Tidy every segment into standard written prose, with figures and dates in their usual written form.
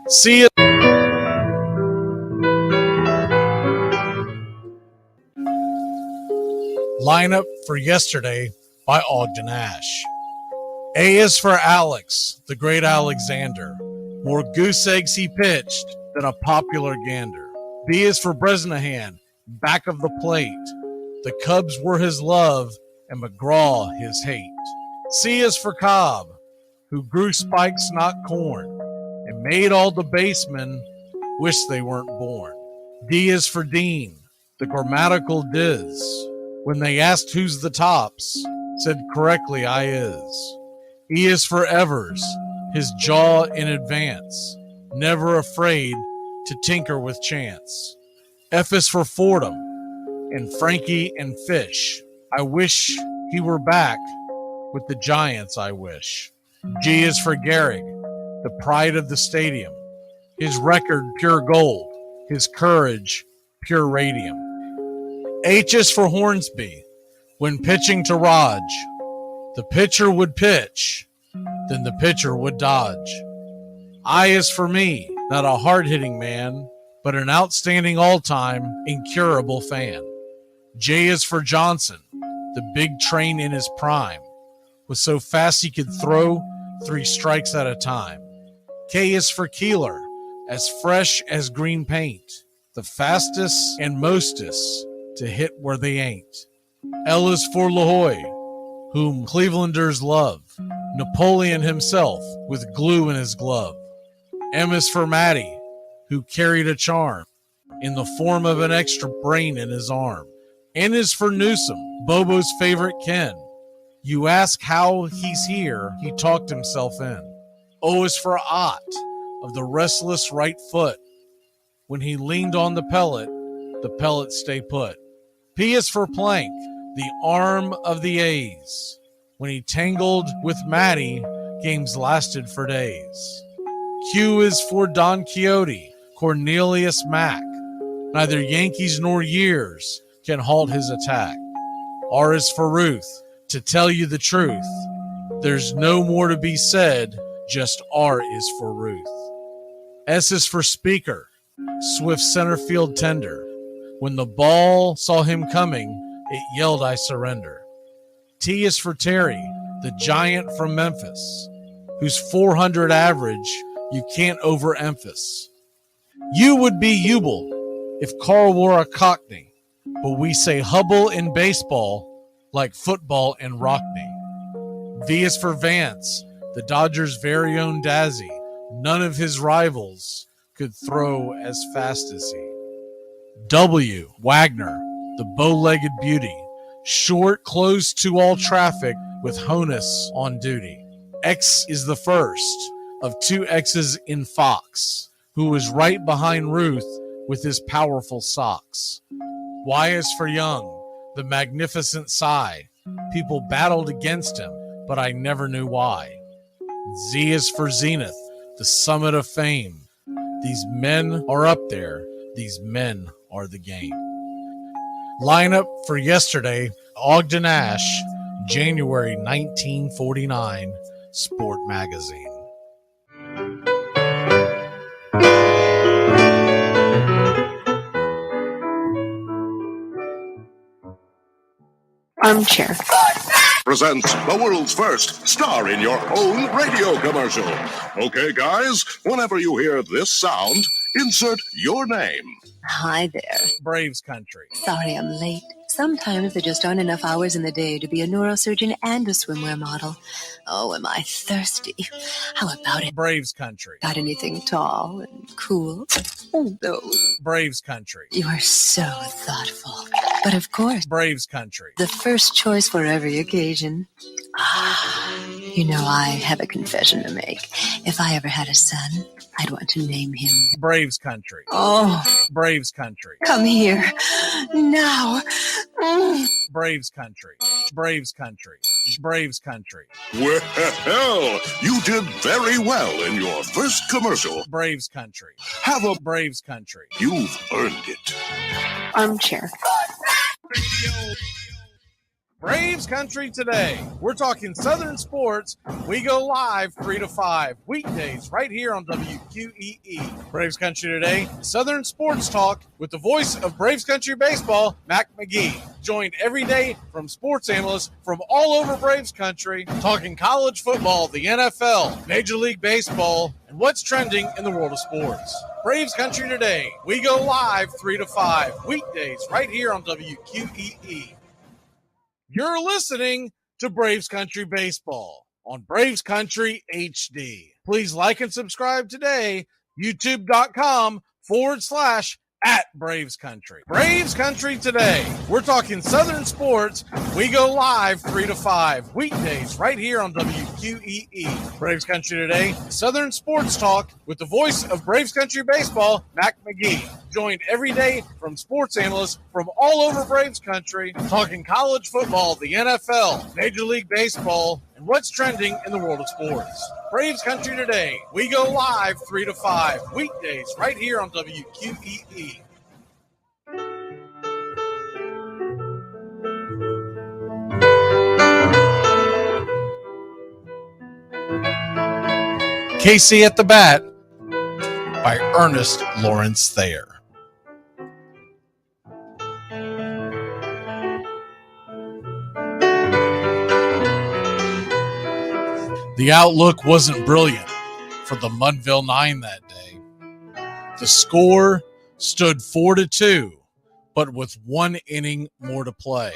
See you. Lineup for yesterday by Ogden Ash. A is for Alex, the great Alexander. More goose eggs he pitched than a popular gander. B is for Bresnahan, back of the plate. The Cubs were his love and McGraw his hate. C is for Cobb, who grew spikes, not corn, and made all the basemen wish they weren't born. D is for Dean, the grammatical diz. When they asked who's the tops, said correctly I is. E is for Evers, his jaw in advance, never afraid to tinker with chance. F is for Fordham and Frankie and Fish. I wish he were back with the Giants, I wish. G is for Gehrig, the pride of the stadium. His record, pure gold. His courage, pure radium. H is for Hornsby. When pitching to Raj, the pitcher would pitch, then the pitcher would dodge. I is for me, not a hard-hitting man, but an outstanding all-time, incurable fan. J is for Johnson, the big train in his prime, was so fast he could throw 3 strikes at a time. K is for Keeler, as fresh as green paint, the fastest and mostest to hit where they ain't. L is for LaHoy, whom Clevelanders love, Napoleon himself with glue in his glove. M is for Matty, who carried a charm in the form of an extra brain in his arm. N is for Newsom, Bobo's favorite Ken. You ask how he's here, he talked himself in. O is for Ott, of the restless right foot. When he leaned on the pellet stay put. P is for Plank, the arm of the A's. When he tangled with Matty, games lasted for days. Q is for Don Quixote, Cornelius Mack. Neither Yankees nor years can halt his attack. R is for Ruth, to tell you the truth. There's no more to be said, just R is for Ruth. S is for Speaker, swift center field tender. When the ball saw him coming, it yelled, I surrender. T is for Terry, the giant from Memphis, whose 400 average you can't overemphasize. U would be Ubel if Carl wore a Cockney, but we say Hubble in baseball like football in Rockney. V is for Vance, the Dodgers' very own Dazzy. None of his rivals could throw as fast as he. W, Wagner, the bow-legged beauty, short, close to all traffic with Honus on duty. X is the first of 2 X's in Fox, who was right behind Ruth with his powerful socks. Y is for Young, the magnificent sigh. People battled against him, but I never knew why. Z is for Zenith, the summit of fame. These men are up there. These men are the game. Lineup for yesterday, Ogden Ash, January 1949, Sport Magazine. Armchair presents the world's first star in your own radio commercial. Okay, guys, whenever you hear this sound, insert your name. Hi there. Braves country. Sorry I'm late. Sometimes there just aren't enough hours in the day to be a neurosurgeon and a swimwear model. Oh, am I thirsty? How about it? Braves country. Got anything tall and cool? Oh, those. Braves country. You are so thoughtful. But of course, Braves country. the first choice for every occasion. You know, I have a confession to make. If I ever had a son, I'd want to name him Braves country. Oh, Braves country. come here. Now. Braves country. Braves country. Braves country. Well, you did very well in your first commercial. Braves country. Have a Braves country. You've earned it. Armchair. Braves Country Today. We're talking Southern sports. We go live 3 to 5 weekdays right here on WQEE. Braves Country Today, Southern sports talk with the voice of Braves Country baseball, Mac Magee. Joined every day from sports analysts from all over Braves Country, talking college football, the NFL, Major League Baseball, and what's trending in the world of sports. Braves Country Today. We go live 3 to 5 weekdays right here on WQEE. You're listening to Braves Country Baseball on Braves Country HD. Please like and subscribe today, youtube.com/@Braves Country. Braves Country Today. We're talking Southern sports. We go live 3 to 5 weekdays right here on WQEE. Braves Country Today, Southern sports talk with the voice of Braves Country baseball, Mac Magee. Joined every day from sports analysts from all over Braves Country, talking college football, the NFL, Major League Baseball, and what's trending in the world of sports. Braves Country Today. We go live 3 to 5 weekdays right here on WQEE. Casey at the Bat by Ernest Lawrence Thayer. The outlook wasn't brilliant for the Mudville Nine that day. The score stood 4-2, but with 1 inning more to play.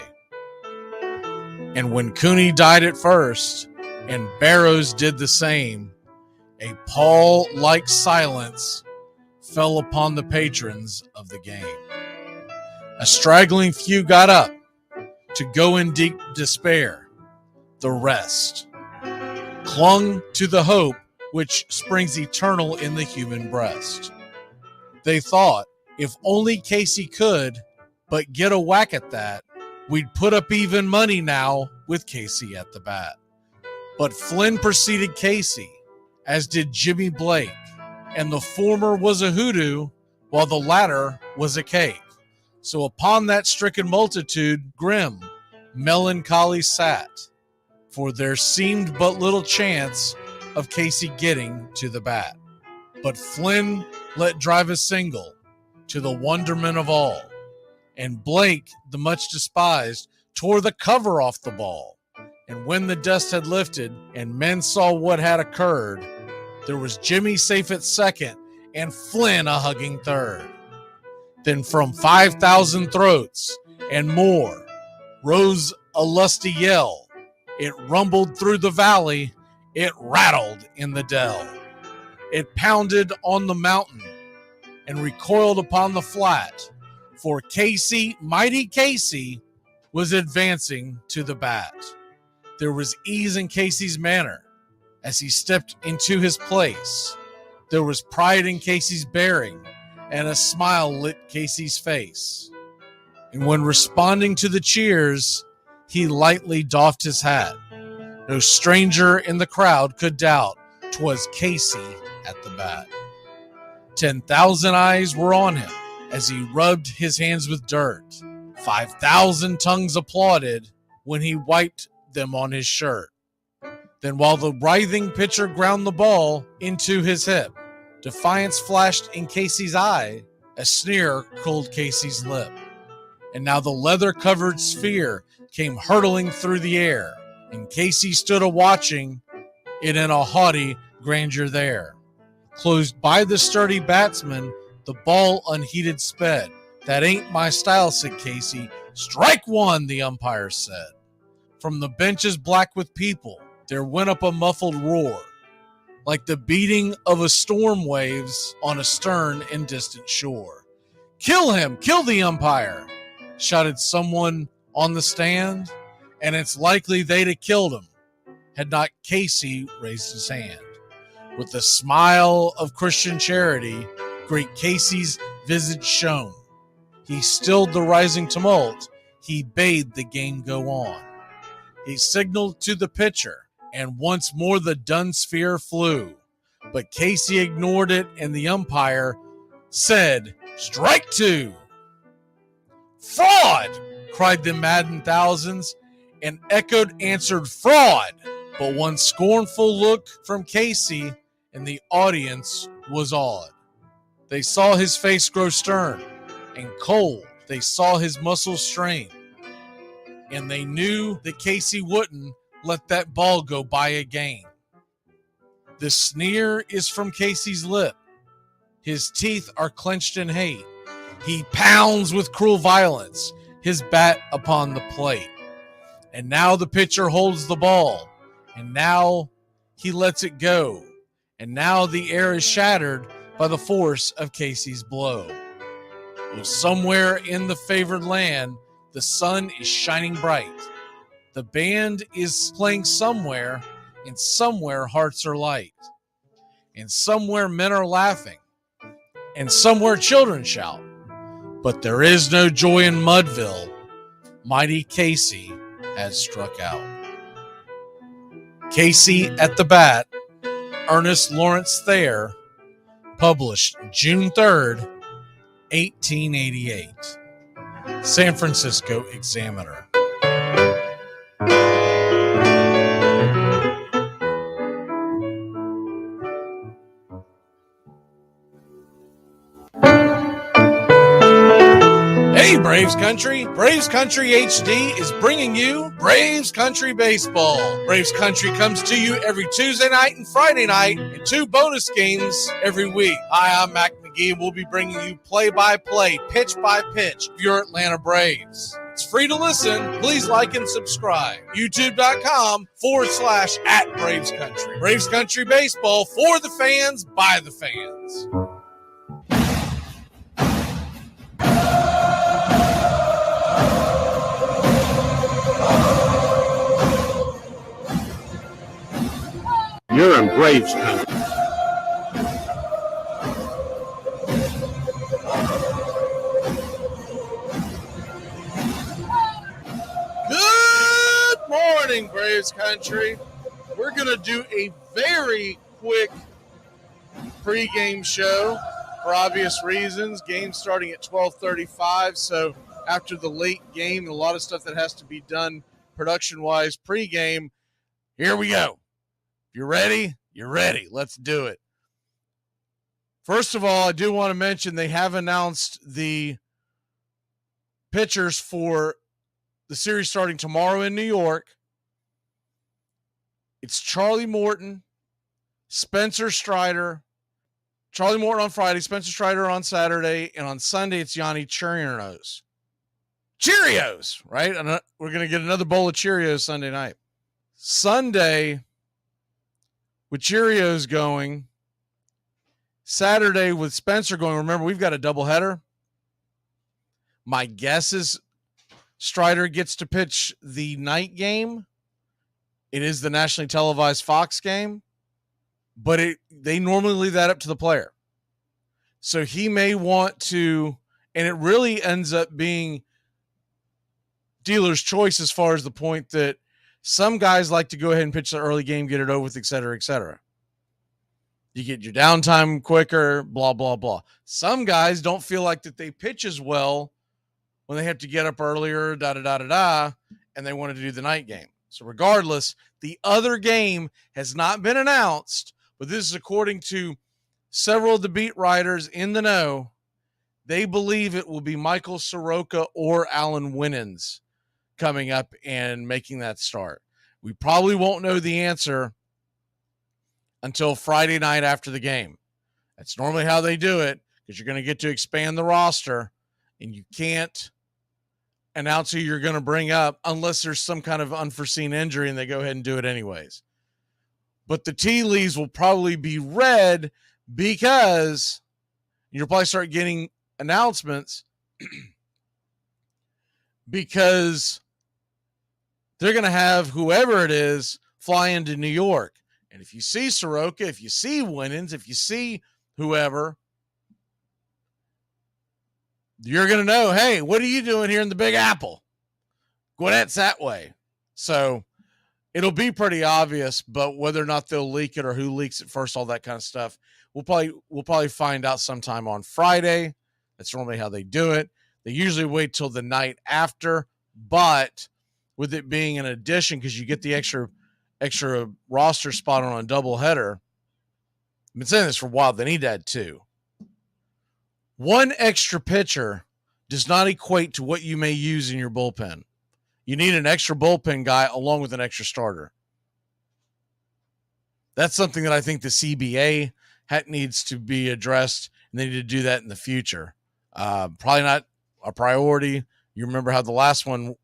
And when Cooney died at first and Barrows did the same, a pall-like silence fell upon the patrons of the game. A straggling few got up to go in deep despair. The rest clung to the hope which springs eternal in the human breast. They thought, if only Casey could but get a whack at that, we'd put up even money now with Casey at the bat. But Flynn preceded Casey, as did Jimmy Blake, and the former was a hoodoo, while the latter was a cake. So upon that stricken multitude, grim, melancholy sat, for there seemed but little chance of Casey getting to the bat. But Flynn let drive a single, to the wonderment of all, and Blake, the much despised, tore the cover off the ball. And when the dust had lifted and men saw what had occurred, there was Jimmy safe at second and Flynn a hugging third. Then from 5,000 throats and more rose a lusty yell. It rumbled through the valley, it rattled in the dell. It pounded on the mountain and recoiled upon the flat, for Casey, mighty Casey, was advancing to the bat. There was ease in Casey's manner as he stepped into his place. There was pride in Casey's bearing, and a smile lit Casey's face. And when responding to the cheers, he lightly doffed his hat. No stranger in the crowd could doubt 'twas Casey at the bat. 10,000 eyes were on him as he rubbed his hands with dirt. 5,000 tongues applauded when he wiped them on his shirt. Then while the writhing pitcher ground the ball into his hip, defiance flashed in Casey's eye, a sneer curled Casey's lip. And now the leather-covered sphere came hurtling through the air, and Casey stood a-watching it in a haughty grandeur there. Closed by the sturdy batsman, the ball unheeded sped. That ain't my style, said Casey. Strike one, the umpire said. From the benches black with people, there went up a muffled roar, like the beating of a storm waves on a stern and distant shore. Kill him! Kill the umpire! Shouted someone on the stand, and it's likely they'd have killed him had not Casey raised his hand. With the smile of Christian charity, great Casey's visage shone. He stilled the rising tumult. He bade the game go on. He signaled to the pitcher, and once more the dun sphere flew. But Casey ignored it, and the umpire said, "Strike two!" "Fraud!" cried the maddened thousands, and echoed answered fraud. But one scornful look from Casey and the audience was awed. They saw his face grow stern and cold. They saw his muscles strain. And they knew that Casey wouldn't let that ball go by again. The sneer is from Casey's lip. His teeth are clenched in hate. He pounds with cruel violence, his bat upon the plate. And now the pitcher holds the ball. And now he lets it go. And now the air is shattered by the force of Casey's blow. Somewhere in the favored land, the sun is shining bright. The band is playing somewhere, and somewhere hearts are light. And somewhere men are laughing, and somewhere children shout. But there is no joy in Mudville. Mighty Casey has struck out. Casey at the Bat, Ernest Lawrence Thayer, published June 3rd, 1888. San Francisco Examiner. Hey, Braves Country! Braves Country HD is bringing you Braves Country Baseball. Braves Country comes to you every Tuesday night and Friday night, and 2 bonus games every week. Hi, I'm Mac Magee, and we'll be bringing you play-by-play, pitch-by-pitch of your Atlanta Braves. It's free to listen. Please like and subscribe. YouTube.com/@Braves Country. Braves Country Baseball for the fans, by the fans. You're in Braves country. Good morning, Braves Country. We're going to do a very quick pregame show for obvious reasons. Game starting at 12:35, so after the late game and a lot of stuff that has to be done production-wise pregame, here we go. You're ready? You're ready. Let's do it. First of all, I do want to mention they have announced the pitchers for the series starting tomorrow in New York. It's Charlie Morton, Spencer Strider. Charlie Morton on Friday, Spencer Strider on Saturday, and on Sunday it's Yanni Cheerios. Cheerios, right? And we're going to get another bowl of Cheerios Sunday night. Sunday, with Cheerios going, Saturday with Spencer going. Remember, we've got a doubleheader. My guess is Strider gets to pitch the night game. It is the nationally televised Fox game, but they normally leave that up to the player. So he may want to, and it really ends up being dealer's choice as far as the point that some guys like to go ahead and pitch the early game, get it over with, et cetera, et cetera. You get your downtime quicker, blah, blah, blah. Some guys don't feel like that they pitch as well when they have to get up earlier, and they wanted to do the night game. So regardless, the other game has not been announced, but this is according to several of the beat writers in the know. They believe it will be Michael Soroka or Alan Winans coming up and making that start. We probably won't know the answer until Friday night after the game. That's normally how they do it, because you're going to get to expand the roster, and you can't announce who you're going to bring up unless there's some kind of unforeseen injury and they go ahead and do it anyways. But the tea leaves will probably be read because you'll probably start getting announcements because they're going to have whoever it is fly into New York. And if you see Soroka, if you see Winans, if you see whoever, you're going to know, hey, what are you doing here in the Big Apple? Gwinnett's that way. So it'll be pretty obvious, but whether or not they'll leak it or who leaks it first, all that kind of stuff, we'll probably find out sometime on Friday. That's normally how they do it. They usually wait till the night after, but with it being an addition because you get the extra roster spot on a doubleheader. I've been saying this for a while. They need to add 2. One extra pitcher does not equate to what you may use in your bullpen. You need an extra bullpen guy along with an extra starter. That's something that I think the CBA needs to be addressed, and they need to do that in the future. Probably not a priority. You remember how the last one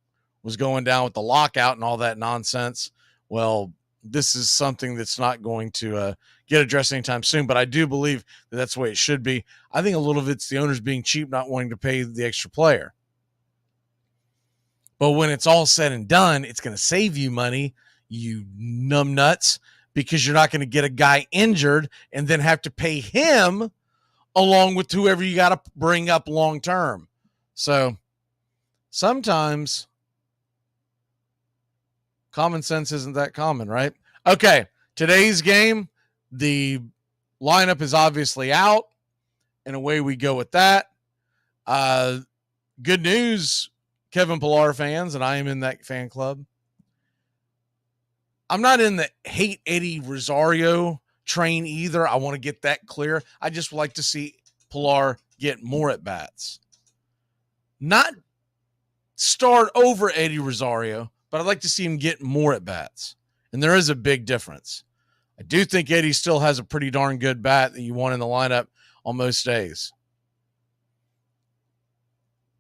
was going down with the lockout and all that nonsense. Well, this is something that's not going to get addressed anytime soon, but I do believe that that's the way it should be. I think a little of it's the owners being cheap, not wanting to pay the extra player. But when it's all said and done, it's going to save you money, you numbnuts, because you're not going to get a guy injured and then have to pay him along with whoever you got to bring up long term. So sometimes common sense isn't that common, right? Okay, today's game, the lineup is obviously out, and away we go with that. Good news, Kevin Pillar fans, and I am in that fan club. I'm not in the hate Eddie Rosario train either. I want to get that clear. I just would like to see Pillar get more at-bats. Not start over Eddie Rosario, but I'd like to see him get more at-bats. And there is a big difference. I do think Eddie still has a pretty darn good bat that you want in the lineup on most days.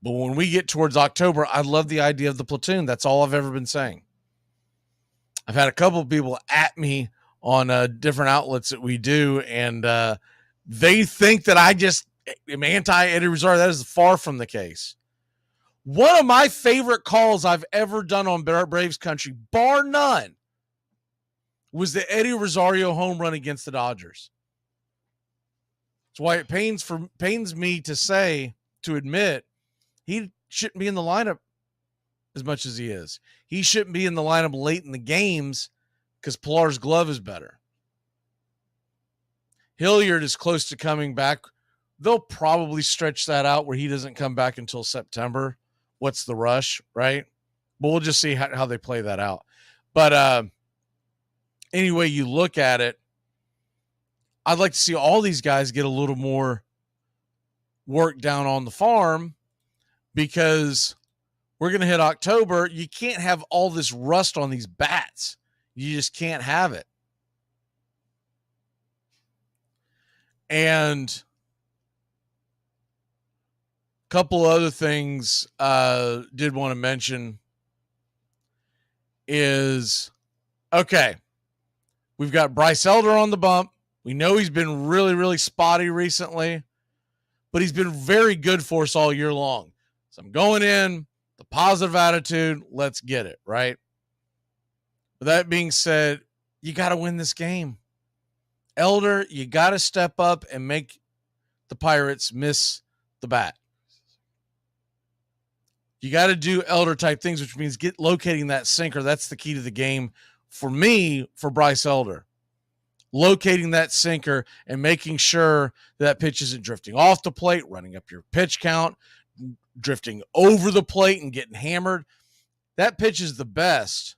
But when we get towards October, I love the idea of the platoon. That's all I've ever been saying. I've had a couple of people at me on different outlets that we do, and they think that I just am anti-Eddie Rosario. That is far from the case. One of my favorite calls I've ever done on Braves Country, bar none, was the Eddie Rosario home run against the Dodgers. That's why it pains me to admit, he shouldn't be in the lineup as much as he is. He shouldn't be in the lineup late in the games because Pillar's glove is better. Hilliard is close to coming back. They'll probably stretch that out where he doesn't come back until September. What's the rush, right? But we'll just see how they play that out. But any way you look at it, I'd like to see all these guys get a little more work down on the farm because we're going to hit October. You can't have all this rust on these bats. You just can't have it. And a couple other things did want to mention is, okay, we've got Bryce Elder on the bump. We know he's been really, really spotty recently, but he's been very good for us all year long. So I'm going in, the positive attitude, let's get it, right? With that being said, you got to win this game. Elder, you got to step up and make the Pirates miss the bat. You got to do Elder type things, which means locating that sinker. That's the key to the game for me, for Bryce Elder. Locating that sinker and making sure that pitch isn't drifting off the plate, running up your pitch count, drifting over the plate and getting hammered. That pitch is the best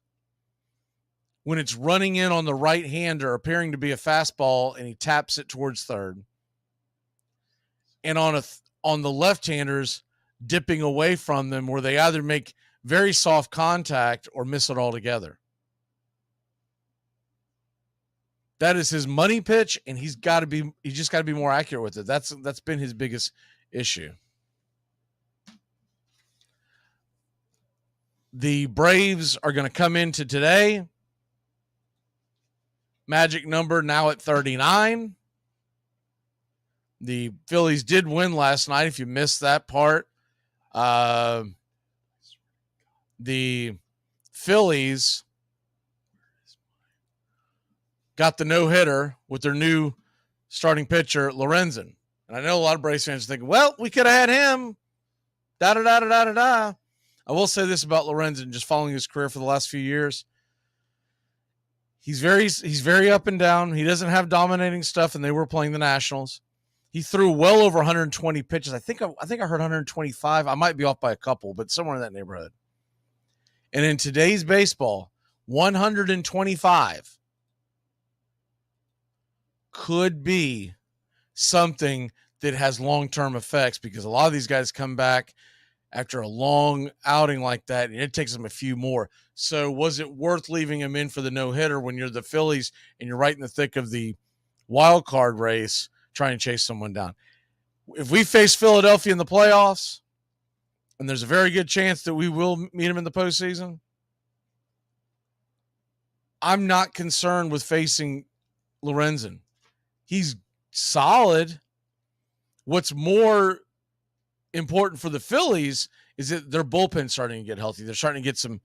when it's running in on the right-hander, appearing to be a fastball, and he taps it towards third. And on the left-handers, dipping away from them where they either make very soft contact or miss it altogether. That is his money pitch, and he's just got to be more accurate with it. That's been his biggest issue. The Braves are going to come into today. Magic number now at 39. The Phillies did win last night, if you missed that part. The Phillies got the no-hitter with their new starting pitcher, Lorenzen. And I know a lot of Braves fans are thinking, well, we could have had him. Da-da-da-da-da-da-da. I will say this about Lorenzen, just following his career for the last few years. He's very up and down. He doesn't have dominating stuff, and they were playing the Nationals. He threw well over 120 pitches. I think I heard 125. I might be off by a couple, but somewhere in that neighborhood. And in today's baseball, 125 could be something that has long-term effects, because a lot of these guys come back after a long outing like that, and it takes them a few more. So was it worth leaving him in for the no-hitter when you're the Phillies and you're right in the thick of the wild card race trying to chase someone down? If we face Philadelphia in the playoffs, and there's a very good chance that we will meet them in the postseason, I'm not concerned with facing Lorenzen. He's solid. What's more important for the Phillies is that their bullpen's starting to get healthy. They're starting to get some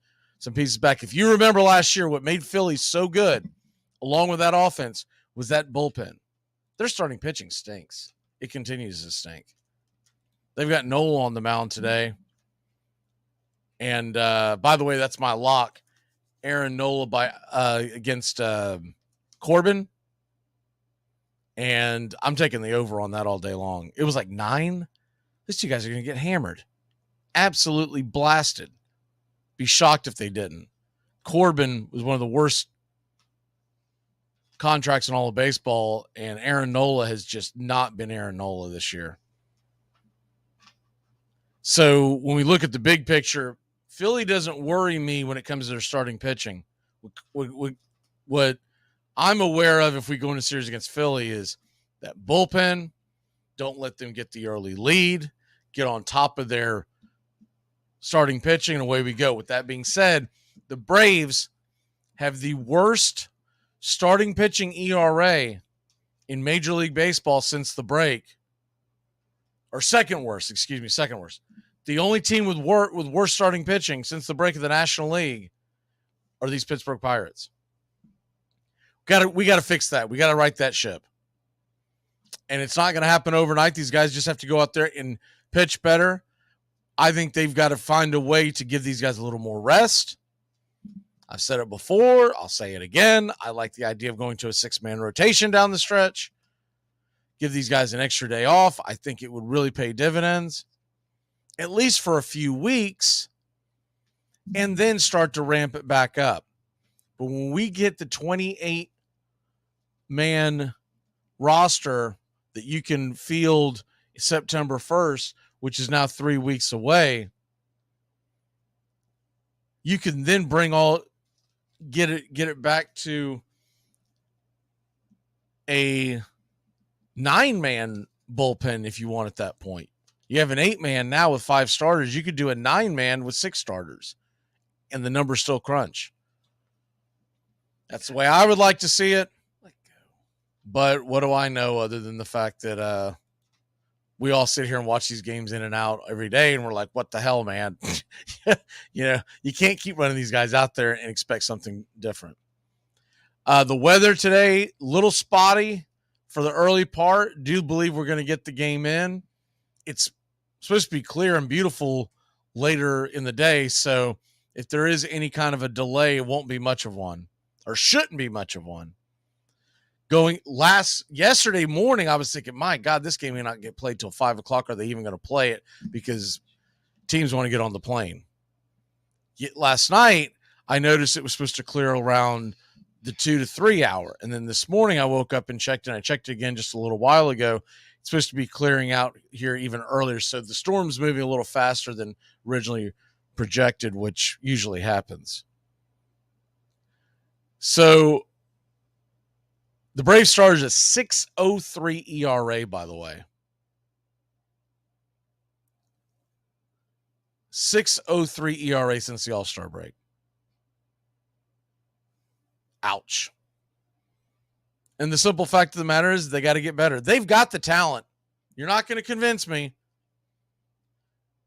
pieces back. If you remember last year, what made Phillies so good, along with that offense, was that bullpen. Their starting pitching stinks. It continues to stink. They've got Nola on the mound today. And by the way, that's my lock. Aaron Nola against Corbin. And I'm taking the over on that all day long. It was like 9. These two guys are going to get hammered. Absolutely blasted. Be shocked if they didn't. Corbin was one of the worst contracts in all of baseball, and Aaron Nola has just not been Aaron Nola this year. So when we look at the big picture, Philly doesn't worry me when it comes to their starting pitching. What I'm aware of if we go into a series against Philly is that bullpen. Don't let them get the early lead. Get on top of their starting pitching, and away we go. With that being said, the Braves have the worst starting pitching ERA in Major League Baseball since the break. Or second worst. The only team with worse starting pitching since the break of the National League are these Pittsburgh Pirates. We got to fix that. We got to right that ship. And it's not going to happen overnight. These guys just have to go out there and pitch better. I think they've got to find a way to give these guys a little more rest. I've said it before. I'll say it again. I like the idea of going to a 6-man rotation down the stretch. Give these guys an extra day off. I think it would really pay dividends, at least for a few weeks, and then start to ramp it back up. But when we get the 28-man roster that you can field September 1st, which is now 3 weeks away, you can then get it back to a 9-man bullpen if you want at that point. You have an 8-man now with 5 starters. You could do a 9-man with 6 starters, and the numbers still crunch. That's the way I would like to see it. But what do I know other than the fact that we all sit here and watch these games in and out every day, and we're like, what the hell, man? You can't keep running these guys out there and expect something different. The weather today, little spotty for the early part. Do believe we're going to get the game in. It's supposed to be clear and beautiful later in the day, so if there is any kind of a delay, it won't be much of one, or shouldn't be much of one. Yesterday morning, I was thinking, my God, this game may not get played till 5 o'clock. Are they even going to play it? Because teams want to get on the plane. Yet last night, I noticed it was supposed to clear around the 2 to 3 hour. And then this morning, I woke up and checked, and I checked it again just a little while ago. It's supposed to be clearing out here even earlier. So the storm's moving a little faster than originally projected, which usually happens. So the Braves started at 6.03 ERA, by the way. 6.03 ERA since the All-Star break. Ouch. And the simple fact of the matter is they got to get better. They've got the talent. You're not going to convince me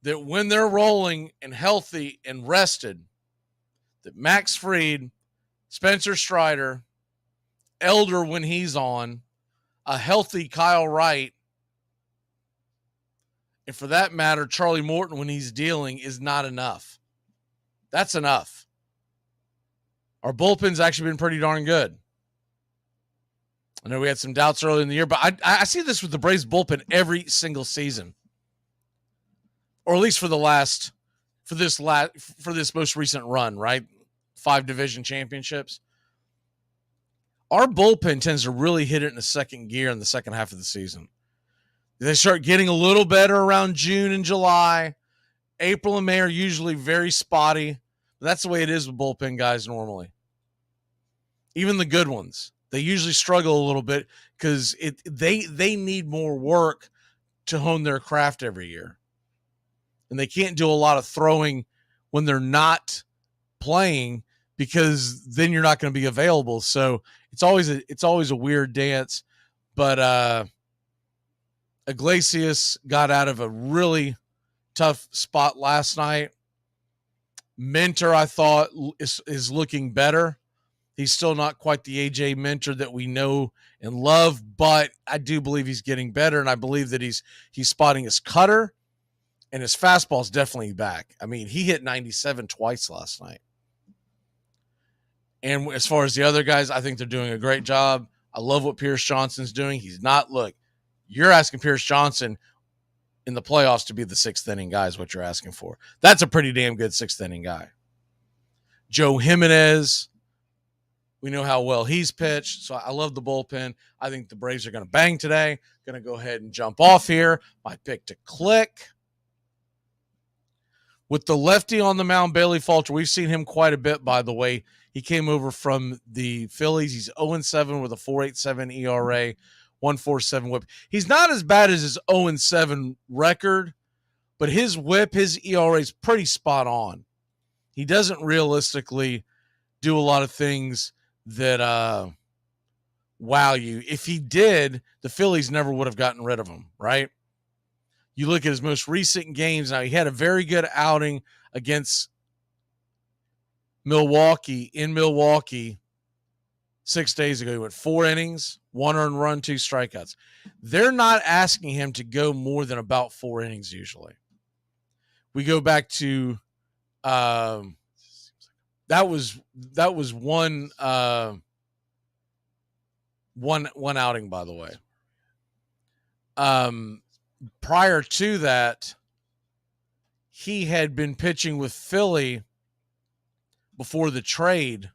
that when they're rolling and healthy and rested, that Max Fried, Spencer Strider, Elder when he's on, a healthy Kyle Wright, and for that matter, Charlie Morton when he's dealing is not enough. That's enough. Our bullpen's actually been pretty darn good. I know we had some doubts early in the year, but I see this with the Braves bullpen every single season, or at least for the last for this most recent run, right? 5 division championships. Our bullpen tends to really hit it in the second gear in the second half of the season. They start getting a little better around June and July. April and May are usually very spotty. That's the way it is with bullpen guys normally. Even the good ones, they usually struggle a little bit because they need more work to hone their craft every year. And they can't do a lot of throwing when they're not playing because then you're not going to be available. So it's always a weird dance. But Iglesias got out of a really tough spot last night. Minter, I thought, is looking better. He's still not quite the AJ Minter that we know and love, but I do believe he's getting better, and I believe that he's spotting his cutter, and his fastball is definitely back. I mean, he hit 97 twice last night. And as far as the other guys, I think they're doing a great job. I love what Pierce Johnson's doing. You're asking Pierce Johnson in the playoffs to be the 6th inning guy is what you're asking for. That's a pretty damn good 6th inning guy. Joe Jimenez, we know how well he's pitched, so I love the bullpen. I think the Braves are going to bang today. Going to go ahead and jump off here. My pick to click. With the lefty on the mound, Bailey Falter, we've seen him quite a bit, by the way. He came over from the Phillies. He's 0-7 with a 4.87 ERA, 1.47 whip. He's not as bad as his 0-7 record, but his whip, his ERA is pretty spot on. He doesn't realistically do a lot of things that wow you. If he did, the Phillies never would have gotten rid of him, right? You look at his most recent games. Now, he had a very good outing against Milwaukee, 6 days ago. He went 4 innings, 1 earned run, 2 strikeouts. They're not asking him to go more than about 4 innings usually. We go back to that was one outing, by the way. Prior to that, he had been pitching with Philly before the trade.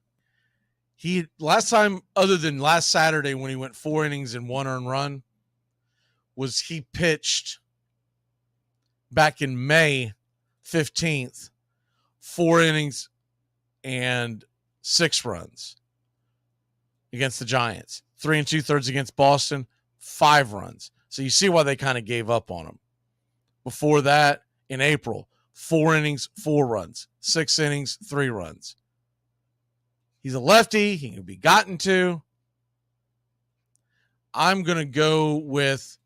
Last time, other than last Saturday when he went 4 innings and 1 earned run, was he pitched back in May 15th, 4 innings and 6 runs against the Giants. 3 2/3 against Boston, 5 runs. So you see why they kind of gave up on him. Before that, in April, 4 innings, 4 runs, 6 innings, 3 runs. He's a lefty. He can be gotten to. I'm going to go with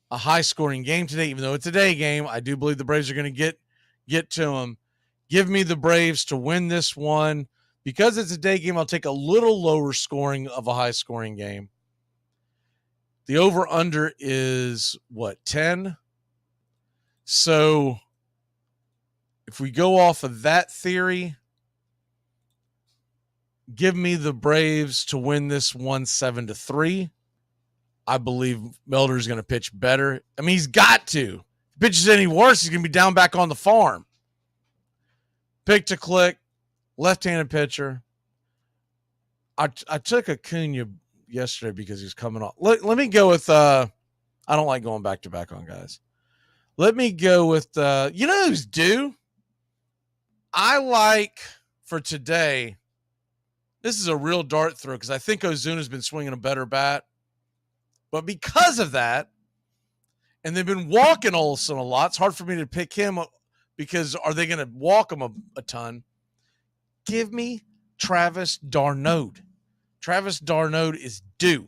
a high-scoring game today, even though it's a day game. I do believe the Braves are going to get to him. Give me the Braves to win this one. Because it's a day game, I'll take a little lower scoring of a high-scoring game. The over-under is, 10? So if we go off of that theory, give me the Braves to win this one 7-3. I believe Melder's going to pitch better. I mean, he's got to. If he pitches any worse, he's going to be down back on the farm. Pick to click, left-handed pitcher. I took Acuna yesterday because he's coming off. Let me go with I don't like going back-to-back on guys. Let me go with you know who's due? I like for today. This is a real dart throw because I think Ozuna's been swinging a better bat. But because of that, and they've been walking Olsen a lot, it's hard for me to pick him because are they going to walk him a ton? Give me Travis d'Arnaud. Travis d'Arnaud is due.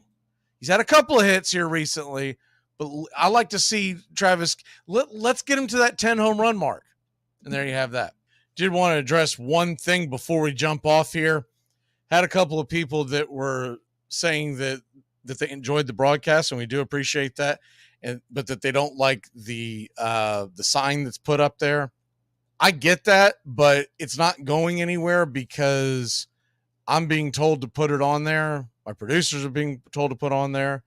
He's had a couple of hits here recently, but I like to see Travis. Let's get him to that 10 home run mark. And there you have that. Did want to address one thing before we jump off here. Had a couple of people that were saying that they enjoyed the broadcast, and we do appreciate that, but that they don't like the sign that's put up there. I get that, but it's not going anywhere because I'm being told to put it on there. My producers are being told to put on there.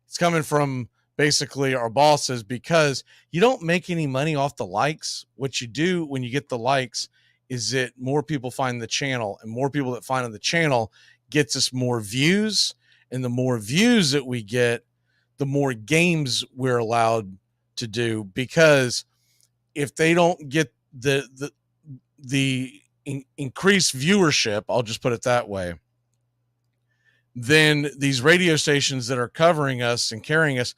It's coming from basically our bosses, because you don't make any money off the likes. What you do when you get the likes is that more people find the channel, and more people that find the channel gets us more views. And the more views that we get, the more games we're allowed to do, because if they don't get the increased viewership, I'll just put it that way, then these radio stations that are covering us and carrying us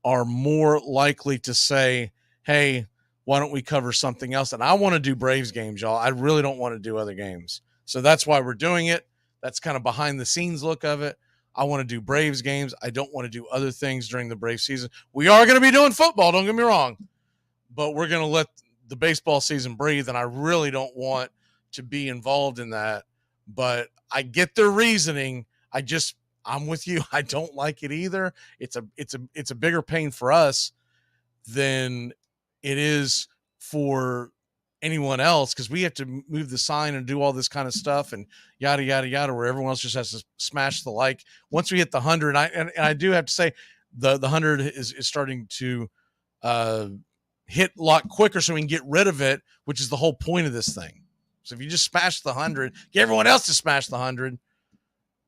are more likely to say, hey, why don't we cover something else? And I want to do Braves games, y'all. I really don't want to do other games. So that's why we're doing it. That's kind of behind the scenes look of it. I want to do Braves games. I don't want to do other things during the Braves season. We are going to be doing football, don't get me wrong, but we're going to let the baseball season breathe, and I really don't want to be involved in that. But I get their reasoning. I'm with you. I don't like it either. It's a bigger pain for us than it is for anyone else, because we have to move the sign and do all this kind of stuff and yada yada yada, where everyone else just has to smash the like. Once we hit the 100, and I do have to say the 100 is starting to hit a lot quicker, so we can get rid of it, which is the whole point of this thing. So if you just smash the 100, get everyone else to smash the 100.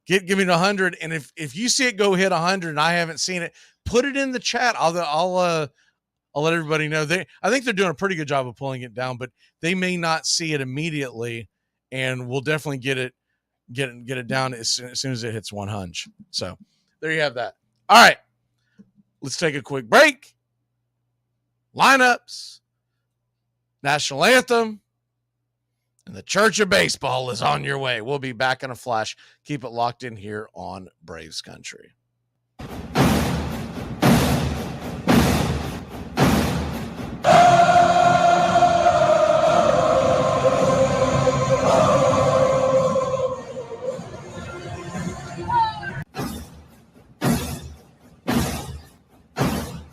Give me the 100, and if you see it go hit 100 and I haven't seen it, put it in the chat. I'll let everybody know. I think they're doing a pretty good job of pulling it down, but they may not see it immediately, and we'll definitely get it down as soon as it hits 100. So there you have that. All right, let's take a quick break. Lineups, national anthem, and the Church of Baseball is on your way. We'll be back in a flash. Keep it locked in here on Braves Country.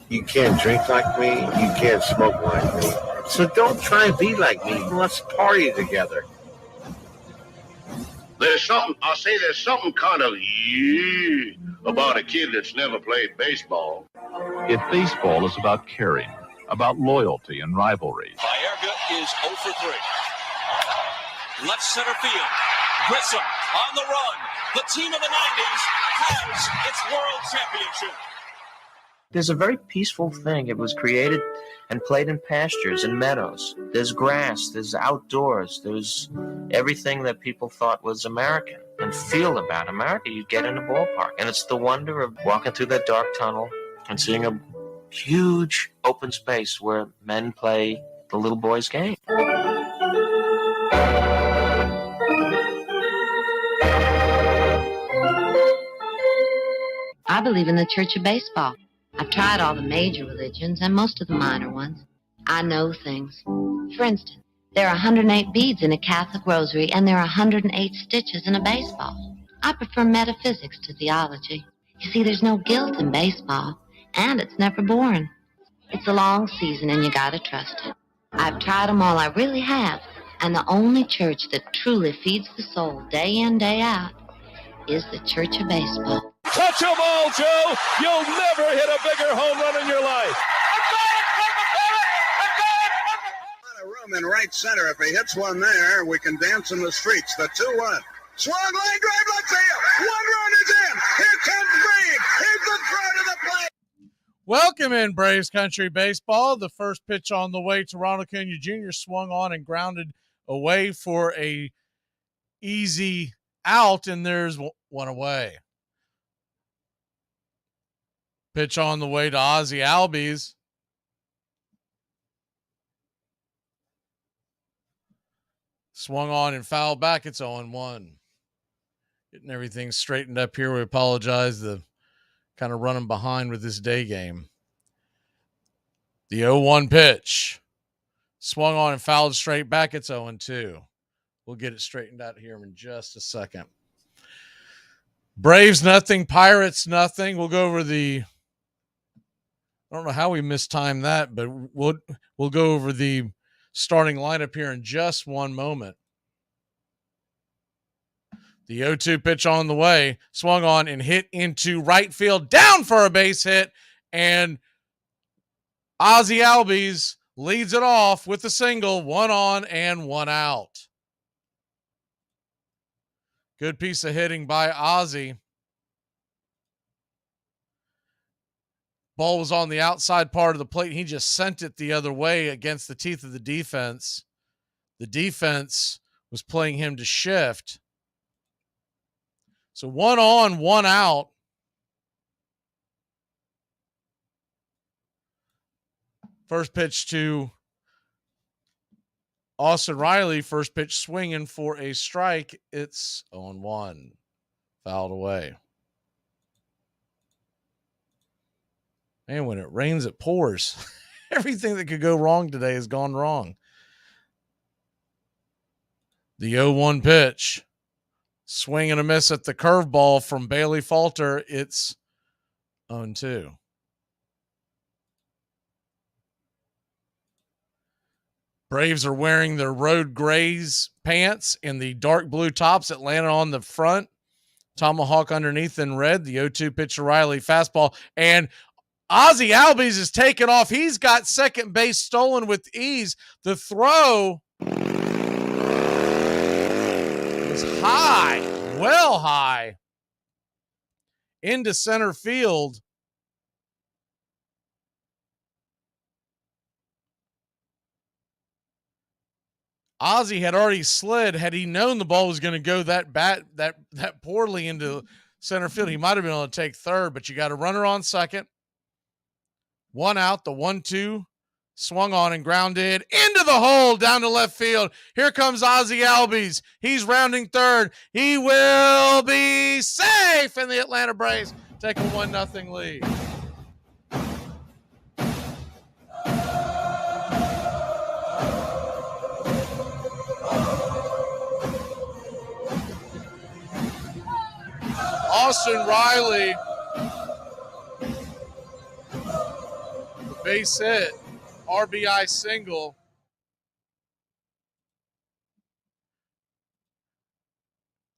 You can't drink like me. You can't smoke like me. So don't try and be like me. Let's party together. There's something kind of about a kid that's never played baseball. If baseball is about caring, about loyalty and rivalry. Baerga is 0 for 3. Left center field. Grissom on the run. The team of the 90s has its world championship. There's a very peaceful thing. It was created and played in pastures and meadows. There's grass, there's outdoors, there's everything that people thought was American and feel about America. You get in a ballpark, and it's the wonder of walking through that dark tunnel and seeing a huge open space where men play the little boy's game. I believe in the Church of Baseball. I've tried all the major religions and most of the minor ones. I know things. For instance, there are 108 beads in a Catholic rosary, and there are 108 stitches in a baseball. I prefer metaphysics to theology. You see, there's no guilt in baseball, and it's never boring. It's a long season, and you gotta trust it. I've tried them all, I really have, and the only church that truly feeds the soul day in, day out is the Church of Baseball. Touch a ball, Joe. You'll never hit a bigger home run in your life. A room in right center. If he hits one there, we can dance in the streets. The 2-1. Swung line drive left field. 1 run is in. Here comes Green. Here's the throw to the plate. Welcome in Braves Country Baseball. The first pitch on the way to Ronald Acuna Jr. swung on and grounded away for a easy out, and there's one away. Pitch on the way to Ozzie Albies. Swung on and fouled back. It's 0-1. Getting everything straightened up here. We apologize. The kind of running behind with this day game. The 0-1 pitch. Swung on and fouled straight back. It's 0-2. We'll get it straightened out here in just a second. Braves nothing. Pirates nothing. We'll go over the... I don't know how we mistimed that, but we'll go over the starting lineup here in just one moment. The 0-2 pitch on the way, swung on and hit into right field, down for a base hit, and Ozzie Albies leads it off with a single, 1 on and 1 out. Good piece of hitting by Ozzie. Ball was on the outside part of the plate. He just sent it the other way against the teeth of the defense. The defense was playing him to shift. So 1 on, 1 out. First pitch to Austin Riley. First pitch swinging for a strike. It's 0-1. Fouled away. Man, when it rains, it pours. Everything that could go wrong today has gone wrong. The 0-1 pitch. Swing and a miss at the curveball from Bailey Falter. It's 0-2. Braves are wearing their road grays pants and the dark blue tops. Atlanta on the front. Tomahawk underneath in red. The 0-2 pitch to Riley. Fastball. And Ozzie Albies is taken off. He's got second base stolen with ease. The throw was high, well high, into center field. Ozzie had already slid. Had he known the ball was going to go that poorly into center field, he might have been able to take third, but you got a runner on second. 1 out, the 1-2 swung on and grounded into the hole down to left field. Here comes Ozzie Albies. He's rounding third. He will be safe, and the Atlanta Braves take a 1-0 lead. Austin Riley, the base hit, RBI single.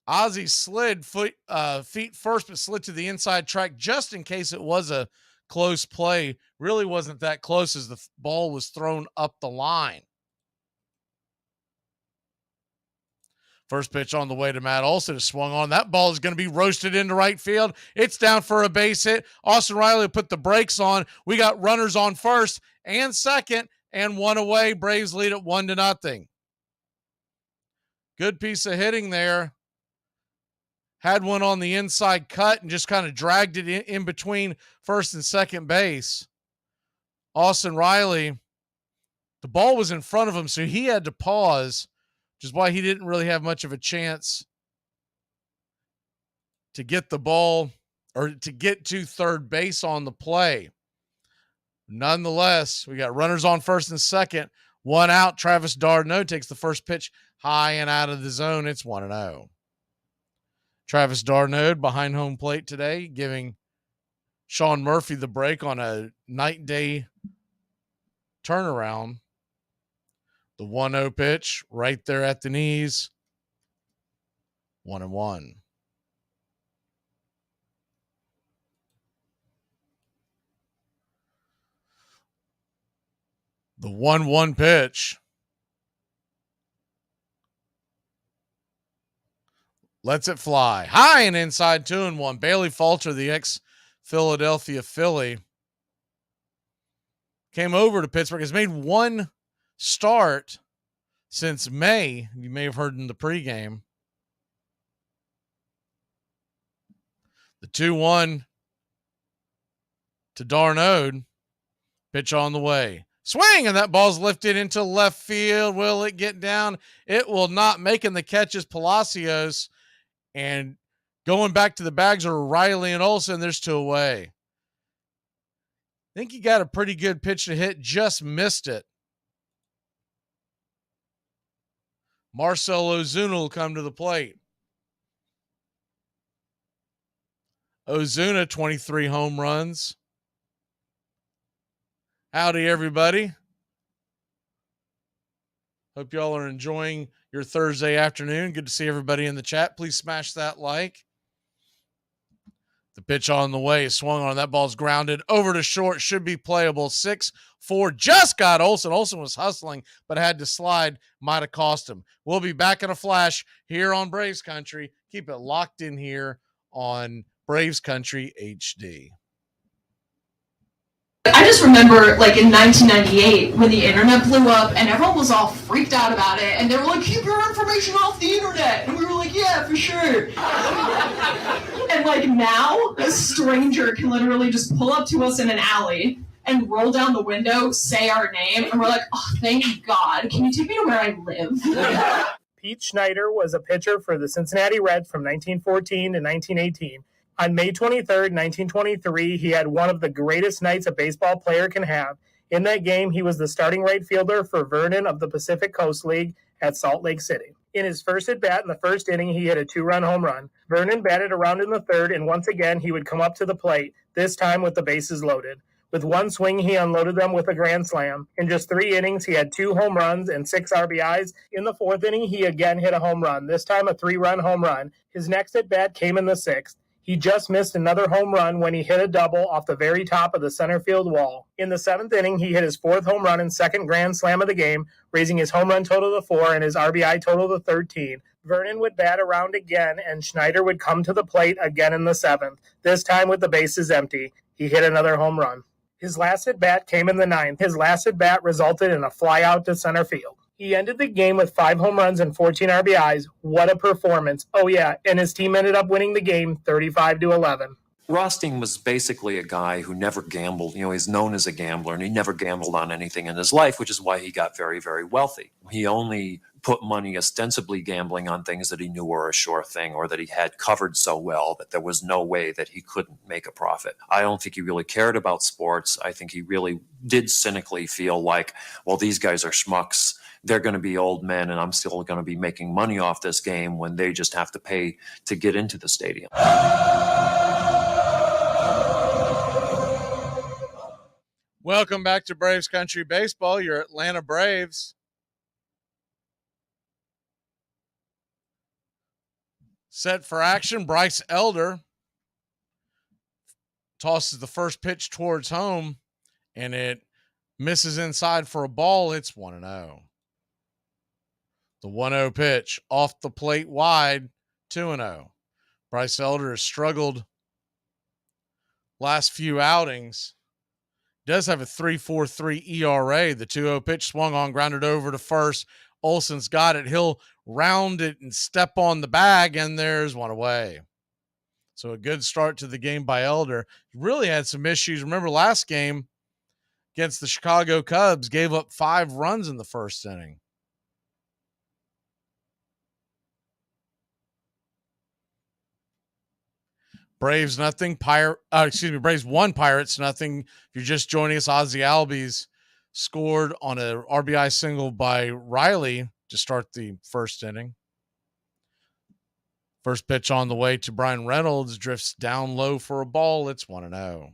Ozzie slid feet first, but slid to the inside track just in case it was a close play. Really wasn't that close as the ball was thrown up the line. First pitch on the way to Matt Olson is swung on. That ball is going to be roasted into right field. It's down for a base hit. Austin Riley put the brakes on. We got runners on first and second and 1 away. Braves lead at 1-0. Good piece of hitting there. Had one on the inside cut and just kind of dragged it in between first and second base. Austin Riley, the ball was in front of him, so he had to pause, which is why he didn't really have much of a chance to get the ball or to get to third base on the play. Nonetheless, we got runners on first and second. 1 out. Travis d'Arnaud takes the first pitch high and out of the zone. It's 1-0. Travis d'Arnaud behind home plate today, giving Sean Murphy the break on a night-day turnaround. The 1-0 pitch right there at the knees. 1-1. The 1-1 pitch. Lets it fly. High and inside, 2-1. Bailey Falter, the ex-Philadelphia Philly, came over to Pittsburgh. Has made one start since May. You may have heard in the pregame. The 2-1 to d'Arnaud. Pitch on the way. Swing, and that ball's lifted into left field. Will it get down? It will not. Making the catches, Palacios. And going back to the bags are Riley and Olson. There's 2 away. I think he got a pretty good pitch to hit. Just missed it. Marcell Ozuna will come to the plate. Ozuna, 23 home runs. Howdy, everybody. Hope y'all are enjoying your Thursday afternoon. Good to see everybody in the chat. Please smash that like. The pitch on the way, swung on. That ball's grounded over to short. Should be playable. 6-4. Just got Olsen. Olsen was hustling, but had to slide. Might have cost him. We'll be back in a flash here on Braves Country. Keep it locked in here on Braves Country HD. I just remember, like, in 1998 when the internet blew up and everyone was all freaked out about it, and they were like, keep your information off the internet, and we were like, yeah, for sure. And, like, now a stranger can literally just pull up to us in an alley and roll down the window, say our name, and we're like, oh, thank God, can you take me to where I live? Pete Schneider was a pitcher for the Cincinnati Reds from 1914 to 1918. On May 23rd, 1923, he had one of the greatest nights a baseball player can have. In that game, he was the starting right fielder for Vernon of the Pacific Coast League at Salt Lake City. In his first at-bat in the first inning, he hit a 2-run home run. Vernon batted around in the third, and once again, he would come up to the plate, this time with the bases loaded. With one swing, he unloaded them with a grand slam. In just 3 innings, he had 2 home runs and 6 RBIs. In the 4th inning, he again hit a home run, this time a 3-run home run. His next at-bat came in the 6th. He just missed another home run when he hit a double off the very top of the center field wall. In the 7th inning, he hit his 4th home run and 2nd grand slam of the game, raising his home run total to 4 and his RBI total to 13. Vernon would bat around again, and Schneider would come to the plate again in the 7th, this time with the bases empty. He hit another home run. His last at-bat came in the 9th. His last at-bat resulted in a flyout to center field. He ended the game with 5 home runs and 14 RBIs. What a performance. Oh, yeah, and his team ended up winning the game 35-11. Rothstein was basically a guy who never gambled. You know, he's known as a gambler, and he never gambled on anything in his life, which is why he got very, very wealthy. He only put money ostensibly gambling on things that he knew were a sure thing or that he had covered so well that there was no way that he couldn't make a profit. I don't think he really cared about sports. I think he really did cynically feel like, well, these guys are schmucks. They're going to be old men, and I'm still going to be making money off this game when they just have to pay to get into the stadium. Welcome back to Braves Country Baseball, your Atlanta Braves. Set for action, Bryce Elder tosses the first pitch towards home, and it misses inside for a ball. It's 1-0. The 1-0 pitch off the plate wide, 2-0. Bryce Elder has struggled last few outings. Does have a 3.43 ERA. The 2-0 pitch swung on, grounded over to first. Olsen's got it. He'll round it and step on the bag, and there's one away. So a good start to the game by Elder. He really had some issues. Remember last game against the Chicago Cubs, gave up 5 runs in the first inning. Braves nothing. Braves 1, Pirates nothing. If you're just joining us, Ozzie Albies scored on a RBI single by Riley to start the first inning. First pitch on the way to Brian Reynolds, drifts down low for a ball. It's 1-0.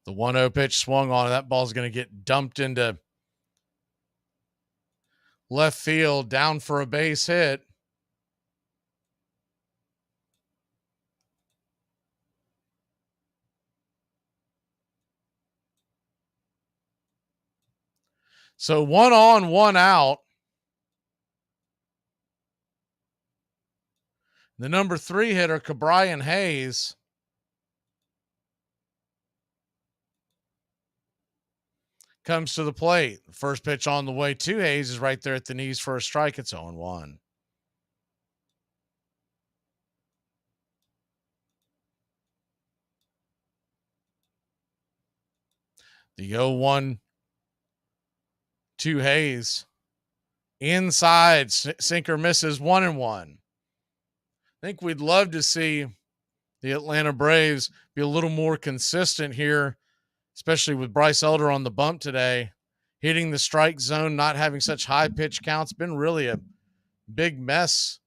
The 1-0 pitch swung on. That ball's going to get dumped into left field, down for a base hit. So 1 on, 1 out. The number 3 hitter, Cabrian Hayes, comes to the plate. The first pitch on the way to Hayes is right there at the knees for a strike. It's 0-1. The 0-1 to Hayes. Inside, sinker misses, 1-1. I think we'd love to see the Atlanta Braves be a little more consistent here, especially with Bryce Elder on the bump today, hitting the strike zone, not having such high pitch counts. Been really a big mess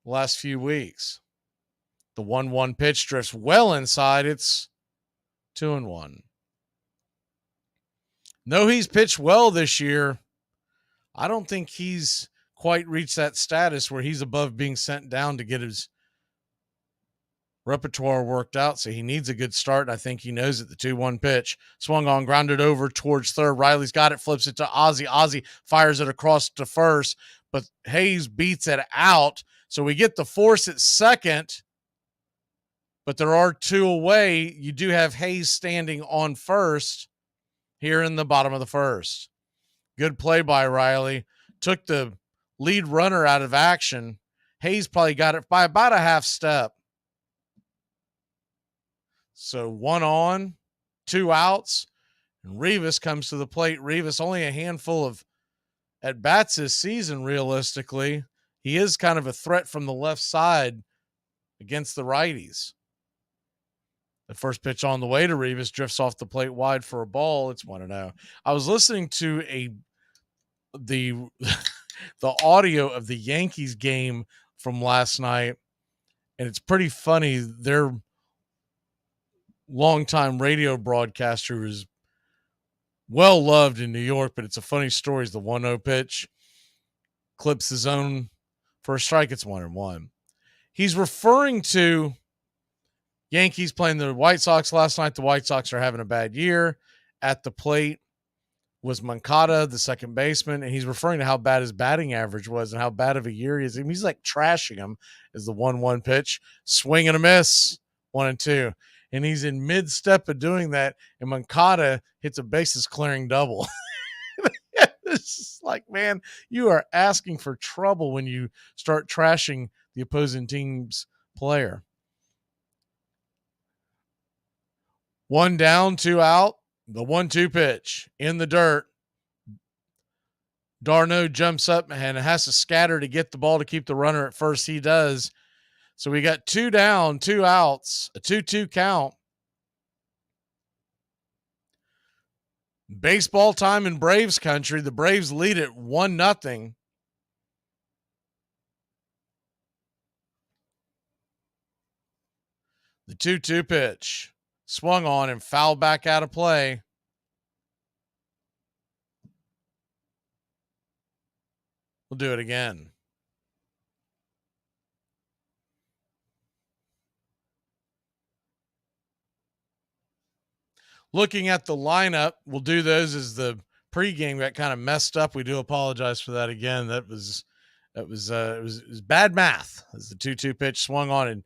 the last few weeks. The 1-1 pitch drifts well inside. It's 2-1. No, he's pitched well this year. I don't think he's quite reached that status where he's above being sent down to get his repertoire worked out. So he needs a good start. I think he knows it. The 2-1 pitch swung on, grounded over towards third. Riley's got it, flips it to Ozzie. Ozzie fires it across to first, but Hayes beats it out. So we get the force at second, but there are two away. You do have Hayes standing on first here in the bottom of the first. Good play by Riley. Took the lead runner out of action. Hayes probably got it by about a half step. So 1 on, 2 outs, and Rivas comes to the plate. Rivas only a handful of at-bats this season, realistically. He is kind of a threat from the left side against the righties. The first pitch on the way to Rivas drifts off the plate wide for a ball. It's 1-0. I was listening to the audio of the Yankees game from last night, and it's pretty funny. Their longtime radio broadcaster is well loved in New York, but it's a funny story. It's the 1-0 pitch, clips his own for a strike. It's 1-1. He's referring to Yankees playing the White Sox last night. The White Sox are having a bad year. At the plate was Moncada, the second baseman, and he's referring to how bad his batting average was and how bad of a year he is. I mean, he's like trashing him as the 1-1 pitch, swing and a miss, 1-2. And he's in mid-step of doing that, and Moncada hits a bases-clearing double. It's just like, man, you are asking for trouble when you start trashing the opposing team's player. 1 down, 2 out. The 1-2 pitch in the dirt. Darno jumps up and has to scatter to get the ball to keep the runner at first. He does. So we got 2 down, 2 outs, a 2-2 count. Baseball time in Braves country. The Braves lead it 1-0. The 2-2 pitch swung on and fouled back out of play. We'll do it again. Looking at the lineup, we'll do those as the pregame got kind of messed up. We do apologize for that again. It was bad math as the 2-2 pitch swung on and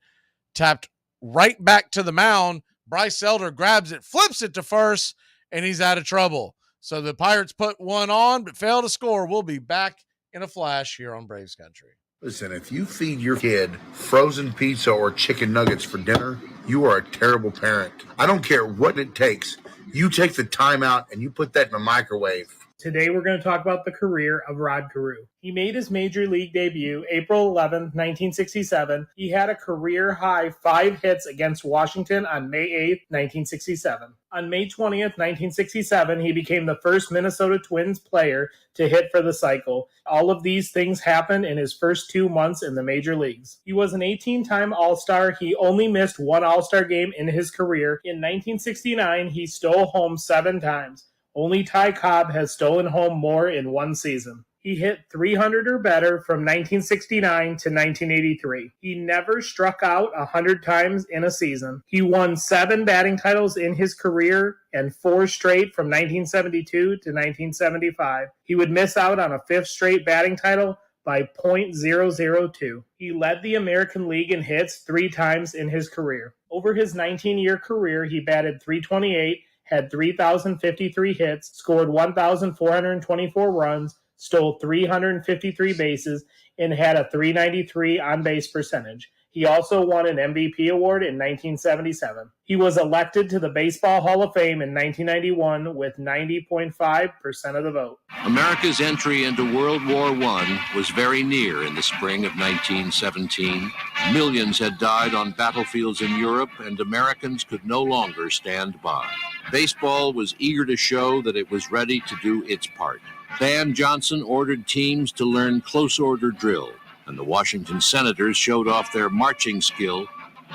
tapped right back to the mound. Bryce Elder grabs it, flips it to first, and he's out of trouble. So the Pirates put 1 on, but fail to score. We'll be back in a flash here on Braves Country. Listen, if you feed your kid frozen pizza or chicken nuggets for dinner, you are a terrible parent. I don't care what it takes. You take the time out and you put that in the microwave. Today we're going to talk about the career of Rod Carew. He made his major league debut April 11, 1967. He had a career-high 5 hits against Washington on May 8, 1967. On May 20th, 1967, he became the first Minnesota Twins player to hit for the cycle. All of these things happened in his first 2 months in the major leagues. He was an 18-time All-Star. He only missed 1 All-Star game in his career. In 1969, he stole home 7 times. Only Ty Cobb has stolen home more in 1 season. He hit 300 or better from 1969 to 1983. He never struck out 100 times in a season. He won 7 batting titles in his career and 4 straight from 1972 to 1975. He would miss out on a 5th straight batting title by .002. He led the American League in hits 3 times in his career. Over his 19-year career, he batted .328, had 3,053 hits, scored 1,424 runs, stole 353 bases, and had a .393 on-base percentage. He also won an MVP award in 1977. He was elected to the Baseball Hall of Fame in 1991 with 90.5% of the vote. America's entry into World War I was very near in the spring of 1917. Millions had died on battlefields in Europe, and Americans could no longer stand by. Baseball was eager to show that it was ready to do its part. Van Johnson ordered teams to learn close order drill, and the Washington Senators showed off their marching skill,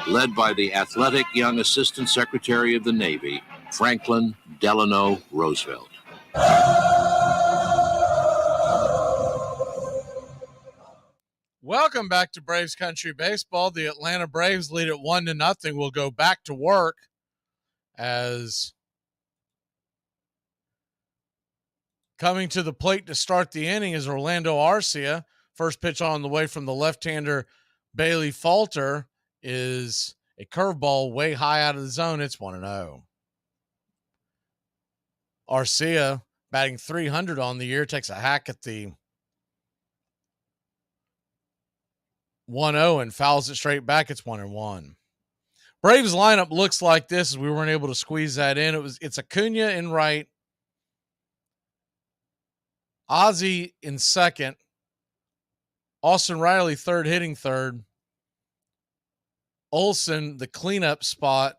led by the athletic young Assistant Secretary of the Navy, Franklin Delano Roosevelt. Welcome back to Braves Country Baseball. The Atlanta Braves lead it 1-0. We'll go back to work as coming to the plate to start the inning is Orlando Arcia. First pitch on the way from the left-hander Bailey Falter is a curveball way high out of the zone. It's 1-0. Arcia, batting .300 on the year, takes a hack at the 1-0 and fouls it straight back. It's 1-1. Braves lineup looks like this as we weren't able to squeeze that in. It's Acuna in right, Ozzie in second, Austin Riley third, hitting third, Olsen the cleanup spot,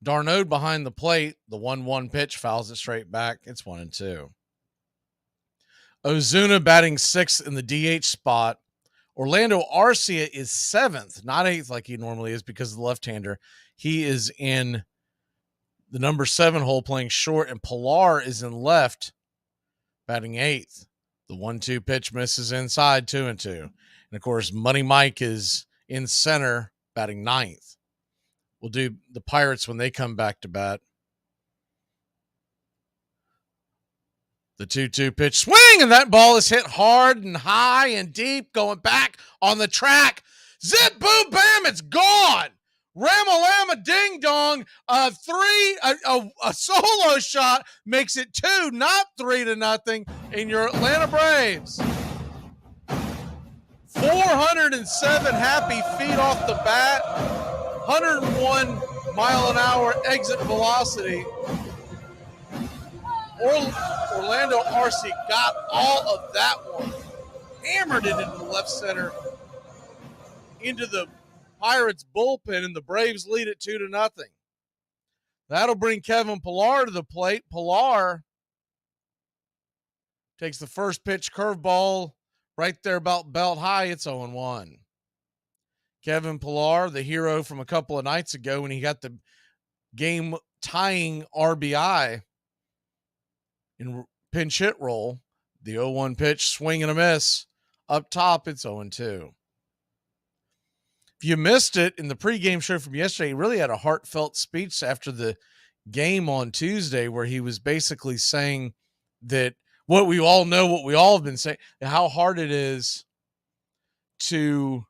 Darnode behind the plate. The 1-1 pitch fouls it straight back. It's 1-2. Ozuna batting sixth in the DH spot. Orlando Arcia is seventh, not eighth like he normally is because of the left-hander. He is in the number 7 hole playing short, and Pilar is in left batting eighth. The 1-2 pitch misses inside, 2-2. And, of course, Money Mike is in center batting ninth. We'll do the Pirates when they come back to bat. The 2-2 pitch swing, and that ball is hit hard and high and deep, going back on the track. Zip, boom, bam, it's gone. Ramalama ding dong. A solo shot makes it 2, not 3-0 in your Atlanta Braves. 407 happy feet off the bat, 101 mile an hour exit velocity. Orlando Arcia got all of that one, hammered it into the left center, into the Pirates bullpen, and the Braves lead it 2-0. That'll bring Kevin Pilar to the plate. Pilar takes the first pitch curveball right there about belt high. It's 0-1. Kevin Pilar, the hero from a couple of nights ago when he got the game-tying RBI in pinch hit roll. The 0-1 pitch, swing and a miss. Up top, it's 0-2. If you missed it in the pregame show from yesterday, he really had a heartfelt speech after the game on Tuesday where he was basically saying that what we all know, what we all have been saying, how hard it is to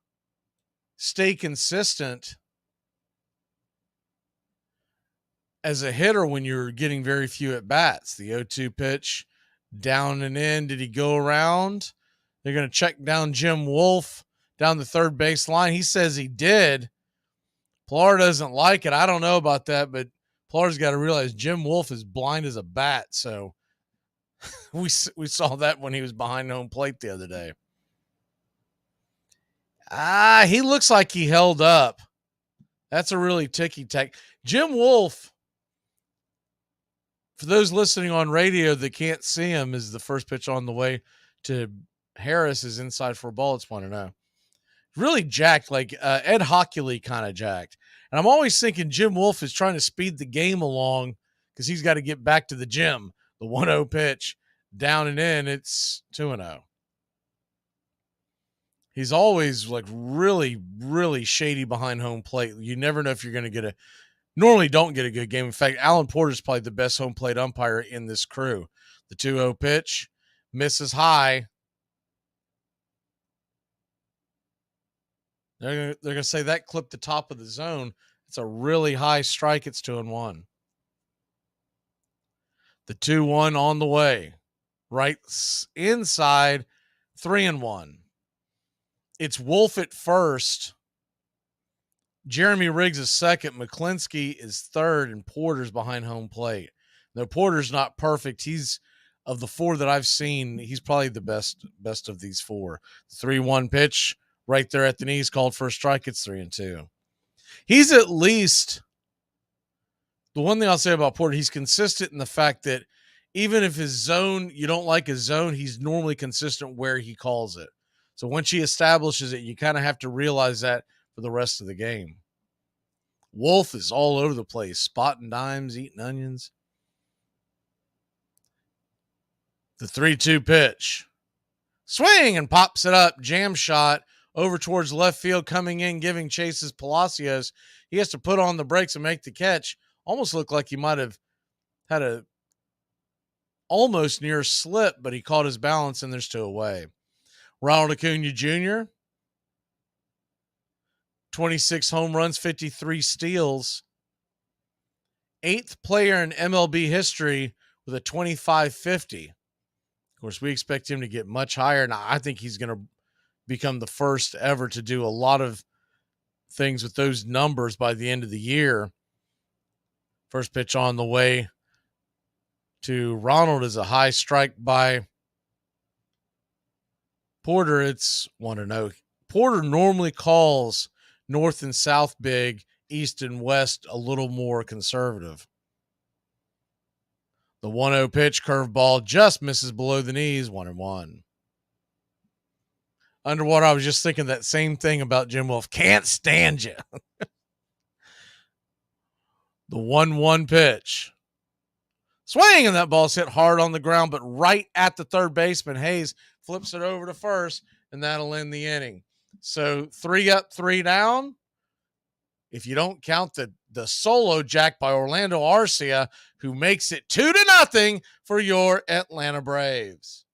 stay consistent as a hitter when you're getting very few at bats. The 0-2 pitch, down and in. Did he go around? They're going to check down Jim Wolf down the third base line. He says he did. Pilar doesn't like it. I don't know about that, but Pilar's got to realize Jim Wolf is blind as a bat. So we saw that when he was behind home plate the other day. He looks like he held up. That's a really ticky-tack. Jim Wolf, for those listening on radio that can't see him, is the first pitch on the way to Harris is inside for a ball. It's 1-0. Really jacked, like Ed Hockley kind of jacked. And I'm always thinking Jim Wolf is trying to speed the game along because he's got to get back to the gym. The 1-0 pitch, down and in, it's 2-0. He's always like really, really shady behind home plate. You never know if you're going to normally don't get a good game. In fact, Alan Porter's probably the best home plate umpire in this crew. The 2-0 pitch misses high. They're going to say that clipped the top of the zone. It's a really high strike. It's 2-1. The 2-1 on the way. Right inside, 3-1. It's Wolf at first. Jeremy Riggs is second. McClinsky is third, and Porter's behind home plate. Now, Porter's not perfect. He's, of the four that I've seen, he's probably the best of these four. The 3-1 pitch right there at the knees, called for a strike. It's 3-2. He's at least, the one thing I'll say about Porter, he's consistent in the fact that even if his zone, you don't like his zone, he's normally consistent where he calls it. So once he establishes it, you kind of have to realize that for the rest of the game. Wolf is all over the place, spotting dimes, eating onions. The 3-2 pitch. Swing and pops it up. Jam shot over towards left field, coming in, giving chases Palacios. He has to put on the brakes and make the catch. Almost looked like he might have had a almost near slip, but he caught his balance, and there's 2 away. Ronald Acuna Jr., 26 home runs, 53 steals. 8th player in MLB history with a 25-50. Of course, we expect him to get much higher, and I think he's going to become the first ever to do a lot of things with those numbers by the end of the year. First pitch on the way to Ronald is a high strike by Porter. It's 1-0. Porter normally calls north and south big, east and west a little more conservative. The 1-0 pitch, curveball, just misses below the knees, 1-1. Underwater, I was just thinking that same thing about Jim Wolf. Can't stand you. The 1-1 pitch. Swing, and that ball's hit hard on the ground, but right at the third baseman. Hayes flips it over to first, and that'll end the inning. So 3 up, 3 down. If you don't count the solo jack by Orlando Arcia, who makes it 2-0 for your Atlanta Braves.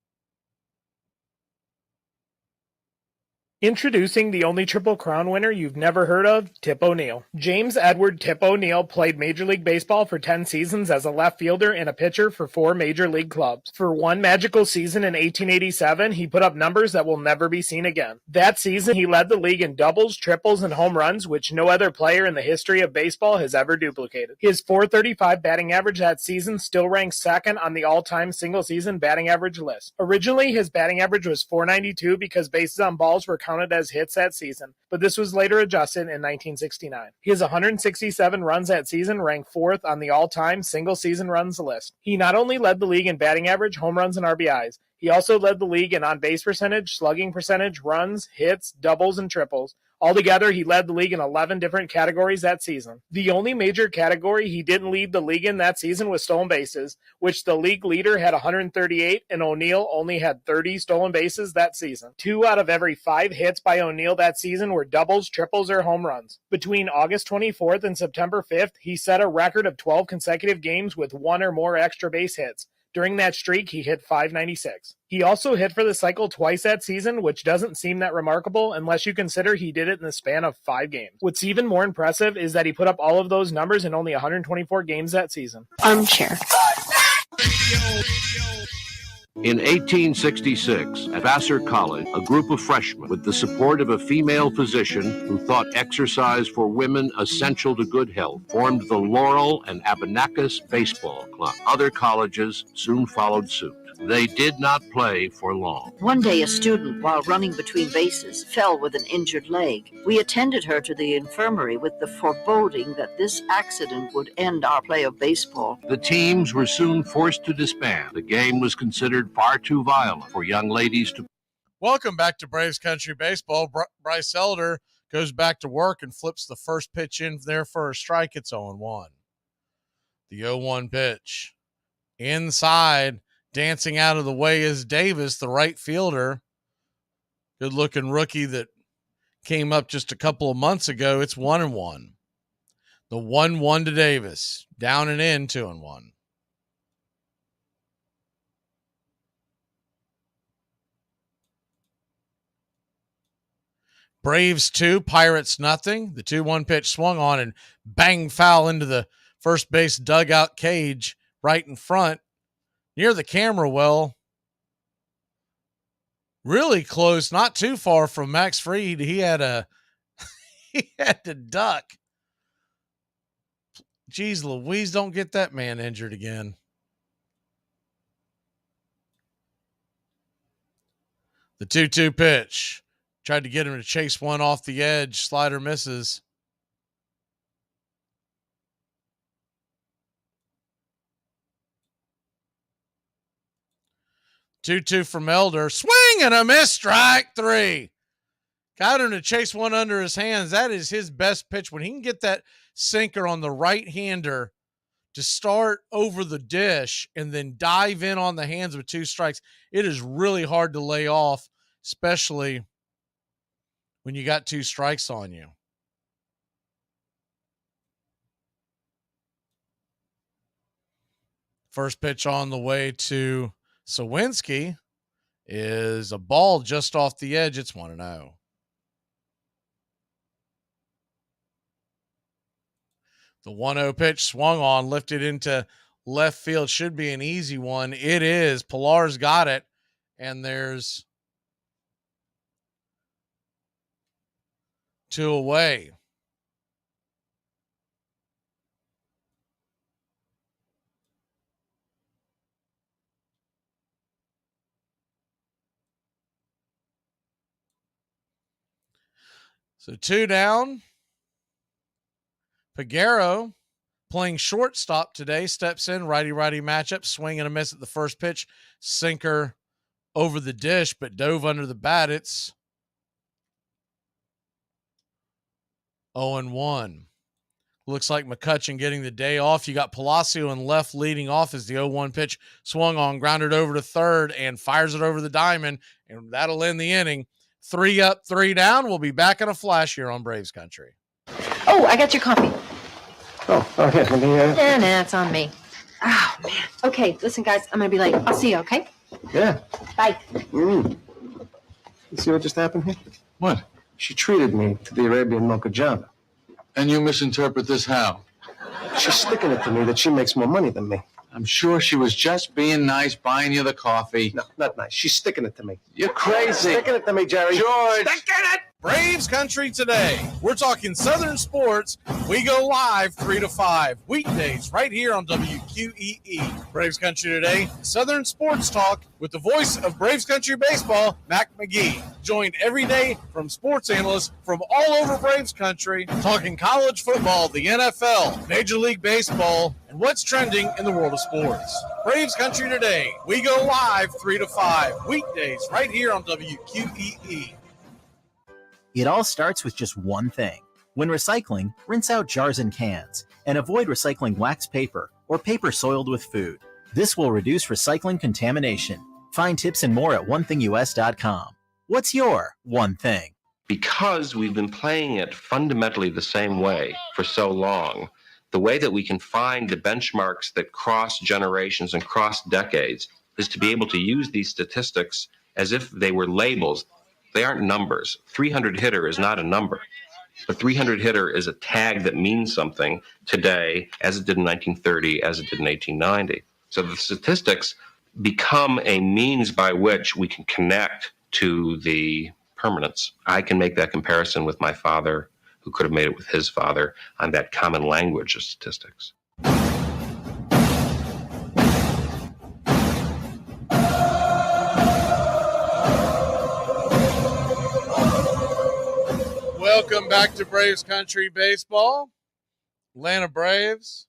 Introducing the only Triple Crown winner you've never heard of, Tip O'Neill. James Edward Tip O'Neill played Major League Baseball for 10 seasons as a left fielder and a pitcher for 4 Major League clubs. For one magical season in 1887, he put up numbers that will never be seen again. That season, he led the league in doubles, triples, and home runs, which no other player in the history of baseball has ever duplicated. His .435 batting average that season still ranks second on the all-time single-season batting average list. Originally, his batting average was .492 because bases on balls were counted as hits that season, but this was later adjusted in 1969. His 167 runs that season ranked 4th on the all-time single-season runs list. He not only led the league in batting average, home runs, and RBIs, he also led the league in on-base percentage, slugging percentage, runs, hits, doubles, and triples. Altogether, he led the league in 11 different categories that season. The only major category he didn't lead the league in that season was stolen bases, which the league leader had 138, and O'Neill only had 30 stolen bases that season. 2 out of every 5 hits by O'Neill that season were doubles, triples, or home runs. Between August 24th and September 5th, he set a record of 12 consecutive games with 1 or more extra base hits. During that streak, he hit .596. He also hit for the cycle twice that season, which doesn't seem that remarkable unless you consider he did it in the span of 5 games. What's even more impressive is that he put up all of those numbers in only 124 games that season. Armchair. In 1866, at Vassar College, a group of freshmen, with the support of a female physician who thought exercise for women essential to good health, formed the Laurel and Abenakis Baseball Club. Other colleges soon followed suit. They did not play for long. One day, a student, while running between bases, fell with an injured leg. We attended her to the infirmary with the foreboding that this accident would end our play of baseball. The teams were soon forced to disband. The game was considered far too violent for young ladies to... Welcome back to Braves Country Baseball. Bryce Elder goes back to work and flips the first pitch in there for a strike. It's 0-1. The 0-1 pitch. Inside. Dancing out of the way is Davis, the right fielder. Good-looking rookie that came up just a couple of months ago. It's 1-1. The 1-1 to Davis. Down and in, 2-1. Braves 2, Pirates nothing. The 2-1 pitch swung on and bang foul into the first base dugout cage right in front. Near the camera well, really close, not too far from Max Fried. He had to duck. Geez Louise, don't get that man injured again. The 2-2 pitch. Tried to get him to chase one off the edge. Slider misses. Two from Elder. Swing and a miss. Strike 3. Got him to chase one under his hands. That is his best pitch. When he can get that sinker on the right-hander to start over the dish and then dive in on the hands with 2 strikes, it is really hard to lay off, especially when you got 2 strikes on you. First pitch on the way to Sawinski is a ball just off the edge. It's 1-0. The 1-0 pitch swung on, lifted into left field. Should be an easy one. It is. Pilar's got it. And there's 2 away. So 2 down. Peguero, playing shortstop today, steps in, righty-righty matchup, swing and a miss at the first pitch, sinker over the dish, but dove under the bat. It's 0-1. Looks like McCutchen getting the day off. You got Palacio in left leading off as the 0-1 pitch swung on, grounded over to third, and fires it over the diamond, and that'll end the inning. 3 up, 3 down. We'll be back in a flash here on Braves Country. Oh, I got your coffee. Oh, okay. Let me, Nah, it's on me. Oh, man. Okay, listen, guys, I'm going to be late. I'll see you, okay? Yeah. Bye. You see what just happened here? What? She treated me to the Arabian mocha java. And you misinterpret this how? She's sticking it to me that she makes more money than me. I'm sure she was just being nice, buying you the coffee. No, not nice. She's sticking it to me. You're crazy. Sticking it to me, Jerry. George. Sticking it! Braves Country today. We're talking Southern sports. We go live 3 to 5 weekdays right here on WQEE. Braves Country today. Southern sports talk with the voice of Braves Country baseball, Mac Magee. Joined every day from sports analysts from all over Braves Country, talking college football, the NFL, Major League Baseball, and what's trending in the world of sports. Braves Country today. We go live 3 to 5 weekdays right here on WQEE. It all starts with just one thing. When recycling, rinse out jars and cans, and avoid recycling waxed paper or paper soiled with food. This will reduce recycling contamination. Find tips and more at onethingus.com. What's your one thing? Because we've been playing it fundamentally the same way for so long, the way that we can find the benchmarks that cross generations and cross decades is to be able to use these statistics as if they were labels. They aren't numbers. 300 hitter is not a number. The 300 hitter is a tag that means something today, as it did in 1930, as it did in 1890. So the statistics become a means by which we can connect to the permanence. I can make that comparison with my father, who could have made it with his father, on that common language of statistics. Welcome back to Braves Country Baseball. Atlanta Braves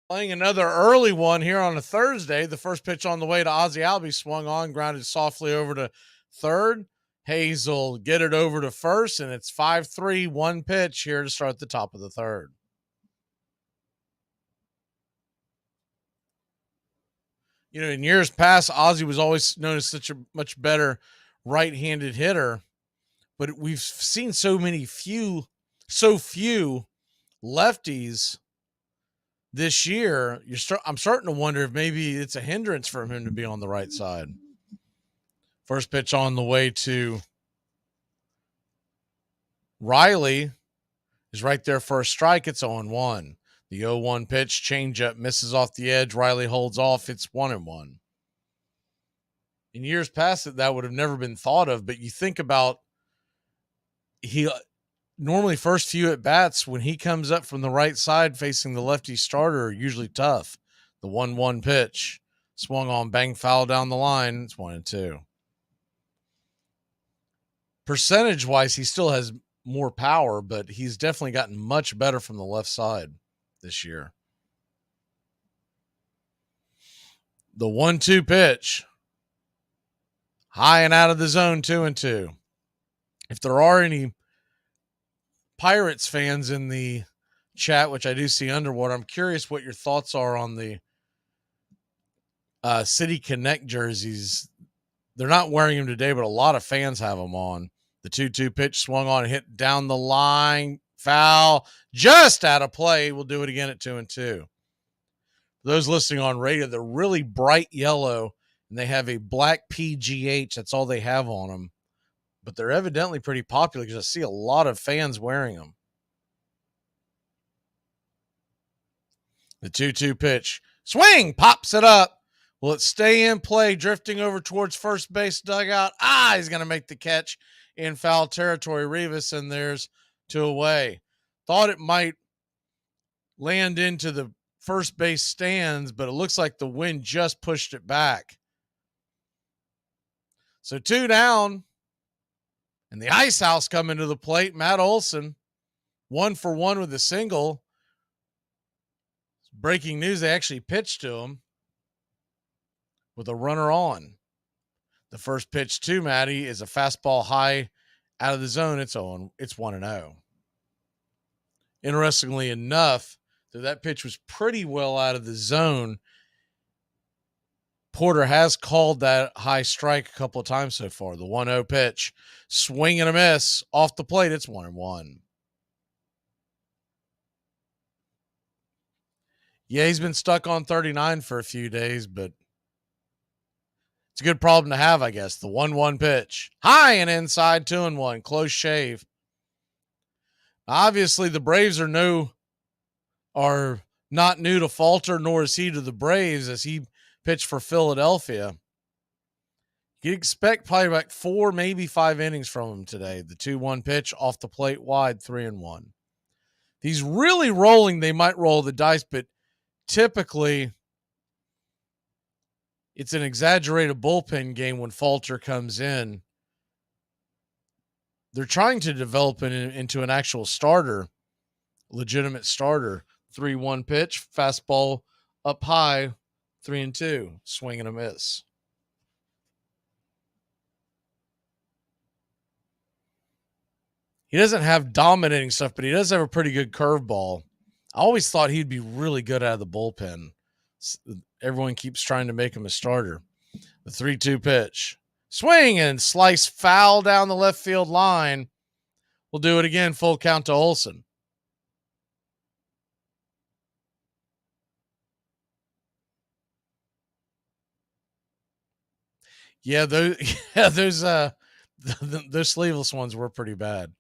playing another early one here on a Thursday. The first pitch on the way to Ozzie Albies swung on, grounded softly over to third. Hazel get it over to first, and it's 5-3, 1 pitch here to start the top of the third. You know, in years past, Ozzie was always known as such a much better right-handed hitter. But we've seen so few lefties this year. I'm starting to wonder if maybe it's a hindrance for him to be on the right side. First pitch on the way to Riley is right there for a strike. It's 0-1. The 0-1 pitch, changeup, misses off the edge. Riley holds off. It's 1-1. In years past, that would have never been thought of, but you think about he normally first few at bats when he comes up from the right side facing the lefty starter are usually tough. The 1-1 pitch swung on, bang foul down the line. It's 1-2. Percentage wise, he still has more power, but he's definitely gotten much better from the left side this year. The 1-2 pitch, high and out of the zone, 2-2. If there are any Pirates fans in the chat, which I do see underwater. I'm curious what your thoughts are on the City Connect jerseys. They're not wearing them today, but a lot of fans have them on. The 2-2 pitch swung on and hit down the line. Foul. Just out of play. We'll do it again at 2-2. Those listening on radio, they're really bright yellow, and they have a black PGH. That's all they have on them. But they're evidently pretty popular because I see a lot of fans wearing them. The 2-2 pitch. Swing! Pops it up. Will it stay in play, drifting over towards first base dugout? He's going to make the catch in foul territory. Rivas, and there's 2 away. Thought it might land into the first base stands, but it looks like the wind just pushed it back. So 2 down, and the Ice House coming to the plate. Matt Olson, 1 for 1 with a single. Breaking news, they actually pitched to him with a runner on. The first pitch to Matty is a fastball high out of the zone. It's 1-0. Interestingly enough, that pitch was pretty well out of the zone. Porter has called that high strike a couple of times so far. The 1-0 pitch, swing and a miss off the plate. It's 1-1. Yeah, he's been stuck on 39 for a few days, but it's a good problem to have, I guess. The 1-1 pitch, high and inside, 2-1, close shave. Obviously, the Braves are not new to Falter, nor is he to the Braves as he pitched for Philadelphia. You'd expect probably about 4, maybe 5 innings from him today. The 2-1 pitch off the plate wide, 3-1. If he's really rolling, they might roll the dice, but typically it's an exaggerated bullpen game when Falter comes in. They're trying to develop it into an actual starter, legitimate starter. 3-1 pitch, fastball up high, 3-2, swing and a miss. He doesn't have dominating stuff, but he does have a pretty good curveball. I always thought he'd be really good out of the bullpen. Everyone keeps trying to make him a starter. The 3-2 pitch, swing and slice foul down the left field line. We'll do it again, full count to Olson. Yeah, those sleeveless ones were pretty bad.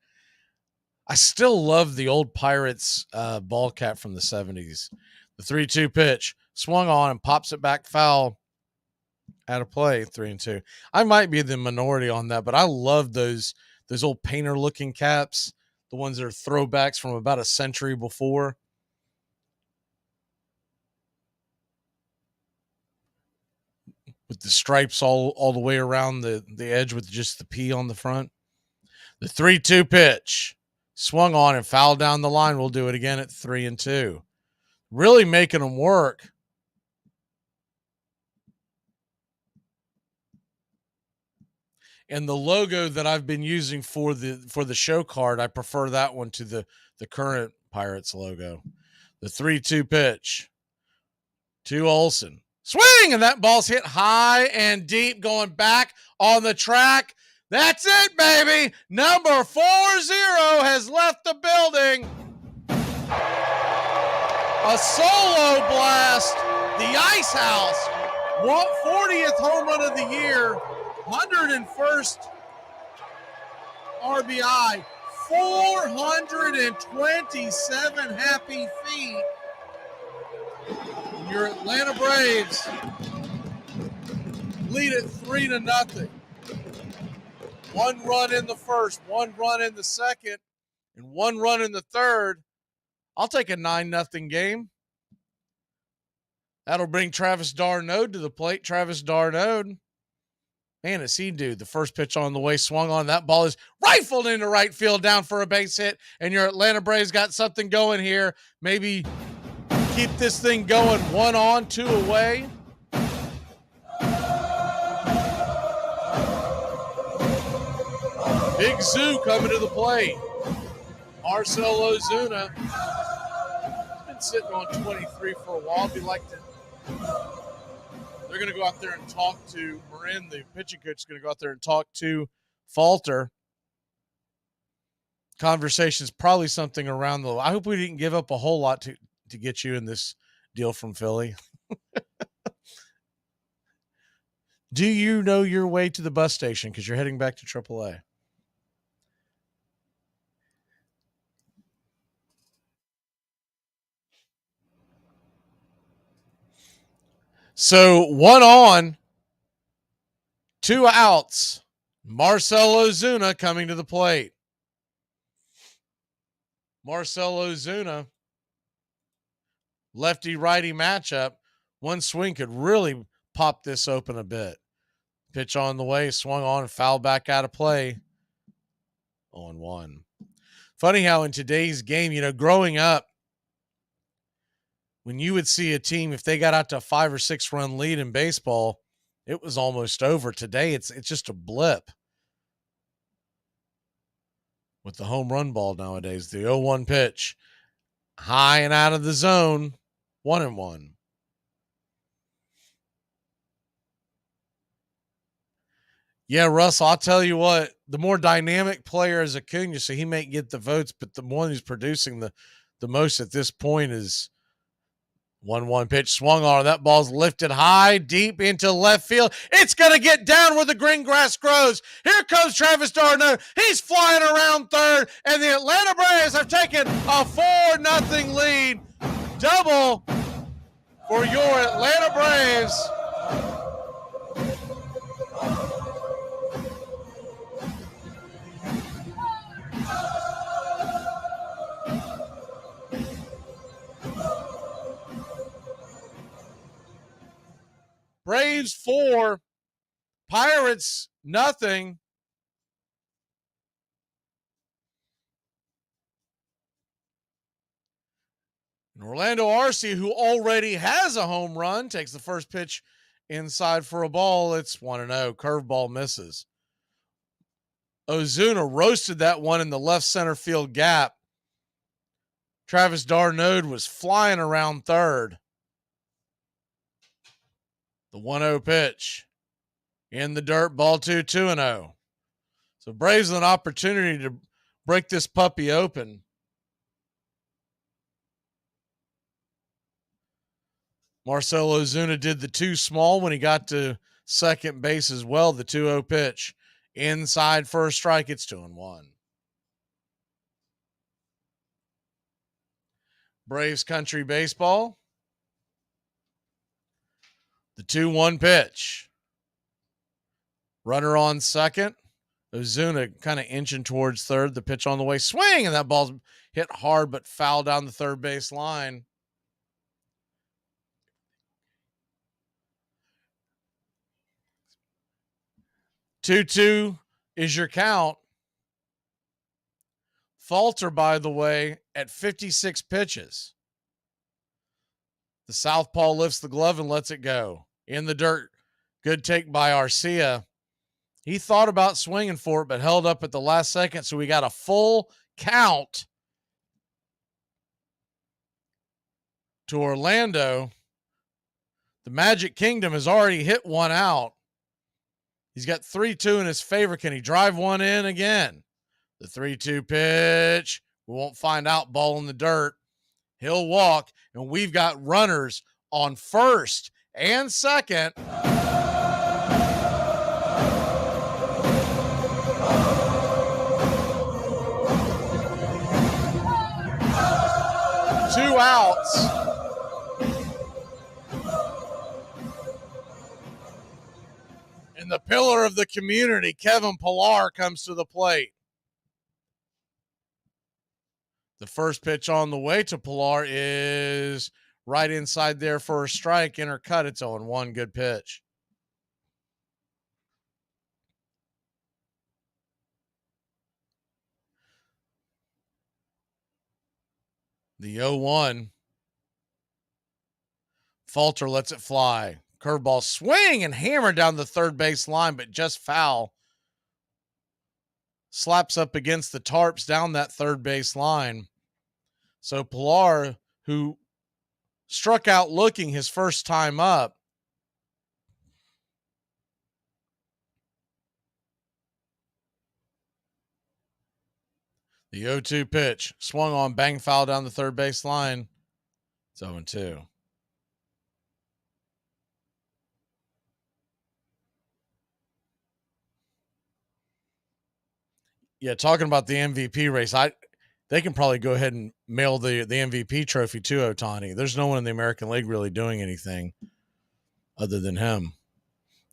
I still love the old Pirates ball cap from the 70s. The 3-2 pitch, swung on and pops it back foul out of play, 3-2. I might be the minority on that, but I love those old painter-looking caps, the ones that are throwbacks from about a century before. With the stripes all the way around the edge with just the P on the front. The 3-2 pitch, swung on and fouled down the line. We'll do it again at 3-2. Really making them work. And the logo that I've been using for the show card, I prefer that one to the current Pirates logo. The 3-2 pitch to Olson. Swing, and that ball's hit high and deep, going back on the track. That's it, baby. Number 40 has left the building. A solo blast. The Ice House. 40th home run of the year. 101st RBI. 427 happy feet. Your Atlanta Braves lead it 3-0. 1 run in the first, 1 run in the second, and 1 run in the third. I'll take a 9-0 game. That'll bring Travis d'Arnaud to the plate. Travis d'Arnaud, man, does he do? The first pitch on the way, swung on. That ball is rifled into right field, down for a base hit, and your Atlanta Braves got something going here. Maybe keep this thing going, 1 on, 2 away. Big Zoo coming to the plate. Marcell Ozuna sitting on 23 for a while. They're going to go out there and talk to Marin. The pitching coach is going to go out there and talk to Falter. Conversation's probably something around I hope we didn't give up a whole lot to get you in this deal from Philly. Do you know your way to the bus station? Because you're heading back to AAA. So 1 on, 2 outs. Marcell Ozuna coming to the plate. Marcell Ozuna, lefty-righty matchup. One swing could really pop this open a bit. Pitch on the way, swung on, foul back out of play. 0-1. Funny how in today's game, growing up, when you would see a team, if they got out to a 5 or 6 run lead in baseball, it was almost over. Today, it's just a blip. With the home run ball nowadays, the 0-1 pitch, high and out of the zone, 1-1. Yeah, Russell, I'll tell you what, the more dynamic player is Acuna, so he may get the votes, but the one who's producing the most at this point is 1-1 pitch, swung on. That ball's lifted high, deep into left field. It's going to get down where the green grass grows. Here comes Travis d'Arnaud. He's flying around third, and the Atlanta Braves have taken a 4-0 lead. Double for your Atlanta Braves. Braves 4, Pirates nothing. And Orlando Arce, who already has a home run, takes the first pitch inside for a ball. It's 1-0. Curveball misses. Ozuna roasted that one in the left center field gap. Travis d'Arnaud was flying around third. The 1-0 pitch in the dirt, ball 2-0. So Braves with an opportunity to break this puppy open. Marcell Ozuna did the 2 small when he got to second base as well. The 2-0 pitch inside for a strike. It's 2-1. Braves country baseball. The 2-1 pitch. Runner on second. Ozuna kind of inching towards third. The pitch on the way. Swing! And that ball's hit hard but foul down the third base line. Two is your count. Falter, by the way, at 56 pitches. The southpaw lifts the glove and lets it go. In the dirt. Good take by Arcia. He thought about swinging for it, but held up at the last second, so we got a full count to Orlando. The Magic Kingdom has already hit one out. He's got 3-2 in his favor. Can he drive one in again? The 3-2 pitch. We won't find out. Ball in the dirt. He'll walk, and we've got runners on first and second. 2 outs. And the pillar of the community, Kevin Pillar, comes to the plate. The first pitch on the way to Pillar is right inside there for a strike. Inner cut. It's 0-1. Good pitch. The 0-1. Falter lets it fly. Curveball swing and hammer down the third base line, but just foul. Slaps up against the tarps down that third base line. So Pillar, who struck out looking his first time up. The 0-2 pitch, swung on, bang foul down the third base line. It's 0-2. Yeah, talking about the MVP race, they can probably go ahead and mail the MVP trophy to Ohtani. There's no one in the American League really doing anything other than him.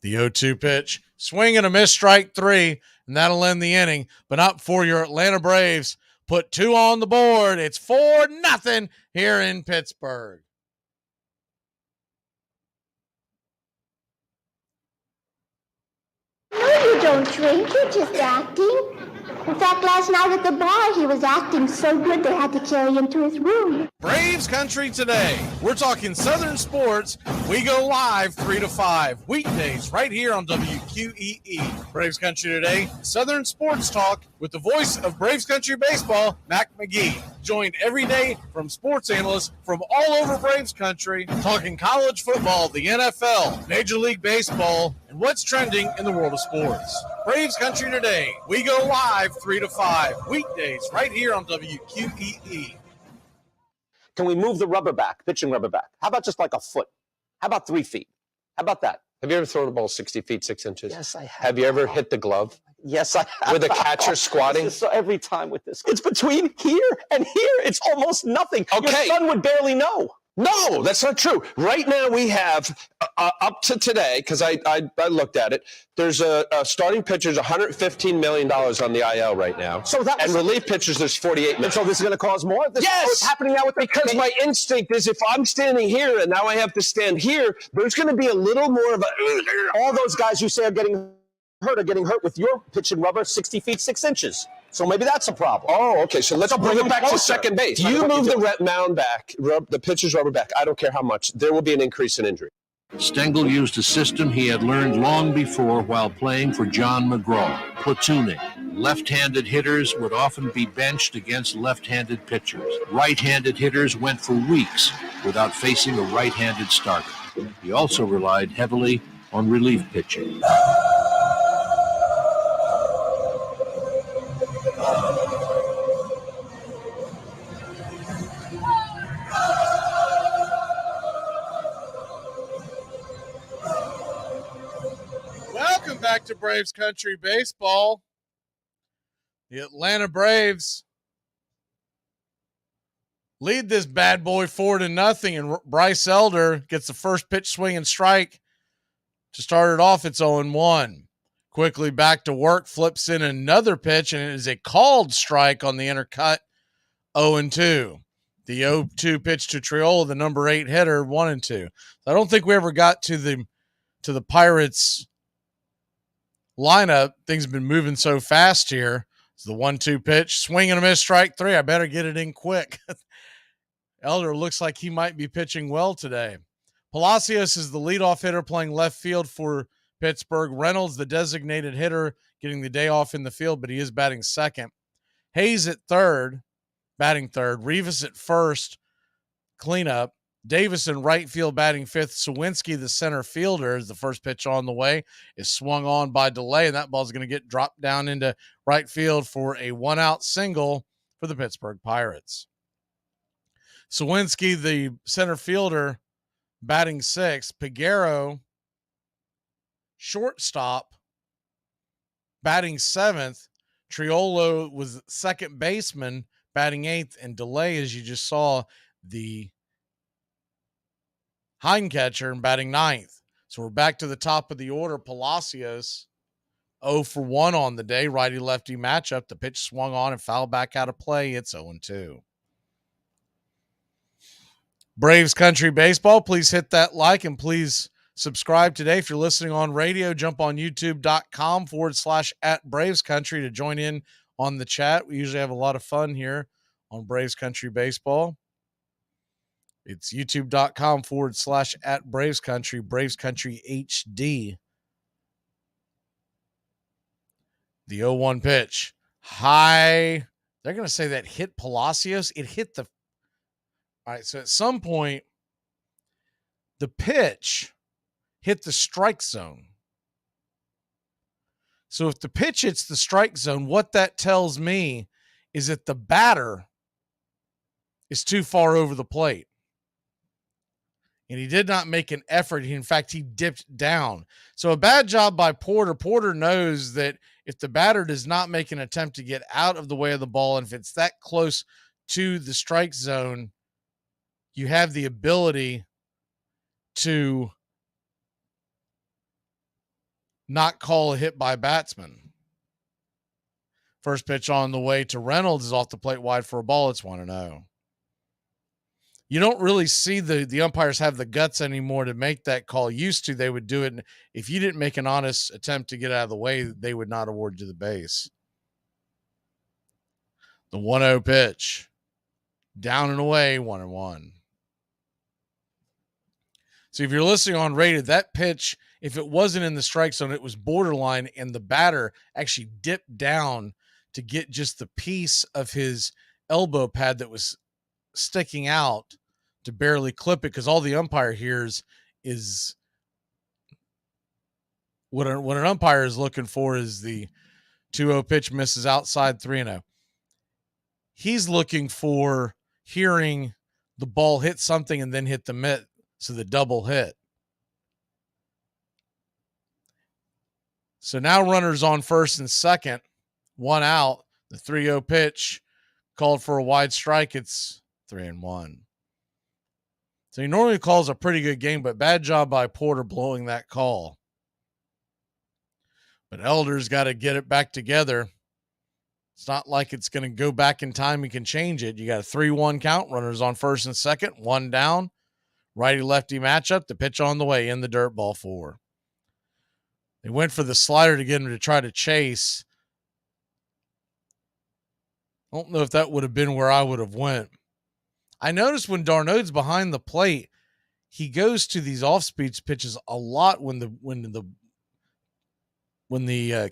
The 0-2 pitch, swing and a miss, strike 3, and that'll end the inning. But not before your Atlanta Braves put 2 on the board. It's 4-0 here in Pittsburgh. No, you don't drink. You're just acting. In fact, last night at the bar, he was acting so good they had to carry him to his room. Braves Country today. We're talking Southern sports. We go live 3 to 5 weekdays right here on WQEE. Braves Country today. Southern sports talk with the voice of Braves Country baseball, Mac Magee. Joined every day from sports analysts from all over Braves Country, talking college football, the NFL, Major League Baseball, and what's trending in the world of sports. Braves Country today. We go live 3 to 5 weekdays right here on WQEE. Can we move the rubber back, pitching rubber back? How about just like a foot? How about 3 feet? How about that? Have you ever thrown a ball 60 feet, 6 inches? Yes, I have. Have you ever hit the glove? Yes, I have. With a catcher squatting? So every time with this. It's between here and here. It's almost nothing. Okay. Your son would barely know. No, that's not true. Right now we have, up to today, because I looked at it, there's a starting pitcher's $115 million on the IL right now. So that and relief pitchers, there's $48 million. And so this is going to cause more? Yes! What's happening now with because my instinct is if I'm standing here and now I have to stand here, there's going to be a little more of a... All those guys you say are getting hurt with your pitching rubber 60 feet, 6 inches. So maybe that's a problem. Oh, okay. So let's bring it back closer. to second base. You move the mound back, the pitcher's rubber back. I don't care how much. There will be an increase in injury. Stengel used a system he had learned long before while playing for John McGraw, platooning. Left-handed hitters would often be benched against left-handed pitchers. Right-handed hitters went for weeks without facing a right-handed starter. He also relied heavily on relief pitching. Welcome back to Braves Country Baseball. The Atlanta Braves lead this bad boy 4-0, and Bryce Elder gets the first pitch swing and strike to start it off. It's 0-1. Quickly back to work, flips in another pitch, and it is a called strike on the intercut. 0-2. The 0-2 pitch to Triola, the number 8 hitter, 1-2. I don't think we ever got to the Pirates lineup. Things have been moving so fast here. It's the 1-2 pitch, swing and a miss, strike 3. I better get it in quick. Elder looks like he might be pitching well today. Palacios is the leadoff hitter playing left field for Pittsburgh. Reynolds, the designated hitter, getting the day off in the field, but he is batting second. Hayes at third, batting third. Rivas at first, cleanup. Davis in right field batting fifth. Sawinski, the center fielder, is the first pitch on the way, is swung on by delay, and that ball's going to get dropped down into right field for a 1-out single for the Pittsburgh Pirates. Sawinski, the center fielder, batting sixth. Piguero, shortstop, batting seventh. Triolo was second baseman, batting eighth, and delay, as you just saw, the hind catcher and batting ninth. So we're back to the top of the order. Palacios 0 for 1 on the day. Righty-lefty matchup. The pitch swung on and fouled back out of play. It's 0-2. Braves Country Baseball, please hit that like and please subscribe today. If you're listening on radio, jump on youtube.com/@Braves Country to join in on the chat. We usually have a lot of fun here on Braves Country Baseball. It's youtube.com/@Braves Country, Braves Country HD. The 0-1 pitch. High. They're going to say that hit Palacios. It hit the. All right, so at some point, The pitch hit the strike zone. So if the pitch hits the strike zone, what that tells me is that the batter is too far over the plate. And he did not make an effort. In fact, he dipped down. So a bad job by Porter. Porter knows that if the batter does not make an attempt to get out of the way of the ball, and if it's that close to the strike zone, you have the ability to not call a hit by batsman. First pitch on the way to Reynolds is off the plate wide for a ball. It's 1-0. You don't really see the umpires have the guts anymore to make that call. Used to, they would do it. And if you didn't make an honest attempt to get out of the way, they would not award you the base. The 1-0 pitch. Down and away, 1-1. So if you're listening on radio, that pitch, if it wasn't in the strike zone, it was borderline, and the batter actually dipped down to get just the piece of his elbow pad that was sticking out to barely clip it, because all the umpire hears is what an umpire is looking for is the 2-0 pitch misses outside, 3-0. He's looking for hearing the ball hit something and then hit the mitt, so the double hit. So now runners on first and second, 1 out. The 3-0 pitch called for a wide strike. It's 3-1. So he normally calls a pretty good game, but bad job by Porter blowing that call. But Elder's got to get it back together. It's not like it's going to go back in time. He can change it. You got a 3-1 count. Runners on first and second, 1 down. Righty-lefty matchup. The pitch on the way in the dirt, ball 4. They went for the slider to get him to try to chase. I don't know if that would have been where I would have went. I noticed when Darnold's behind the plate, he goes to these off-speed pitches a lot when the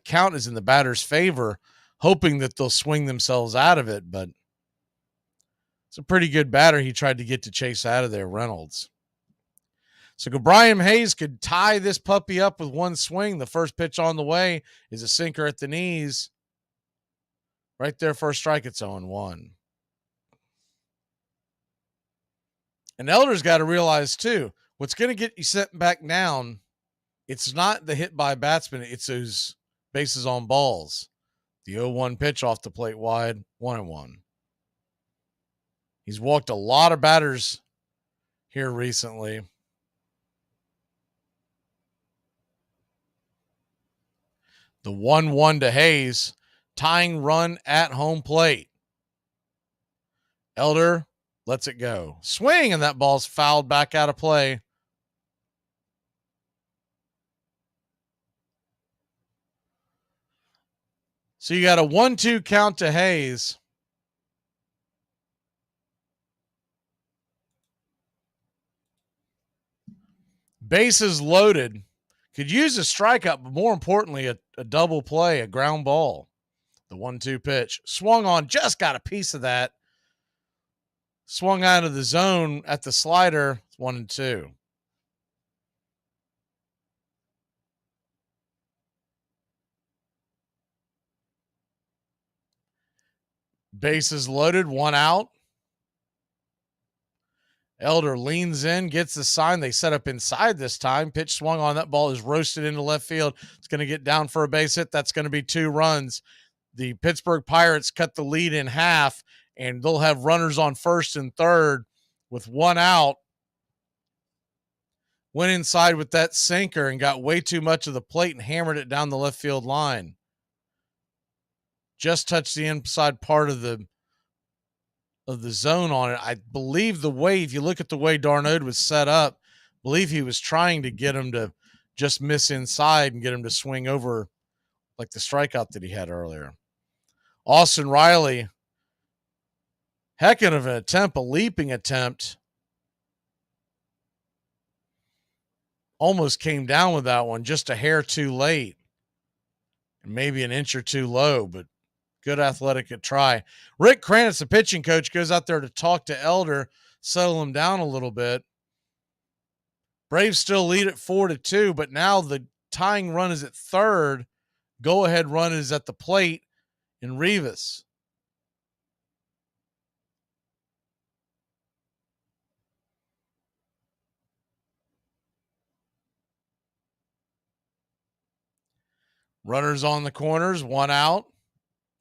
count is in the batter's favor, hoping that they'll swing themselves out of it. But it's a pretty good batter he tried to get to chase out of there, Reynolds. So Brian Hayes could tie this puppy up with one swing. The first pitch on the way is a sinker at the knees. Right there, first strike, it's 0-1. And Elder's got to realize, too, what's going to get you sent back down, it's not the hit by batsman, it's those bases on balls. The 0-1 pitch off the plate wide, 1-1. He's walked a lot of batters here recently. The 1-1 to Hayes, tying run at home plate. Elder lets it go. Swing, and that ball's fouled back out of play. So you got a 1-2 count to Hayes. Bases loaded. Could use a strikeout, but more importantly, a double play, a ground ball. The 1-2 pitch. Swung on, just got a piece of that. Swung out of the zone at the slider, 1-2. Bases loaded, 1 out. Elder leans in, gets the sign. They set up inside this time. Pitch swung on. That ball is roasted into left field. It's going to get down for a base hit. That's going to be 2 runs. The Pittsburgh Pirates cut the lead in half, and they'll have runners on first and third with 1 out. Went inside with that sinker and got way too much of the plate and hammered it down the left field line. Just touched the inside part of the zone on it. I believe the way, if you look at the way Darnold was set up, I believe he was trying to get him to just miss inside and get him to swing over like the strikeout that he had earlier. Austin Riley, heck of an attempt, a leaping attempt. Almost came down with that one, just a hair too late. And maybe an inch or two low, but good athletic try. Rick Kranitz, the pitching coach, goes out there to talk to Elder, settle him down a little bit. Braves still lead at 4-2, but now the tying run is at third. Go-ahead run is at the plate in Rivas. Runners on the corners, one out.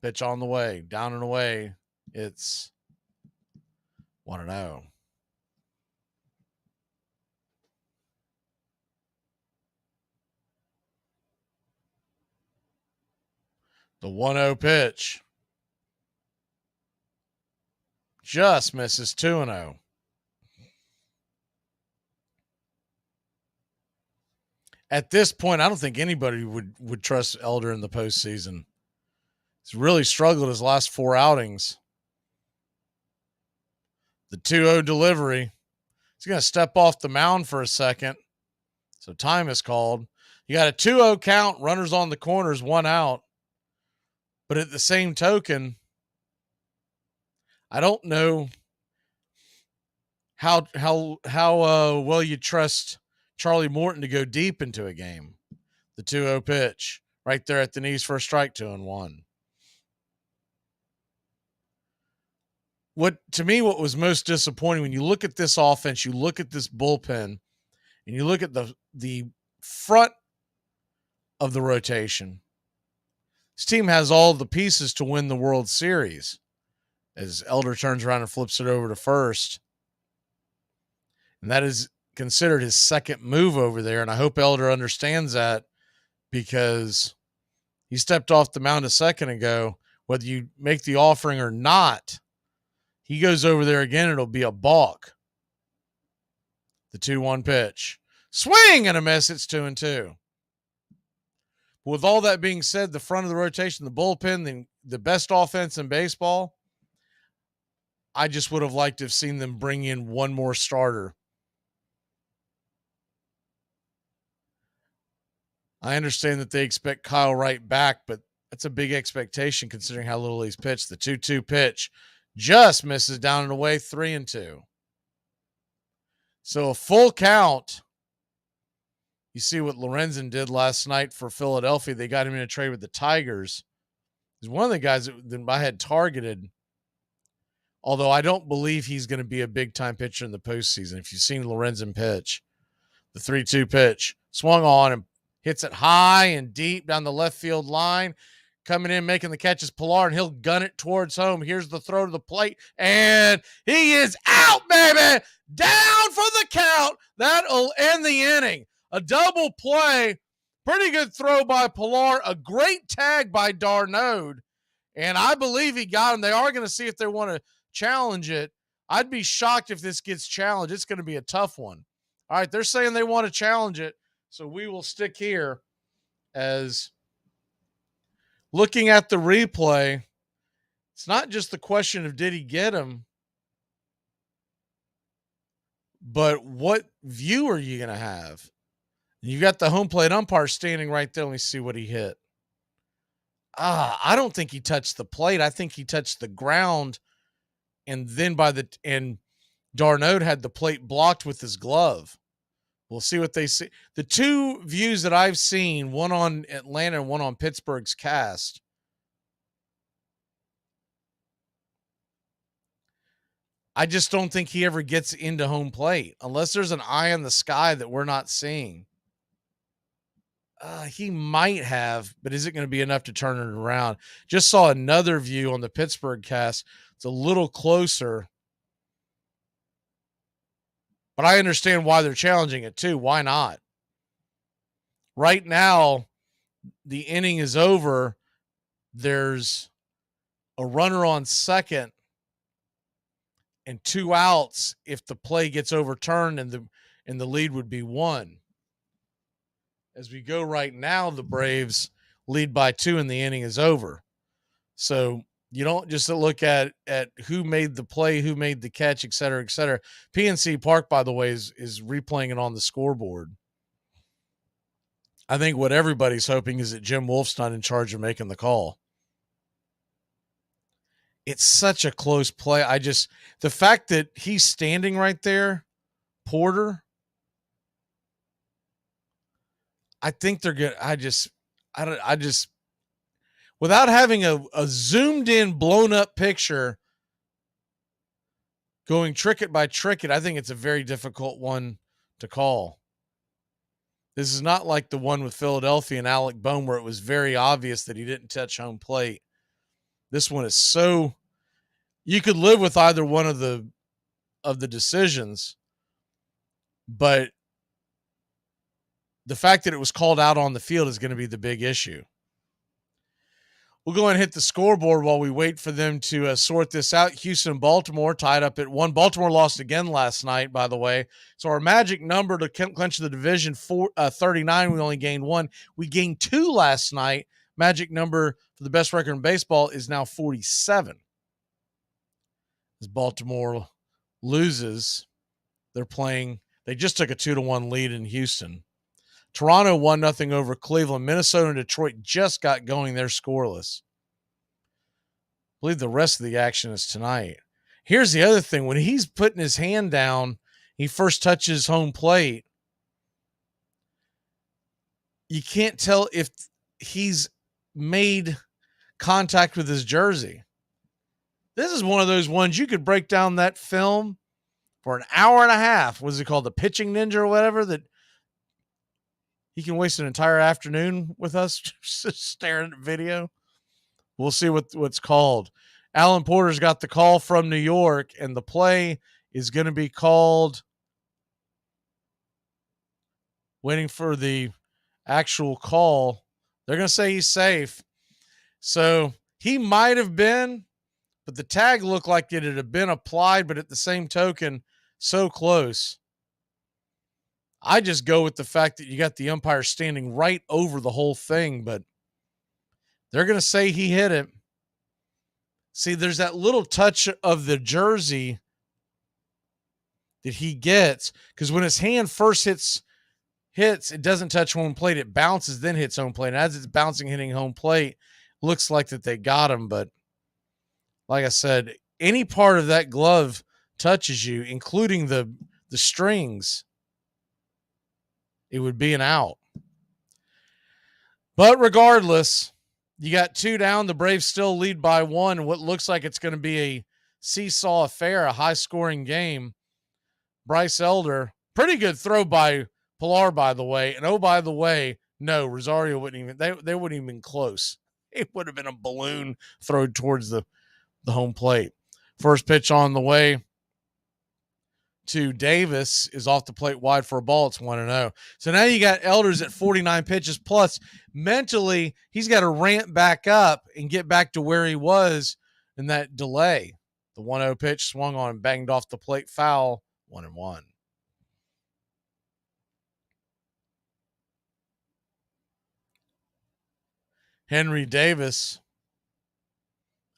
Pitch on the way, down and away. It's 1-0. The 1-0 pitch just misses. 2-0. At this point, I don't think anybody would trust Elder in the postseason. He's really struggled his last 4 outings. The 2-0 delivery. He's going to step off the mound for a second. So time is called. You got a 2-0 count, runners on the corners, 1 out. But at the same token, I don't know how well you trust Charlie Morton to go deep into a game. The 2-0 pitch right there at the knees for a strike, 2-1. What was most disappointing when you look at this offense, you look at this bullpen, and you look at the front of the rotation. This team has all the pieces to win the World Series. As Elder turns around and flips it over to first. And that is considered his second move over there. And I hope Elder understands that, because he stepped off the mound a second ago. Whether you make the offering or not, he goes over there again, it'll be a balk. The 2-1 pitch. Swing and a miss. It's 2-2. With all that being said, the front of the rotation, the bullpen, the best offense in baseball, I just would have liked to have seen them bring in one more starter. I understand that they expect Kyle Wright back, but that's a big expectation considering how little he's pitched. The 2-2 pitch just misses down and away, 3-2. So a full count. You see what Lorenzen did last night for Philadelphia. They got him in a trade with the Tigers. He's one of the guys that I had targeted, although I don't believe he's going to be a big-time pitcher in the postseason. If you've seen Lorenzen pitch, the 3-2 pitch, swung on and hits it high and deep down the left field line. Coming in, making the catch is Pilar, and he'll gun it towards home. Here's the throw to the plate, and he is out, baby! Down for the count. That'll end the inning. A double play. Pretty good throw by Pilar. A great tag by Darnode. And I believe he got him. They are going to see if they want to challenge it. I'd be shocked if this gets challenged. It's going to be a tough one. All right, they're saying they want to challenge it. So we will stick here as looking at the replay. It's not just the question of did he get him, but what view are you going to have? You got the home plate umpire standing right there. Let me see what he hit. I don't think he touched the plate. I think he touched the ground, and then and Darnode had the plate blocked with his glove. We'll see what they see. The two views that I've seen, one on Atlanta and one on Pittsburgh's cast, I just don't think he ever gets into home plate unless there's an eye in the sky that we're not seeing. He might have, but is it going to be enough to turn it around? Just saw another view on the Pittsburgh cast. It's a little closer, but I understand why they're challenging it too. Why not? Right now, the inning is over. There's a runner on second and 2 outs if the play gets overturned, and the lead would be 1. As we go right now, the Braves lead by 2 and the inning is over. So you don't just look at who made the play, who made the catch, et cetera, et cetera. PNC Park, by the way, is replaying it on the scoreboard. I think what everybody's hoping is that Jim Wolf's not in charge of making the call. It's such a close play. The fact that he's standing right there, Porter, I think they're good. Without having a zoomed in, blown up picture going tricket by tricket, I think it's a very difficult one to call. This is not like the one with Philadelphia and Alec Bohm where it was very obvious that he didn't touch home plate. This one is so, you could live with either one of the decisions, but the fact that it was called out on the field is going to be the big issue. We'll go and hit the scoreboard while we wait for them to sort this out. Houston and Baltimore tied up at 1. Baltimore lost again last night, by the way. So our magic number to clinch the division, 39, we only gained 1. We gained 2 last night. Magic number for the best record in baseball is now 47. As Baltimore loses, they just took a 2-1 lead in Houston. Toronto 1-0 over Cleveland. Minnesota and Detroit just got going. They're scoreless. I believe the rest of the action is tonight. Here's the other thing. When he's putting his hand down, he first touches home plate, you can't tell if he's made contact with his jersey. This is one of those ones you could break down that film for an hour and a half. What is it called? The Pitching Ninja or whatever, that he can waste an entire afternoon with us just staring at video. We'll see what's called. Alan Porter's got the call from New York, and the play is going to be called. Waiting for the actual call. They're going to say he's safe. So he might have been, but the tag looked like it had been applied, but at the same token, so close. I just go with the fact that you got the umpire standing right over the whole thing, but they're going to say he hit it. See, there's that little touch of the jersey that he gets, because when his hand first hits, it doesn't touch home plate. It bounces, then hits home plate. And as it's bouncing, hitting home plate, looks like that they got him. But like I said, any part of that glove touches you, including the strings, it would be an out. But regardless, you got 2 down. The Braves still lead by 1. What looks like it's going to be a seesaw affair, a high-scoring game. Bryce Elder, pretty good throw by Pilar, by the way. And, oh, by the way, no, Rosario wouldn't even, they wouldn't even been close. It would have been a balloon thrown towards the home plate. First pitch on the way to Davis is off the plate wide for a ball. It's 1-0. So now you got Elders at 49 pitches. Plus, mentally, he's got to ramp back up and get back to where he was in that delay. The 1-0 pitch swung on and banged off the plate, foul, 1-1. Henry Davis,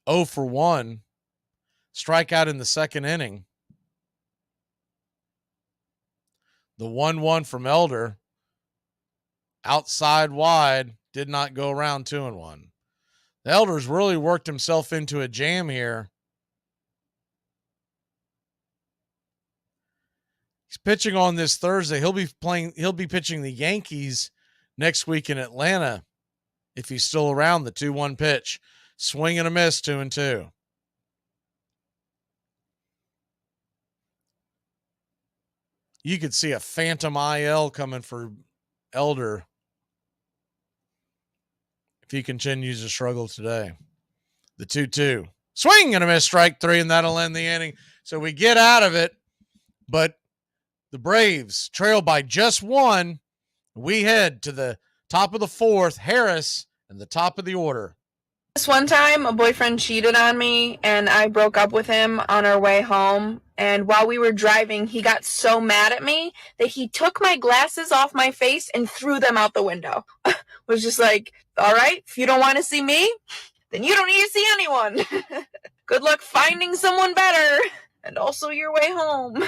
0 for 1. Strikeout in the second inning. The 1-1 from Elder, outside wide, did not go around 2-1. The Elder's really worked himself into a jam here. He's pitching on this Thursday. He'll be pitching the Yankees next week in Atlanta if he's still around. The 2-1 pitch. Swing and a miss, 2-2. You could see a phantom IL coming for Elder if he continues to struggle today. The 2-2. Swing and a miss, strike 3, and that'll end the inning. So we get out of it, but the Braves trail by just 1. We head to the top of the 4th. Harris in the top of the order. This one time, a boyfriend cheated on me, and I broke up with him on our way home. And while we were driving, he got so mad at me that he took my glasses off my face and threw them out the window. Was just like, all right, if you don't want to see me, then you don't need to see anyone. Good luck finding someone better, and also your way home.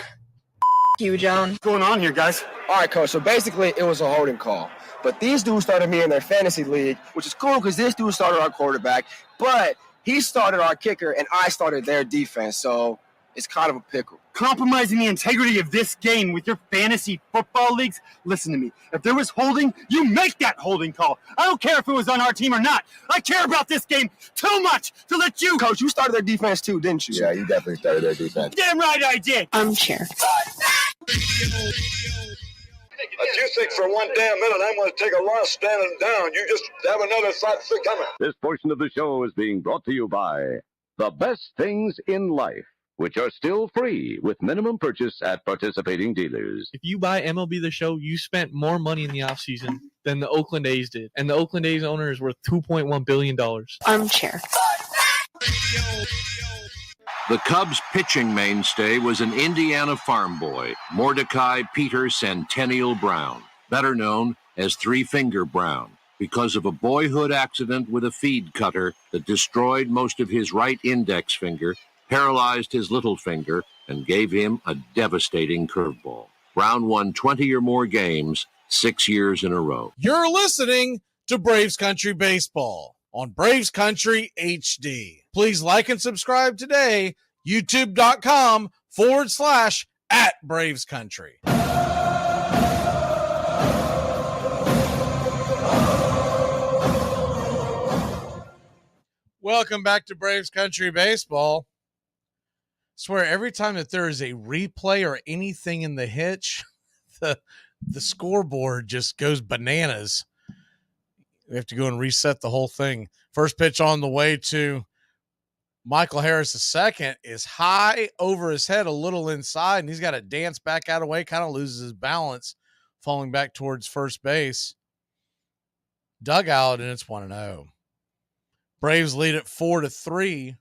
You, John. What's going on here, guys? All right, Coach. So basically, it was a holding call. But these dudes started me in their fantasy league, which is cool because this dude started our quarterback. But he started our kicker, and I started their defense. So It's kind of a pickle. Compromising the integrity of this game with your fantasy football leagues? Listen to me. If there was holding, you make that holding call. I don't care if it was on our team or not. I care about this game too much to let you. Coach, you started their defense too, didn't you? Yeah, you definitely started their defense. Damn right I did. Armchair. You think for one damn minute I'm going to take a loss standing down. You just have another thought coming. This portion of the show is being brought to you by the best things in life, which are still free with minimum purchase at participating dealers. If you buy MLB The Show, you spent more money in the offseason than the Oakland A's did. And the Oakland A's owner is worth $2.1 billion. Armchair. The Cubs' pitching mainstay was an Indiana farm boy, Mordecai Peter Centennial Brown, better known as Three Finger Brown, because of a boyhood accident with a feed cutter that destroyed most of his right index finger, paralyzed his little finger, and gave him a devastating curveball. Brown won 20 or more games 6 years in a row. You're listening to Braves Country Baseball on Braves Country HD. Please like and subscribe today, youtube.com/@BravesCountry. Welcome back to Braves Country Baseball. I swear every time that there is a replay or anything in the hitch, the scoreboard just goes bananas. We have to go and reset the whole thing. First pitch on the way to Michael Harris II is high over his head, a little inside, and he's got to dance back out of the way, kind of loses his balance, falling back towards first base. Dugout, and it's 1-0. Braves lead it 4-3.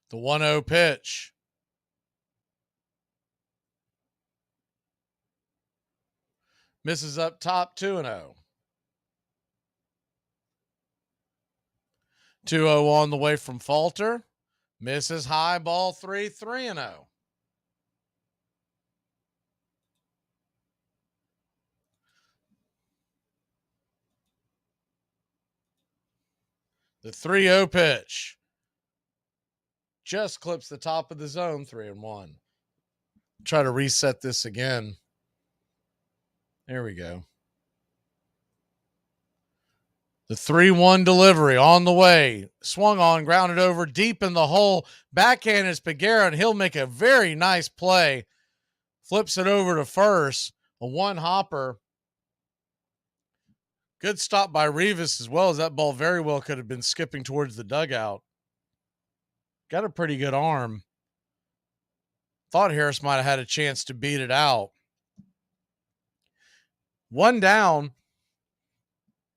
The 1-0 pitch. Misses up top, 2-0. 2-0 on the way from Falter. Misses high, ball 3, 3-0. The 3-0 pitch just clips the top of the zone, 3-1. Try to reset this again. There we go. The 3-1 delivery on the way. Swung on, grounded over deep in the hole. Backhand is Peguera, and he'll make a very nice play. Flips it over to first. A one-hopper. Good stop by Rivas as well, as that ball very well could have been skipping towards the dugout. Got a pretty good arm. Thought Harris might have had a chance to beat it out. One down.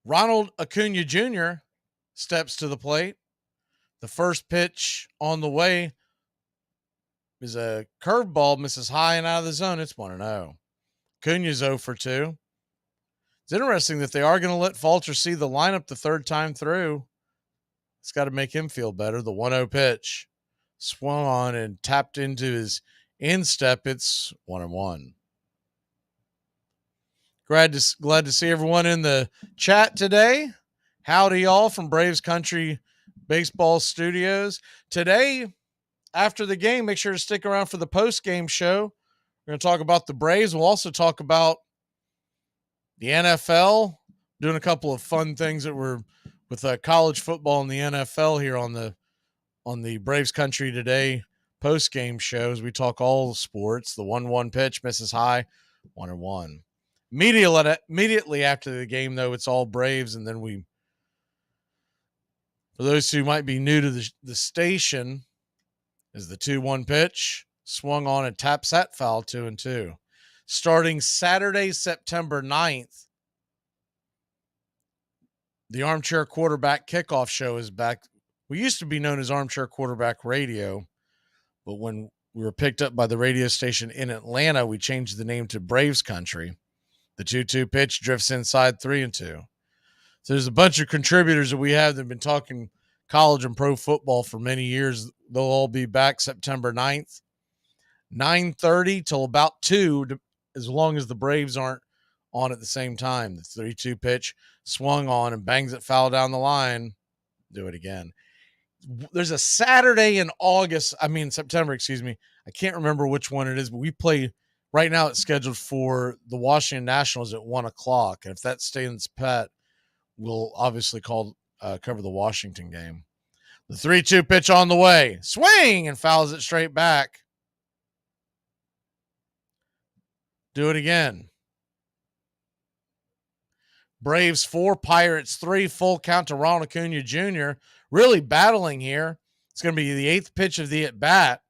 Ronald Acuna Jr. steps to the plate. The first pitch on the way is a curveball, misses high and out of the zone. It's 1-0. Acuna's 0 for 2. It's interesting that they are going to let Falter see the lineup the third time through. It's got to make him feel better. The 1-0 pitch swung on and tapped into his instep. It's 1-1. Glad to see everyone in the chat today. Howdy, y'all, from Braves Country Baseball Studios. Today, after the game, make sure to stick around for the post-game show. We're going to talk about the Braves. We'll also talk about the NFL, doing a couple of fun things that were with college football and the NFL here on the Braves Country Today post-game shows. We talk all sports. The 1-1 pitch misses high, 1-1. Immediately after the game, though, it's all Braves, and then for those who might be new to the station, is the 2-1 pitch, swung on and taps that foul, 2-2. Starting Saturday, September 9th, the Armchair Quarterback Kickoff Show is back. We used to be known as Armchair Quarterback Radio, but when we were picked up by the radio station in Atlanta, we changed the name to Braves Country. The 2-2 pitch drifts inside, 3-2. So there's a bunch of contributors that we have that have been talking college and pro football for many years. They'll all be back September 9th, 9:30 till about 2, as long as the Braves aren't on at the same time. The 3-2 pitch swung on and bangs it foul down the line. Do it again. there's a Saturday in September, excuse me. I can't remember which one it is, but we play right now. It's scheduled for the Washington Nationals at 1:00. And if that stays pet, we'll obviously cover the Washington game. The 3-2 pitch on the way. Swing and fouls it straight back. Do it again. Braves 4, Pirates 3, full count to Ronald Acuna Jr. Really battling here. It's going to be the 8th pitch of the at-bat.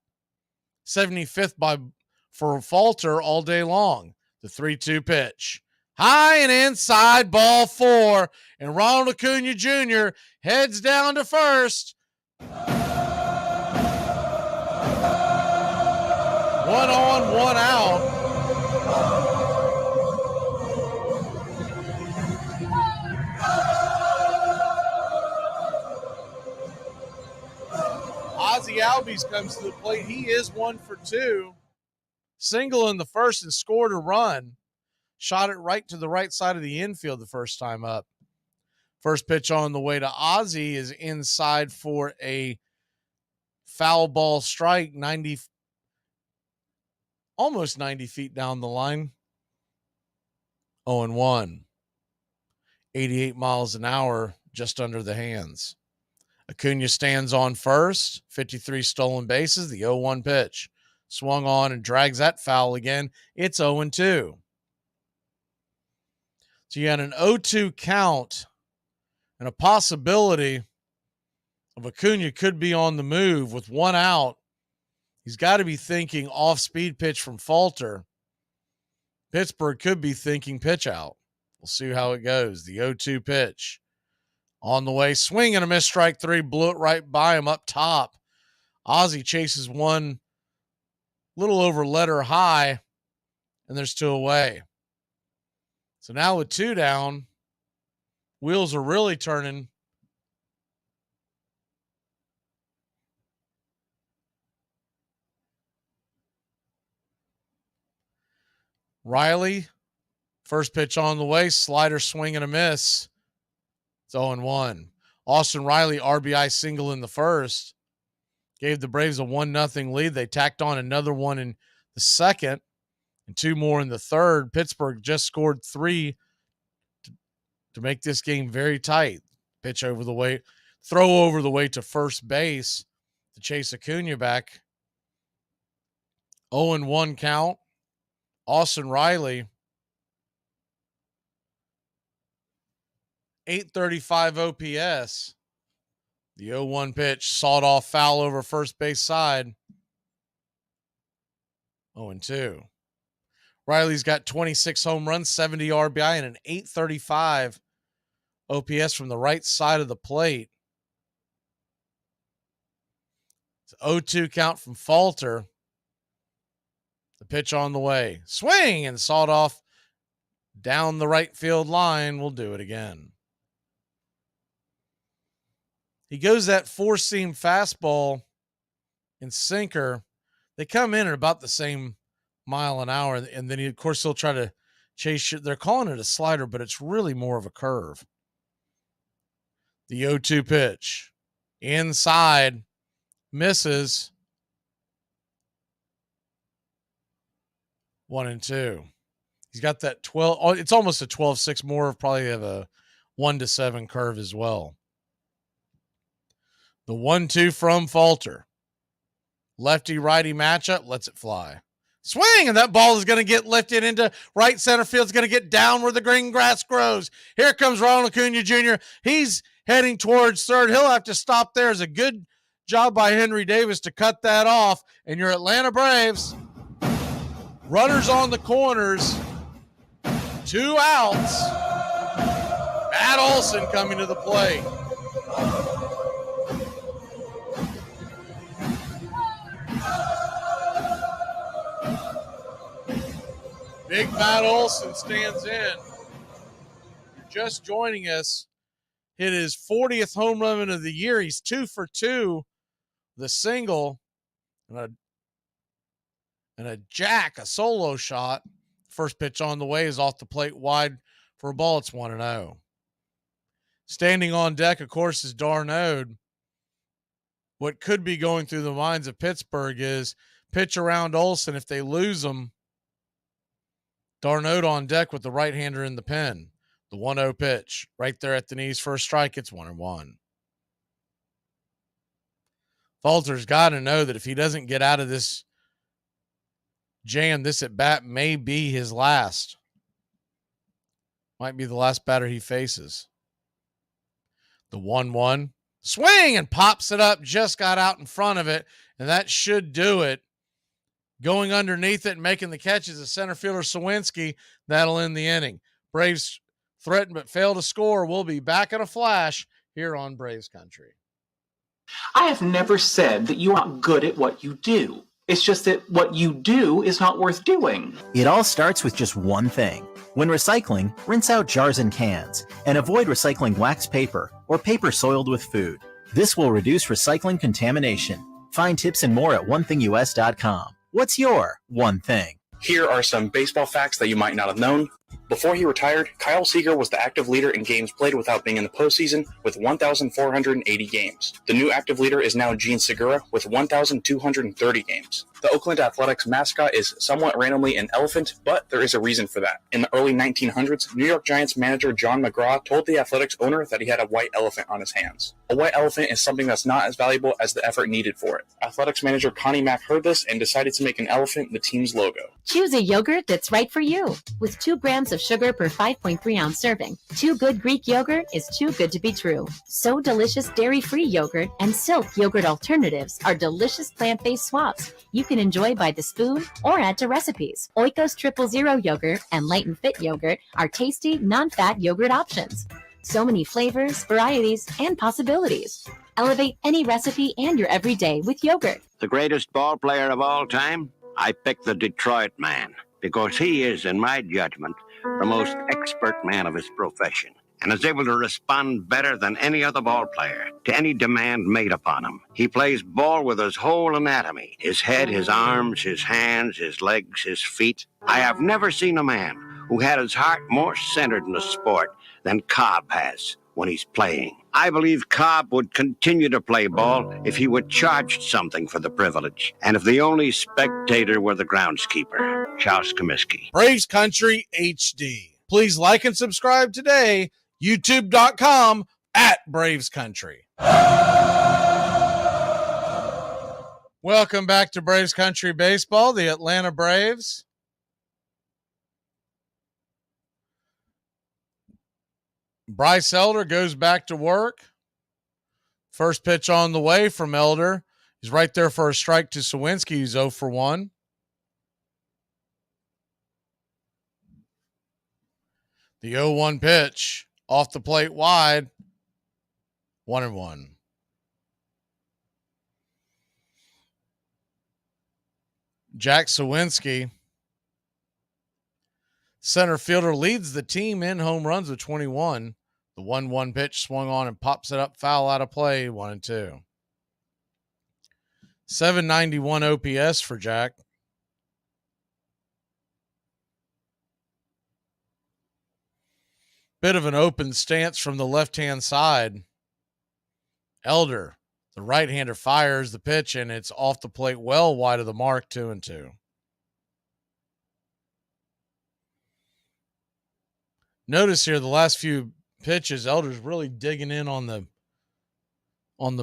75th for Falter all day long. The 3-2 pitch. High and inside, ball 4. And Ronald Acuna Jr. heads down to first. 1 on, 1 out. Ozzie Albies comes to the plate. He is 1 for 2. Single in the first and scored a run. Shot it right to the right side of the infield the first time up. First pitch on the way to Ozzie is inside for a foul ball strike, almost 90 feet down the line. 0-1. 88 miles an hour just under the hands. Acuna stands on first, 53 stolen bases, the 0-1 pitch. Swung on and drags that foul again. It's 0-2. So you had an 0-2 count and a possibility of Acuna could be on the move with 1 out. He's got to be thinking off-speed pitch from Falter. Pittsburgh could be thinking pitch out. We'll see how it goes. The 0-2 pitch. On the way, swing and a miss, strike 3, blew it right by him up top. Ozzie chases one little over letter high, and there's 2 away. So now with 2 down, wheels are really turning. Riley, first pitch on the way, slider, swing and a miss. It's 0-1. Austin Riley, RBI single in the first. Gave the Braves a 1-0 lead. They tacked on another one in the second and 2 more in the third. Pittsburgh just scored 3 to make this game very tight. Pitch over the way, throw over the way to first base to chase Acuna back. 0-1 count. Austin Riley, 835 OPS. The 0-1 pitch, sawed off foul over first base side. 0-2. Riley's got 26 home runs, 70 RBI, and an 835 OPS from the right side of the plate. It's 0-2 count from Falter. The pitch on the way. Swing and sawed off down the right field line. We'll do it again. He goes that 4-seam fastball and sinker. They come in at about the same mile an hour, and then of course he'll try to chase it. They're calling it a slider, but it's really more of a curve. The 0-2 pitch. Inside. Misses. 1-2. He's got that 12. It's almost a 12-6 more of probably have a 1-7 curve as well. The 1-2 from Falter. Lefty-righty matchup. Lets it fly. Swing, and that ball is going to get lifted into right center field. It's going to get down where the green grass grows. Here comes Ronald Acuna Jr. He's heading towards third. He'll have to stop there. It's a good job by Henry Davis to cut that off. And your Atlanta Braves, runners on the corners, 2 outs. Matt Olson coming to the plate. Big Matt Olson stands in. You're just joining us. Hit his 40th home run of the year. He's 2 for 2. The single and a jack, a solo shot. First pitch on the way is off the plate wide for a ball. It's 1-0. 0. Standing on deck, of course, is Darnode. what could be going through the minds of Pittsburgh is pitch around Olsen. If they lose him, Darnold on deck with the right-hander in the pen. The 1-0 pitch right there at the knees for a strike. It's 1-1. Falter's got to know that if he doesn't get out of this jam, this at bat may be his last. Might be the last batter he faces. The 1-1 swing and pops it up. Just got out in front of it, and that should do it. Going underneath it and making the catch is the center fielder Sawinski. That'll end the inning. Braves threaten but fail to score. We'll be back in a flash here on Braves Country. I have never said that you aren't good at what you do. It's just that what you do is not worth doing. It all starts with just one thing. When recycling, rinse out jars and cans, and avoid recycling wax paper or paper soiled with food. This will reduce recycling contamination. Find tips and more at onethingus.com. What's your one thing? Here are some baseball facts that you might not have known. Before he retired, Kyle Seager was the active leader in games played without being in the postseason with 1,480 games. The new active leader is now Gene Segura with 1,230 games. The Oakland Athletics mascot is somewhat randomly an elephant, but there is a reason for that. In the early 1900s, New York Giants manager John McGraw told the Athletics owner that he had a white elephant on his hands. A white elephant is something that's not as valuable as the effort needed for it. Athletics manager Connie Mack heard this and decided to make an elephant the team's logo. Choose a yogurt that's right for you. With 2 grams of sugar per 5.3 ounce serving, Too Good Greek yogurt is too good to be true. So delicious dairy-free yogurt and Silk yogurt alternatives are delicious plant-based swaps you can enjoy by the spoon or add to recipes. Oikos 000 yogurt and Light and Fit yogurt are tasty, non-fat yogurt options. So many flavors, varieties, and possibilities. Elevate any recipe and your everyday with yogurt. The greatest ball player of all time? I pick the Detroit man because he is, in my judgment, the most expert man of his profession and is able to respond better than any other ball player to any demand made upon him. He plays ball with his whole anatomy, his head, his arms, his hands, his legs, his feet. I have never seen a man who had his heart more centered in the sport than Cobb has when he's playing. I believe Cobb would continue to play ball if he were charged something for the privilege, and if the only spectator were the groundskeeper. Charles Comiskey. Braves Country HD. Please like and subscribe today. YouTube.com @Braves Country. Welcome back to Braves Country Baseball. The Atlanta Braves Bryce Elder goes back to work. First pitch on the way from Elder. He's right there for a strike to Sawinski. He's 0 for 1. The 0-1 pitch off the plate wide. 1-1. Jack Sawinski, center fielder, leads the team in home runs with 21. The 1-1 pitch swung on and pops it up, foul out of play, 1-2. 791 OPS for Jack. Bit of an open stance from the left-hand side. Elder, the right-hander, fires the pitch, and it's off the plate well wide of the mark, 2-2. Notice here the last few pitches, Elder's really digging in on the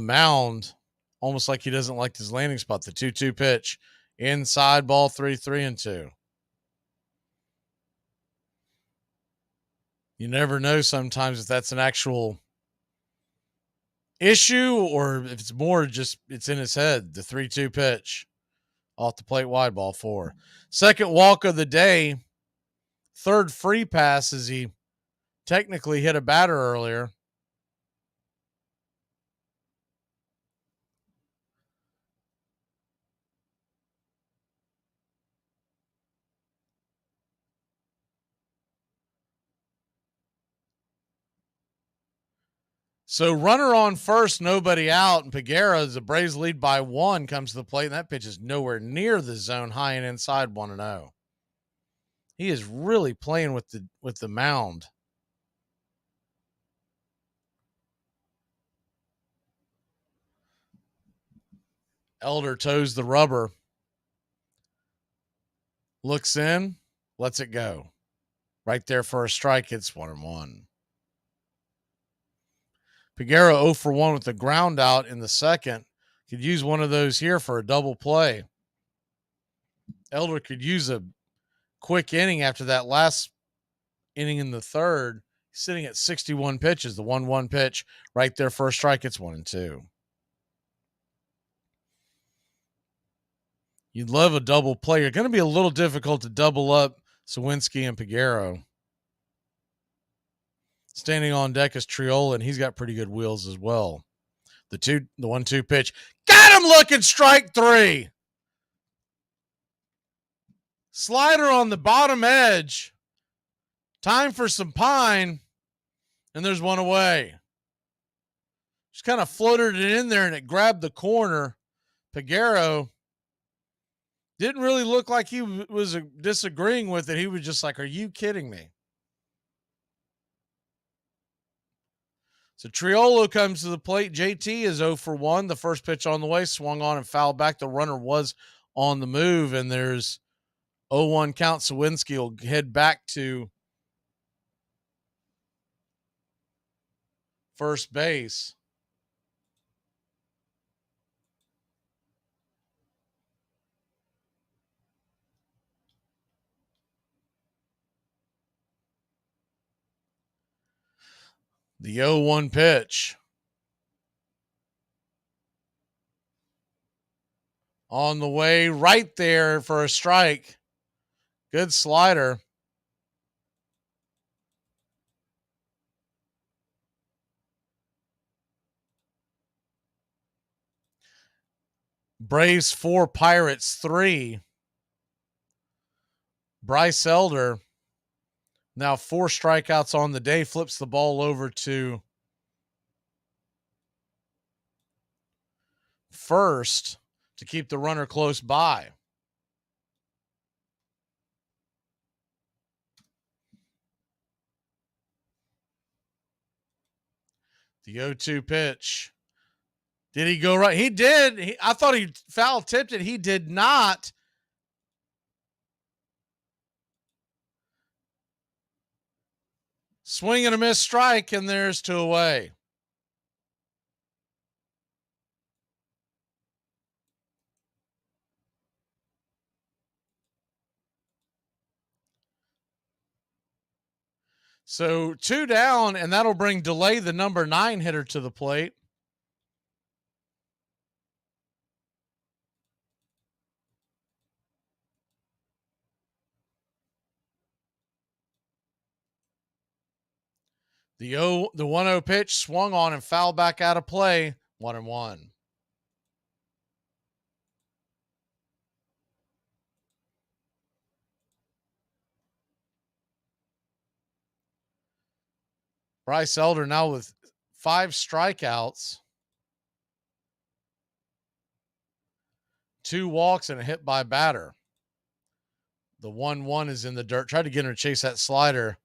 mound, almost like he doesn't like his landing spot. The 2-2 pitch, inside ball 3-2. You never know sometimes if that's an actual issue or if it's more just it's in his head. The 3-2 pitch off the plate wide, ball 4. Second walk of the day. Third free pass as he technically hit a batter earlier. So runner on first, nobody out, and Peguera, as the Braves lead by 1, comes to the plate, and that pitch is nowhere near the zone, high and inside, 1-0. He is really playing with the mound. Elder toes the rubber. Looks in, lets it go. Right there for a strike. It's 1-1. Pregame 0 for 1 with the ground out in the second. Could use one of those here for a double play. Elder could use a quick inning after that last inning in the third. He's sitting at 61 pitches, the 1-1 pitch. Right there for a strike. It's 1-2. You'd love a double play. You're going to be a little difficult to double up Sawinski and Pregame. Standing on deck is Triola, and he's got pretty good wheels as well. The 1-2 pitch. Got him looking, strike 3. Slider on the bottom edge. Time for some pine, and there's one away. Just kind of floated it in there, and it grabbed the corner. Pregame didn't really look like he was disagreeing with it. He was just like, are you kidding me? So Triola comes to the plate. JT is 0 for 1. The first pitch on the way, swung on and fouled back. The runner was on the move, and there's 0-1 count. Sawinski will head back to first base. The 0-1 pitch. On the way, right there for a strike. Good slider. Braves 4, Pirates 3. Bryce Elder, now 4 strikeouts on the day, flips the ball over to first to keep the runner close by. The 0-2 pitch. Did he go right? He did. I thought he foul tipped it. He did not. Swing and a miss strike, and there's 2 away. So 2 down, and that'll bring Delay, the number 9 hitter, to the plate. The 1-0 pitch swung on and fouled back out of play. 1-1. Bryce Elder now with 5 strikeouts, 2 walks, and a hit by batter. The 1-1 is in the dirt. Tried to get him to chase that slider.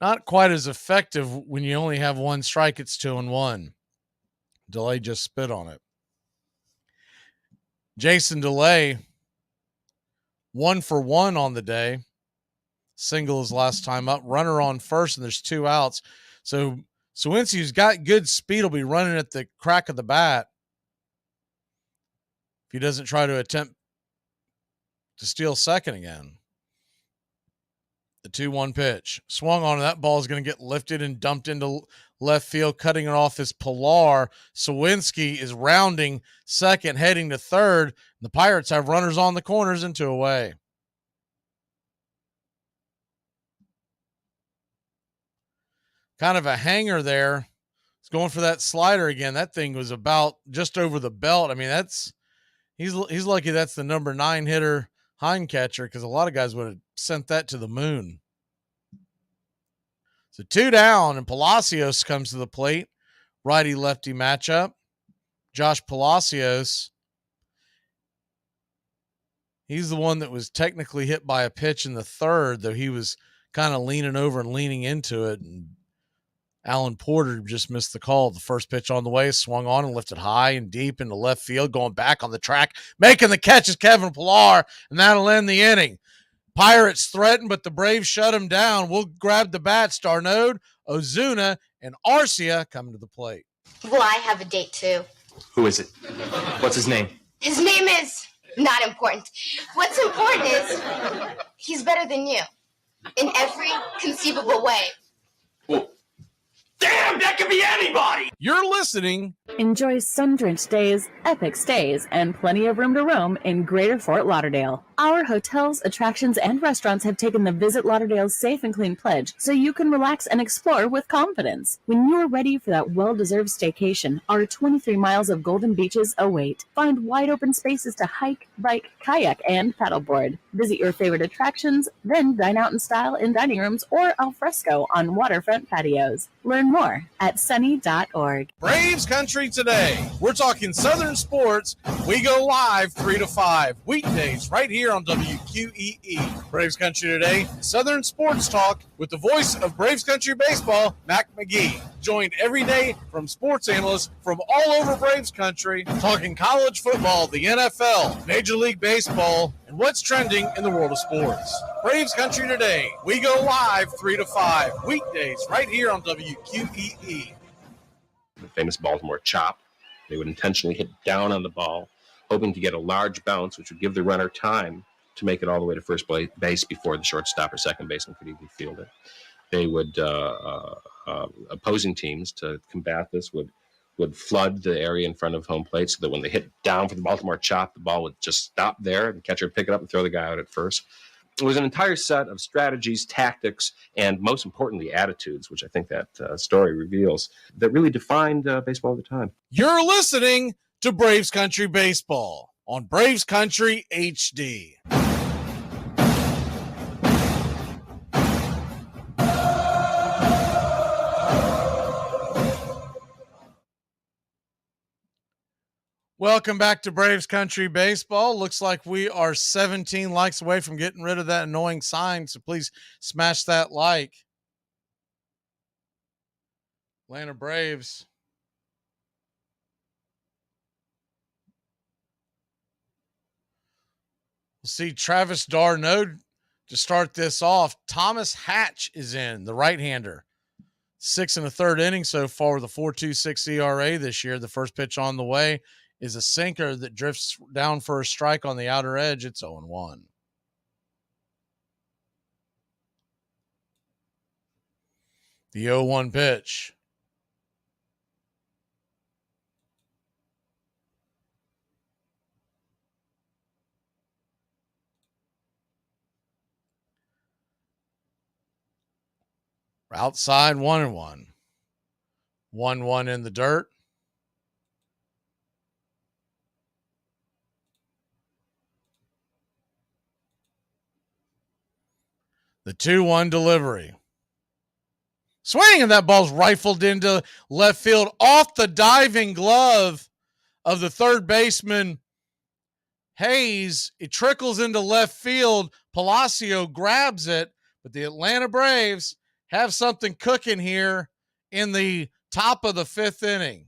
Not quite as effective when you only have 1 strike. It's 2-1. Delay just spit on it. Jason Delay, 1 for 1 on the day. Single his last time up. Runner on first, and there's 2 outs. So Sawinski's got good speed. Will be running at the crack of the bat if he doesn't try to attempt to steal second again. The 2-1 pitch. Swung on, that ball is going to get lifted and dumped into left field. Cutting it off is Pilar. Sawinski is rounding second, heading to third. The Pirates have runners on the corners and 2 away. Kind of a hanger there. He's going for that slider again. That thing was about just over the belt. I mean, he's lucky that's the number 9 hitter, hind catcher, because a lot of guys would have sent that to the moon. So 2 down, and Palacios comes to the plate. Righty-lefty matchup. Josh Palacios. He's the one that was technically hit by a pitch in the third, though he was kind of leaning over and leaning into it and Alan Porter just missed the call. The first pitch on the way, swung on and lifted high and deep into left field, going back on the track. Making the catch is Kevin Pillar, and that'll end the inning. Pirates threatened, but the Braves shut him down. We'll grab the bats. Darnode, Ozuna, and Arcia come to the plate. Well, I have a date too. Who is it? What's his name? His name is not important. What's important is he's better than you in every conceivable way. Damn, that could be anybody! You're listening. Enjoy sun-drenched days, epic stays, and plenty of room to roam in Greater Fort Lauderdale. Our hotels, attractions, and restaurants have taken the Visit Lauderdale's Safe and Clean pledge, so you can relax and explore with confidence. When you're ready for that well-deserved staycation, our 23 miles of golden beaches await. Find wide-open spaces to hike, bike, kayak, and paddleboard. Visit your favorite attractions, then dine out in style in dining rooms or al fresco on waterfront patios. Learn more at sunny.org. Braves Country today. We're talking Southern sports. We go live 3 to 5 weekdays right here on WQEE. Braves Country today. Southern sports talk with the voice of Braves Country baseball, Mac Magee. Joined every day from sports analysts from all over Braves Country, talking college football, the NFL, Major League Baseball, and what's trending in the world of sports. Braves Country today. We go live 3 to 5 weekdays right here on WQEE. The famous Baltimore chop. They would intentionally hit down on the ball, hoping to get a large bounce, which would give the runner time to make it all the way to first base before the shortstop or second baseman could even field it. They would, opposing teams to combat this would flood the area in front of home plate so that when they hit down for the Baltimore chop, the ball would just stop there and the catcher would pick it up and throw the guy out at first. It was an entire set of strategies, tactics, and most importantly, attitudes, which I think that story reveals, that really defined baseball at the time. You're listening to Braves Country Baseball on Braves Country HD. Welcome back to Braves Country Baseball. Looks like we are 17 likes away from getting rid of that annoying sign, so please smash that like. Atlanta Braves. We'll see Travis d'Arnaud to start this off. Thomas Hatch is in, the right-hander. 6 1/3 innings so far with a 4.26 ERA this year. The first pitch on the way is a sinker that drifts down for a strike on the outer edge. It's 0-1. The 0-1 pitch. Outside 1-1. 1-1 in the dirt. The 2-1 delivery. Swing, and that ball's rifled into left field off the diving glove of the third baseman, Hayes. It trickles into left field. Palacio grabs it, but the Atlanta Braves have something cooking here in the top of the 5th inning.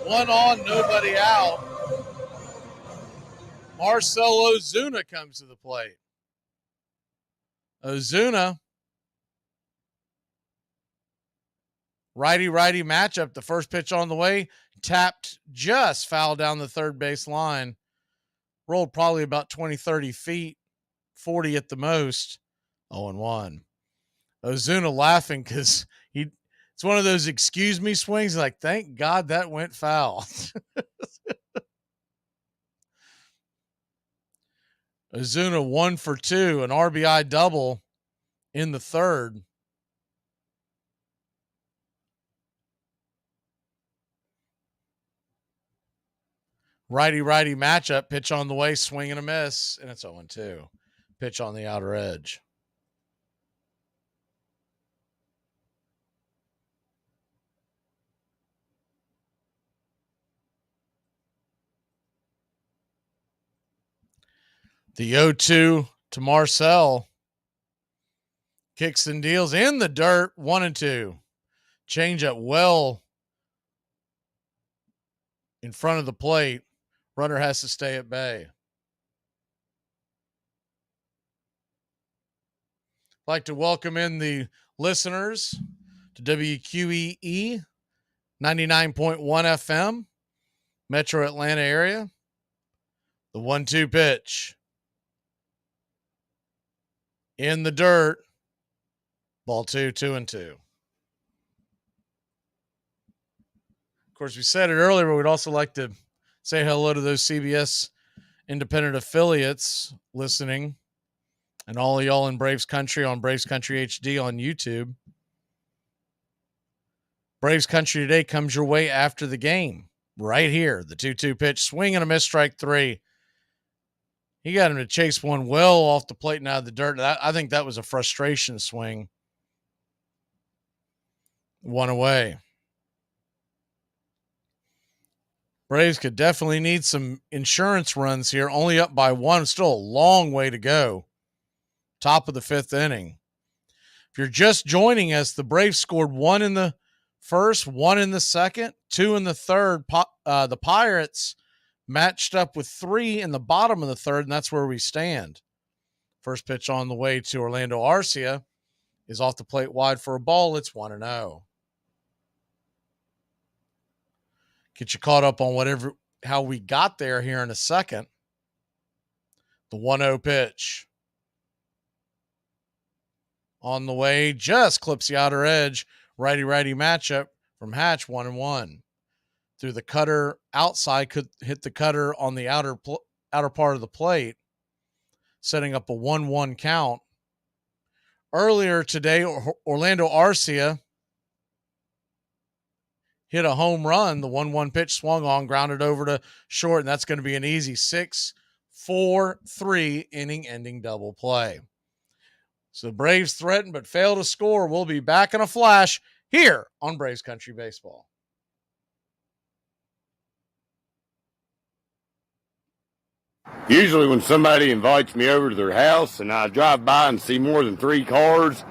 One on, nobody out. Marcell Ozuna comes to the plate. Ozuna, righty-righty matchup. The first pitch on the way, tapped just foul down the third base line. Rolled probably about 20, 30 feet, 40 at the most. 0-1. Ozuna laughing because it's one of those excuse me swings. Like, thank God that went foul. Ozuna 1 for 2, an RBI double in the third. Righty-righty matchup. Pitch on the way, swing and a miss, and it's 0-2. Pitch on the outer edge. The 0-2 to Marcel. Kicks and deals in the dirt, 1-2. Change up well in front of the plate. Runner has to stay at bay. I'd like to welcome in the listeners to WQEE 99.1 FM, Metro Atlanta area. The 1-2 pitch. In the dirt. Ball 2, 2-2. Of course, we said it earlier, but we'd also like to say hello to those CBS independent affiliates listening and all of y'all in Braves Country on Braves Country HD on YouTube. Braves Country today comes your way after the game. Right here, the 2-2 pitch, swing and a miss, strike 3. He got him to chase one well off the plate and out of the dirt. I think that was a frustration swing. 1 away. Braves could definitely need some insurance runs here. Only up by 1. Still a long way to go. Top of the 5th inning. If you're just joining us, the Braves scored 1 in the first, 1 in the second, 2 in the third. The Pirates matched up with 3 in the bottom of the third, and that's where we stand. First pitch on the way to Orlando Arcia is off the plate wide for a ball. It's 1-0. Get you caught up on how we got there here in a second. The 1-0 pitch. On the way, just clips the outer edge. Righty-righty matchup from Hatch, 1-1. Through the cutter outside, could hit the cutter on the outer part of the plate, setting up a 1-1 count. Earlier today, Orlando Arcia hit a home run. The 1-1 pitch swung on, grounded over to short, and that's going to be an easy 6-4-3 inning-ending double play. So the Braves threaten but fail to score. We'll be back in a flash here on Braves Country Baseball. Usually when somebody invites me over to their house and I drive by and see more than 3 cars,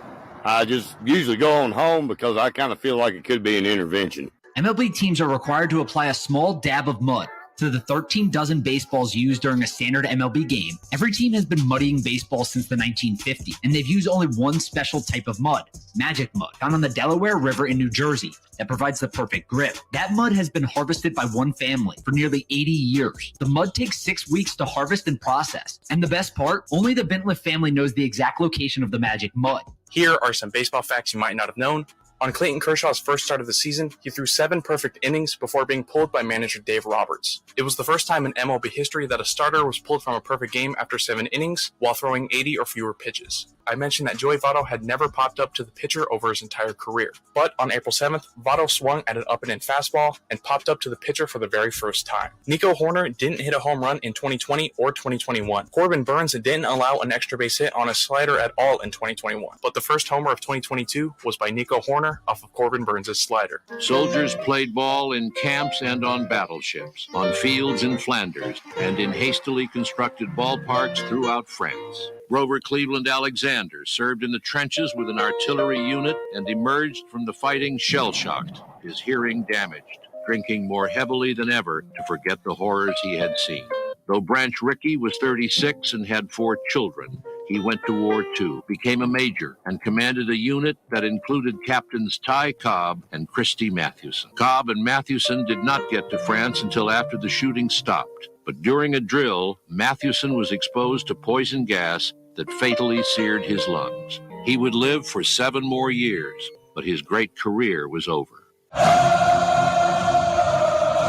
I just usually go on home because I kind of feel like it could be an intervention. MLB teams are required to apply a small dab of mud to the 13 dozen baseballs used during a standard MLB game. Every team has been muddying baseballs since the 1950s, and they've used only one special type of mud, magic mud, found on the Delaware River in New Jersey, that provides the perfect grip. That mud has been harvested by one family for nearly 80 years. The mud takes 6 weeks to harvest and process. And the best part, only the Bentliff family knows the exact location of the magic mud. Here are some baseball facts you might not have known. On Clayton Kershaw's first start of the season, he threw 7 perfect innings before being pulled by manager Dave Roberts. It was the first time in MLB history that a starter was pulled from a perfect game after 7 innings while throwing 80 or fewer pitches. I mentioned that Joey Votto had never popped up to the pitcher over his entire career. But on April 7th, Votto swung at an up-and-in fastball and popped up to the pitcher for the very first time. Nico Horner didn't hit a home run in 2020 or 2021. Corbin Burns didn't allow an extra base hit on a slider at all in 2021. But the first homer of 2022 was by Nico Horner off of Corbin Burns' slider. Soldiers played ball in camps and on battleships, on fields in Flanders, and in hastily constructed ballparks throughout France. Grover Cleveland Alexander served in the trenches with an artillery unit and emerged from the fighting shell-shocked, his hearing damaged, drinking more heavily than ever to forget the horrors he had seen. Though Branch Rickey was 36 and had 4 children, he went to war too, became a major, and commanded a unit that included Captains Ty Cobb and Christy Mathewson. Cobb and Mathewson did not get to France until after the shooting stopped. But during a drill, Mathewson was exposed to poison gas that fatally seared his lungs. He would live for 7 more years, but his great career was over.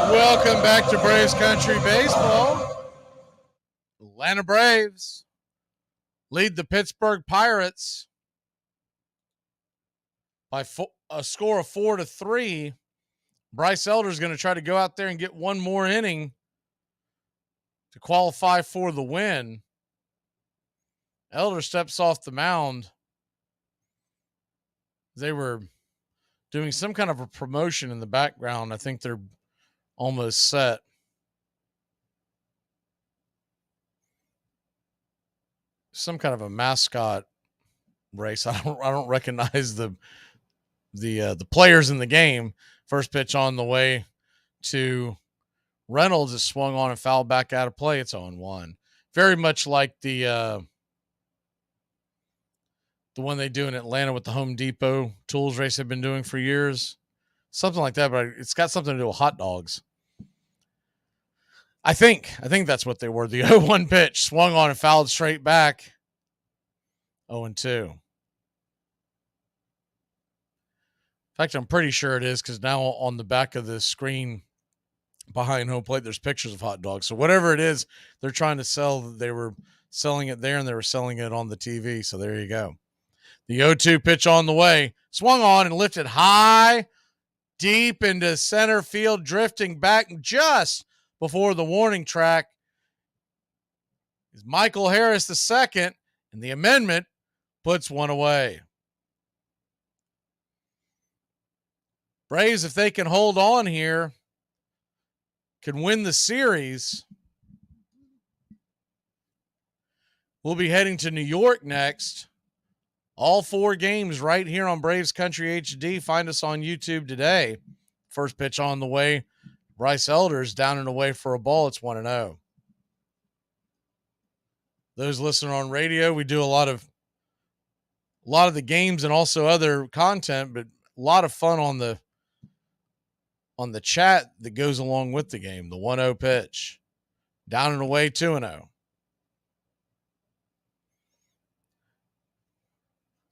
Welcome back to Braves Country Baseball. Atlanta Braves lead the Pittsburgh Pirates by a score of 4-3. Bryce Elder's going to try to go out there and get one more inning to qualify for the win. Elder steps off the mound. They were doing some kind of a promotion in the background. I think they're almost set. some kind of a mascot race. I don't recognize the players in the game. First pitch on the way to Reynolds is swung on and fouled back out of play. It's 0-1. Very much like the one they do in Atlanta with the Home Depot tools race they've been doing for years. Something like that, but it's got something to do with hot dogs. I think that's what they were. The 0-1 pitch swung on and fouled straight back. 0-2. In fact, I'm pretty sure it is, because now on the back of the screen behind home plate, there's pictures of hot dogs. So whatever it is they're trying to sell, they were selling it there and they were selling it on the TV. So there you go. The 0-2 pitch on the way, swung on and lifted high, deep into center field, drifting back just before the warning track is Michael Harris II, and the amendment puts one away. Braves, if they can hold on here, can win the series. We'll be heading to New York next. All 4 games right here on Braves Country HD. Find us on YouTube today. First pitch on the way. Bryce Elder's down and away for a ball. It's 1-0. Those listening on radio, we do a lot of the games and also other content, but a lot of fun on the chat that goes along with the game. The 1-0 pitch. Down and away, 2-0.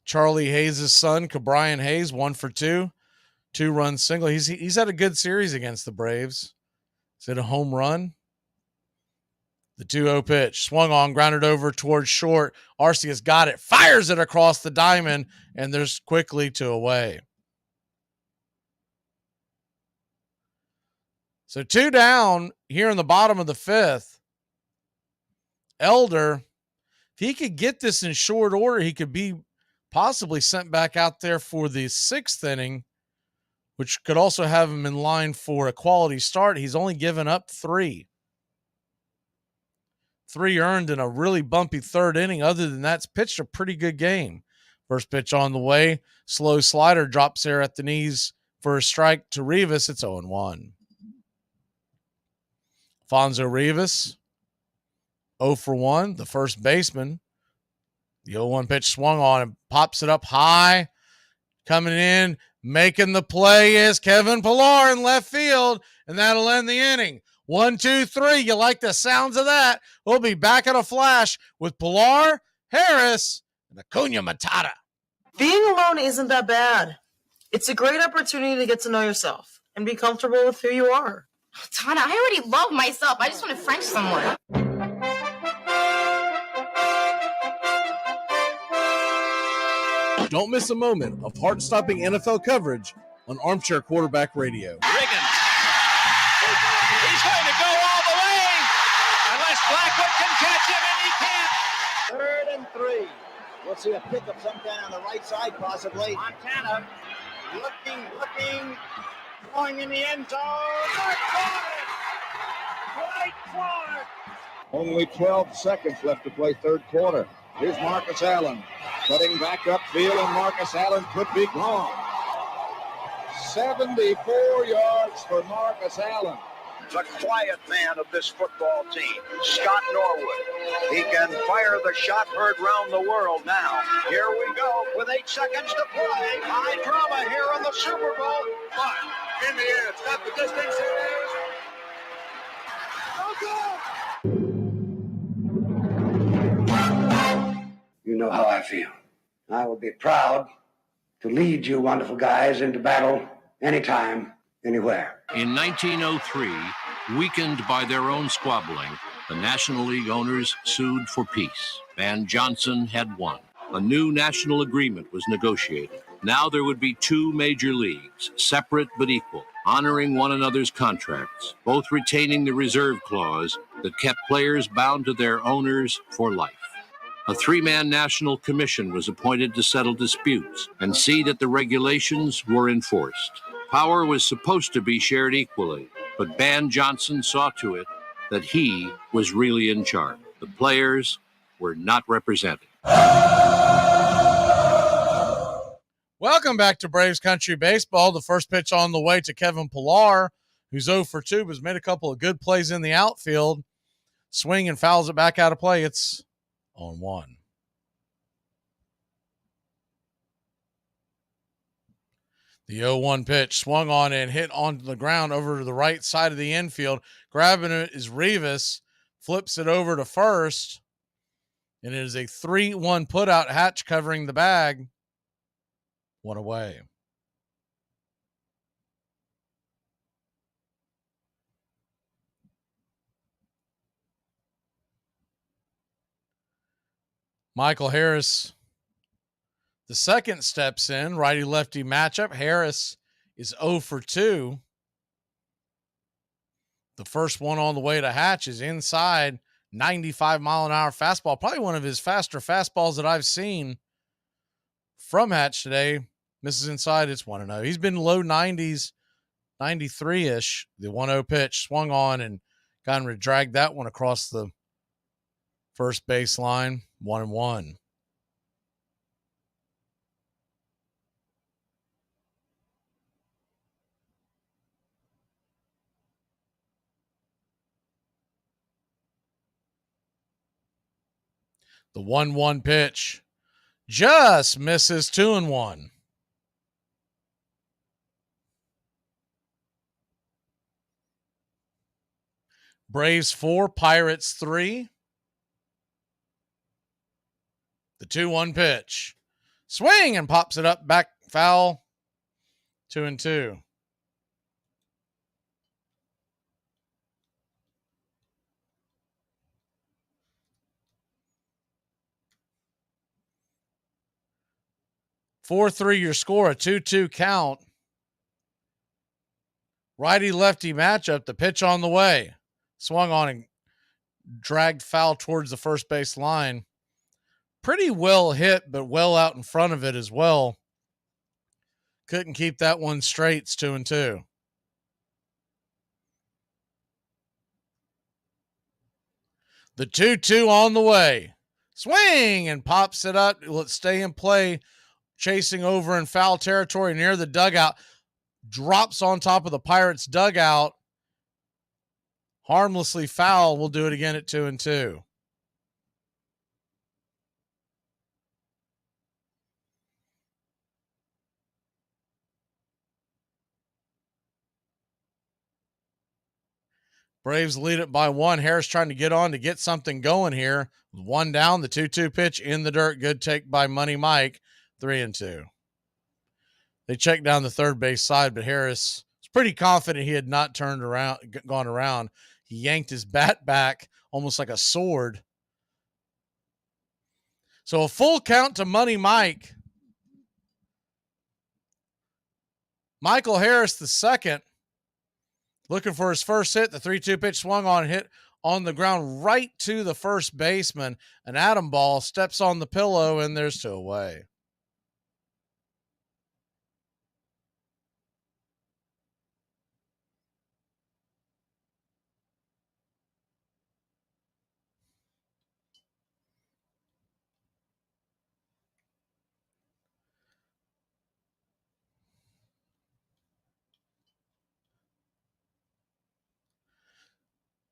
Charlie Hayes' son, Cabrian Hayes, 1 for 2. 2-run single. He's had a good series against the Braves. Is it a home run? The 2-0 pitch. Swung on, grounded over towards short. Arceus got it. Fires it across the diamond, and there's quickly 2 away. So 2 down here in the bottom of the 5th. Elder, if he could get this in short order, he could be possibly sent back out there for the 6th inning, which could also have him in line for a quality start. He's only given up 3. 3 earned in a really bumpy 3rd inning. Other than that, it's pitched a pretty good game. First pitch on the way. Slow slider drops there at the knees for a strike to Rivas. It's 0-1. Fonzo Rivas, 0 for 1, the first baseman. The 0-1 pitch swung on and pops it up high. Coming in, making the play is Kevin Pillar in left field, and that'll end the inning. 1, 2, 3. You like the sounds of that? We'll be back in a flash with Pillar, Harris, and Acuna Matata. Being alone isn't that bad. It's a great opportunity to get to know yourself and be comfortable with who you are. Tana, I already love myself. I just want to French someone. Don't miss a moment of heart-stopping NFL coverage on Armchair Quarterback Radio. Riggins. He's going to go all the way. Unless Blackwood can catch him, and he can't. 3rd and 3. We'll see a pickup sometime on the right side, possibly. Montana looking, going in the end zone. Right Clark. Only 12 seconds left to play 3rd quarter. Here's Marcus Allen. Cutting back upfield, and Marcus Allen could be gone. 74 yards for Marcus Allen. The quiet man of this football team, Scott Norwood. He can fire the shot heard round the world now. Here we go with 8 seconds to play. High drama here in the Super Bowl. But in the air, it's got the distance. You know how I feel. I will be proud to lead you wonderful guys into battle anytime, anywhere. In 1903, weakened by their own squabbling, the National League owners sued for peace. Van Johnson had won. A new national agreement was negotiated. Now there would be 2 major leagues, separate but equal, honoring one another's contracts, both retaining the reserve clause that kept players bound to their owners for life. A 3-man national commission was appointed to settle disputes and see that the regulations were enforced. Power was supposed to be shared equally, but Van Johnson saw to it that he was really in charge. The players were not represented. Welcome back to Braves Country Baseball. The first pitch on the way to Kevin Pillar, who's 0 for 2, but has made a couple of good plays in the outfield. Swing and fouls it back out of play. It's 0-1. The 0-1 pitch swung on and hit onto the ground over to the right side of the infield. Grabbing it is Rivas, flips it over to first, and it is a 3-1 putout. Hatch covering the bag. One away. Michael Harris, the second, steps in. Righty-lefty matchup. Harris is 0 for 2. The first one on the way to Hatch is inside, 95-mile-an-hour fastball. Probably one of his faster fastballs that I've seen from Hatch today. Misses inside. It's 1-0. He's been low 90s, 93-ish. The 1-0 pitch swung on and kind of dragged that one across the first baseline. 1-1. The 1-1 pitch just misses. 2-1. Braves 4, Pirates 3. The 2-1 pitch. Swing and pops it up, back foul. 2-2. (4-3) your score, a 2-2 count. Righty-lefty matchup, the pitch on the way. Swung on and dragged foul towards the first base line. Pretty well hit, but well out in front of it as well. Couldn't keep that one straight. It's 2-2. The 2-2 on the way. Swing and pops it up. Let's stay in play. Chasing over in foul territory near the dugout. Drops on top of the Pirates dugout. Harmlessly foul. We'll do it again at 2-2. Braves lead it by 1. Harris trying to get on to get something going here. 1 down, the 2-2 pitch in the dirt. Good take by Money Mike. 3-2. They checked down the third base side, but Harris was pretty confident he had not gone around. He yanked his bat back almost like a sword. So a full count to Money Mike. Michael Harris, the second, looking for his first hit. The 3-2 pitch swung on, hit on the ground right to the first baseman. An atom ball steps on the pillow, and there's 2 away.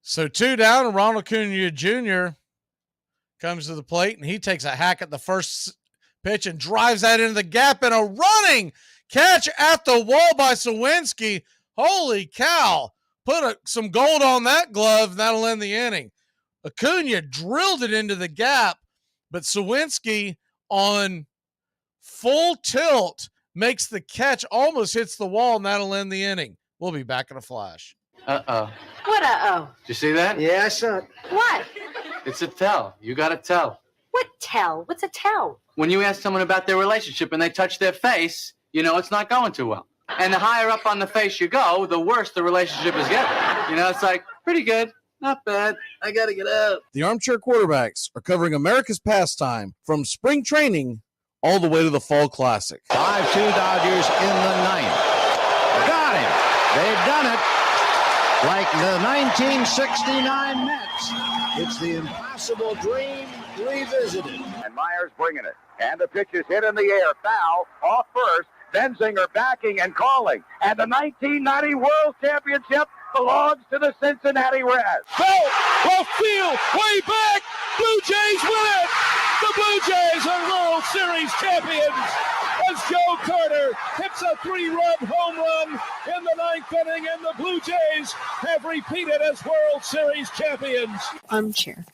So 2 down, and Ronald Acuna Jr. comes to the plate, and he takes a hack at the first pitch and drives that into the gap, and a running catch at the wall by Sawinski. Holy cow. Put some gold on that glove, and that'll end the inning. Acuna drilled it into the gap, but Sawinski on full tilt makes the catch, almost hits the wall, and that'll end the inning. We'll be back in a flash. Uh-oh. What uh-oh? Did you see that? Yeah, I saw it. What? It's a tell. You got to tell. What tell? What's a tell? When you ask someone about their relationship and they touch their face, you know it's not going too well. And the higher up on the face you go, the worse the relationship is getting. You know, it's like, pretty good, not bad. I got to get out. The Armchair Quarterbacks are covering America's pastime from spring training all the way to the Fall Classic. 5-2 Dodgers in the ninth. Got him. They've done it. Like the 1969 Mets, it's the impossible dream revisited. And Myers bringing it. And the pitch is hit in the air. Foul off first. Benzinger backing and calling. And the 1990 World Championship belongs to the Cincinnati Reds. Bell, left field, way back. Blue Jays win it. The Blue Jays are World Series champions as Joe Carter hits a 3-run home run in the 9th inning, and the Blue Jays have repeated as World Series champions. Armchair.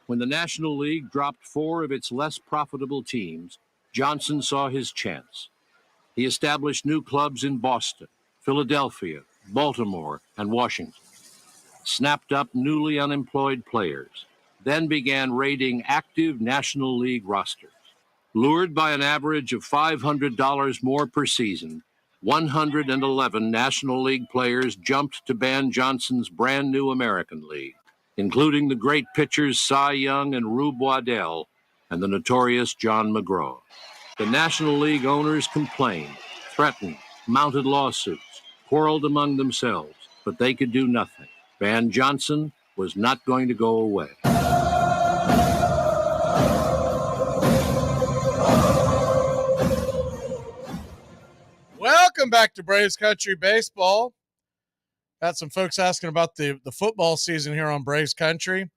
When the National League dropped 4 of its less profitable teams, Johnson saw his chance. He established new clubs in Boston, Philadelphia, Baltimore, and Washington, snapped up newly unemployed players, then began raiding active National League rosters. Lured by an average of $500 more per season, 111 National League players jumped to Ban Johnson's brand new American League, including the great pitchers Cy Young and Rube Waddell and the notorious John McGraw. The National League owners complained, threatened, mounted lawsuits, quarreled among themselves, but they could do nothing. Ban Johnson was not going to go away. Welcome back to Braves Country Baseball. Got some folks asking about the football season here on Braves Country.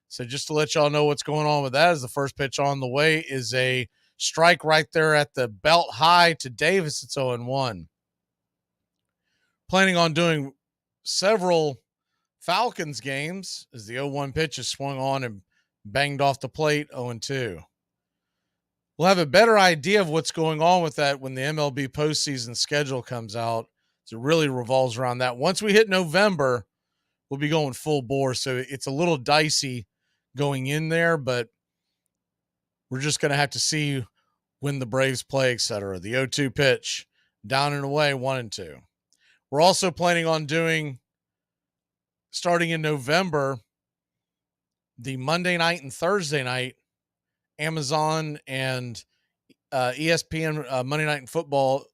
So just to let y'all know what's going on with that, is the first pitch on the way is a strike right there at the belt high to Davis. It's 0-1. Planning on doing several Falcons games as the 0-1 pitch is swung on and banged off the plate, 0-2. We'll have a better idea of what's going on with that when the MLB postseason schedule comes out. So it really revolves around that. Once we hit November, we'll be going full bore. So it's a little dicey going in there, but we're just going to have to see when the Braves play, et cetera. The 0-2 pitch, down and away, 1-2. We're also planning on doing, starting in November, the Monday night and Thursday night Amazon and ESPN Monday Night Football,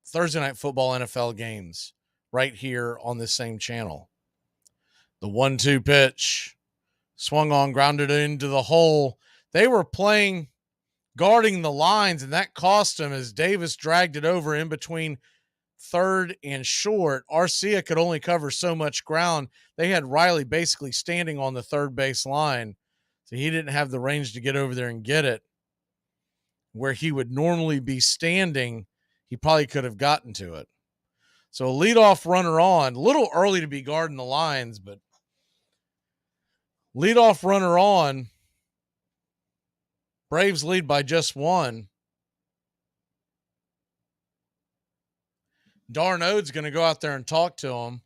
Thursday Night Football NFL games right here on this same channel. The 1-2 pitch swung on, grounded into the hole. They were playing guarding the lines, and that cost him as Davis dragged it over in between third and short. Arcia could only cover so much ground. They had Riley basically standing on the third base line, so he didn't have the range to get over there and get it. Where he would normally be standing, he probably could have gotten to it. So a leadoff runner on, a little early to be guarding the lines, but leadoff runner on. Braves lead by just 1. Darno's going to go out there and talk to him.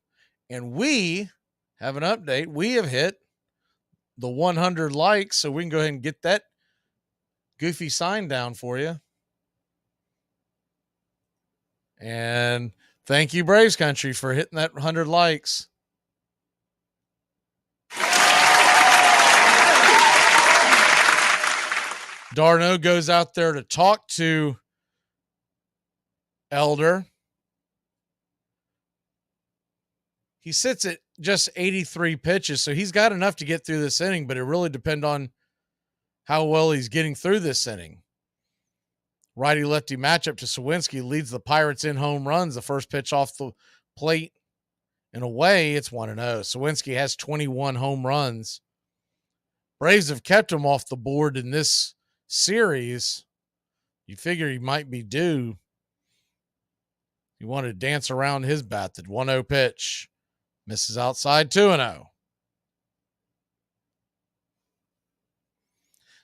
And we have an update. We have hit the 100 likes, so we can go ahead and get that goofy sign down for you. And thank you, Braves Country, for hitting that 100 likes. Darno goes out there to talk to Elder. He sits at just 83 pitches, so he's got enough to get through this inning, but it really depends on how well he's getting through this inning. Righty-lefty matchup to Sawinski leads the Pirates in home runs. The first pitch off the plate and away, it's 1-0. Sawinski has 21 home runs. Braves have kept him off the board in this series. You figure he might be due. He wanted to dance around his bat. The 1-0 pitch misses outside, 2-0.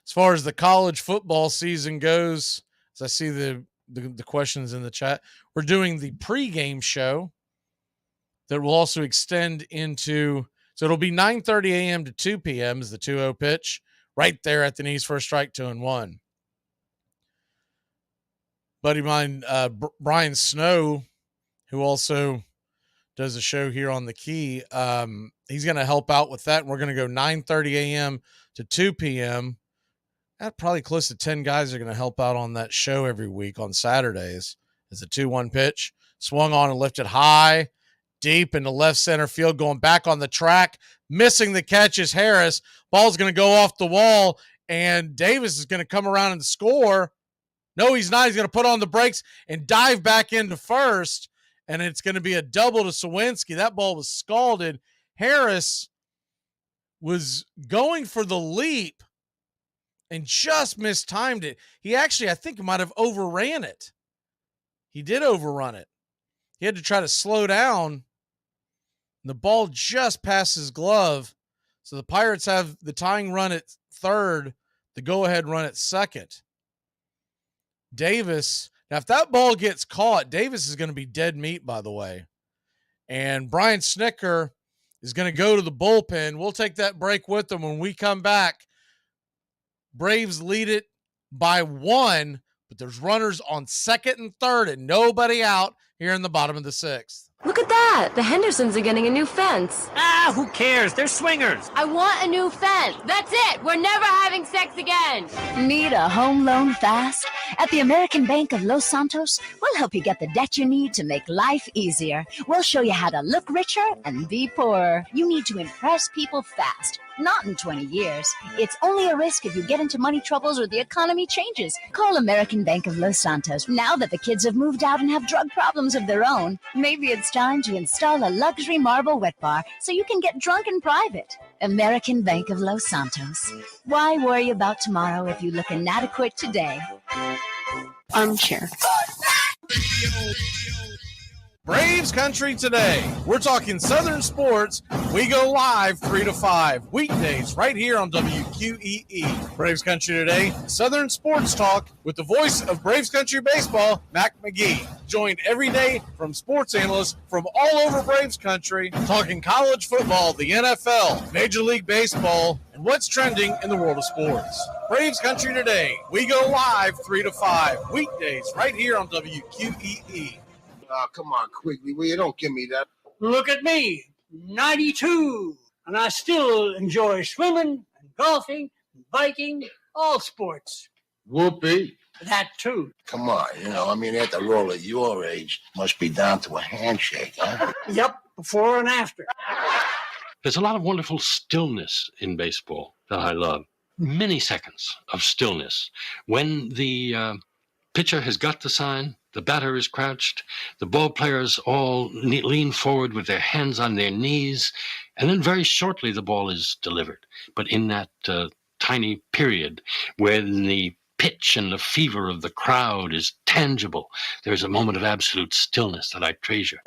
As far as the college football season goes, as I see the questions in the chat, we're doing the pregame show that will also extend into, so it'll be 9:30 a.m. to 2 p.m. is the 2-0 pitch, right there at the knees for a strike, 2-1. Buddy of mine, Brian Snow, who also does a show here on the Key, he's going to help out with that. And we're going to go 9:30 a.m. to 2 p.m. Probably close to 10 guys are going to help out on that show every week on Saturdays. It's a 2-1 pitch, swung on and lifted high, deep into left center field, going back on the track, Missing the catch is Harris. Ball's going to go off the wall, and Davis is going to come around and score. No, he's not. He's going to put on the brakes and dive back into first, and it's going to be a double to Sawinski. That ball was scalded. Harris was going for the leap and just mistimed it. He actually, I think, might have overran it. He did overrun it. He had to try to slow down. The ball just passed his glove. So the Pirates have the tying run at third, the go-ahead run at second. Davis, now if that ball gets caught, Davis is going to be dead meat, by the way. And Brian Snicker is going to go to the bullpen. We'll take that break with them. When we come back, Braves lead it by 1, but there's runners on second and third and nobody out here in the bottom of the 6th. Look at that! The Hendersons are getting a new fence. Ah, who cares? They're swingers. I want a new fence. That's it! We're never having sex again! Need a home loan fast? At the American Bank of Los Santos, we'll help you get the debt you need to make life easier. We'll show you how to look richer and be poorer. You need to impress people fast, not in 20 years. It's only a risk if you get into money troubles or the economy changes. Call American Bank of Los Santos. Now that the kids have moved out and have drug problems of their own, maybe it's time to install a luxury marble wet bar so you can get drunk in private. American Bank of Los Santos. Why worry about tomorrow if you look inadequate today? Armchair. Braves country today. We're talking Southern sports. We go live 3 to 5 weekdays right here on WQEE. Braves country today. Southern sports talk with the voice of Braves country baseball, Mac Magee. Joined every day from sports analysts from all over Braves country, talking college football, the NFL, Major League Baseball, and what's trending in the world of sports. Braves country today. We go live 3 to 5 weekdays right here on WQEE. Oh, come on, Quigley. Will you don't give me that? Look at me, 92, and I still enjoy swimming and golfing, and biking, all sports. Whoopee. That too. Come on, after all, at your age, must be down to a handshake, huh? Yep, before and after. There's a lot of wonderful stillness in baseball that I love. Many seconds of stillness. When the pitcher has got the sign, the batter is crouched, the ball players all lean forward with their hands on their knees, and then very shortly the ball is delivered. But in that tiny period when the pitch and the fever of the crowd is tangible, there's a moment of absolute stillness that I treasure.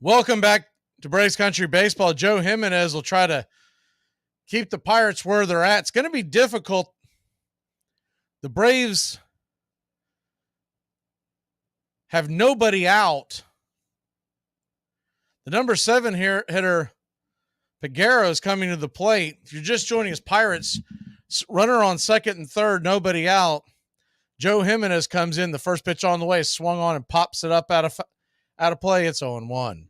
Welcome back to Braves Country Baseball. Joe Jimenez will try to keep the Pirates where they're at. It's going to be difficult. The Braves have nobody out. The number 7 here hitter, Peguero, is coming to the plate. If you're just joining us, Pirates, runner on second and third, nobody out. Joe Jimenez comes in. The first pitch on the way, swung on and pops it up out of play. It's 0-1.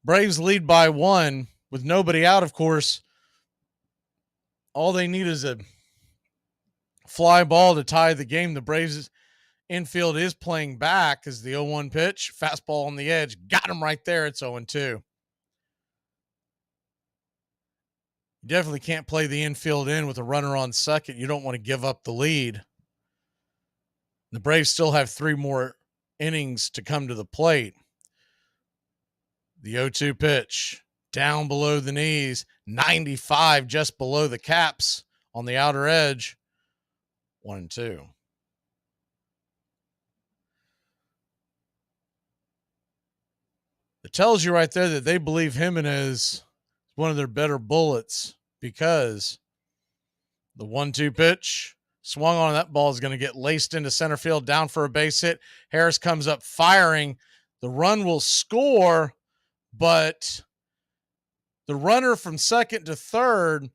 Braves lead by 1. With nobody out, of course, all they need is a fly ball to tie the game. The Braves infield is playing back as the 0-1 pitch. Fastball on the edge. Got him right there. It's 0-2. You definitely can't play the infield in with a runner on second. You don't want to give up the lead. The Braves still have 3 more innings to come to the plate. The 0-2 pitch. Down below the knees, 95 just below the caps on the outer edge. 1-2. It tells you right there that they believe Jimenez is one of their better bullets because the 1-2 pitch swung on. That ball is going to get laced into center field, down for a base hit. Harris comes up firing. The run will score, but the runner from second to third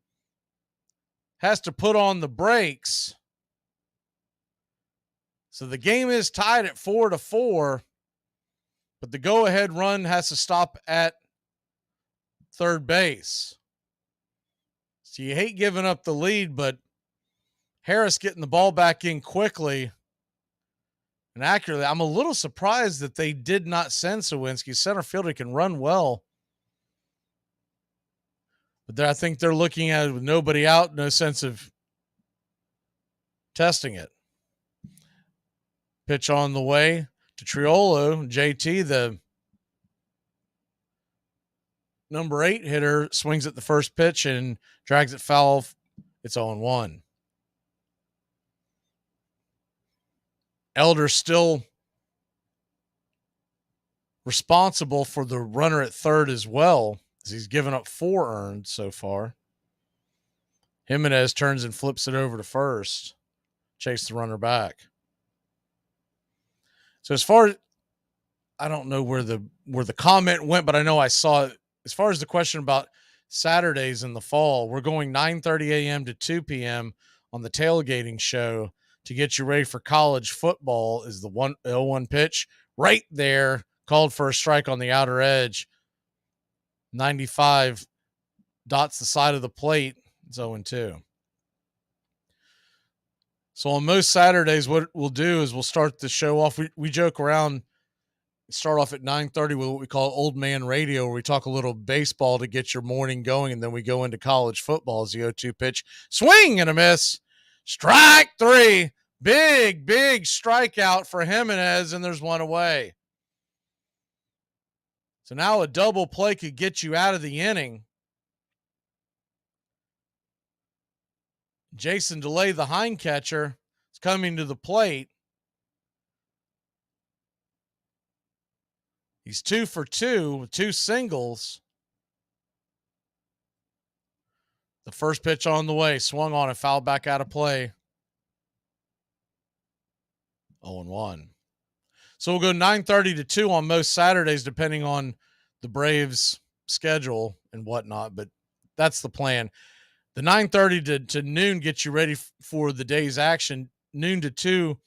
has to put on the brakes. So the game is tied at 4-4, but the go-ahead run has to stop at third base. So you hate giving up the lead, but Harris getting the ball back in quickly And accurately, I'm a little surprised that they did not send Sawinski. Center fielder can run well. But I think they're looking at it with nobody out, no sense of testing it. Pitch on the way to Triolo. JT, the number 8 hitter, swings at the first pitch and drags it foul. It's 0-1. Elder still responsible for the runner at third as well, as he's given up 4 earned so far. Jimenez turns and flips it over to first. Chase the runner back. So as far as, I don't know where the comment went, but I know I saw it. As far as the question about Saturdays in the fall, we're going 9:30 a.m. to 2 p.m. on the tailgating show to get you ready for college football. Is the 0-1 pitch right there, called for a strike on the outer edge. 95 dots the side of the plate. It's 0-2. So on most Saturdays, what we'll do is we'll start the show off. We joke around, start off at 9:30 with what we call old man radio, where we talk a little baseball to get your morning going, and then we go into college football as the 0-2 pitch. Swing and a miss. Strike 3. Big strikeout for Jimenez, and there's one away. So now a double play could get you out of the inning. Jason DeLay, the hind catcher, is coming to the plate. He's 2 for 2 with 2 singles. The first pitch on the way, swung on and fouled back out of play. 0-1. So we'll go 9:30 to 2 on most Saturdays, depending on the Braves' schedule and whatnot. But that's the plan. The 9:30 to noon gets you ready for the day's action. Noon to 2,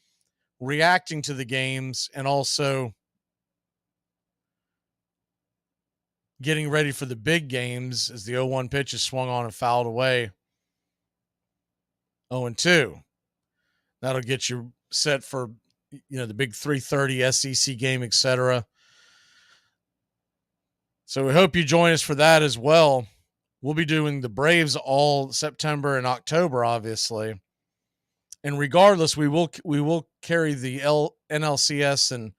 reacting to the games and also getting ready for the big games as the 0-1 pitch is swung on and fouled away. 0-2. That'll get you set for, the big 3:30 SEC game, etc. So we hope you join us for that as well. We'll be doing the Braves all September and October, obviously. And regardless, we will carry the NLCS and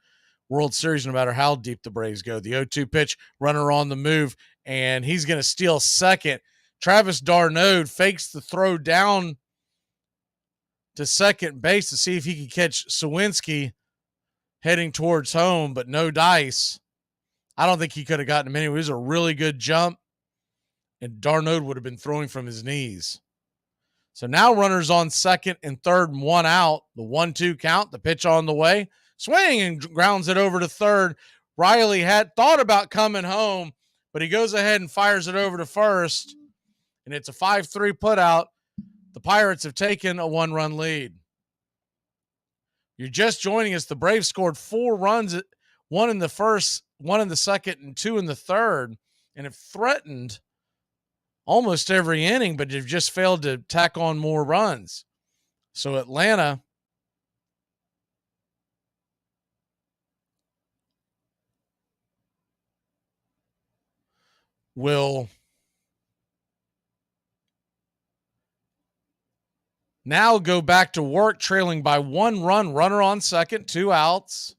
World Series no matter how deep the Braves go. The 0-2 pitch, runner on the move, and he's going to steal second. Travis d'Arnaud fakes the throw down to second base to see if he could catch Sawinski heading towards home, but no dice. I don't think he could have gotten him anyway. It was a really good jump, and d'Arnaud would have been throwing from his knees. So now runners on second and third and 1 out. The 1-2 count, the pitch on the way. Swing and grounds it over to third. Riley had thought about coming home, but he goes ahead and fires it over to first, and it's a 5-3 putout. The Pirates have taken a 1-run lead. You're just joining us. The Braves scored 4 runs, 1 in the first, 1 in the second, and 2 in the third, and have threatened almost every inning, but they've just failed to tack on more runs. So Atlanta will now go back to work, trailing by 1 run, runner on second, 2 outs.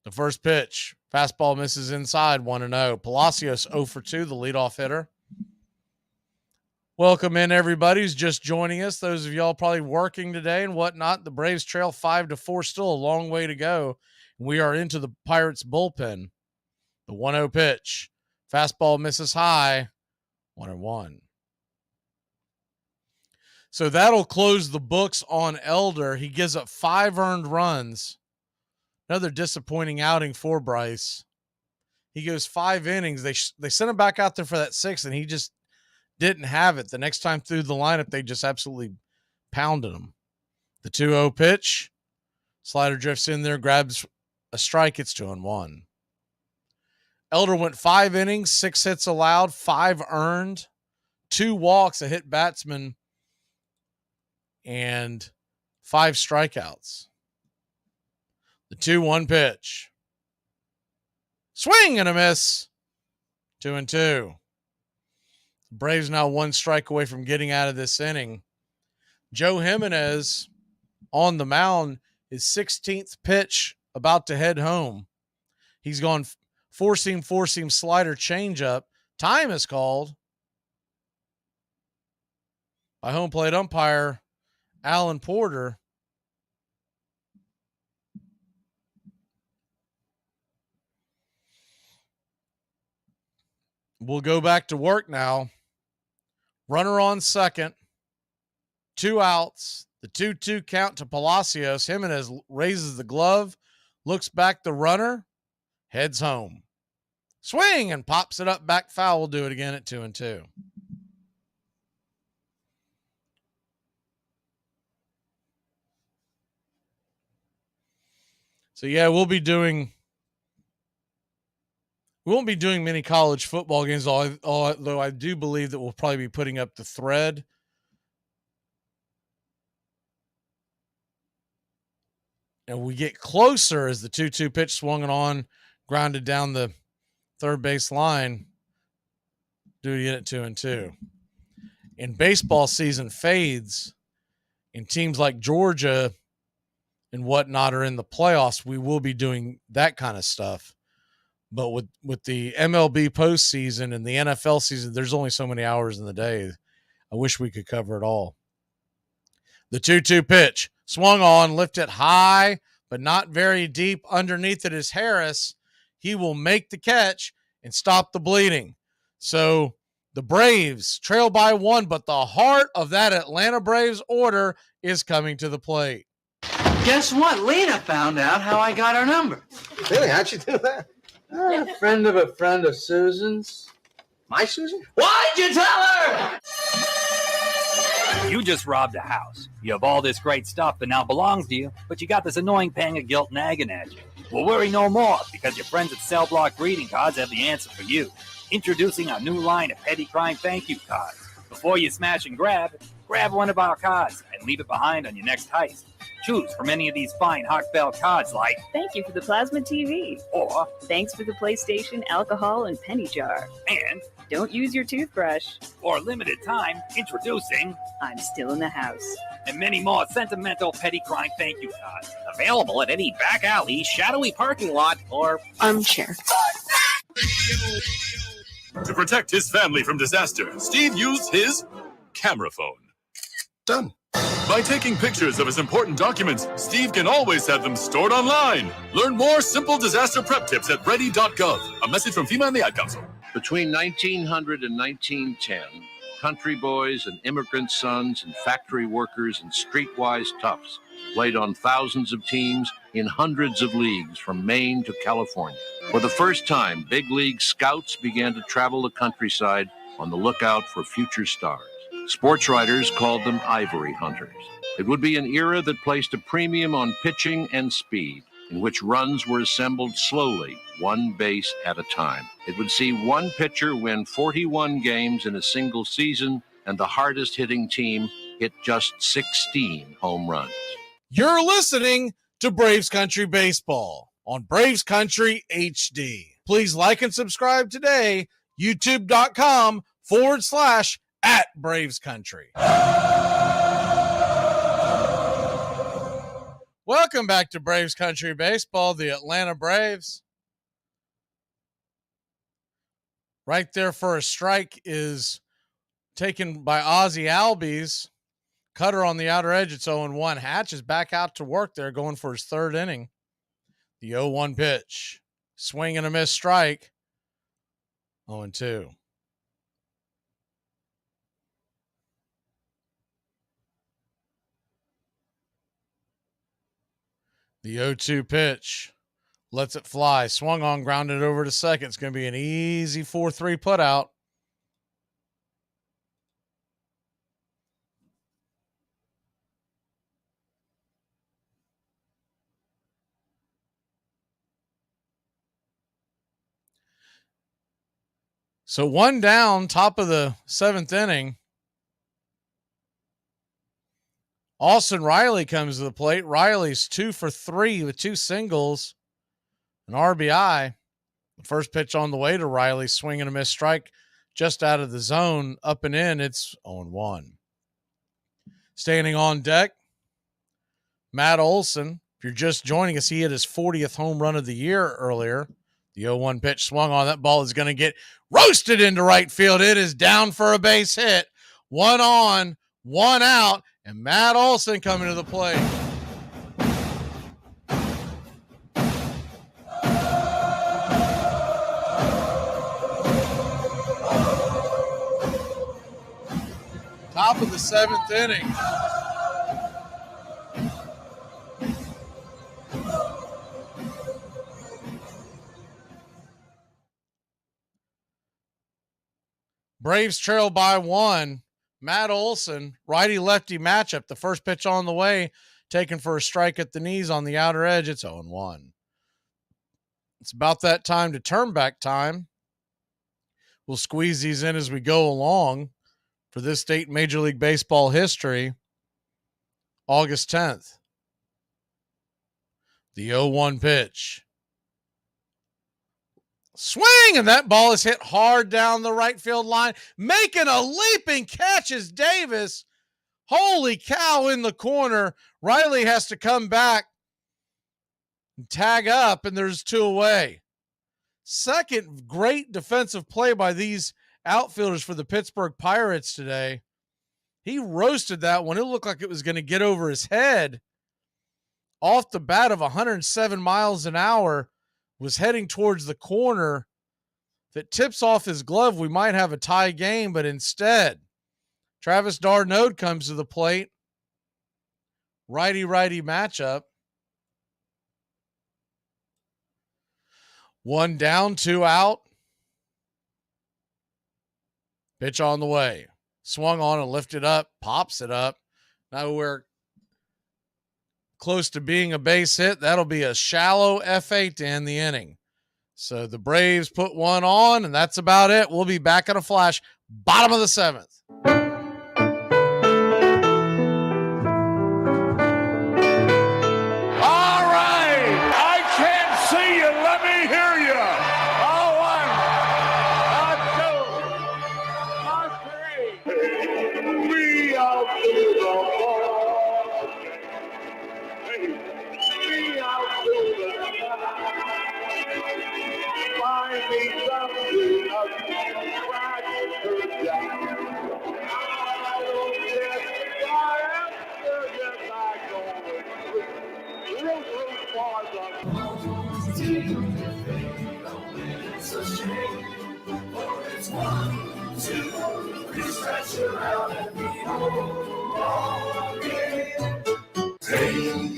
The first pitch, fastball misses inside, 1-0. Palacios 0 for 2, the leadoff hitter. Welcome in everybody who's just joining us. Those of y'all probably working today and whatnot. The Braves trail 5-4, still a long way to go. We are into the Pirates bullpen. The 1-0 pitch, fastball misses high, 1-1. So that'll close the books on Elder. He gives up 5 earned runs. Another disappointing outing for Bryce. He goes 5 innings. They sent him back out there for that 6th, and he just didn't have it. The next time through the lineup, they just absolutely pounded him. The 2-0 pitch. Slider drifts in there, grabs a strike. It's 2-1. Elder went 5 innings, 6 hits allowed, 5 earned, 2 walks, a hit batsman, and 5 strikeouts. The 2-1 pitch. Swing and a miss. 2-2. The Braves now 1 strike away from getting out of this inning. Joe Jimenez on the mound, his 16th pitch, about to head home. He's gone four-seam slider changeup. Time is called by home plate umpire Alan Porter. We'll go back to work now. Runner on second. 2 outs. The 2-2 count to Palacios. Jimenez raises the glove, looks back the runner, heads home. Swing and pops it up back foul. We'll do it again at 2-2. So yeah, we won't be doing many college football games, although I do believe that we'll probably be putting up the thread. And we get closer as the 2-2 pitch swung on, grounded down the third base line. Do it again at 2-2. And baseball season fades, and teams like Georgia and whatnot are in the playoffs. We will be doing that kind of stuff. But with the MLB postseason and the NFL season, there's only so many hours in the day. I wish we could cover it all. The 2-2 pitch swung on, lifted high, but not very deep. Underneath it is Harris. He will make the catch and stop the bleeding. So the Braves trail by 1, but the heart of that Atlanta Braves order is coming to the plate. Guess what? Lena found out how I got her number. Really? How'd you do that? A friend of Susan's. My Susan? Why'd you tell her? You just robbed a house. You have all this great stuff that now belongs to you, but you got this annoying pang of guilt nagging at you. Well, worry no more, because your friends at Cell Block Greeting Cards have the answer for you. Introducing our new line of petty crime thank you cards. Before you smash and grab one of our cards and leave it behind on your next heist. Choose from any of these fine heartfelt cards like, thank you for the plasma TV. Or, thanks for the PlayStation, alcohol, and penny jar. And, don't use your toothbrush. For a limited time, introducing, I'm still in the house. And many more sentimental petty crime thank you cards. Available at any back alley, shadowy parking lot, or Armchair. To protect his family from disaster, Steve used his camera phone. Done. By taking pictures of his important documents, Steve can always have them stored online. Learn more simple disaster prep tips at ready.gov. A message from FEMA and the Ad Council. Between 1900 and 1910, country boys and immigrant sons and factory workers and streetwise toughs played on thousands of teams in hundreds of leagues from Maine to California. For the first time, big league scouts began to travel the countryside on the lookout for future stars. Sports writers called them ivory hunters. It would be an era that placed a premium on pitching and speed, in which runs were assembled slowly, one base at a time. It would see one pitcher win 41 games in a single season, and the hardest hitting team hit just 16 home runs. You're listening to Braves Country Baseball on Braves Country HD. Please like and subscribe today, youtube.com/@Braves Country. Welcome back to Braves Country Baseball, the Atlanta Braves. Right there for a strike is taken by Ozzie Albies. Cutter on the outer edge. It's 0-1. Hatch is back out to work there, going for his third inning. The 0-1 pitch. Swing and a miss strike. 0-2. The 0-2 pitch. Lets it fly. Swung on, grounded over to second. It's going to be an easy 4-3 put out. So one down, top of the seventh inning. Austin Riley comes to the plate. Riley's 2 for 3 with 2 singles, an RBI. The first pitch on the way to Riley, swing and a miss, strike just out of the zone, up and in. It's 0-1. Standing on deck, Matt Olson. If you're just joining us, he hit his 40th home run of the year earlier. The 0-1 pitch swung on. That ball is going to get roasted into right field. It is down for a base hit. 1 on, 1 out, and Matt Olson coming to the plate. Top of the 7th inning. Braves trail by 1. Matt Olson, righty-lefty matchup. The first pitch on the way, taken for a strike at the knees on the outer edge. It's 0-1. It's about that time to turn back time. We'll squeeze these in as we go along for this date in Major League Baseball history, August 10th. The 0-1 pitch. Swing, and that ball is hit hard down the right field line. Making a leaping catch is Davis. Holy cow, in the corner. Riley has to come back and tag up, and there's 2 away. Second great defensive play by these outfielders for the Pittsburgh Pirates today. He roasted that one. It looked like it was going to get over his head. Off the bat of 107 miles an hour, was heading towards the corner. If it tips off his glove, we might have a tie game, but instead, Travis d'Arnaud comes to the plate. Righty-righty matchup. 1 down, 2 out. Pitch on the way. Swung on and lifted up, pops it up. Now we're close to being a base hit. That'll be a shallow F8 to end the inning. So the Braves put 1 on, and that's about it. We'll be back in a flash. Bottom of the 7th. All right. I can't see you. Let me hear you. A 1, a 2, a 3. We out to the ball. We out to the find me something up right down. I don't care if I am yes, I go root for the it's a shame, for it's 1, 2, 3, stretch around and be home again. Take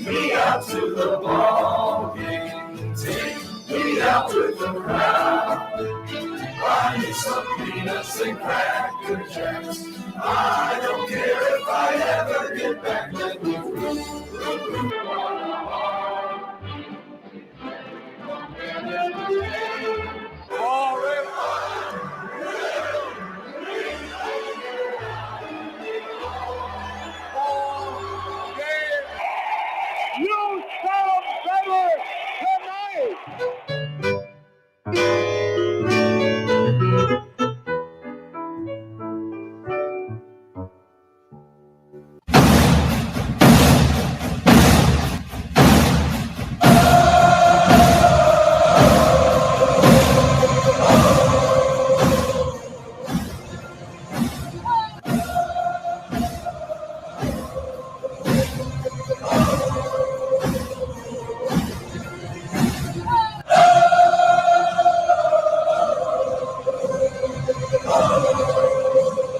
me out to the ball game. Take me out with the crowd. Buy me some peanuts and cracker jacks. I don't care if I ever get back. Let me you sound better tonight!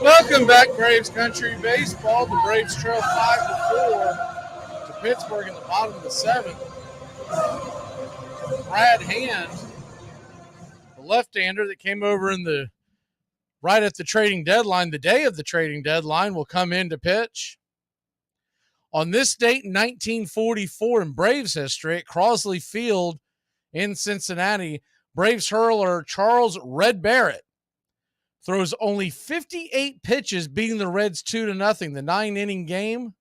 Welcome back, Braves Country Baseball. The Braves trail 5-4 to Pittsburgh in the bottom of the 7th. Brad Hand, the left-hander that came over right at the trading deadline, the day of the trading deadline, will come in to pitch. On this date in 1944 in Braves history at Crosley Field in Cincinnati, Braves hurler Charles Red Barrett throws only 58 pitches, beating the Reds 2-0. The 9-inning game,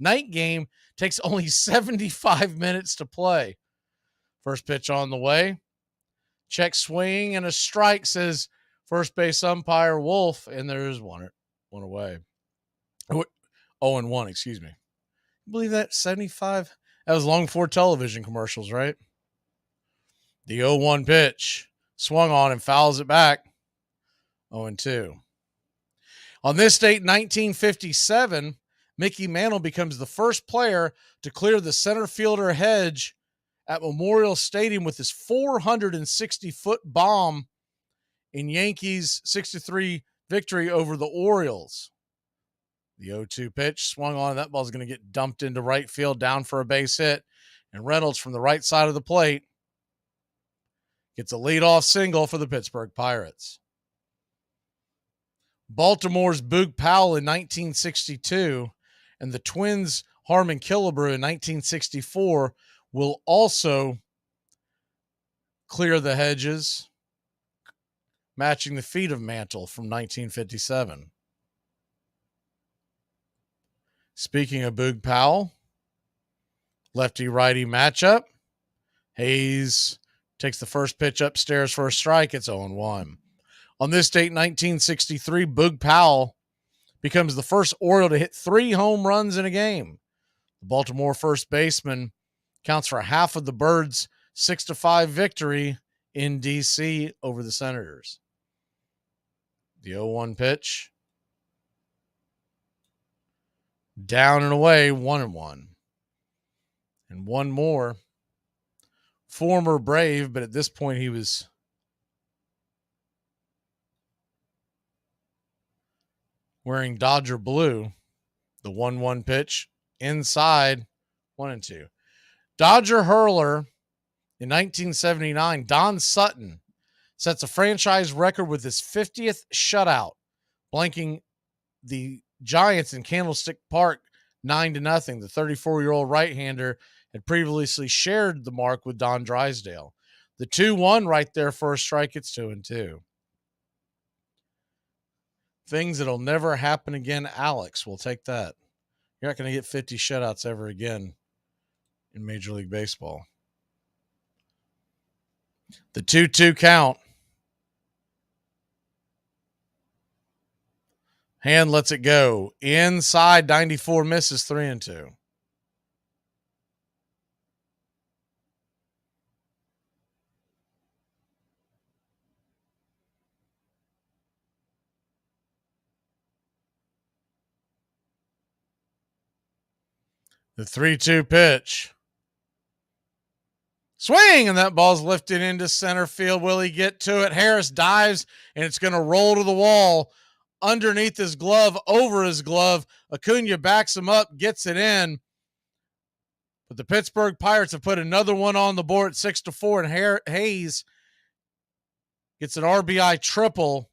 Night game takes only 75 minutes to play. First pitch on the way. Check swing and a strike, says first base umpire Wolf, and there's one away. 0-1, excuse me. You believe that? 75? That was long before television commercials, right? The 0-1 pitch. Swung on and fouls it back. 0-2. On this date, 1957, Mickey Mantle becomes the first player to clear the center fielder hedge at Memorial Stadium with his 460-foot bomb in Yankees' 6-3 victory over the Orioles. The 0-2 pitch swung on. That ball's going to get dumped into right field, down for a base hit. And Reynolds from the right side of the plate gets a leadoff single for the Pittsburgh Pirates. Baltimore's Boog Powell in 1962 and the Twins' Harmon Killebrew in 1964 will also clear the hedges, matching the feat of Mantle from 1957. Speaking of Boog Powell, lefty-righty matchup. Hayes takes the first pitch upstairs for a strike. It's 0-1. On this date, 1963, Boog Powell becomes the first Oriole to hit 3 home runs in a game. The Baltimore first baseman counts for half of the Birds' 6-5 victory in D.C. over the Senators. The 0-1 pitch. Down and away, 1-1. And one more. Former Brave, but at this point he was wearing Dodger blue. The 1-1 pitch inside, 1-2. Dodger hurler in 1979, Don Sutton sets a franchise record with his 50th shutout, blanking the Giants in Candlestick Park 9-0. The 34-year-old right-hander had previously shared the mark with Don Drysdale. The 2-1 right there for a strike. It's 2-2. Things that'll never happen again. Alex, we'll take that. You're not going to get 50 shutouts ever again in Major League Baseball. The 2-2 count. Hand lets it go. Inside, 94 misses, 3-2. The 3-2 pitch. Swing, and that ball's lifted into center field. Will he get to it? Harris dives, and it's going to roll to the wall underneath his glove, over his glove. Acuna backs him up, gets it in. But the Pittsburgh Pirates have put another one on the board at 6-4, and Hayes gets an RBI triple.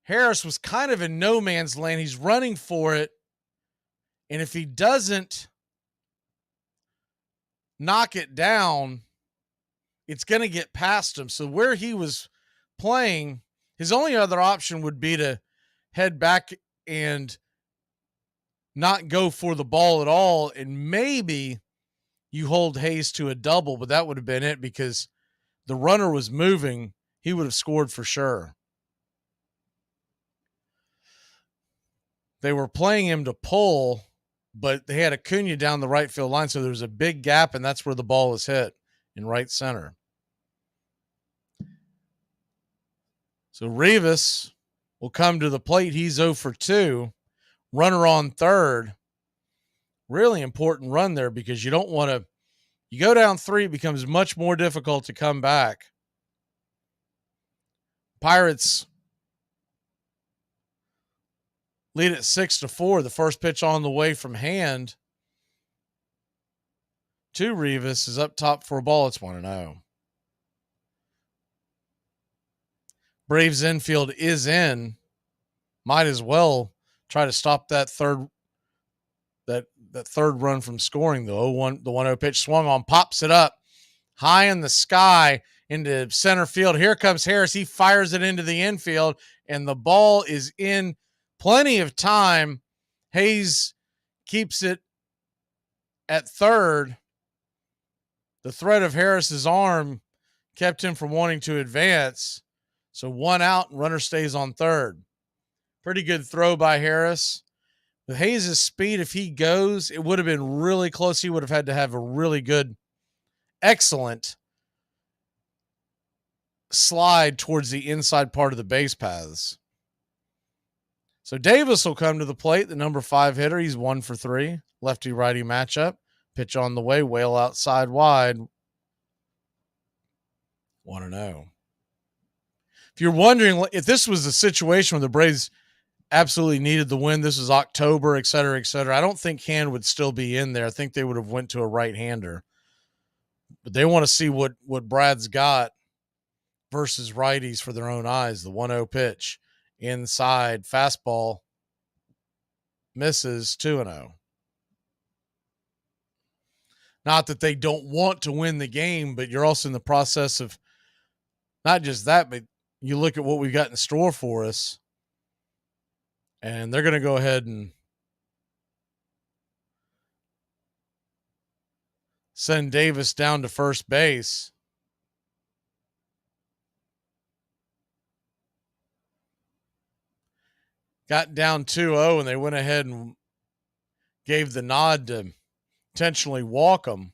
Harris was kind of in no man's land. He's running for it. And if he doesn't knock it down, it's going to get past him. So where he was playing, his only other option would be to head back and not go for the ball at all. And maybe you hold Hayes to a double, but that would have been it because the runner was moving. He would have scored for sure. They were playing him to pull, but they had Acuna down the right field line, so there was a big gap, and that's where the ball was hit in right center. So Rivas will come to the plate. He's 0 for 2. Runner on third. Really important run there because you don't want to – you go down 3, it becomes much more difficult to come back. Pirates lead at 6-4. The first pitch on the way from hand to Rivas is up top for a ball. It's 1-0. Braves infield is in. Might as well try to stop that third run from scoring. The 1-0 pitch swung on, pops it up high in the sky into center field. Here comes Harris. He fires it into the infield, and the ball is in. Plenty of time. Hayes keeps it at third. The threat of Harris's arm kept him from wanting to advance. So 1 out and runner stays on third. Pretty good throw by Harris. With Hayes' speed, if he goes, it would have been really close. He would have had to have a really good, excellent slide towards the inside part of the base paths. So Davis will come to the plate, the number 5 hitter. He's 1 for 3. Lefty-righty matchup. Pitch on the way, Whale outside wide. 1-0. If you're wondering if this was a situation where the Braves absolutely needed the win, this is October, et cetera, I don't think Hand would still be in there. I think they would have went to a right-hander. But they want to see what Brad's got versus righties for their own eyes. The 1-0 pitch. Inside, fastball. Misses, 2-0. Not that they don't want to win the game, but you're also in the process of not just that, but you look at what we've got in store for us. And they're going to go ahead and send Davis down to first base. Got down 2-0, and they went ahead and gave the nod to intentionally walk him.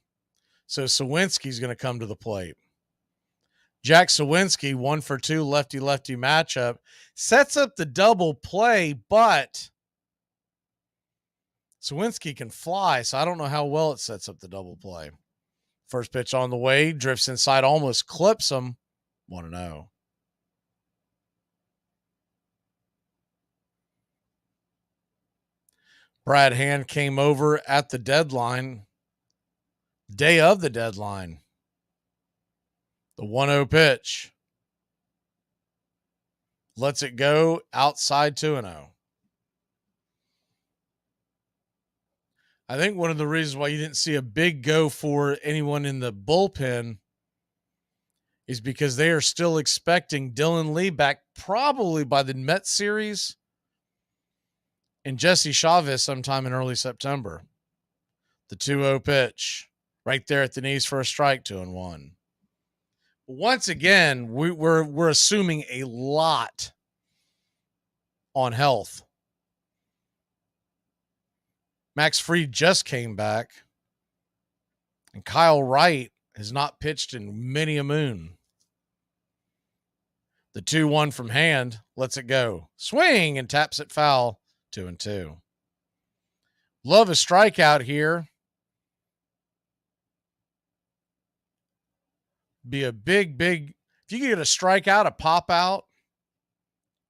So Sawinski's going to come to the plate. Jack Sawinski, 1 for 2, lefty-lefty matchup. Sets up the double play, but Sawinski can fly, so I don't know how well it sets up the double play. First pitch on the way, drifts inside, almost clips him. 1-0. Brad Hand came over at the deadline, day of the deadline. The 1-0 pitch. Lets it go outside 2-0. I think one of the reasons why you didn't see a big go for anyone in the bullpen is because they are still expecting Dylan Lee back probably by the Mets series and Jesse Chavez sometime in early September. The 2-0 pitch right there at the knees for a strike, 2-1. Once again, we're assuming a lot on health. Max Fried just came back, and Kyle Wright has not pitched in many a moon. The 2-1 from Hand lets it go. Swing and taps it foul. 2-2. Love a strikeout here. Be a big, if you could get a strikeout, a pop out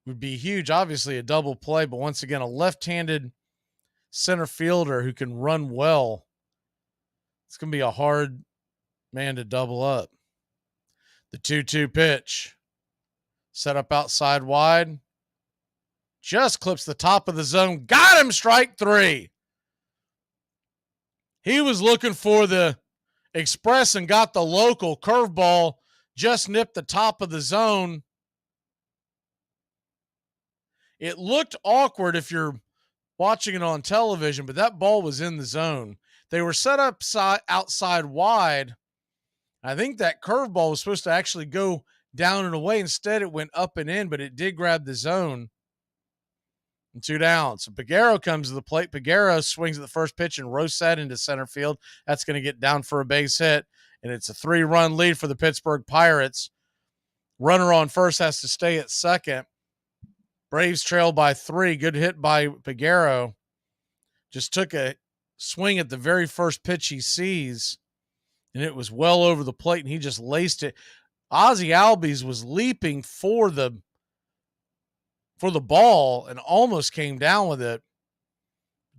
would be huge. Obviously a double play, but once again, a left-handed center fielder who can run well. It's going to be a hard man to double up. The 2-2 pitch. Set up outside wide. Just clips the top of the zone. Got him, strike 3. He was looking for the express and got the local curveball. Just nipped the top of the zone. It looked awkward if you're watching it on television, but that ball was in the zone. They were set up outside wide. I think that curveball was supposed to actually go down and away. Instead, it went up and in, but it did grab the zone. And 2 down. So Peguero comes to the plate. Peguero swings at the first pitch and roasts that into center field. That's going to get down for a base hit. And it's a 3-run lead for the Pittsburgh Pirates. Runner on first has to stay at second. Braves trail by 3. Good hit by Peguero. Just took a swing at the very first pitch he sees, and it was well over the plate, and he just laced it. Ozzie Albies was leaping for the ball and almost came down with it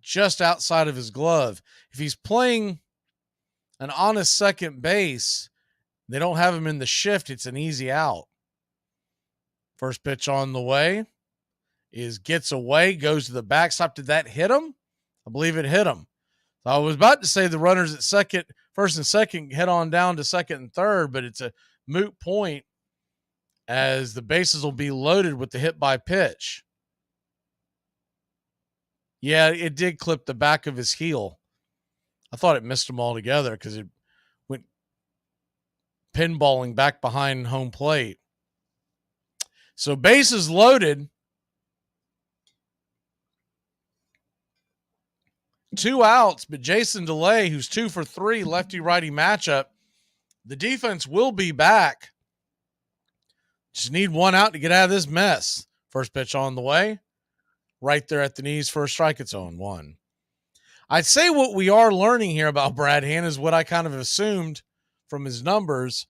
just outside of his glove. If he's playing an honest second base, they don't have him in the shift, it's an easy out. First pitch on the way gets away, goes to the backstop. Did that hit him? I believe it hit him. So I was about to say the runners at first and second, head on down to second and third, but it's a moot point as the bases will be loaded with the hit by pitch. Yeah, it did clip the back of his heel. I thought it missed him altogether because it went pinballing back behind home plate. So bases loaded. 2 outs, but Jason DeLay, who's 2 for 3, lefty-righty matchup, the defense will be back. Just need 1 out to get out of this mess. First pitch on the way. Right there at the knees for a strike. It's 0-1. I'd say what we are learning here about Brad Hand is what I kind of assumed from his numbers.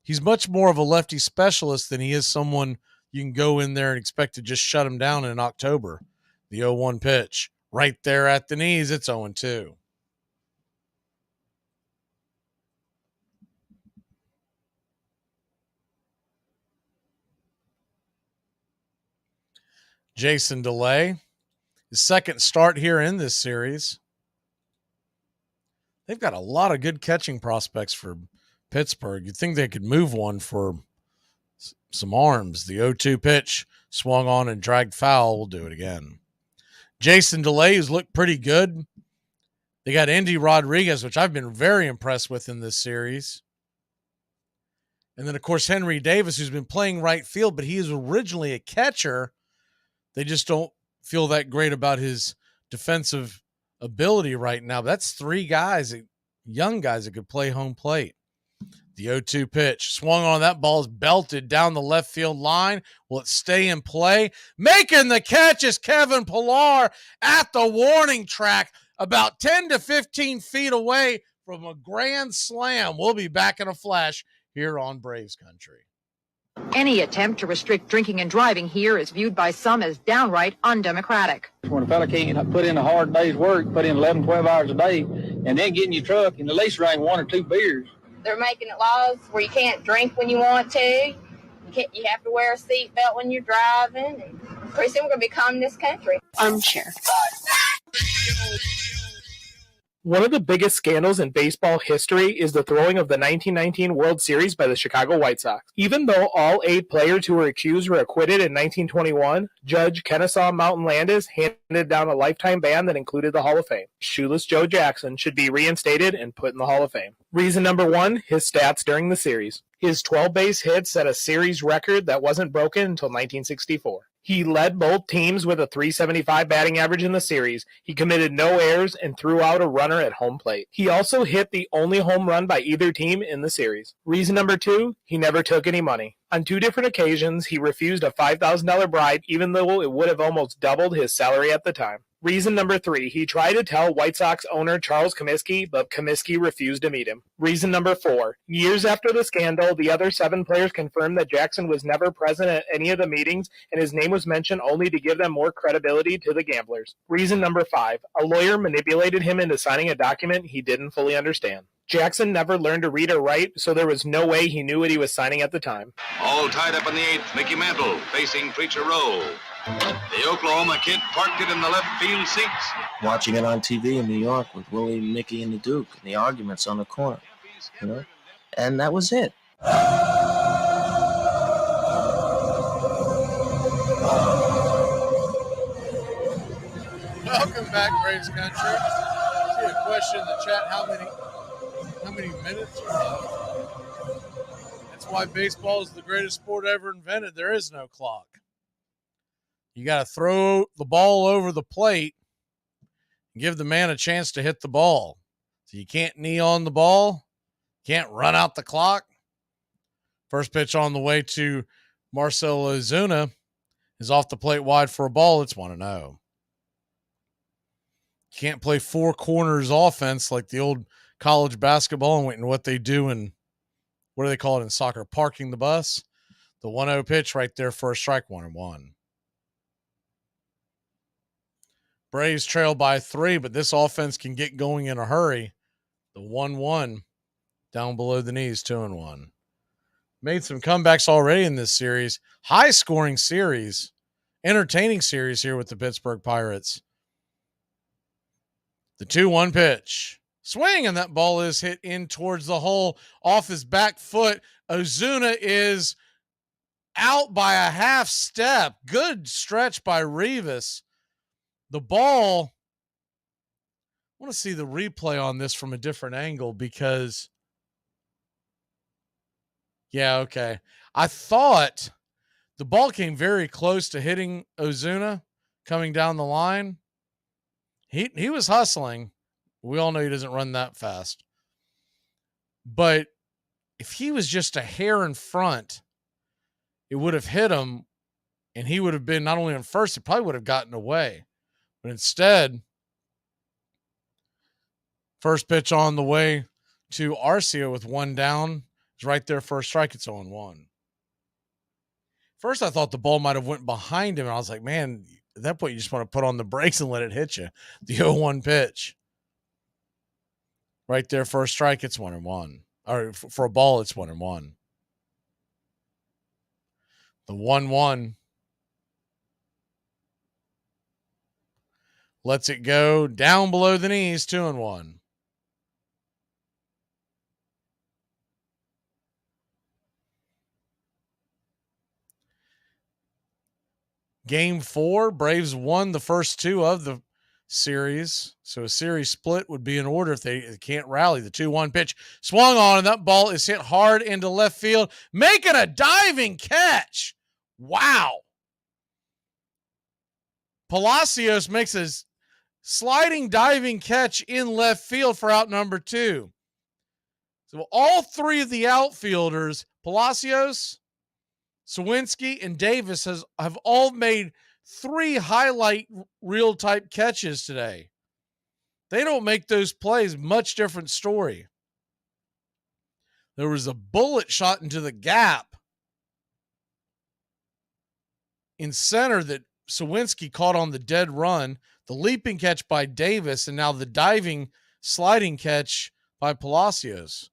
He's much more of a lefty specialist than he is someone you can go in there and expect to just shut him down in October. The 0-1 pitch. Right there at the knees, it's 0-2. Jason DeLay, his second start here in this series. They've got a lot of good catching prospects for Pittsburgh. You'd think they could move one for some arms. The 0-2 pitch swung on and dragged foul. We'll do it again. Jason DeLay, who's looked pretty good. They got Andy Rodriguez, which I've been very impressed with in this series. And then, of course, Henry Davis, who's been playing right field, but he is originally a catcher. They just don't feel that great about his defensive ability right now. But that's 3 guys, young guys that could play home plate. The 0-2 pitch swung on. That ball is belted down the left field line. Will it stay in play? Making the catch is Kevin Pillar at the warning track, about 10 to 15 feet away from a grand slam. We'll be back in a flash here on Braves Country. Any attempt to restrict drinking and driving here is viewed by some as downright undemocratic. When a fella can't put in a hard day's work, put in 11, 12 hours a day, and then get in your truck and at least drink 1 or 2 beers. They're making it laws where you can't drink when you want to. You have to wear a seatbelt when you're driving. And pretty soon we're going to become this country. Armchair. One of the biggest scandals in baseball history is the throwing of the 1919 World Series by the Chicago White Sox. Even though all 8 players who were accused were acquitted in 1921, Judge Kennesaw Mountain Landis handed down a lifetime ban that included the Hall of Fame. Shoeless Joe Jackson should be reinstated and put in the Hall of Fame. Reason number 1, his stats during the series. His 12 base hits set a series record that wasn't broken until 1964. He led both teams with a .375 batting average in the series. He committed no errors and threw out a runner at home plate. He also hit the only home run by either team in the series. Reason number 2, he never took any money. On 2 different occasions, he refused a $5,000 bribe, even though it would have almost doubled his salary at the time. Reason number 3, he tried to tell White Sox owner Charles Comiskey, but Comiskey refused to meet him. Reason number 4, years after the scandal, the other 7 players confirmed that Jackson was never present at any of the meetings, and his name was mentioned only to give them more credibility to the gamblers. Reason number 5, a lawyer manipulated him into signing a document he didn't fully understand. Jackson never learned to read or write, so there was no way he knew what he was signing at the time. All tied up in the 8th, Mickey Mantle facing Preacher Roll. The Oklahoma kid parked it in the left field seats. Watching it on TV in New York with Willie, Mickey, and the Duke, and the arguments on the corner, and that was it. Welcome back, Braves Country. I see a question in the chat: how many minutes are left? That's why baseball is the greatest sport ever invented. There is no clock. You got to throw the ball over the plate and give the man a chance to hit the ball. So you can't knee on the ball, can't run out the clock. First pitch on the way to Marcell Ozuna is off the plate wide for a ball. It's 1-0. Can't play 4 corners offense like the old college basketball and what they do in, what do they call it in soccer? Parking the bus. The 1-0 pitch right there for a strike, 1-1. Braves trail by 3, but this offense can get going in a hurry. The 1-1 down below the knees, 2-1. Made some comebacks already in this series. High scoring series, entertaining series here with the Pittsburgh Pirates. The 2-1 pitch. Swing, and that ball is hit in towards the hole off his back foot. Ozuna is out by a half step. Good stretch by Rivas. The ball want to see the replay on this from a different angle because, yeah, okay. I thought the ball came very close to hitting Ozuna coming down the line. He was hustling. We all know he doesn't run that fast. But if he was just a hair in front, it would have hit him, and he would have been not only on first, he probably would have gotten away. But instead, first pitch on the way to Arcia with one down. It's right there, first strike. It's 0-1. First, I thought the ball might have went behind him, and I was like, man, at that point, you just want to put on the brakes and let it hit you. The 0-1 pitch. Right there, first strike, it's 1-1. Or for a ball, it's 1-1. The 1-1 lets it go down below the knees, 2-1. Game 4, Braves won the first 2 of the series. So a series split would be in order if they can't rally. The 2-1 pitch swung on, and that ball is hit hard into left field, making a diving catch. Wow. Palacios makes a sliding diving catch in left field for out number 2. So all 3 of the outfielders, Palacios, Sawinski, and Davis, have all made 3 highlight reel type catches today. They don't make those plays, much different story. There was a bullet shot into the gap in center that Sawinski caught on the dead run, the leaping catch by Davis, and now the diving sliding catch by Palacios.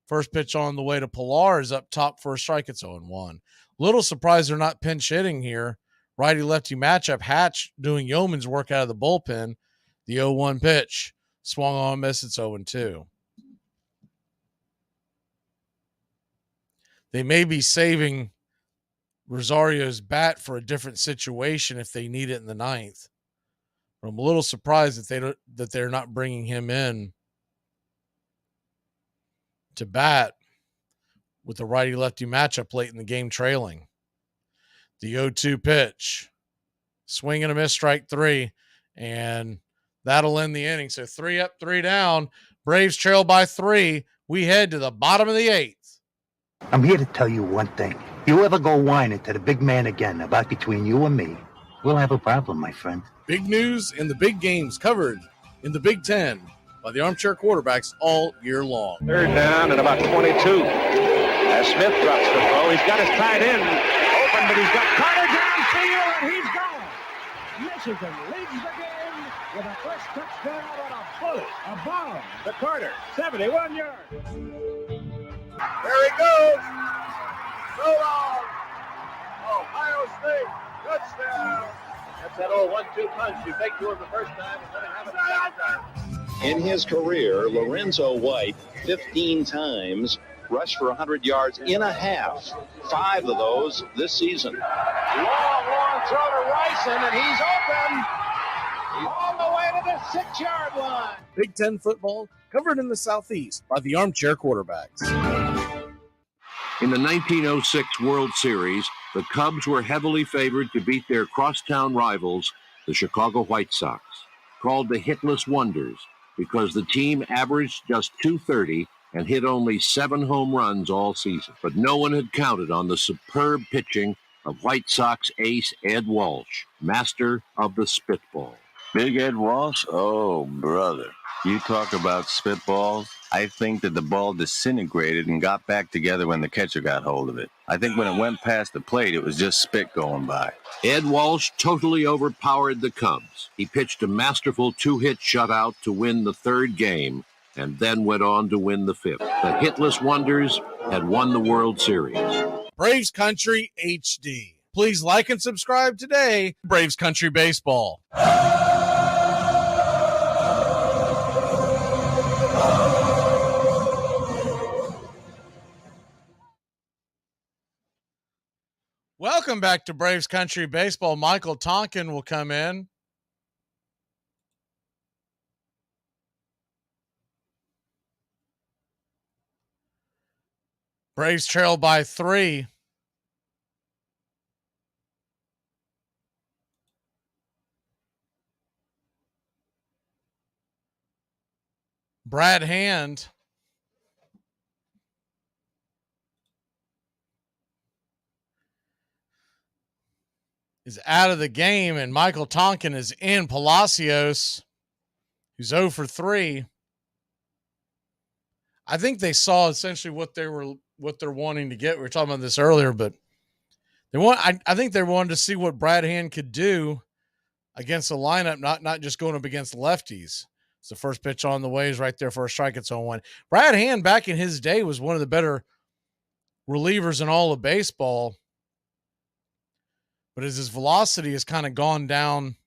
First pitch on the way to Pilar is up top for a strike. It's 0-1. Little surprised they're not pinch hitting here. Righty-lefty matchup. Hatch doing yeoman's work out of the bullpen. The 0-1 pitch. Swung on, miss. It's 0-2. They may be saving Rosario's bat for a different situation if they need it in the 9th. But I'm a little surprised that they're not bringing him in to bat with the righty-lefty matchup late in the game trailing. The 0-2 pitch. Swing and a miss, strike 3. And that'll end the inning. So 3 up, 3 down. Braves trail by 3. We head to the bottom of the 8th. I'm here to tell you one thing. You ever go whining to the big man again about between you and me, we'll have a problem, my friend. Big news and the big games covered in the Big Ten by the Armchair Quarterbacks all year long. Third down and about 22. As Smith drops the throw, he's got his tight end open, but he's got Carter downfield, and he's gone. Michigan leads the game with a first touchdown on a bullet, a bomb to Carter, 71 yards. There he goes. So long. Ohio State touchdown. That's that old 1-2 punch. You take 2 of the first time and then have it the second time. In his career, Lorenzo White 15 times rushed for 100 yards in a half. 5 of those this season. Long throw to Ryson, and he's open. All the way to the 6-yard line. Big Ten football covered in the Southeast by the Armchair Quarterbacks. In the 1906 World Series, the Cubs were heavily favored to beat their crosstown rivals, the Chicago White Sox, called the Hitless Wonders because the team averaged just .230 and hit only 7 home runs all season. But no one had counted on the superb pitching of White Sox ace Ed Walsh, master of the spitball. Big Ed Walsh? Oh, brother. You talk about spitballs. I think that the ball disintegrated and got back together when the catcher got hold of it. I think when it went past the plate, it was just spit going by. Ed Walsh totally overpowered the Cubs. He pitched a masterful 2-hit shutout to win the 3rd game and then went on to win the 5th. The Hitless Wonders had won the World Series. Braves Country HD. Please like and subscribe today. Braves Country Baseball. Welcome back to Braves Country Baseball. Michael Tonkin will come in. Braves trail by 3. Brad Hand is out of the game, and Michael Tonkin is in. Palacios, who's 0 for 3. I think they saw essentially what they're wanting to get. We were talking about this earlier, but I think they wanted to see what Brad Hand could do against the lineup, not just going up against lefties. It's the first pitch on the way is right there for a strike. It's 0-1. Brad Hand back in his day was one of the better relievers in all of baseball. But as his velocity has kind of gone down,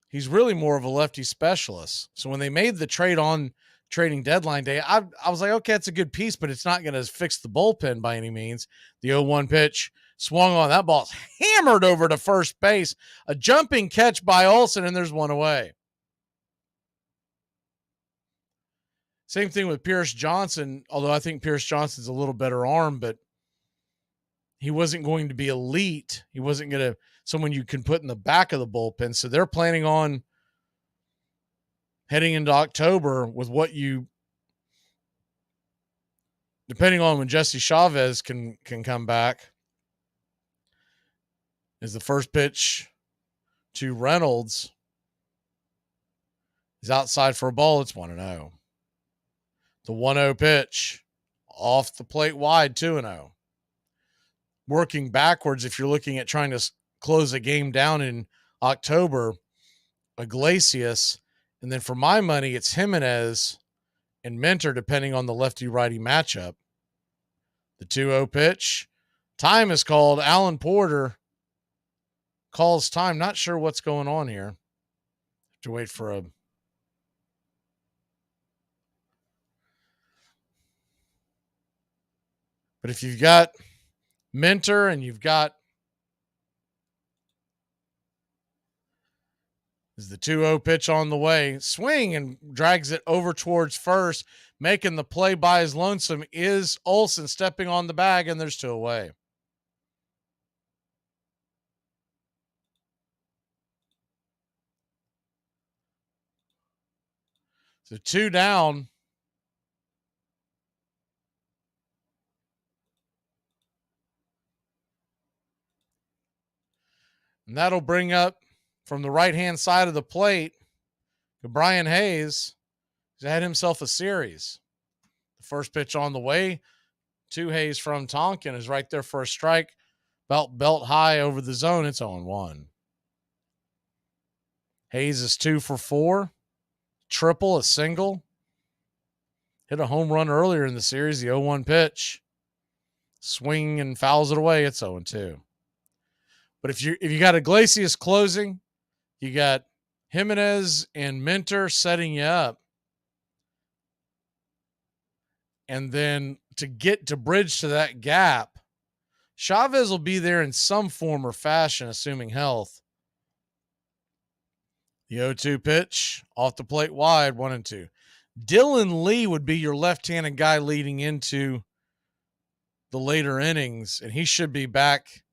he's really more of a lefty specialist. So when they made the trade on trading deadline day, I was like, okay, it's a good piece, but it's not going to fix the bullpen by any means. The 0-1 pitch swung on. That ball's hammered over to first base. A jumping catch by Olsen, and there's one away. Same thing with Pierce Johnson, although I think Pierce Johnson's a little better arm, but he wasn't going to be elite. He wasn't going to someone you can put in the back of the bullpen. So they're planning on heading into October with what you, depending on when Jesse Chavez can come back, is the first pitch to Reynolds. He's outside for a ball. It's 1-0. The 1-0 pitch off the plate wide, 2-0. Working backwards, if you're looking at trying to close a game down in October, Iglesias, and then for my money, it's Jimenez and Mentor, depending on the lefty-righty matchup. The 2-0 pitch. Time is called. Alan Porter calls time. Not sure what's going on here. Have to wait for a... But if you've got Mentor and you've got is the 2-0 pitch on the way, swing and drags it over towards first, making the play by his lonesome is Olsen stepping on the bag, and there's 2 away. So 2 down. And that'll bring up from the right-hand side of the plate to Brian Hayes. He's had himself a series. The first pitch on the way to Hayes from Tonkin is right there for a strike. Belt high over the zone. It's 0-1. Hayes is 2 for 4. Triple, a single. Hit a home run earlier in the series. The 0-1 pitch. Swing and fouls it away. It's 0-2. But if you got Iglesias closing, you got Jimenez and Mentor setting you up. And then to bridge to that gap, Chavez will be there in some form or fashion, assuming health. The 0-2 pitch off the plate wide, 1-2. Dylan Lee would be your left-handed guy leading into the later innings, and he should be back.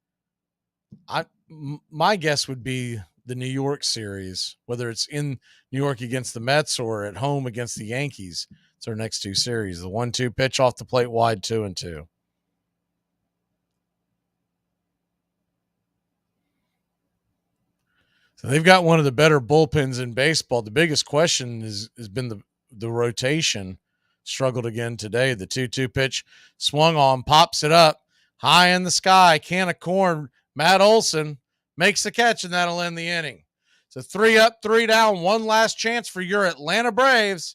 My guess would be the New York series, whether it's in New York against the Mets or at home against the Yankees. It's our next 2 series. The 1-2 pitch off the plate wide, 2-2. So they've got one of the better bullpens in baseball. The biggest question has been the rotation. Struggled again today. The 2-2 pitch swung on, pops it up high in the sky. Can of corn. Matt Olson makes the catch, and that'll end the inning. So 3 up, 3 down. One last chance for your Atlanta Braves.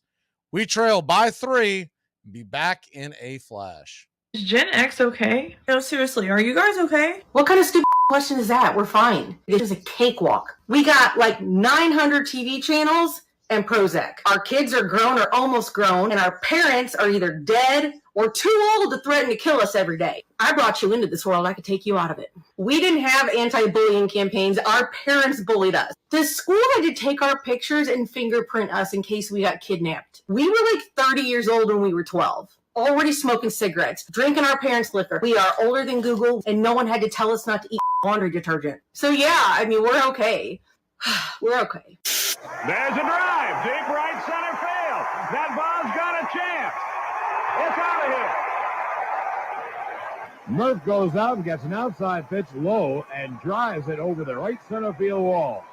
We trail by 3. Be back in a flash. Is Gen X okay? No, seriously, are you guys okay? What kind of stupid question is that? We're fine. This is a cakewalk. We got like 900 TV channels and Prozac. Our kids are grown or almost grown, and our parents are either dead or too old to threaten to kill us every day. I brought you into this world. I could take you out of it. We didn't have anti-bullying campaigns. Our parents bullied us. The school had to take our pictures and fingerprint us in case we got kidnapped. We were like 30 years old when we were 12. already smoking cigarettes, drinking our parents' liquor. We are older than Google, and no one had to tell us not to eat laundry detergent. So yeah, I mean, we're okay. We're okay. There's a drive, deep right center field. That ball's got a chance. It's out of here. Murph goes out and gets an outside pitch low and drives it over the right center field wall.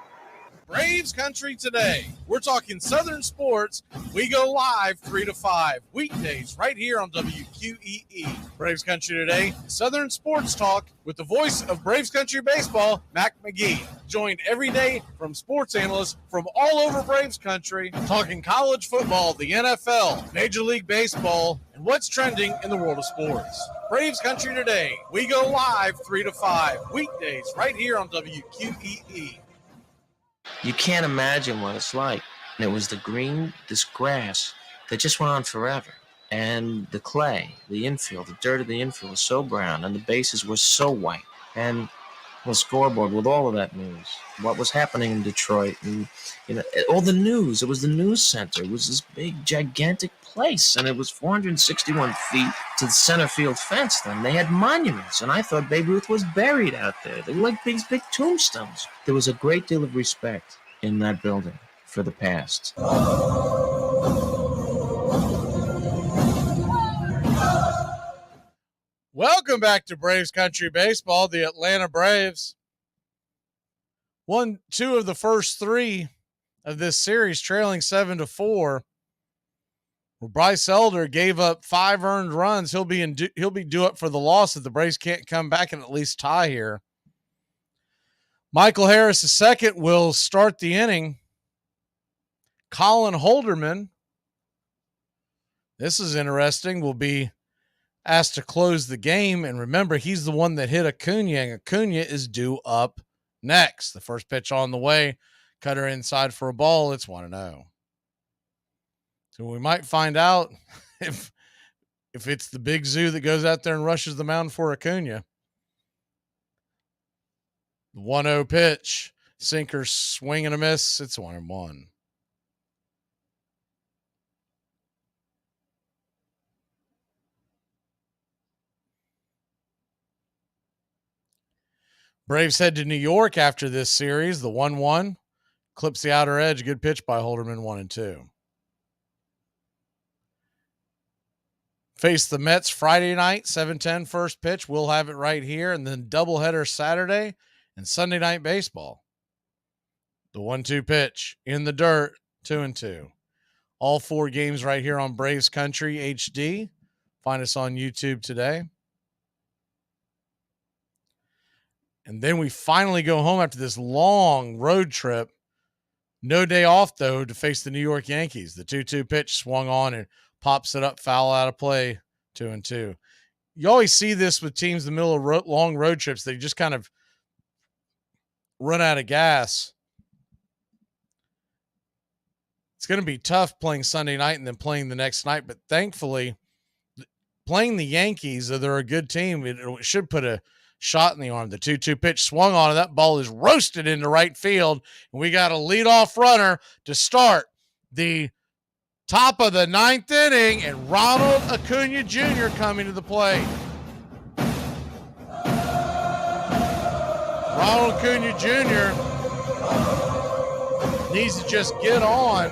Braves Country today. We're talking Southern sports. We go live 3 to 5 weekdays right here on WQEE. Braves Country today, Southern sports talk with the voice of Braves Country baseball, Mac Magee. Joined every day from sports analysts from all over Braves Country, talking college football, the NFL, Major League Baseball, and what's trending in the world of sports. Braves Country today. We go live 3 to 5 weekdays right here on WQEE. You can't imagine what it's like. And it was this grass that just went on forever. And the clay, the infield, the dirt of the infield was so brown, and the bases were so white. And the scoreboard with all of that news, what was happening in Detroit, and all the news. It was the news center. It was this big, gigantic place, and it was 461 feet to the center field fence. Then they had monuments, and I thought Babe Ruth was buried out there. They were like big tombstones. There was a great deal of respect in that building for the past. Welcome back to Braves Country Baseball. The Atlanta Braves won 2 of the first 3 of this series, trailing 7-4. Well, Bryce Elder gave up 5 earned runs. He'll be due up for the loss if the Braves can't come back and at least tie here. Michael Harris II will start the inning. Colin Holderman, this is interesting, will be asked to close the game. And remember, he's the one that hit Acuna, and Acuna is due up next. The first pitch on the way, cutter inside for a ball. It's 1-0. So we might find out if it's the big zoo that goes out there and rushes the mound for Acuna. The 1-0 pitch, sinker, swing and a miss. It's 1-1. Braves head to New York after this series. The 1-1 clips the outer edge. Good pitch by Holderman, 1-2. Face the Mets Friday night, 7:10 first pitch. We'll have it right here. And then doubleheader Saturday and Sunday night baseball. The 1-2 pitch in the dirt, 2-2. All 4 games right here on Braves Country HD. Find us on YouTube today. And then we finally go home after this long road trip. No day off, though, to face the New York Yankees. The 2-2 pitch swung on and pops it up, foul out of play, 2-2. You always see this with teams in the middle of long road trips. They just kind of run out of gas. It's going to be tough playing Sunday night and then playing the next night. But thankfully, playing the Yankees, though they're a good team, it should put a shot in the arm. The 2-2 pitch swung on, and that ball is roasted into right field. And we got a leadoff runner to start the top of the 9th inning, and Ronald Acuna Jr. coming to the plate. Ronald Acuna Jr. needs to just get on.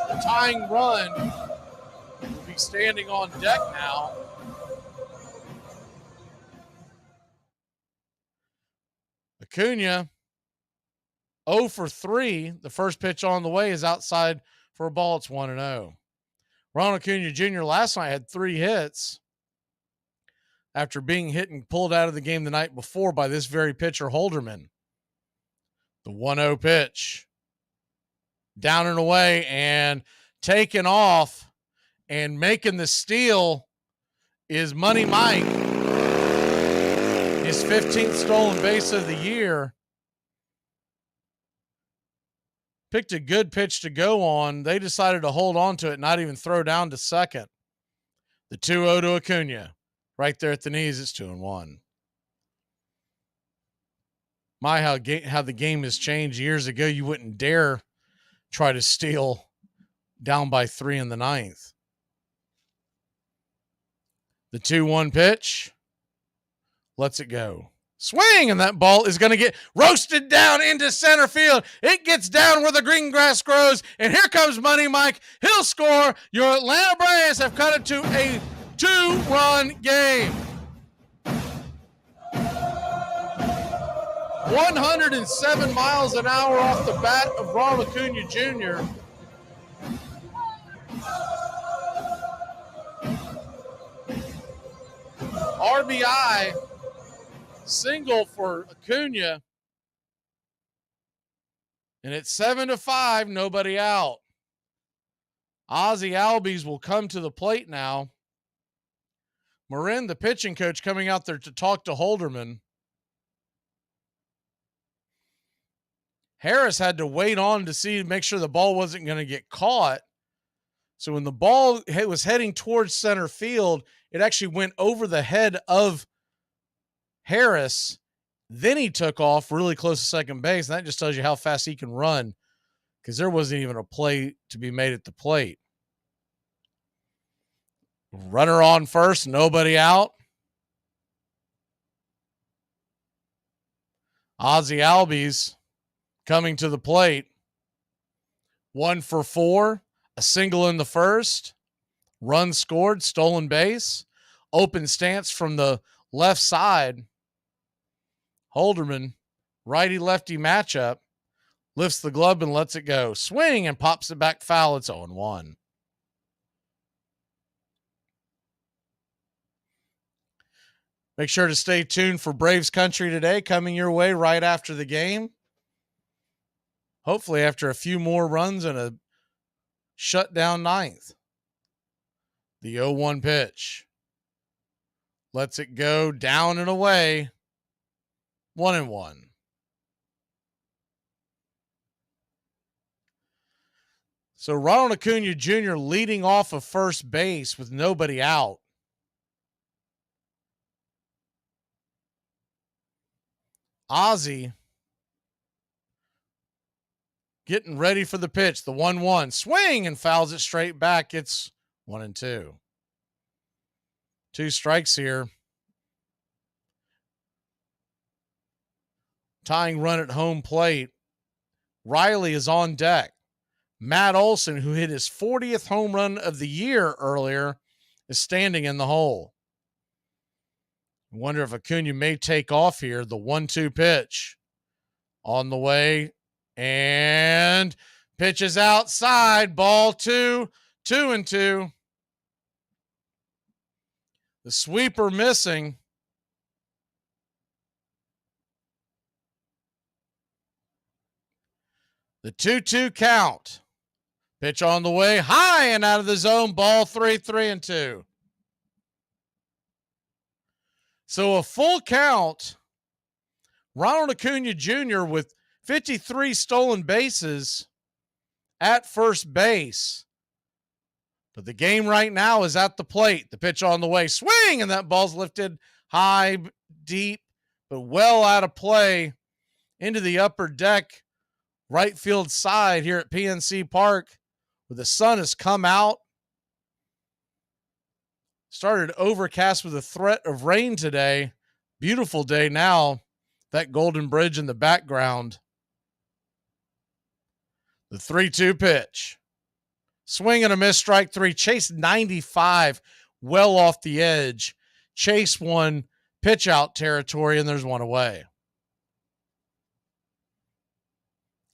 The tying run will be standing on deck now. Acuna 0 for 3. The first pitch on the way is outside for a ball. It's 1-0. Ronald Acuna Jr. last night had 3 hits after being hit and pulled out of the game the night before by this very pitcher, Holderman. The 1-0 pitch. Down and away and taken off and making the steal is Money Mike. His 15th stolen base of the year. Picked a good pitch to go on. They decided to hold on to it, not even throw down to second. The 2-0 to Acuna. Right there at the knees, it's 2-1. How the game has changed. Years ago, you wouldn't dare try to steal down by 3 in the 9th. The 2-1 pitch. Lets it go. Swing, and that ball is going to get roasted down into center field. It gets down where the green grass grows, and here comes Money Mike. He'll score. Your Atlanta Braves have cut it to a 2-run game. 107 miles an hour off the bat of Ronald Acuna Jr. RBI single for Acuna. And it's 7-5, nobody out. Ozzie Albies will come to the plate now. Marin, the pitching coach, coming out there to talk to Holderman. Harris had to wait on to make sure the ball wasn't going to get caught. So when the ball was heading towards center field, it actually went over the head of Harris. Then he took off really close to second base, and that just tells you how fast he can run, because there wasn't even a play to be made at the plate. Runner on first, nobody out. Ozzie Albies coming to the plate. 1 for 4, a single in the first. Run scored, stolen base. Open stance from the left side. Holderman, righty-lefty matchup, lifts the glove and lets it go. Swing and pops it back foul. It's 0-1. Make sure to stay tuned for Braves Country today, coming your way right after the game. Hopefully after a few more runs and a shutdown ninth. The 0-1 pitch. Lets it go down and away. 1-1. So Ronald Acuna Jr. leading off of first base with nobody out. Ozzie getting ready for the pitch. The 1-1. Swing and fouls it straight back. It's 1-2. 2 strikes here. Tying run at home plate. Riley is on deck. Matt Olson, who hit his 40th home run of the year earlier, is standing in the hole. I wonder if Acuna may take off here. The 1-2 pitch on the way, and pitches outside. Ball 2, 2-2. The sweeper missing. The 2-2 count. Pitch on the way, high and out of the zone. Ball 3, 3-2. So a full count. Ronald Acuna Jr. with 53 stolen bases at first base. But the game right now is at the plate. The pitch on the way, swing, and that ball's lifted high, deep, but well out of play into the upper deck, right field side here at PNC Park, where the sun has come out. Started overcast with a threat of rain today. Beautiful day now. That Golden Bridge in the background. The 3-2 pitch. Swing and a miss, strike 3. Chase 95, well off the edge. Chase won pitch out territory, and there's one away.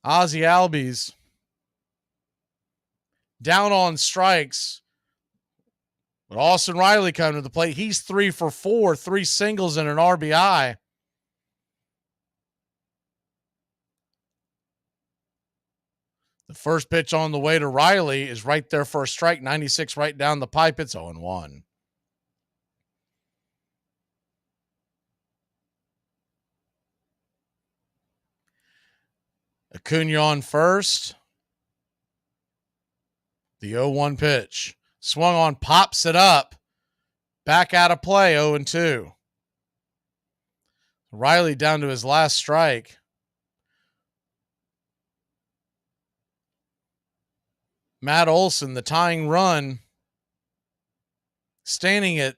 Ozzie Albies down on strikes. But Austin Riley coming to the plate. He's 3 for 4, 3 singles and an RBI. The first pitch on the way to Riley is right there for a strike. 96 right down the pipe. It's 0-1. Acuna on first. The 0-1 pitch. Swung on, pops it up. Back out of play, 0-2. Riley down to his last strike. Matt Olson, the tying run, standing at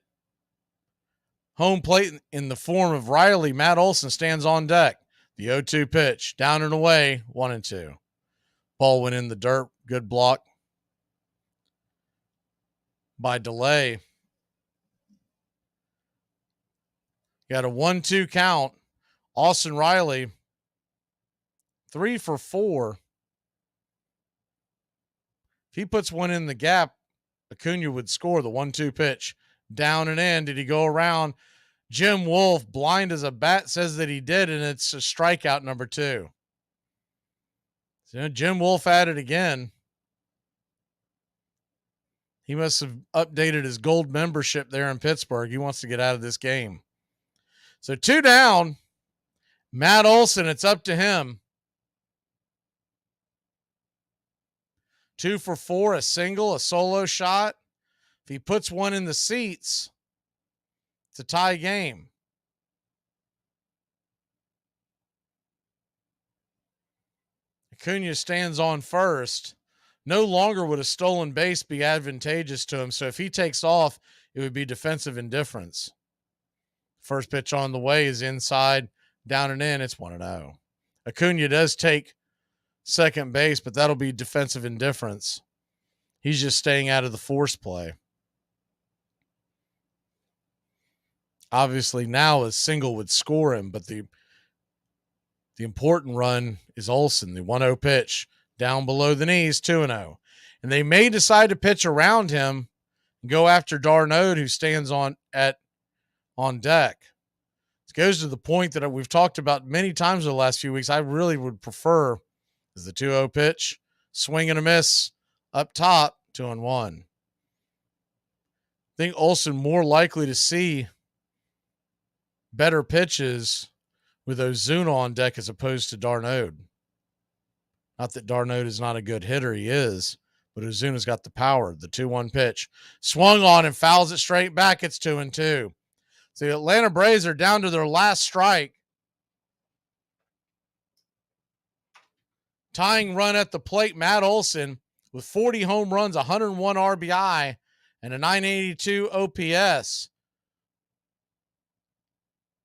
Home plate in the form of Riley. Matt Olson stands on deck. The 0-2 pitch. Down and away. 1-2. Ball went in the dirt. Good block by Delay. Got a 1-2 count. Austin Riley, 3 for 4. If he puts one in the gap, Acuna would score. The 1-2 pitch. Down and in. Did he go around? Jim Wolf, blind as a bat, says that he did, and it's a strikeout number 2. So Jim Wolf at it again. He must have updated his gold membership there in Pittsburgh. He wants to get out of this game. So 2 down. Matt Olson, it's up to him. 2 for 4, a single, a solo shot. If he puts one in the seats, it's a tie game. Acuna stands on first. No longer would a stolen base be advantageous to him. So if he takes off, it would be defensive indifference. First pitch on the way is inside, down and in. It's 1-0. Acuna does take second base, but that'll be defensive indifference. He's just staying out of the force play. Obviously now a single would score him, but the important run is Olson. The 1-0 pitch down below the knees, 2-0. And they may decide to pitch around him and go after Darnode, who stands on deck. It goes to the point that we've talked about many times in the last few weeks. I really would prefer is the 2-0 pitch, swing and a miss up top, 2-1. I think Olson more likely to see better pitches with Ozuna on deck as opposed to Darnode. Not that Darnode is not a good hitter. He is, but Ozuna's got the power. The 2-1 pitch swung on and fouls it straight back. It's 2-2. So the Atlanta Braves are down to their last strike. Tying run at the plate, Matt Olson with 40 home runs, 101 RBI, and a 982 OPS.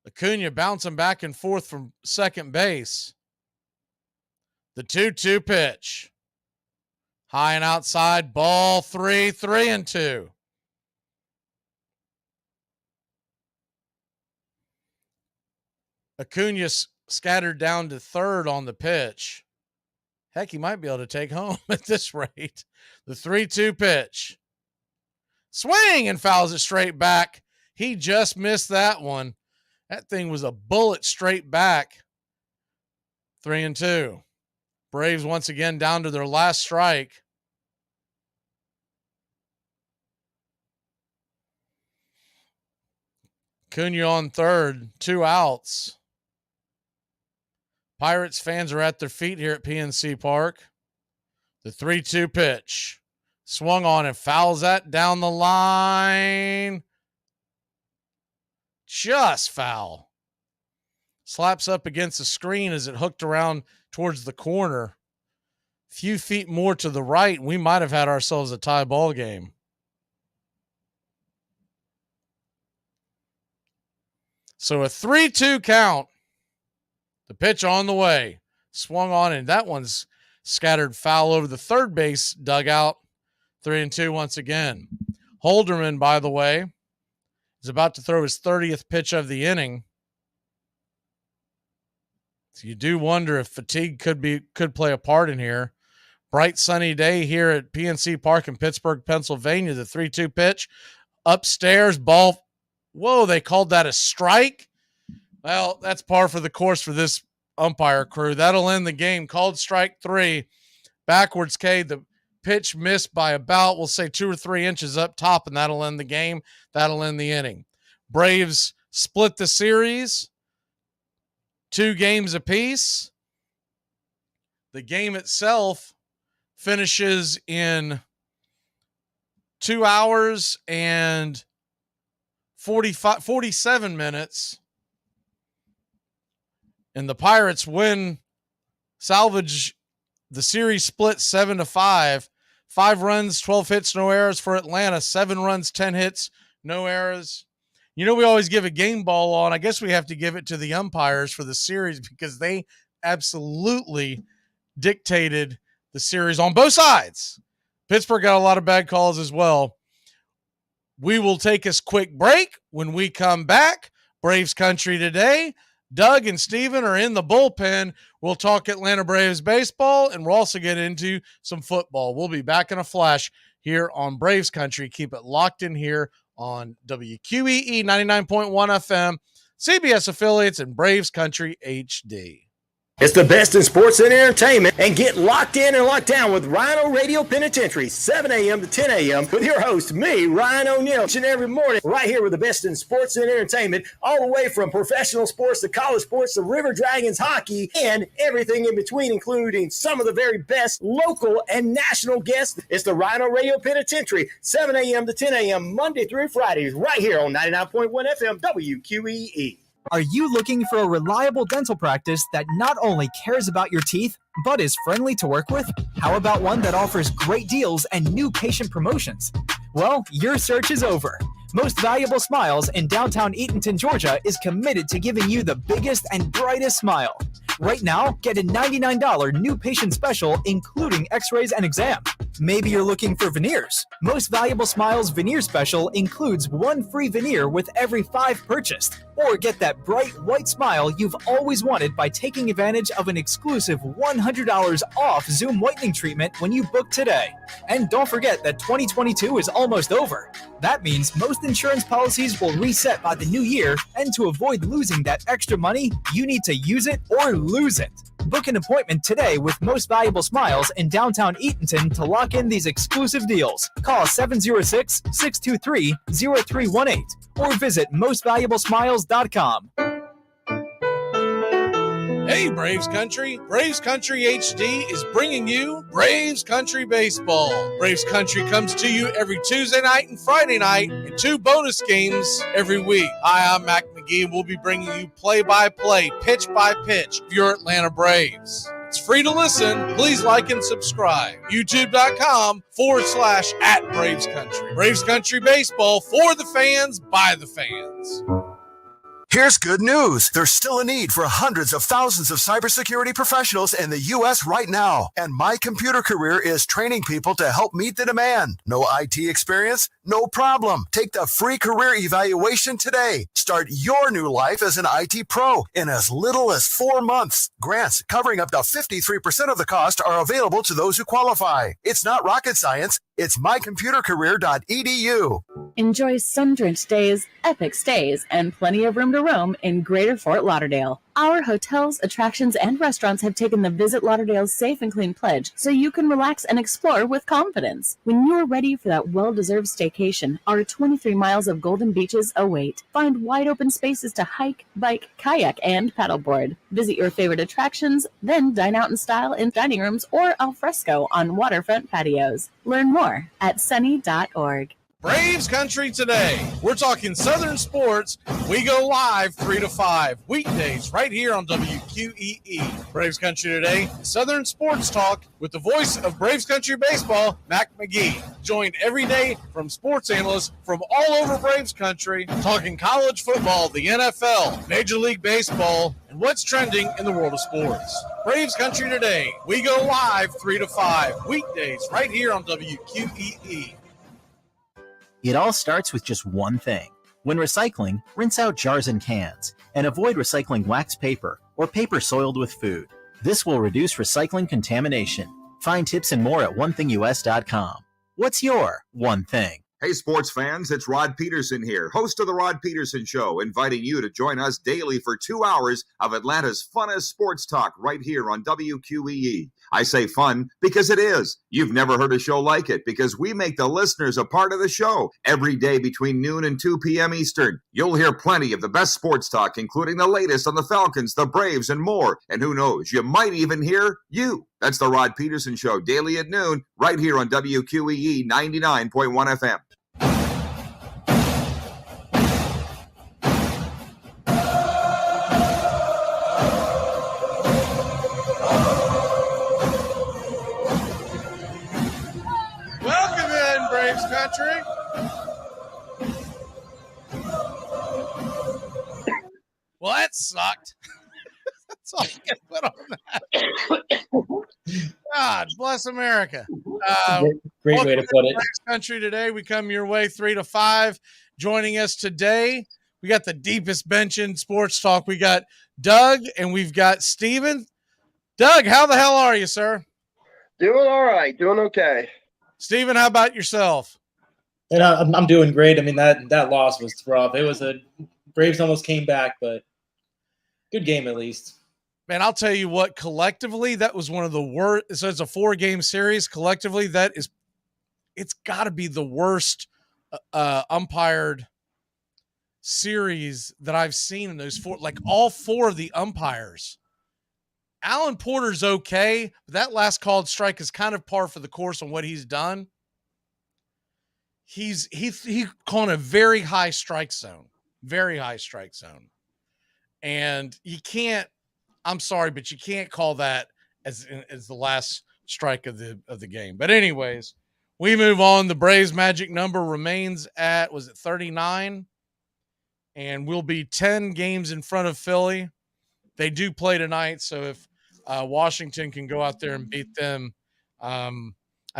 Acuna bouncing back and forth from second base. The 2-2 pitch. High and outside, ball 3-2. Acuna scattered down to third on the pitch. Heck, he might be able to take home at this rate. The 3-2 pitch. Swing and fouls it straight back. He just missed that one. That thing was a bullet straight back. 3-2. Braves once again down to their last strike. Acuna on third, 2 outs. Pirates fans are at their feet here at PNC Park. The 3-2 pitch. Swung on and fouls that down the line. Just foul. Slaps up against the screen as it hooked around towards the corner. Few feet more to the right, we might have had ourselves a tie ball game. So a 3-2 count. The pitch on the way. Swung on, and that one's scattered foul over the third base dugout. 3-2 once again. Holderman, by the way, is about to throw his 30th pitch of the inning. So you do wonder if fatigue could play a part in here. Bright sunny day here at PNC Park in Pittsburgh, Pennsylvania. The 3-2 pitch. Upstairs, ball. Whoa, they called that a strike? Well, that's par for the course for this umpire crew. That'll end the game. Called strike 3. Backwards K. The pitch missed by about, we'll say 2 or 3 inches up top, and that'll end the game. That'll end the inning. Braves split the series. 2 games apiece. The game itself finishes in 2 hours and 47 minutes. And the Pirates salvage the series split 7-5. 5 runs, 12 hits, no errors for Atlanta. 7 runs, 10 hits, no errors. You know, we always give a game ball on. I guess we have to give it to the umpires for the series because they absolutely dictated the series on both sides. Pittsburgh got a lot of bad calls as well. We will take a quick break. When we come back, Braves country today. Doug and Steven are in the bullpen. We'll talk Atlanta Braves baseball, and we'll also get into some football. We'll be back in a flash here on Braves country. Keep it locked in here on WQEE 99.1 FM, CBS affiliates, and Braves Country HD. It's the best in sports and entertainment, and get locked in and locked down with Rhino Radio Penitentiary, 7 a.m. to 10 a.m. with your host, me, Ryan O'Neal, each and every morning, right here with the best in sports and entertainment, all the way from professional sports to college sports to River Dragons hockey and everything in between, including some of the very best local and national guests. It's the Rhino Radio Penitentiary, 7 a.m. to 10 a.m. Monday through Fridays, right here on 99.1 FM WQEE. Are you looking for a reliable dental practice that not only cares about your teeth, but is friendly to work with? How about one that offers great deals and new patient promotions? Well, your search is over. Most Valuable Smiles in downtown Eatonton, Georgia is committed to giving you the biggest and brightest smile. Right now, get a $99 new patient special, including x-rays and exam. Maybe you're looking for veneers. Most Valuable Smiles veneer special includes 1 free veneer with every 5 purchased. Or get that bright white smile you've always wanted by taking advantage of an exclusive $100 off Zoom whitening treatment when you book today. And don't forget that 2022 is almost over. That means most insurance policies will reset by the new year, and to avoid losing that extra money, you need to use it or lose it. Book an appointment today with Most Valuable Smiles in downtown Eatonton to lock in these exclusive deals. Call 706-623-0318 or visit mostvaluablesmiles.com. Hey, Braves Country. Braves Country HD is bringing you Braves Country Baseball. Braves Country comes to you every Tuesday night and Friday night, and 2 bonus games every week. Hi, I'm Mac Magee, and we'll be bringing you play-by-play, pitch-by-pitch of your Atlanta Braves. It's free to listen. Please like and subscribe. YouTube.com/@Braves Country. Braves Country Baseball for the fans, by the fans. Here's good news. There's still a need for hundreds of thousands of cybersecurity professionals in the U.S. right now. And My Computer Career is training people to help meet the demand. No IT experience? No problem. Take the free career evaluation today. Start your new life as an IT pro in as little as 4 months. Grants covering up to 53% of the cost are available to those who qualify. It's not rocket science. It's mycomputercareer.edu. Enjoy sun-drenched days, epic stays, and plenty of room to roam in Greater Fort Lauderdale. Our hotels, attractions, and restaurants have taken the Visit Lauderdale's Safe and Clean pledge, so you can relax and explore with confidence. When you're ready for that well-deserved staycation, our 23 miles of golden beaches await. Find wide-open spaces to hike, bike, kayak, and paddleboard. Visit your favorite attractions, then dine out in style in dining rooms or al fresco on waterfront patios. Learn more at sunny.org. Braves Country today. We're talking Southern sports. We go live 3 to 5 weekdays right here on WQEE. Braves Country today, Southern sports talk with the voice of Braves Country baseball, Mac Magee. Joined every day from sports analysts from all over Braves Country, talking college football, the NFL, Major League Baseball, and what's trending in the world of sports. Braves Country today. We go live 3 to 5 weekdays right here on WQEE. It all starts with just one thing. When recycling, rinse out jars and cans, and avoid recycling wax paper or paper soiled with food. This will reduce recycling contamination. Find tips and more at onethingus.com. What's your one thing? Hey, sports fans, it's Rod Peterson here, host of The Rod Peterson Show, inviting you to join us daily for 2 hours of Atlanta's funnest sports talk right here on WQEE. I say fun because it is. You've never heard a show like it because we make the listeners a part of the show every day between noon and 2 p.m. Eastern. You'll hear plenty of the best sports talk, including the latest on the Falcons, the Braves, and more. And who knows, you might even hear you. That's The Rod Peterson Show, daily at noon, right here on WQEE 99.1 FM. Country. Well, that sucked. That's all I can put on that. God bless America. Great way to put it. Country today, we come your way 3 to 5. Joining us today, we got the deepest bench in sports talk. We got Doug and we've got Steven. Doug, how the hell are you, sir? Doing all right. Doing okay. Steven, how about yourself? And I'm doing great. I mean, that loss was rough. It was Braves almost came back, but good game at least. Man, I'll tell you what, collectively, that was one of the worst. So it's a 4-game series. Collectively, it's got to be the worst umpired series that I've seen in those 4. Like, all 4 of the umpires. Alan Porter's okay, but that last called strike is kind of par for the course on what he's done. He's calling a very high strike zone. And you can't, I'm sorry, but you can't call that as the last strike of the game. But anyways, we move on. The Braves magic number remains at, was it 39? And we'll be 10 games in front of Philly. They do play tonight, so if Washington can go out there and beat them. I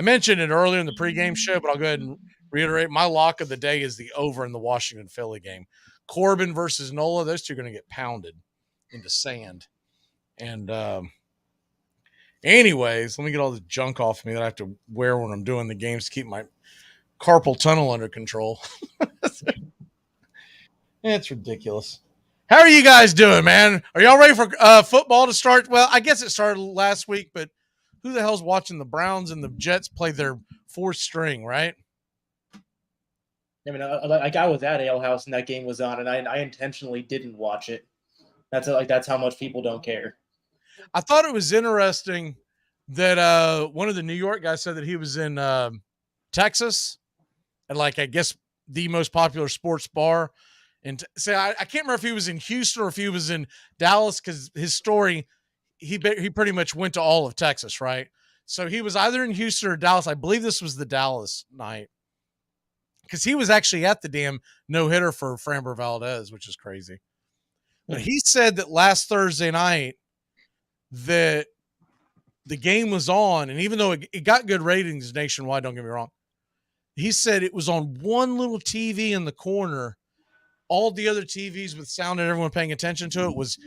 mentioned it earlier in the pregame show, but I'll go ahead and reiterate. My lock of the day is the over in the Washington-Philly game. Corbin versus Nola, those two are going to get pounded into sand. And anyways, let me get all the junk off me that I have to wear when I'm doing the games to keep my carpal tunnel under control. It's ridiculous. How are you guys doing, man? Are y'all ready for football to start? Well, I guess it started last week, but who the hell's watching the Browns and the Jets play their 4th string, right? I mean, like I was at Ale House and that game was on, and I intentionally didn't watch it. That's how much people don't care. I thought it was interesting that one of the New York guys said that he was in Texas at, like, I guess the most popular sports bar. And say, I can't remember if he was in Houston or if he was in Dallas, because his story, he pretty much went to all of Texas, right? So he was either in Houston or Dallas. I believe this was the Dallas night, because he was actually at the damn no-hitter for Framber Valdez, which is crazy. But he said that last Thursday night that the game was on, and even though it got good ratings nationwide, don't get me wrong, he said it was on one little TV in the corner. All the other TVs with sound and everyone paying attention to it was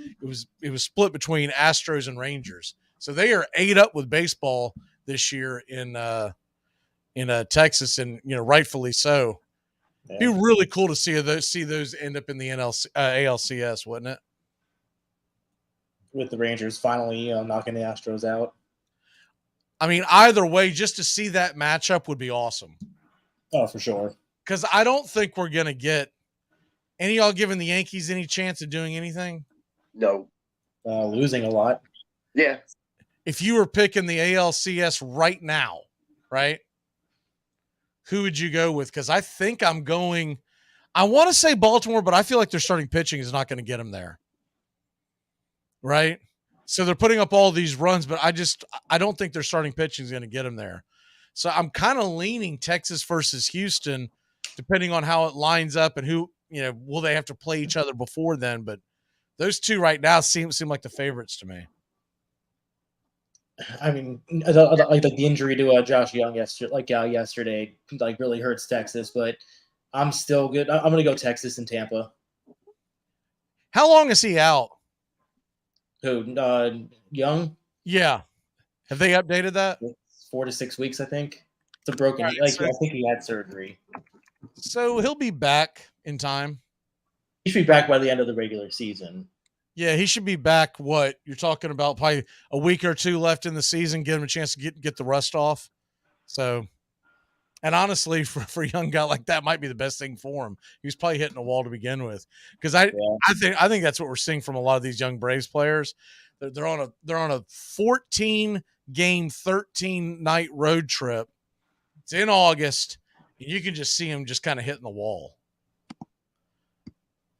split between Astros and Rangers. So they are ate up with baseball this year in Texas, and rightfully so. Yeah. It'd be really cool to see those end up in the ALCS, wouldn't it? With the Rangers finally knocking the Astros out. I mean, either way, just to see that matchup would be awesome. Oh, for sure. Because I don't think we're gonna get. Any of y'all giving the Yankees any chance of doing anything? No. Losing a lot. Yeah. If you were picking the ALCS right now, right, who would you go with? Because I think I want to say Baltimore, but I feel like their starting pitching is not going to get them there. Right? So they're putting up all these runs, but I don't think their starting pitching is going to get them there. So I'm kind of leaning Texas versus Houston, depending on how it lines up and who, will they have to play each other before then? But those two right now seem like the favorites to me. I mean, like the injury to Josh Young yesterday, really hurts Texas. But I'm still good. I'm going to go Texas and Tampa. How long is he out? Who? Young? Yeah. Have they updated that? 4 to 6 weeks, I think. It's a broken. I think he had surgery. So he'll be back in time. He should be back by the end of the regular season. Yeah, he should be back. What you're talking about? Probably a week or two left in the season. Give him a chance to get the rust off. So, and honestly, for a young guy like that, might be the best thing for him. He was probably hitting a wall to begin with. Because I think that's what we're seeing from a lot of these young Braves players. They're on a 14-game, 13-night road trip. It's in August. And you can just see him just kind of hitting the wall.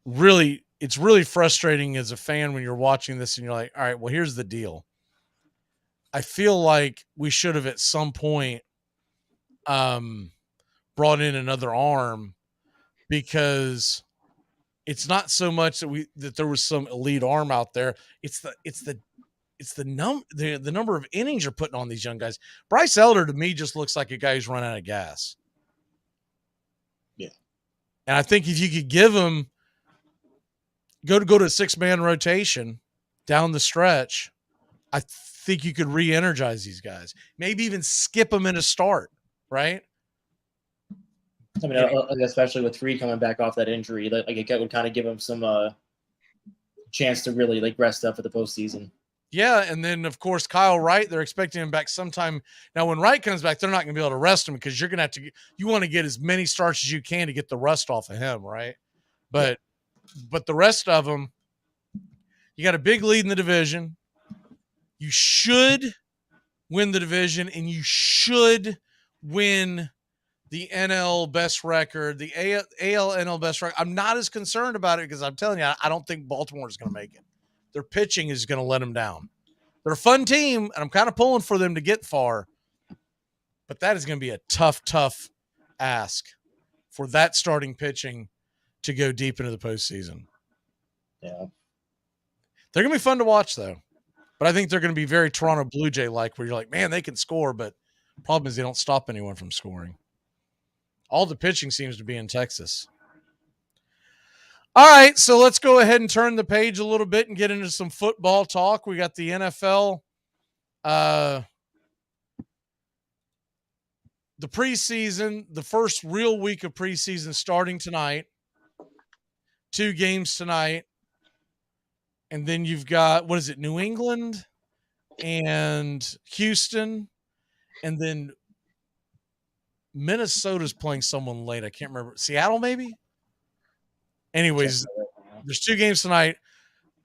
Really, it's really frustrating as a fan when you're watching this and you're like, all right, well, here's the deal. I feel like we should have at some point brought in another arm, because it's not so much that there was some elite arm out there. It's the number of innings you're putting on these young guys. Bryce Elder to me just looks like a guy who's run out of gas. Yeah. And I think if you could give him go to a 6-man rotation down the stretch, I think you could re-energize these guys. Maybe even skip them in a start, right? I mean, especially with Freed coming back off that injury, like it would kind of give him some chance to really like rest up for the postseason. Yeah, and then of course Kyle Wright, they're expecting him back sometime. Now, when Wright comes back, they're not going to be able to rest him because you're going to have to. You want to get as many starts as you can to get the rust off of him, right? But the rest of them, you got a big lead in the division. You should win the division, and you should win the NL best record, the AL NL best record. I'm not as concerned about it because I'm telling you, I don't think Baltimore is going to make it. Their pitching is going to let them down. They're a fun team, and I'm kind of pulling for them to get far. But that is going to be a tough ask for that starting pitching to go deep into the postseason. Yeah. They're going to be fun to watch, though. But I think they're going to be very Toronto Blue Jay-like, where you're like, man, they can score, but the problem is they don't stop anyone from scoring. All the pitching seems to be in Texas. All right, so let's go ahead and turn the page a little bit and get into some football talk. We got the NFL. The preseason, the first real week of preseason starting tonight. 2 games tonight. And then you've got, New England and Houston. And then Minnesota's playing someone late. I can't remember. Seattle, maybe? Anyways, there's 2 games tonight.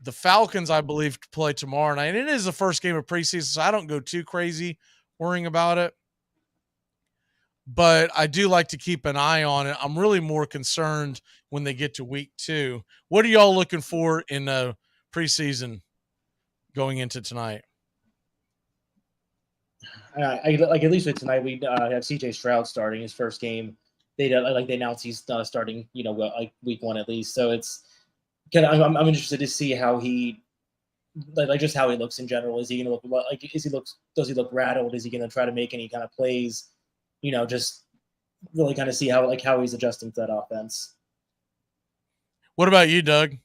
The Falcons, I believe, play tomorrow night. And it is the first game of preseason, so I don't go too crazy worrying about it. But I do like to keep an eye on it. I'm really more concerned when they get to week 2. What are y'all looking for in preseason going into tonight? At least with tonight, we have C.J. Stroud starting his first game. They announced he's starting, week 1 at least. So it's kind of I'm interested to see how he just how he looks in general. Is he going to look does he look rattled? Is he going to try to make any kind of plays? Just really kind of see how he's adjusting to that offense. What about you, Doug?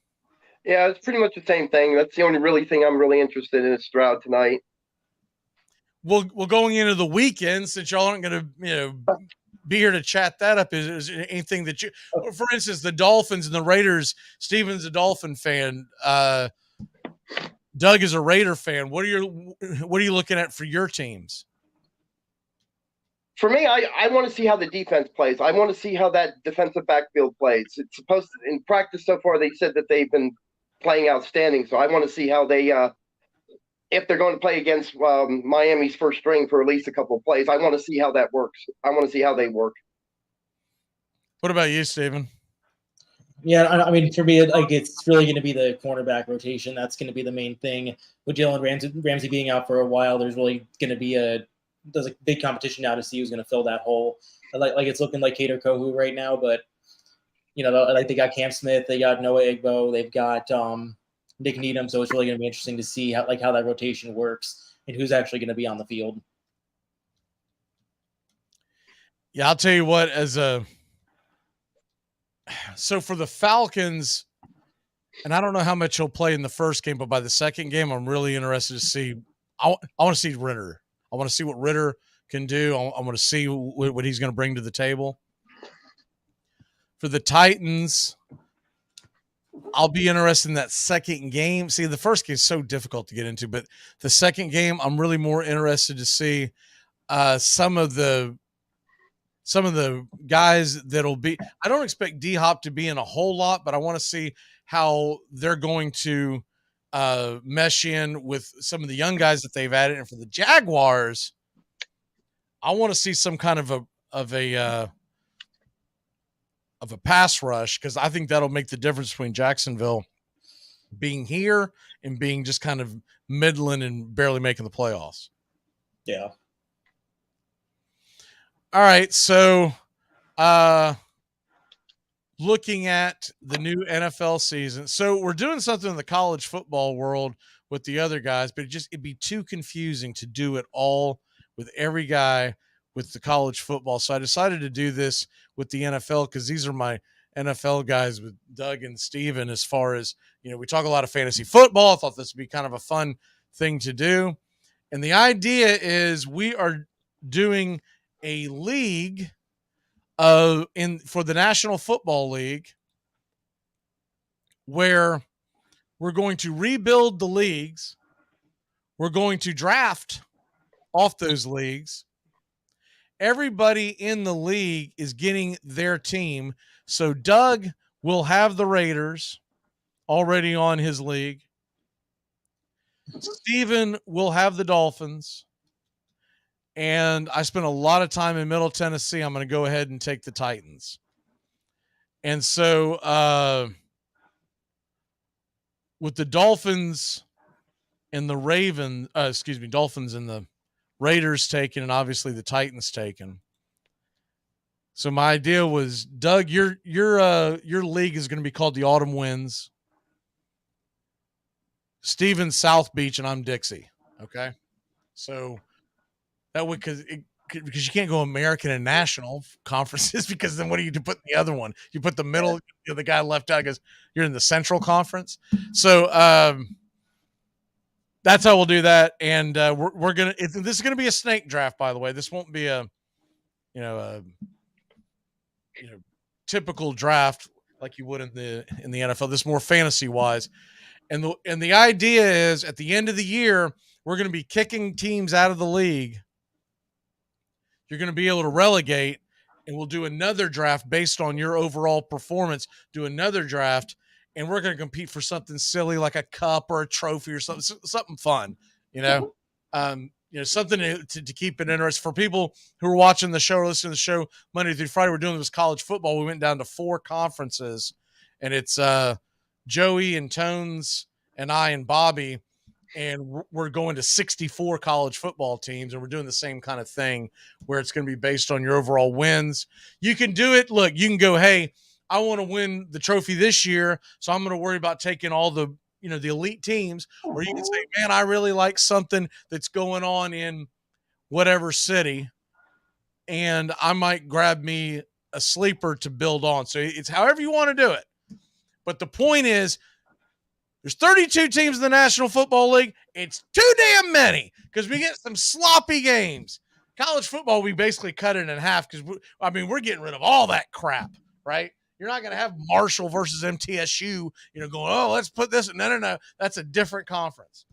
Yeah, it's pretty much the same thing. That's the only really thing I'm really interested in is Stroud tonight. Well, going into the weekend, since y'all aren't going to, be here to chat that up, is anything that you, for instance, the Dolphins and the Raiders. Steven's a Dolphin fan. Doug is a Raider fan. What are you looking at for your teams? For me, I want to see how the defense plays. I want to see how that defensive backfield plays. It's supposed to, in practice so far, they said that they've been playing outstanding. So I want to see how they, if they're going to play against Miami's first string for at least a couple of plays, I want to see how that works. I want to see how they work. What about you, Steven? Yeah, I mean, for me, it's really going to be the cornerback rotation. That's going to be the main thing. With Jalen Ramsey being out for a while, there's really going to be there's a big competition now to see who's going to fill that hole. It's looking like Cater Carew right now, but they got Cam Smith, they got Noah Igbo, they've got Nick Needham. So it's really going to be interesting to see how that rotation works and who's actually going to be on the field. Yeah, I'll tell you what. So for the Falcons, and I don't know how much he'll play in the first game, but by the second game, I'm really interested to see. I want to see Ritter. I want to see what Ritter can do. I want to see what he's going to bring to the table. For the Titans, I'll be interested in that second game. See, the first game is so difficult to get into, but the second game, I'm really more interested to see some of the guys that'll be. I don't expect D-Hop to be in a whole lot, but I want to see how they're going to mesh in with some of the young guys that they've added. And for the Jaguars, I want to see some kind of a pass rush, because I think that'll make the difference between Jacksonville being here and being just kind of middling and barely making the playoffs. Yeah. All right, so looking at the new NFL season. So we're doing something in the college football world with the other guys, but it'd be too confusing to do it all with every guy with the college football. So I decided to do this with the NFL because these are my NFL guys with Doug and Steven. As far as, we talk a lot of fantasy football. I thought this would be kind of a fun thing to do. And the idea is we are doing a league for the National Football League, where we're going to rebuild the leagues. We're going to draft off those leagues. Everybody in the league is getting their team. So Doug will have the Raiders already on his league. Steven will have the Dolphins. And I spent a lot of time in Middle Tennessee. I'm going to go ahead and take the Titans. And so with the Dolphins and the Dolphins and the Raiders taken, and obviously the Titans taken. So my idea was, Doug, your league is going to be called the Autumn Winds. Steven's South Beach, and I'm Dixie. Okay. So that way, because you can't go American and national conferences, because then what do you put in the other one? You put the middle, the guy left out because you're in the Central Conference. So that's how we'll do that. And we're gonna. This is gonna be a snake draft, by the way. This won't be a typical draft like you would in the NFL. This is more fantasy wise. And the idea is, at the end of the year, we're going to be kicking teams out of the league. You're going to be able to relegate, and we'll do another draft based on your overall performance. Do another draft, and we're going to compete for something silly like a cup or a trophy or something fun. Something to keep it interesting for people who are watching the show or listening to the show Monday through Friday. We're doing this college football. We went down to 4 conferences, and it's Joey and Tones and I and Bobby, and we're going to 64 college football teams, and we're doing the same kind of thing where it's going to be based on your overall wins. You can do it. Look, you can go, hey, I want to win the trophy this year, so I'm going to worry about taking all the elite teams. Or you can say, man, I really like something that's going on in whatever city, and I might grab me a sleeper to build on. So it's however you want to do it. But the point is, there's 32 teams in the National Football League. It's too damn many because we get some sloppy games. College football, we basically cut it in half because, we're getting rid of all that crap, right? You're not going to have Marshall versus MTSU, going, oh, let's put this. No. That's a different conference.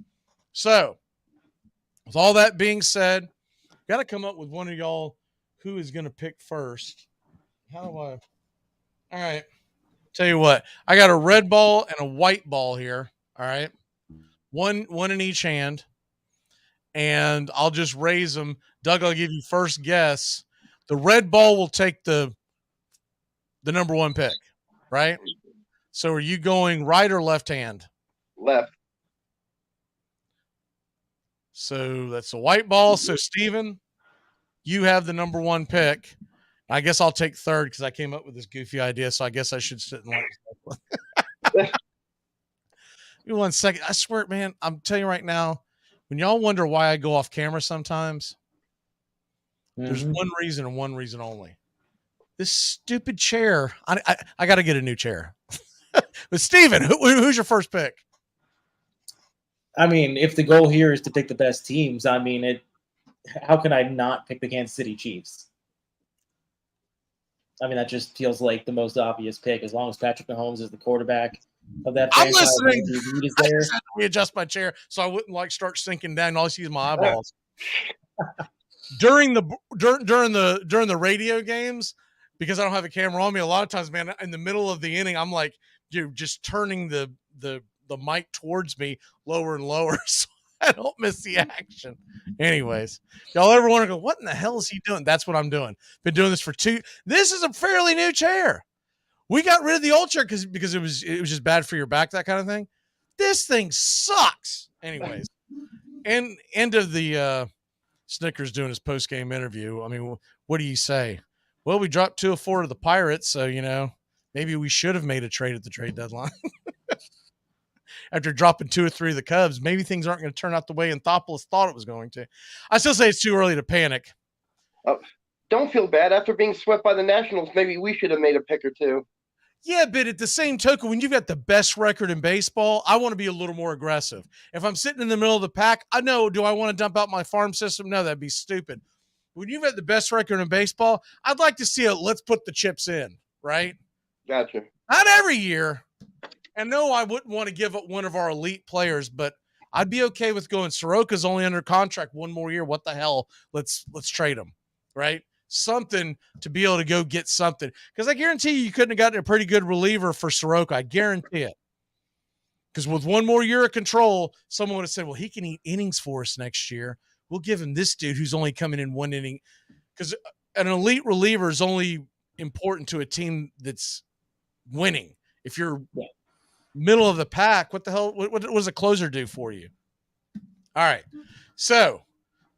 So, with all that being said, got to come up with one of y'all who is going to pick first. How do I? All right. Tell you what, I got a red ball and a white ball here. All right. One in each hand. And I'll just raise them. Doug, I'll give you first guess. The red ball will take the number 1 pick, right? So are you going right or left hand? Left. So that's a white ball. So Steven, you have the number 1 pick. I guess I'll take third because I came up with this goofy idea, so I guess I should sit and like. Give me 1 second. I swear, man, I'm telling you right now, when y'all wonder why I go off camera sometimes, there's one reason and one reason only. This stupid chair. I got to get a new chair. But Steven, who's your first pick? If the goal here is to pick the best teams, how can I not pick the Kansas City Chiefs? That just feels like the most obvious pick. As long as Patrick Mahomes is the quarterbback of that franchise, I'm listening. Is there. Let me adjust my chair so I wouldn't start sinking down. All I see is my eyeballs. During the radio games, because I don't have a camera on me, a lot of times, man, in the middle of the inning, I'm like, just turning the mic towards me lower and lower so I don't miss the action. Anyways, y'all ever want to go, what in the hell is he doing? That's what I'm doing. Been doing this for 2. This is a fairly new chair. We got rid of the old chair because it was just bad for your back, that kind of thing. This thing sucks. Anyways, and end of the Snickers doing his post-game interview. What do you say? Well, we dropped 2-4 to the Pirates, so maybe we should have made a trade at the trade deadline. After dropping 2 or 3 of the Cubs, maybe things aren't going to turn out the way Anthopoulos thought it was going to. I still say it's too early to panic. Don't feel bad. After being swept by the Nationals, maybe we should have made a pick or two. Yeah, but at the same token, when you've got the best record in baseball, I want to be a little more aggressive. If I'm sitting in the middle of the pack, I know, do I want to dump out my farm system? No, that'd be stupid. When you've got the best record in baseball, I'd like to see let's put the chips in, right? Gotcha. Not every year. And no, I wouldn't want to give up one of our elite players, but I'd be okay with going, Soroka's only under contract 1 more year. What the hell? Let's trade him, right? Something to be able to go get something. Because I guarantee you couldn't have gotten a pretty good reliever for Soroka. I guarantee it. Because with 1 more year of control, someone would have said, well, he can eat innings for us next year. We'll give him this dude who's only coming in 1 inning. Because an elite reliever is only important to a team that's winning. If you're middle of the pack, what the hell, what does a closer do for you? All right. So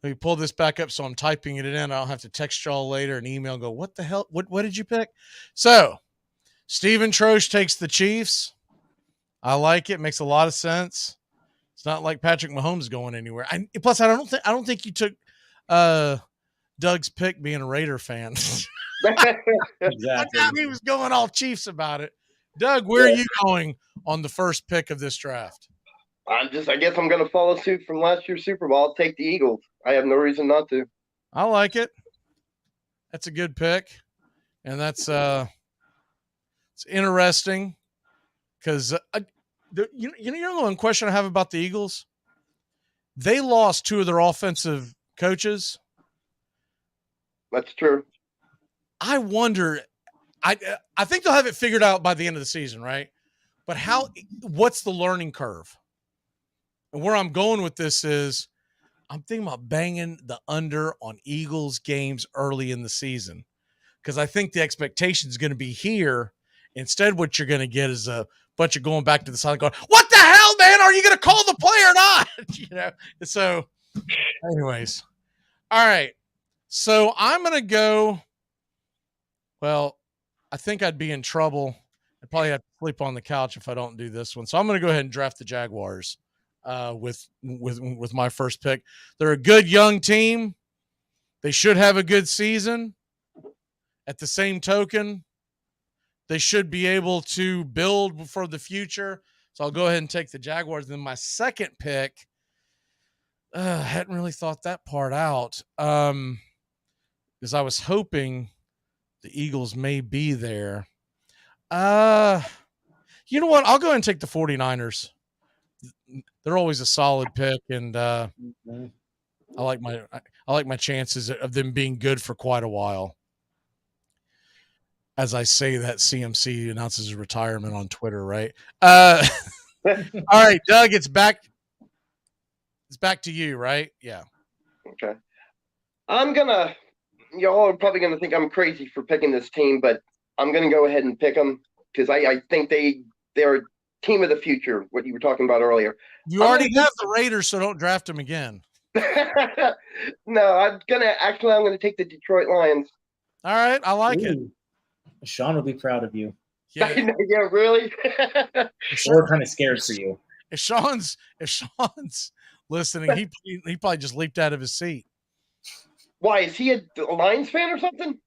let me pull this back up so I'm typing it in. I'll have to text y'all later and email and go, what the hell? What did you pick? So Steven Troche takes the Chiefs. I like it. Makes a lot of sense. It's not like Patrick Mahomes going anywhere. Plus, I don't think you took Doug's pick being a Raider fan. Exactly. He was going all Chiefs about it. Doug, where are you going on the first pick of this draft? I guess I'm going to follow suit from last year's Super Bowl. I'll take the Eagles. I have no reason not to. I like it. That's a good pick. And that's it's interesting because you know the one question I have about the Eagles? They lost 2 of their offensive coaches. That's true. I wonder, I think they'll have it figured out by the end of the season, right? But what's the learning curve? And where I'm going with this is I'm thinking about banging the under on Eagles games early in the season because I think the expectation is going to be here. Instead, what you're going to get is a bunch of going back to the side going, what the hell, man? Are you going to call the play or not? So anyways, all right. So I'm going to go, well, I think I'd be in trouble. I'd probably have to sleep on the couch if I don't do this one. So I'm going to go ahead and draft the Jaguars with my first pick. They're a good young team. They should have a good season. At the same token, they should be able to build for the future. So I'll go ahead and take the Jaguars. Then my second pick, I hadn't really thought that part out because I was hoping the Eagles may be there. You know what? I'll go ahead and take the 49ers. They're always a solid pick, and I like my chances of them being good for quite a while. As I say that, CMC announces his retirement on Twitter, right? All right, Doug, it's back to you, right? Yeah. Okay. Y'all are probably gonna think I'm crazy for picking this team, but I'm gonna go ahead and pick them because I think they're a team of the future. What you were talking about earlier. You already have the Raiders, so don't draft them again. No, I'm gonna take the Detroit Lions. All right, I like it. Sean will be proud of you. Yeah, yeah, really. We're kind of scared for you. If Sean's listening, he probably just leaped out of his seat. Why is he a Lions fan or something?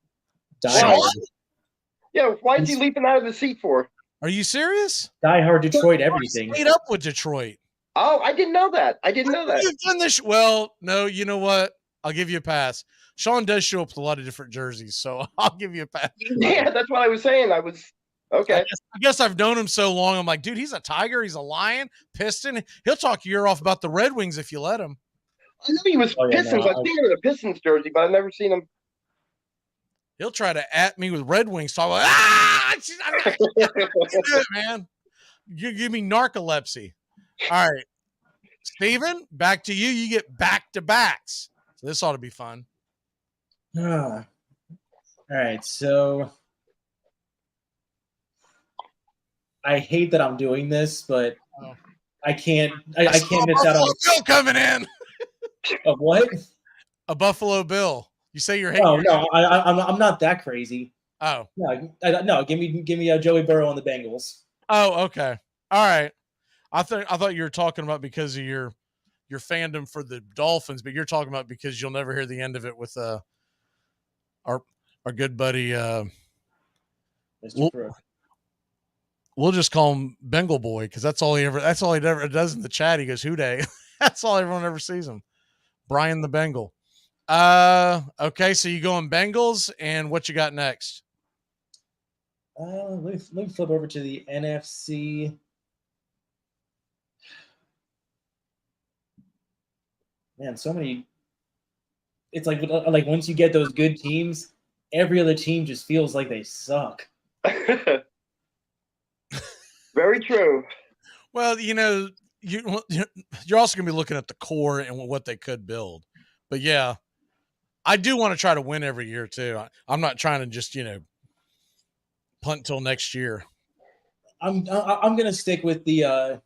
Yeah, why is he leaping out of his seat for? Are you serious? Die-hard Detroit everything. Stayed up with Detroit. Oh, I didn't know that. You've done this. Well, no, you know what? I'll give you a pass. Sean does show up with a lot of different jerseys, so I'll give you a pass. Yeah, that's what I was saying. Okay. I guess I've known him so long. I'm like, dude, he's a Tiger. He's a Lion, Piston. He'll talk your ear off about the Red Wings if you let him. I knew he was Pistons. I've seen him in a Pistons jersey, but I've never seen him. He'll try to at me with Red Wings. So I'm like, I can't do it, man. You give me narcolepsy. All right. Steven, back to you. You get back-to-backs. So this ought to be fun. All right. So I hate that I'm doing this, but I can't miss out on Bill coming in. Of what? A Buffalo Bill. You say you're hating. Oh no, I'm not that crazy. Oh. No, give me Joey Burrow on the Bengals. Oh, okay. All right. I thought you were talking about because of your fandom for the Dolphins, but you're talking about because you'll never hear the end of it with our good buddy Mr. Crook. We'll just call him Bengal Boy because that's all he ever does in the chat. He goes, "Hooday." That's all everyone ever sees him. Brian the Bengal. Okay, so you going Bengals, and what you got next? Let me flip over to the NFC. Man, so many. It's like once you get those good teams, every other team just feels like they suck. Very true. Well, you're also going to be looking at the core and what they could build. But yeah, I do want to try to win every year too. I'm not trying to just punt till next year. I'm going to stick with the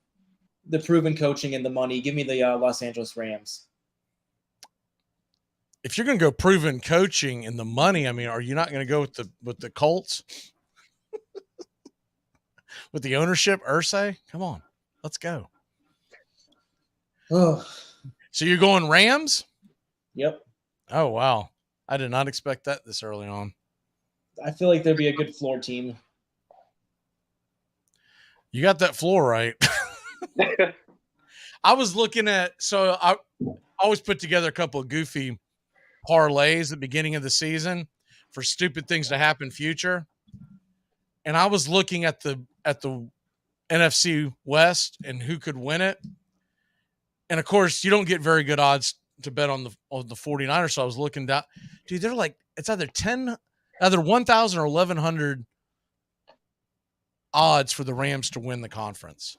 proven coaching and the money. Give me the Los Angeles Rams. If you're going to go proven coaching and the money, I mean, are you not going to go with the Colts? With the ownership, Irsay? Come on. Let's go. Oh. So you're going Rams? Yep. Oh, wow. I did not expect that this early on. I feel like there'd be a good floor team. You got that floor right. I was looking at – so I always put together a couple of goofy parlays at the beginning of the season for stupid things to happen future. And I was looking at the NFC West and who could win it. And of course, you don't get very good odds to bet on the 49ers. So I was looking down. Dude, they're like, it's either 1,000 or 1,100 odds for the Rams to win the conference.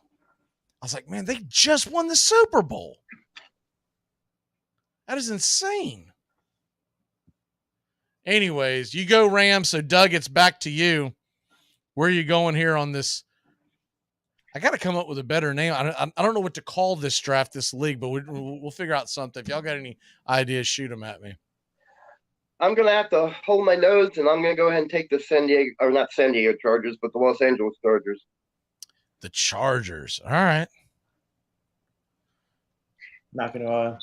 I was like, man, they just won the Super Bowl. That is insane. Anyways, you go Rams. So Doug, it's back to you. Where are you going here on this? I got to come up with a better name. I don't know what to call this draft, this league, but we'll figure out something. If y'all got any ideas, shoot them at me. I'm going to have to hold my nose, and I'm going to go ahead and take the not San Diego Chargers, but the Los Angeles Chargers. The Chargers. All right. Not going to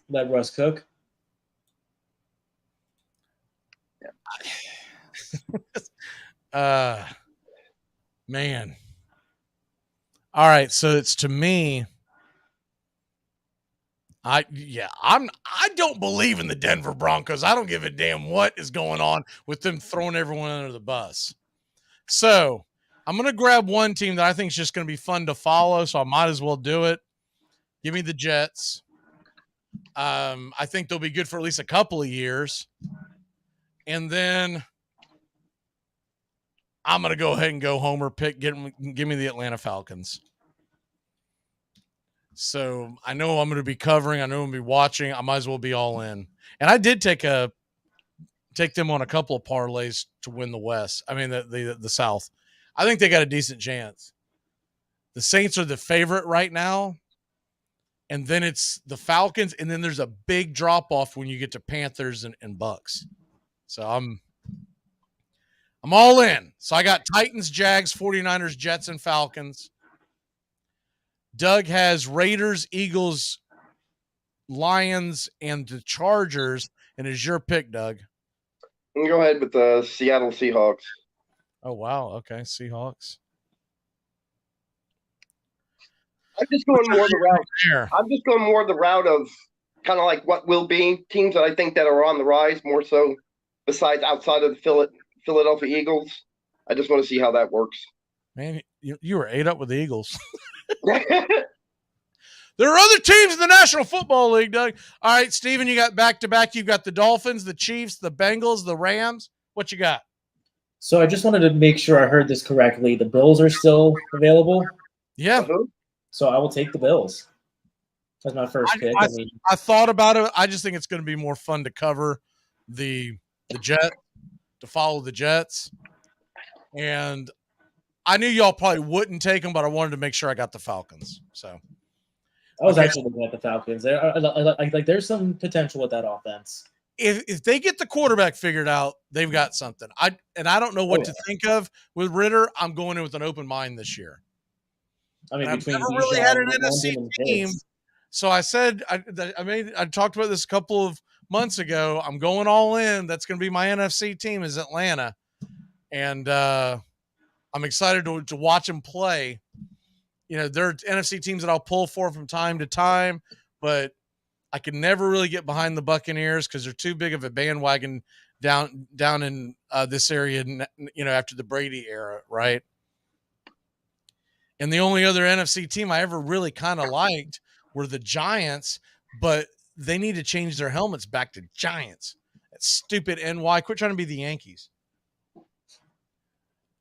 let Russ cook. Man. All right, so it's to me. I don't believe in the Denver Broncos. I don't give a damn what is going on with them throwing everyone under the bus. So I'm going to grab one team that I think is just going to be fun to follow, so I might as well do it. Give me the Jets. I think they'll be good for at least a couple of years. And then I'm going to go ahead and go homer pick. Give me the Atlanta Falcons. So I know I'm going to be covering. I know I'm going to be watching. I might as well be all in. And I did take them on a couple of parlays to win the West. I mean, the South. I think they got a decent chance. The Saints are the favorite right now. And then it's the Falcons. And then there's a big drop-off when you get to Panthers and Bucks. So I'm all in. So I got Titans, Jags, 49ers, Jets, and Falcons. Doug has Raiders, Eagles, Lions, and the Chargers. And is your pick, Doug? I'm going to go ahead with the Seattle Seahawks. Oh, wow. Okay, Seahawks. I'm just going more the route of kind of like what will be teams that I think that are on the rise more so besides outside of the Philadelphia Eagles. I just want to see how that works. Man, you were 8 up with the Eagles. There are other teams in the National Football League, Doug. All right, Steven, you got back-to-back. You've got the Dolphins, the Chiefs, the Bengals, the Rams. What you got? So I just wanted to make sure I heard this correctly. The Bills are still available? Yeah. So I will take the Bills. That's my first pick. I thought about it. I just think it's going to be more fun to cover the Jet, to follow the Jets. And I knew y'all probably wouldn't take them, but I wanted to make sure I got the Falcons. So I was actually looking at the Falcons. There's some potential with that offense. if they get the quarterback figured out, they've got something. I don't know what to think of with Ritter. I'm going in with an open mind this year. I mean, I've between never really had an Bijan, NFC London, and team. Pitts. So I said, I talked about this a couple of months ago. I'm going all in. That's going to be my NFC team is Atlanta. And I'm excited to watch them play. You know, there are NFC teams that I'll pull for from time to time, but I can never really get behind the Buccaneers because they're too big of a bandwagon down in this area, you know, after the Brady era, right? And the only other NFC team I ever really kind of liked were the Giants, but they need to change their helmets back to Giants. That stupid NY. Quit trying to be the Yankees.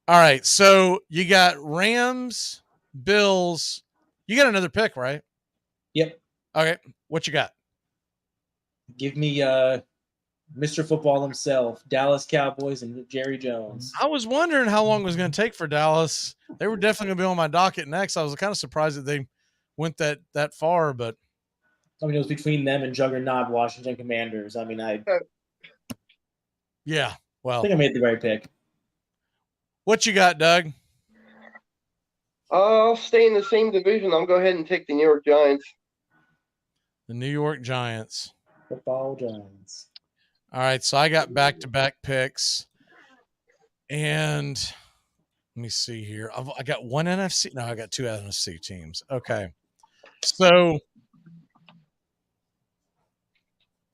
All right, so you got Rams, Bills. You got another pick, right? Yep. Okay, what you got? Give me Mr. Football himself, Dallas Cowboys and Jerry Jones. I was wondering how long it was going to take for Dallas. They were definitely going to be on my docket next. I was kind of surprised that they went that far, but I mean, it was between them and Juggernaut Washington Commanders. I mean, yeah. Well, I think I made the right pick. What you got, Doug? I'll stay in the same division. I'll go ahead and take the New York Giants. The New York Giants. Football Giants. All right, so I got back-to-back picks. And let me see here. I got one NFC. No, I got two NFC teams. Okay. So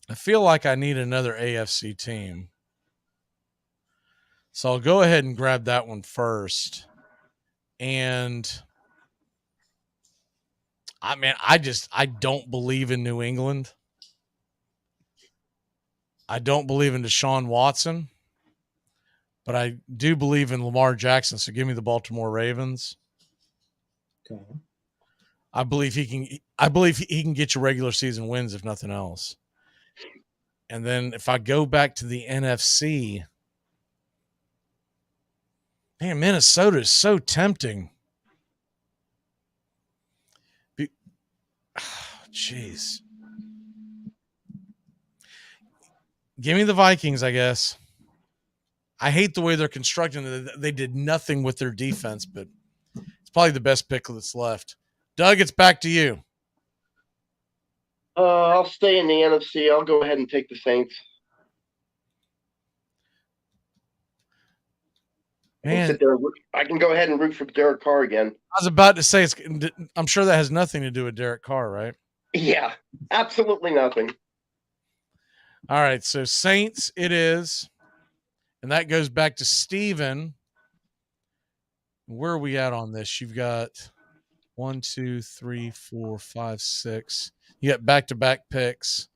I feel like I need another AFC team. So I'll go ahead and grab that one first. And I mean, I don't believe in New England. I don't believe in Deshaun Watson, but I do believe in Lamar Jackson. So give me the Baltimore Ravens. Okay. I believe he can get you regular season wins, if nothing else. And then if I go back to the NFC, man, Minnesota is so tempting. Jeez. Give me the Vikings, I guess. I hate the way they're constructing. They did nothing with their defense, but it's probably the best pick that's left. Doug, it's back to you. I'll stay in the NFC. I'll go ahead and take the Saints. Man, I can go ahead and root for Derek Carr again. I was about to say, I'm sure that has nothing to do with Derek Carr, right? Yeah, absolutely nothing. All right, so Saints it is. And that goes back to Steven. Where are we at on this? You've got 1, 2, 3, 4, 5, 6. You got back-to-back picks.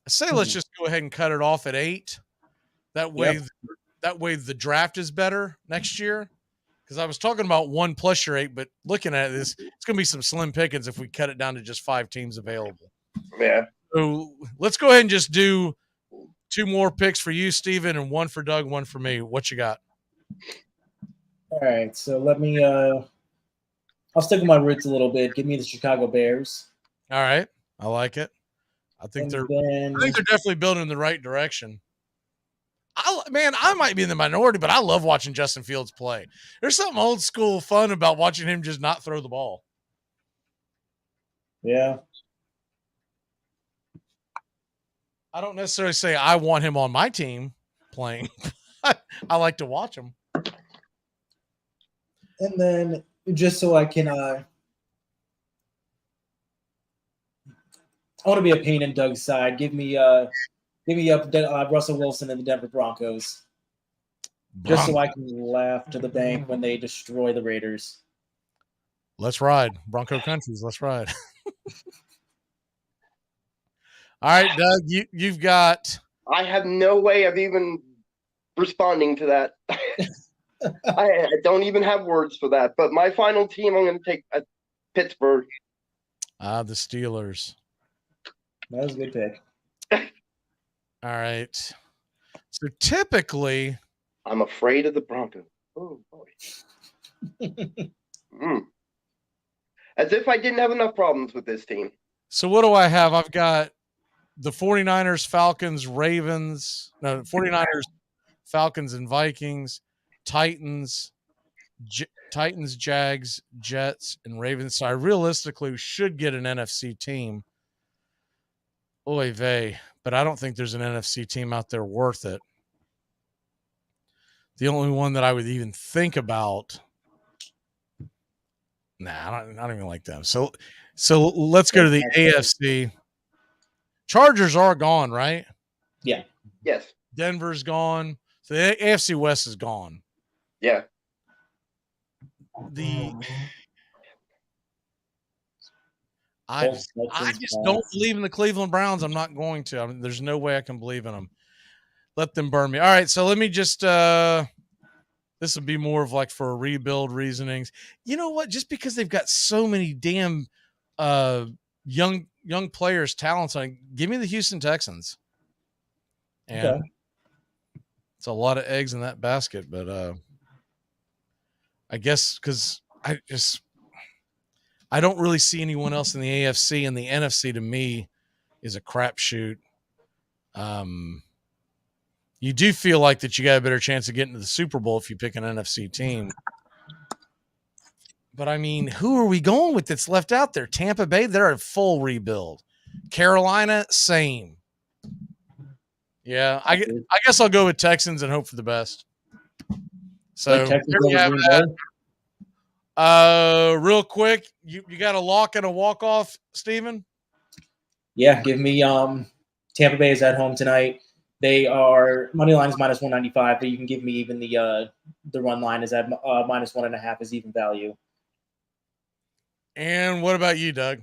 I say let's just go ahead and cut it off at 8. That way the draft is better next year. Because I was talking about 1 plus your 8, but looking at this, it's going to be some slim pickings if we cut it down to just 5 teams available. Yeah. So let's go ahead and just do 2 more picks for you, Steven, and 1 for Doug, 1 for me. What you got? All right, so let me I'll stick with my roots a little bit. Give me the Chicago Bears. All right. I like it. I think they're definitely building in the right direction. I might be in the minority, but I love watching Justin Fields play. There's something old school fun about watching him just not throw the ball. Yeah. I don't necessarily say I want him on my team playing. I like to watch him. And then just so I can I want to be a pain in Doug's side. Give me Russell Wilson and the Denver Broncos. Just so I can laugh to the bank when they destroy the Raiders. Let's ride. Bronco countries. Let's ride. All right, Doug, you've got. I have no way of even responding to that. I don't even have words for that. But my final team, I'm going to take Pittsburgh. The Steelers. That was a good pick. All right. So typically, I'm afraid of the Broncos. Oh boy. As if I didn't have enough problems with this team. So what do I have? I've got the 49ers, Falcons, Ravens, no, 49ers, Falcons, and Vikings, Titans, Jags, Jets, and Ravens. So I realistically should get an NFC team. Oy vey. But I don't think there's an NFC team out there worth it. The only one that I would even think about. Nah, I don't even like them. So let's go to the AFC. Chargers are gone, right? Yeah. Yes. Denver's gone. So the AFC West is gone. Yeah. I just don't believe in the Cleveland Browns. I'm not going to. There's no way I can believe in them. Let them burn me. All right, so let me just this would be more of like for rebuild reasonings. You know what? Just because they've got so many damn young players, talents, give me the Houston Texans. And okay. It's a lot of eggs in that basket, but I guess because I don't really see anyone else in the AFC, and the NFC to me is a crapshoot. You do feel like that you got a better chance of getting to the Super Bowl if you pick an NFC team. But I mean, who are we going with that's left out there? Tampa Bay, they're a full rebuild. Carolina, same. Yeah, I guess I'll go with Texans and hope for the best. So here we have that. Real quick, you got a lock and a walk-off, Steven? Yeah, give me Tampa Bay is at home tonight. They are money line is -195, but you can give me even the run line is at -1.5 is even value. And what about you, Doug?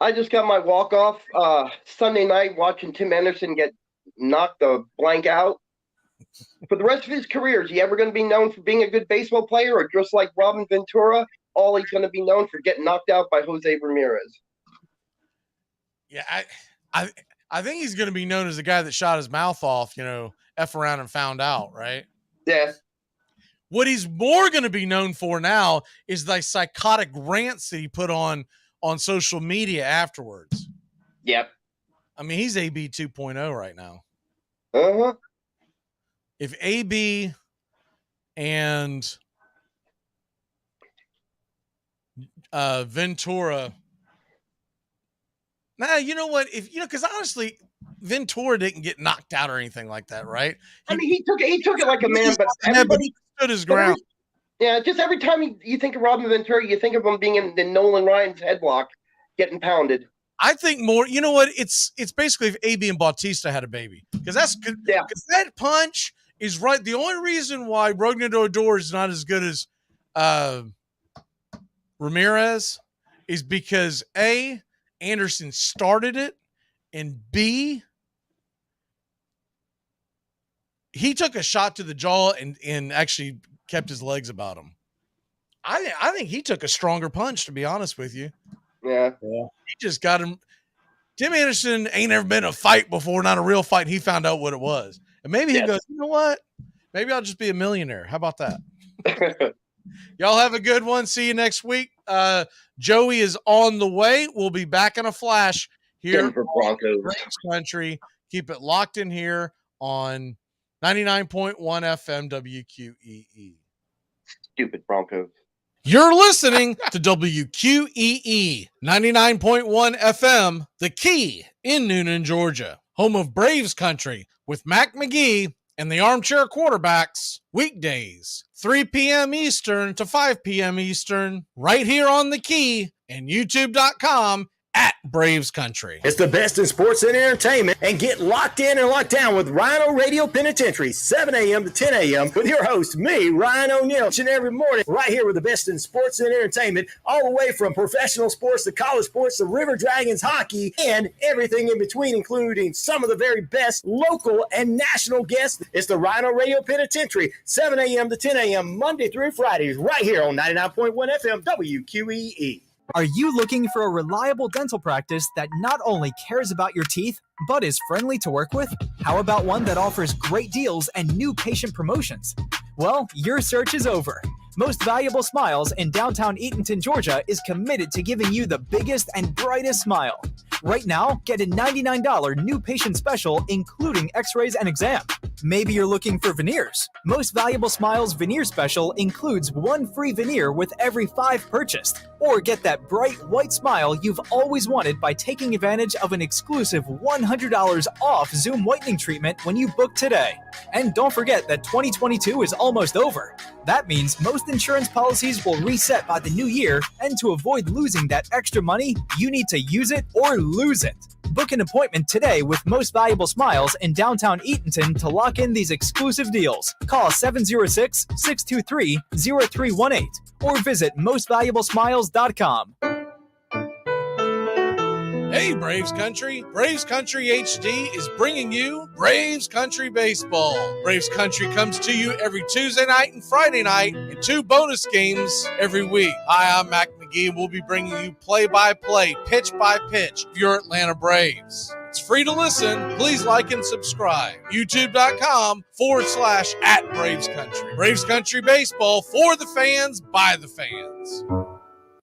I just got my walk-off Sunday night watching Tim Anderson get knocked the blank out. For the rest of his career, is he ever going to be known for being a good baseball player, or just like Robin Ventura, all he's going to be known for getting knocked out by Jose Ramirez? Yeah, I think he's going to be known as the guy that shot his mouth off, F around and found out, right? Yeah. What he's more going to be known for now is the psychotic rants that he put on social media afterwards. Yep. I mean, he's AB 2.0 right now. Uh-huh. If AB and Ventura, you know what? Because honestly, Ventura didn't get knocked out or anything like that, right? I mean, he took it like a man, but everybody stood his ground. Just every time you think of Robin Ventura, you think of him being in the Nolan Ryan's headlock, getting pounded. I think more. You know what? It's basically if AB and Bautista had a baby, because that punch is right. The only reason why Rognan Odor is not as good as Ramirez is because A, Anderson started it, and B, he took a shot to the jaw and actually kept his legs about him. I think he took a stronger punch, to be honest with you. Yeah. He just got him. Tim Anderson ain't ever been in a fight before, not a real fight, and he found out what it was. And maybe he goes, you know what? Maybe I'll just be a millionaire. How about that? Y'all have a good one. See you next week. Joey is on the way. We'll be back in a flash here Denver Broncos country. Keep it locked in here on 99.1 FM WQEE. Stupid Broncos. You're listening to WQEE 99.1 FM, The Key in Noonan, Georgia, home of Braves country with Mac Magee and the Armchair Quarterbacks, weekdays, 3 p.m. Eastern to 5 p.m. Eastern, right here on The Key and YouTube.com at Braves Country. It's the best in sports and entertainment, and get locked in and locked down with Rhino Radio Penitentiary, 7 a.m. to 10 a.m. with your host, me, Ryan O'Neill, each and every morning, right here with the best in sports and entertainment, all the way from professional sports to college sports to River Dragons hockey and everything in between, including some of the very best local and national guests. It's the Rhino Radio Penitentiary, 7 a.m. to 10 a.m. Monday through Fridays, right here on 99.1 FM WQEE. Are you looking for a reliable dental practice that not only cares about your teeth, but is friendly to work with? How about one that offers great deals and new patient promotions? Well, your search is over. Most Valuable Smiles in downtown Eatonton, Georgia is committed to giving you the biggest and brightest smile. Right now, get a $99 new patient special, including x-rays and exam. Maybe you're looking for veneers. Most Valuable Smiles veneer special includes 1 free veneer with every 5 purchased. Or get that bright white smile you've always wanted by taking advantage of an exclusive $100 off Zoom whitening treatment when you book today. And don't forget that 2022 is almost over. That means most insurance policies will reset by the new year, and to avoid losing that extra money, you need to use it or lose it. Book an appointment today with Most Valuable Smiles in downtown Eatonton to lock in these exclusive deals. Call 706-623-0318 or visit mostvaluablesmiles.com. Hey, Braves Country! Braves Country HD is bringing you Braves Country Baseball. Braves Country comes to you every Tuesday night and Friday night, and 2 bonus games every week. Hi, I'm Mac Magee, and we'll be bringing you play-by-play, pitch-by-pitch of your Atlanta Braves. It's free to listen. Please like and subscribe. YouTube.com/@Braves Country. Braves Country Baseball, for the fans, by the fans.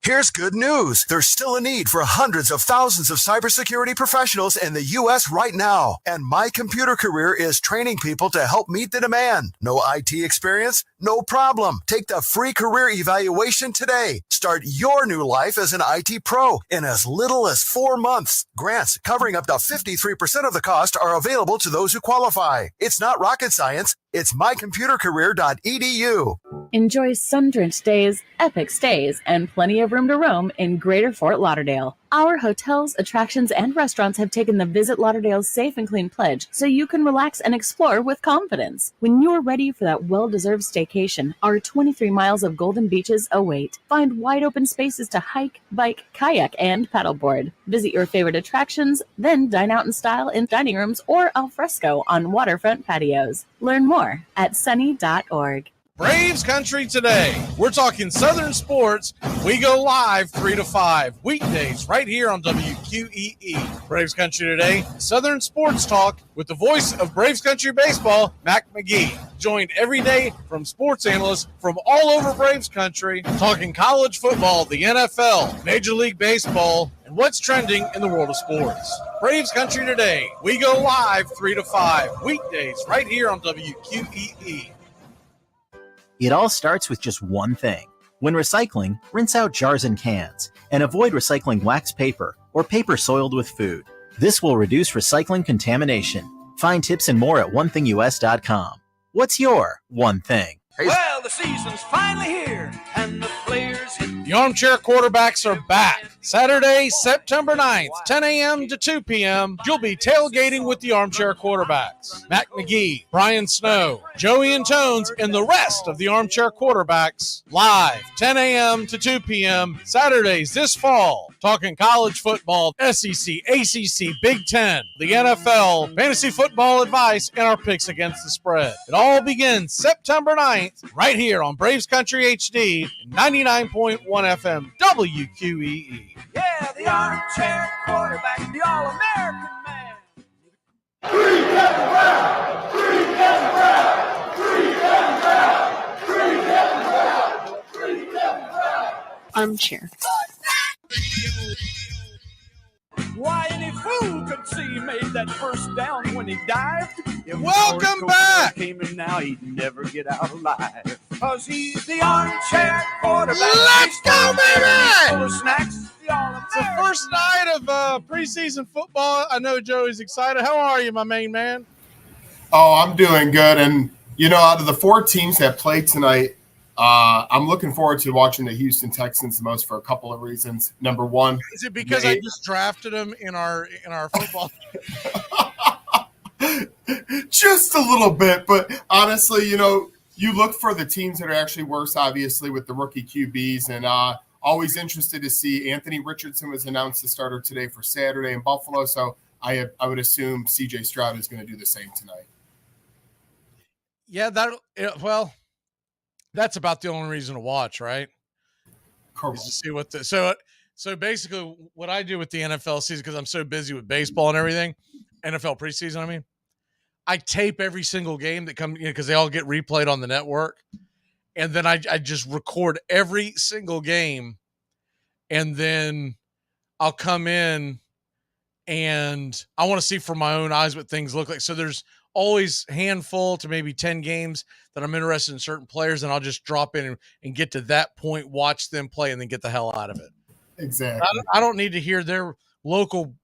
Here's good news. There's still a need for hundreds of thousands of cybersecurity professionals in the U.S. right now. And My Computer Career is training people to help meet the demand. No IT experience? No problem. Take the free career evaluation today. Start your new life as an IT pro in as little as 4 months. Grants covering up to 53% of the cost are available to those who qualify. It's not rocket science. It's mycomputercareer.edu. Enjoy sun-drenched days, epic stays, and plenty of room to roam in Greater Fort Lauderdale. Our hotels, attractions, and restaurants have taken the Visit Lauderdale's Safe and Clean pledge, so you can relax and explore with confidence. When you're ready for that well-deserved staycation, our 23 miles of golden beaches await. Find wide-open spaces to hike, bike, kayak, and paddleboard. Visit your favorite attractions, then dine out in style in dining rooms or al fresco on waterfront patios. Learn more at sunny.org. Braves Country today. We're talking Southern sports. We go live 3 to 5 weekdays right here on WQEE. Braves Country today. Southern sports talk with the voice of Braves Country baseball, Mac Magee. Joined every day from sports analysts from all over Braves Country, talking college football, the NFL, Major League Baseball, and what's trending in the world of sports. Braves Country today. We go live 3 to 5 weekdays right here on WQEE. It all starts with just one thing. When recycling, rinse out jars and cans, and avoid recycling wax paper or paper soiled with food. This will reduce recycling contamination. Find tips and more at onethingus.com. What's your one thing? Well, the season's finally here, and the players hit. The Armchair Quarterbacks are back. Saturday, September 9th, 10 a.m. to 2 p.m., you'll be tailgating with the Armchair Quarterbacks. Mac Magee, Brian Snow, Joey and Tones, and the rest of the Armchair Quarterbacks live, 10 a.m. to 2 p.m., Saturdays this fall, talking college football, SEC, ACC, Big Ten, the NFL, fantasy football advice, and our picks against the spread. It all begins September 9th, right here on Braves Country HD, 99.1 FM, WQEE. Yeah, the Armchair Quarterback, the All-American man. Armchair. Why, any fool could see he made that first down when he dived. If Welcome back. Came in now, he'd never get out alive. Cause he's the Armchair Quarterback. Let's go, baby! Full of snacks. It's the first night of preseason football. I know Joey's excited. How are you, my main man? Oh, I'm doing good. And, you know, out of the 4 teams that play tonight, I'm looking forward to watching the Houston Texans the most for a couple of reasons. Number one. Is it because I just drafted him in our football? Just a little bit. But honestly, you know, you look for the teams that are actually worse, obviously, with the rookie QBs. And always interested to see Anthony Richardson was announced the starter today for Saturday in Buffalo. So I would assume C.J. Stroud is going to do the same tonight. Yeah, that's about the only reason to watch, right? Correct. Is to see what so basically what I do with the NFL season, because I'm so busy with baseball and everything, NFL preseason, I mean, I tape every single game that comes, because they all get replayed on the network. and then I just record every single game, and then I'll come in and I want to see from my own eyes what things look like. So there's always handful to maybe 10 games that I'm interested in certain players, and I'll just drop in and get to that point, watch them play, and then get the hell out of it. Exactly. I don't need to hear their local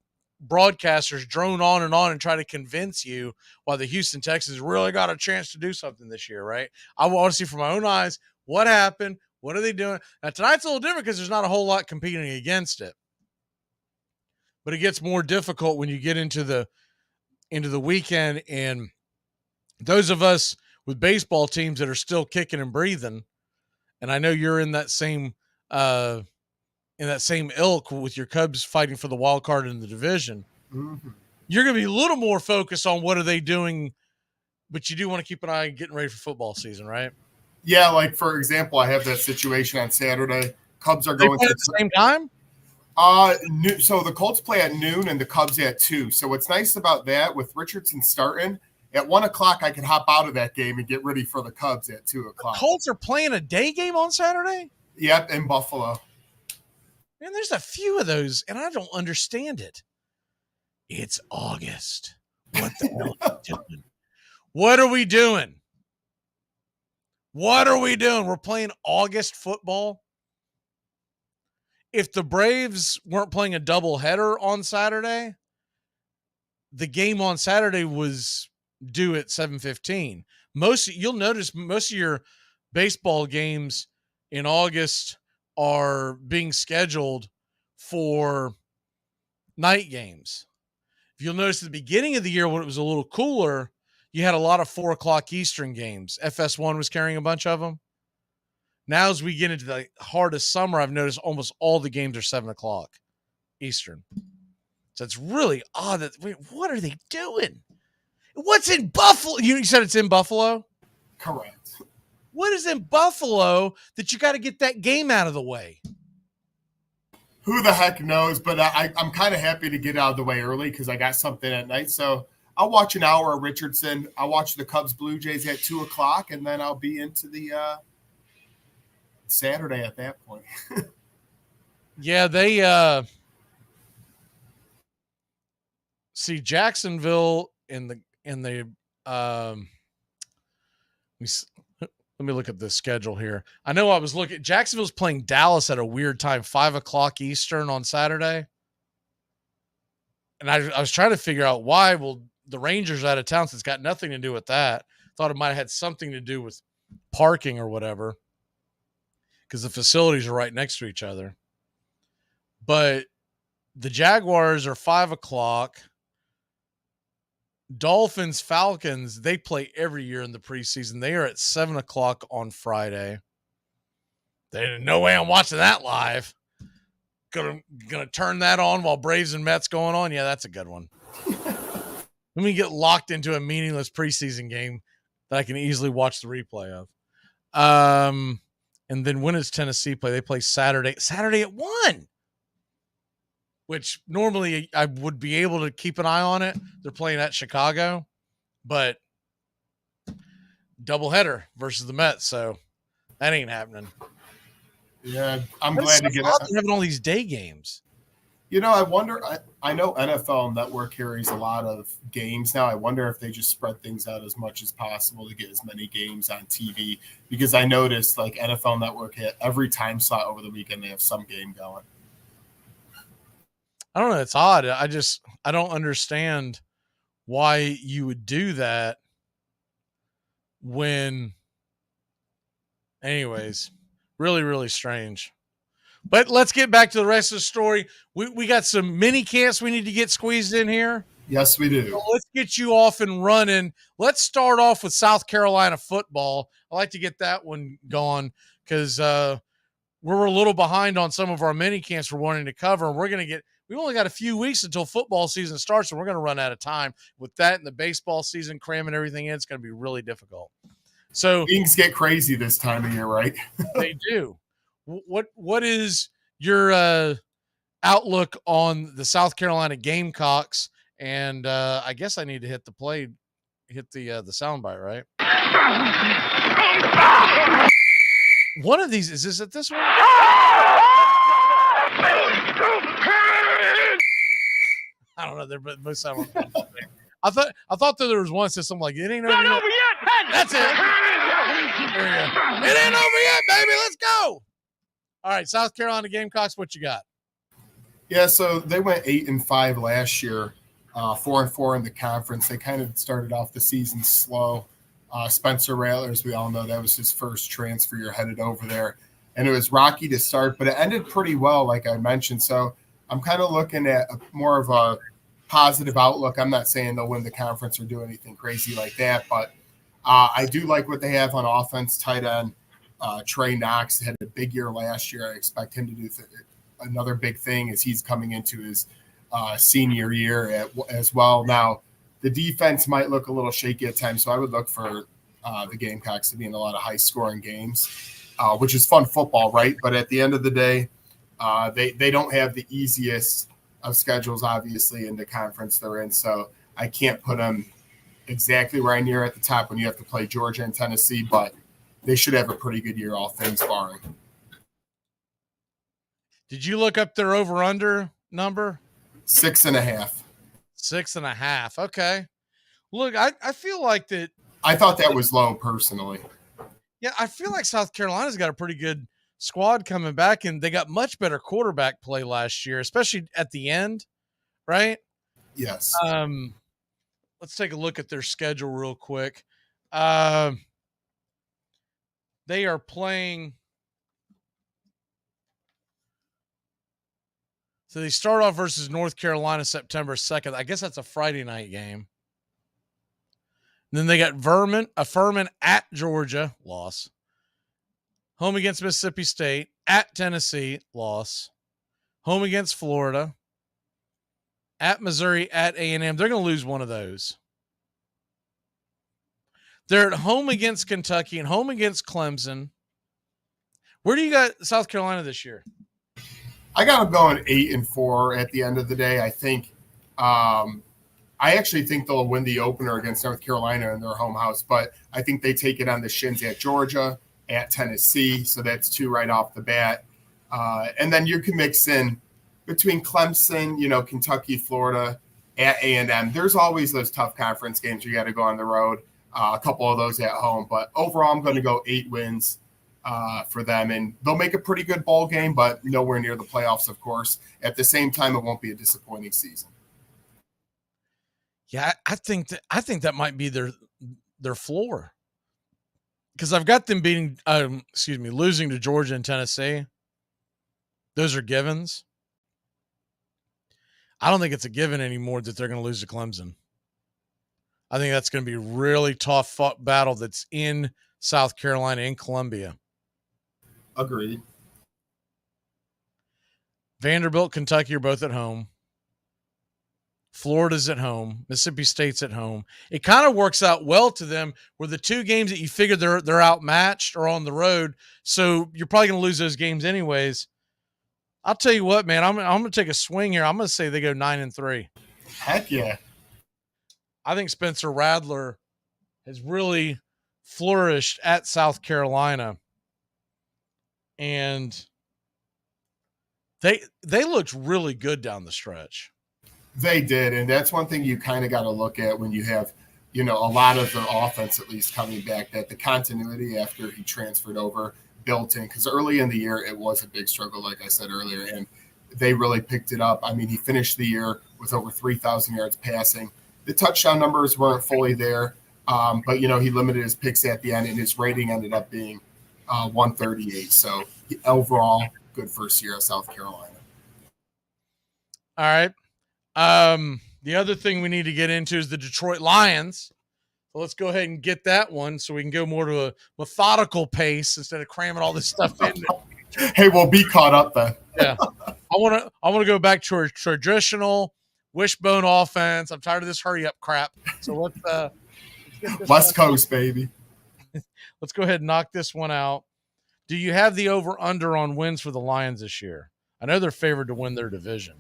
broadcasters drone on and try to convince you why the Houston Texans really got a chance to do something this year, right? I want to see from my own eyes what happened, what are they doing. Now, tonight's a little different because there's not a whole lot competing against it. But it gets more difficult when you get into the weekend, and those of us with baseball teams that are still kicking and breathing, and I know you're in that same ilk with your Cubs fighting for the wild card in the division. Mm-hmm. You're going to be a little more focused on what are they doing, but you do want to keep an eye on getting ready for football season, right? Yeah, like for example, I have that situation on Saturday. Cubs are going at the same time. So the Colts play at noon and the Cubs at 2. So what's nice about that with Richardson starting at 1 o'clock, I can hop out of that game and get ready for the Cubs at 2 o'clock. The Colts are playing a day game on Saturday? Yep, in Buffalo. Man, there's a few of those, and I don't understand it. It's August. What the hell are we doing? What are we doing? What are we doing? We're playing August football. If the Braves weren't playing a doubleheader on Saturday, the game on Saturday was due at 7:15. You'll notice most of your baseball games in August are being scheduled for night games. If you'll notice at the beginning of the year when it was a little cooler, you had a lot of 4 o'clock Eastern games. FS1 was carrying a bunch of them. Now, as we get into the heart of summer, I've noticed almost all the games are 7 o'clock Eastern. So it's really odd what are they doing? What's in Buffalo? You said it's in Buffalo? Correct. What is in Buffalo that you got to get that game out of the way? Who the heck knows? But I'm kind of happy to get out of the way early because I got something at night. So I'll watch an hour of Richardson. I'll watch the Cubs Blue Jays at 2 o'clock, and then I'll be into the Saturday at that point. Yeah, they see Jacksonville in the let me look at the schedule here. I know I was looking. Jacksonville's playing Dallas at a weird time, 5 o'clock Eastern on Saturday. And I was trying to figure out why. Well, the Rangers are out of town, so it's got nothing to do with that. Thought it might have had something to do with parking or whatever, because the facilities are right next to each other. But the Jaguars are 5 o'clock. Dolphins, Falcons, they play every year in the preseason. They are at 7 o'clock on Friday. There's no way I'm watching that live. Gonna turn that on while Braves and Mets going on. Yeah, that's a good one. Let me get locked into a meaningless preseason game that I can easily watch the replay of. And then when does Tennessee play? They play Saturday at 1. Which normally I would be able to keep an eye on it. They're playing at Chicago, but doubleheader versus the Mets, so that ain't happening. Yeah, I'm glad to get having all these day games. You know, I wonder. I know NFL Network carries a lot of games now. I wonder if they just spread things out as much as possible to get as many games on TV. Because I noticed, like NFL Network, every time slot over the weekend they have some game going. I don't know. It's odd. I don't understand why you would do that when, anyways, really, really strange. But let's get back to the rest of the story. We got some mini camps we need to get squeezed in here. Yes, we do. So let's get you off and running. Let's start off with South Carolina football. I like to get that one going because we're a little behind on some of our mini camps we're wanting to cover. And we've only got a few weeks until football season starts, and we're going to run out of time. With that and the baseball season cramming everything in, it's going to be really difficult. So things get crazy this time of year, right? They do. What is your outlook on the South Carolina Gamecocks? And I guess I need to hit the soundbite, right? one of these, is this one? I don't know. They're both sound like I thought that there was one system like it ain't over yet. That's it. There we go. It ain't over yet, baby. Let's go. All right, South Carolina Gamecocks, what you got? Yeah, so they went 8-5 last year, 4-4 in the conference. They kind of started off the season slow. Spencer Rattler, as we all know, that was his first transfer year headed over there. And it was rocky to start, but it ended pretty well, like I mentioned. So I'm kind of looking at more of a positive outlook. I'm not saying they'll win the conference or do anything crazy like that, but I do like what they have on offense. Tight end Trey Knox had a big year last year. I expect him to do another big thing as he's coming into his senior year as well. Now, the defense might look a little shaky at times, so I would look for the Gamecocks to be in a lot of high-scoring games, which is fun football, right? But at the end of the day, they don't have the easiest of schedules, obviously, in the conference they're in. So I can't put them exactly right near at the top when you have to play Georgia and Tennessee, but they should have a pretty good year, all things barring. Did you look up their over-under number? 6.5. 6.5. Okay. Look, I feel like that. I thought that was low personally. Yeah, I feel like South Carolina's got a pretty good squad coming back, and they got much better quarterback play last year, especially at the end, right? Yes. Let's take a look at their schedule real quick. They are playing. So they start off versus North Carolina September 2nd. I guess that's a Friday night game. And then they got Furman at Georgia, loss. Home against Mississippi State, at Tennessee, loss. Home against Florida, at Missouri, at A&M. They're going to lose one of those. They're at home against Kentucky and home against Clemson. Where do you got South Carolina this year? I got them going 8-4 at the end of the day. I think I actually think they'll win the opener against North Carolina in their home house, but I think they take it on the shins at Georgia, at Tennessee, so that's 2 right off the bat. And then you can mix in between Clemson, Kentucky, Florida, at A&M. There's always those tough conference games you got to go on the road, a couple of those at home. But overall, I'm going to go 8 wins for them, and they'll make a pretty good bowl game, but nowhere near the playoffs, of course. At the same time, it won't be a disappointing season. Yeah, I think that might be their floor, because I've got them losing to Georgia and Tennessee. Those are givens. I don't think it's a given anymore that they're going to lose to Clemson. I think that's going to be a really tough battle that's in South Carolina, in Columbia. Agreed. Vanderbilt, Kentucky are both at home. Florida's at home. Mississippi State's at home. It kind of works out well to them where the 2 games that you figure they're outmatched are on the road. So you're probably going to lose those games anyways. I'll tell you what, man, I'm going to take a swing here. I'm going to say they go 9-3. Heck yeah. I think Spencer Rattler has really flourished at South Carolina. And they looked really good down the stretch. They did, and that's one thing you kind of got to look at when you have, a lot of their offense at least coming back, that the continuity after he transferred over built in, because early in the year it was a big struggle, like I said earlier, and they really picked it up. I mean, he finished the year with over 3,000 yards passing. The touchdown numbers weren't fully there, but, he limited his picks at the end, and his rating ended up being 138. So overall, good first year of South Carolina. All right. The other thing we need to get into is the Detroit Lions. So let's go ahead and get that one so we can go more to a methodical pace instead of cramming all this stuff in. Hey, we'll be caught up then. Yeah. I want to go back to our traditional wishbone offense. I'm tired of this hurry up crap. So let's get this West Coast, baby. Let's go ahead and knock this one out. Do you have the over-under on wins for the Lions this year? I know they're favored to win their division.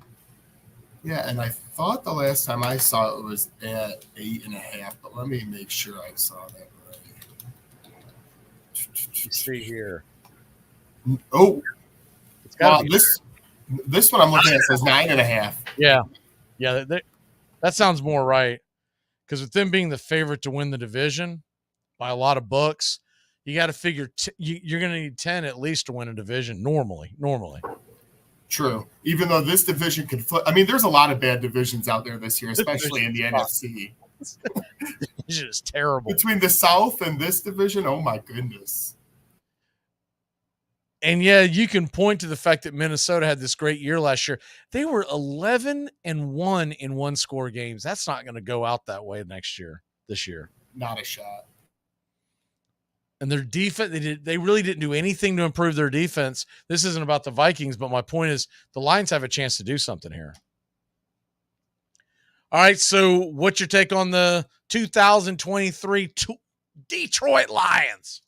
Yeah, and I thought the last time I saw it was at 8.5, but let me make sure I saw that right. You see here. Oh, It's got this one I'm looking at says 9.5. Yeah, yeah, that sounds more right. Because with them being the favorite to win the division by a lot of books, you got to figure you're going to need 10 at least to win a division normally. True. Even though this division could flip. I mean, there's a lot of bad divisions out there this year, especially in the NFC. This division is terrible. Between the South and this division, oh my goodness. And yeah, you can point to the fact that Minnesota had this great year last year. They were 11-1 in one-score games. That's not going to go out that way this year. Not a shot. And their defense, they really didn't do anything to improve their defense. This isn't about the Vikings, but my point is the Lions have a chance to do something here. All right, so what's your take on the 2023 Detroit Lions?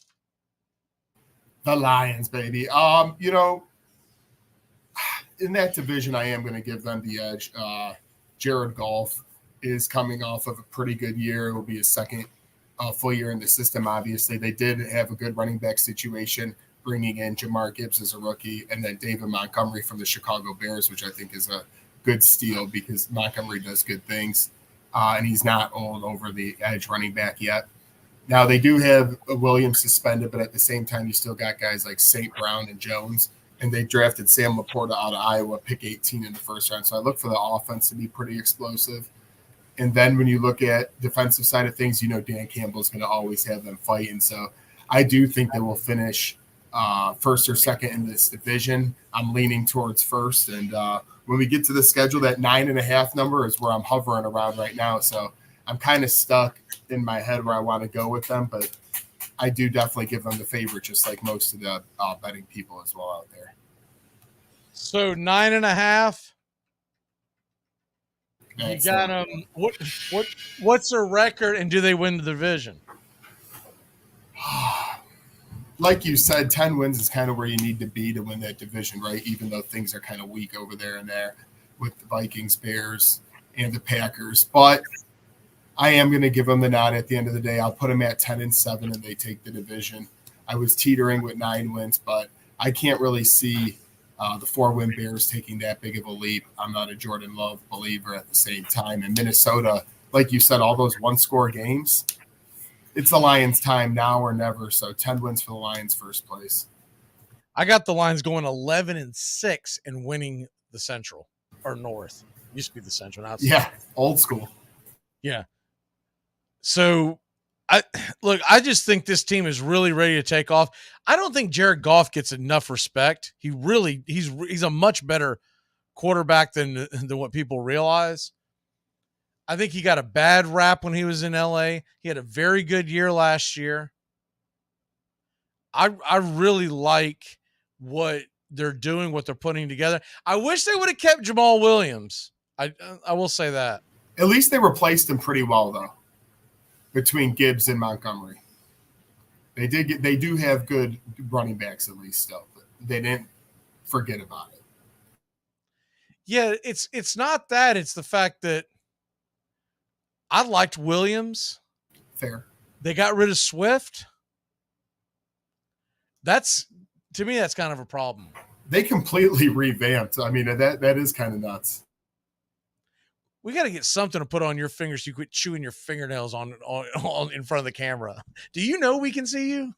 The Lions, baby. In that division, I am going to give them the edge. Jared Goff is coming off of a pretty good year. It will be his second full year in the system, obviously. They did have a good running back situation, bringing in Jamar Gibbs as a rookie, and then David Montgomery from the Chicago Bears, which I think is a good steal because Montgomery does good things, and he's not old over the edge running back yet. Now, they do have Williams suspended, but at the same time, you still got guys like St. Brown and Jones, and they drafted Sam Laporta out of Iowa, pick 18 in the first round. So I look for the offense to be pretty explosive. And then when you look at defensive side of things, Dan Campbell's going to always have them fighting. So I do think they will finish first or second in this division. I'm leaning towards first. And when we get to the schedule, that 9.5 number is where I'm hovering around right now. So I'm kind of stuck in my head where I want to go with them, but I do definitely give them the favorite, just like most of the betting people as well out there. So 9.5. You got them. What's their record, and do they win the division? Like you said, 10 wins is kind of where you need to be to win that division, right? Even though things are kind of weak over there and there with the Vikings, Bears, and the Packers. But I am going to give them the nod at the end of the day. I'll put them at 10-7, and they take the division. I was teetering with 9 wins, but I can't really see the 4-win Bears taking that big of a leap. I'm not a Jordan Love believer at the same time. And Minnesota, like you said, all those one-score games, it's the Lions' time now or never. So 10 wins for the Lions, first place. I got the Lions going 11-6 and winning the Central or North. Used to be the Central. Now it's old school. Yeah. So I just think this team is really ready to take off. I don't think Jared Goff gets enough respect. He's a much better quarterback than what people realize. I think he got a bad rap when he was in LA. He had a very good year last year. I really like what they're doing, what they're putting together. I wish they would have kept Jamal Williams. I will say that. At least they replaced him pretty well, though, between Gibbs and Montgomery. They do have good running backs at least still, but they didn't forget about it. Yeah, it's not that. It's the fact that I liked Williams. Fair. They got rid of Swift. To me, that's kind of a problem. They completely revamped. I mean, that is kind of nuts. We got to get something to put on your fingers. You quit chewing your fingernails on in front of the camera. Do you know we can see you?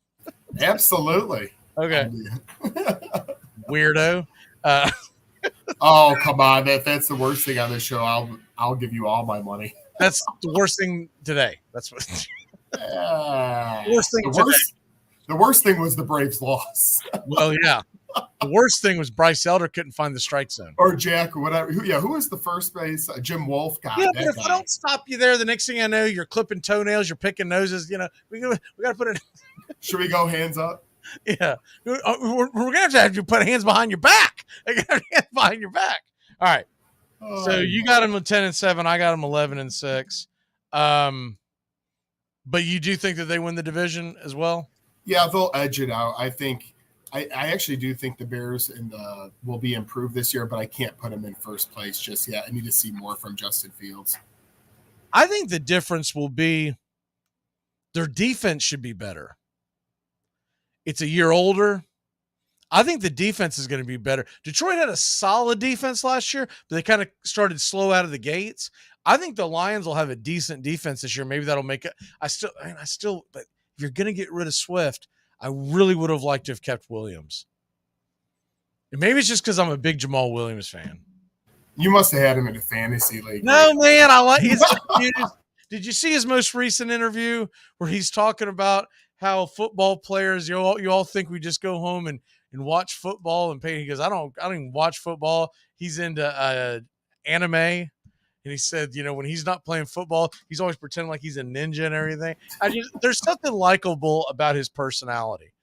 Absolutely. Okay. Weirdo. Oh, come on. That's the worst thing on this show. I'll give you all my money. That's the worst thing today. That's what. The worst thing was the Braves' loss. Well, yeah. The worst thing was Bryce Elder couldn't find the strike zone. Or Jack or whatever. Who was the first base? Jim Wolf. God, yeah, but if I don't stop you there, the next thing I know, you're clipping toenails, you're picking noses. We got to put it. Should we go hands up? Yeah. We're going to have you put hands behind your back. Hands behind your back. All right. So you got them at 10-7. I got them 11-6. But you do think that they win the division as well? Yeah, they'll edge it out. I think. I actually do think the Bears will be improved this year, but I can't put them in first place just yet. I need to see more from Justin Fields. I think the difference will be their defense should be better. It's a year older. I think the defense is going to be better. Detroit had a solid defense last year, but they kind of started slow out of the gates. I think the Lions will have a decent defense this year. Maybe that'll make it. But if you're going to get rid of Swift, I really would have liked to have kept Williams. And maybe it's just because I'm a big Jamal Williams fan. You must have had him in a fantasy league. No, man, I like his. Did you see his most recent interview where he's talking about how football players, you all think we just go home and watch football and pay? He goes, I don't even watch football. He's into anime. And he said, when he's not playing football, he's always pretending like he's a ninja and everything. There's something likable about his personality.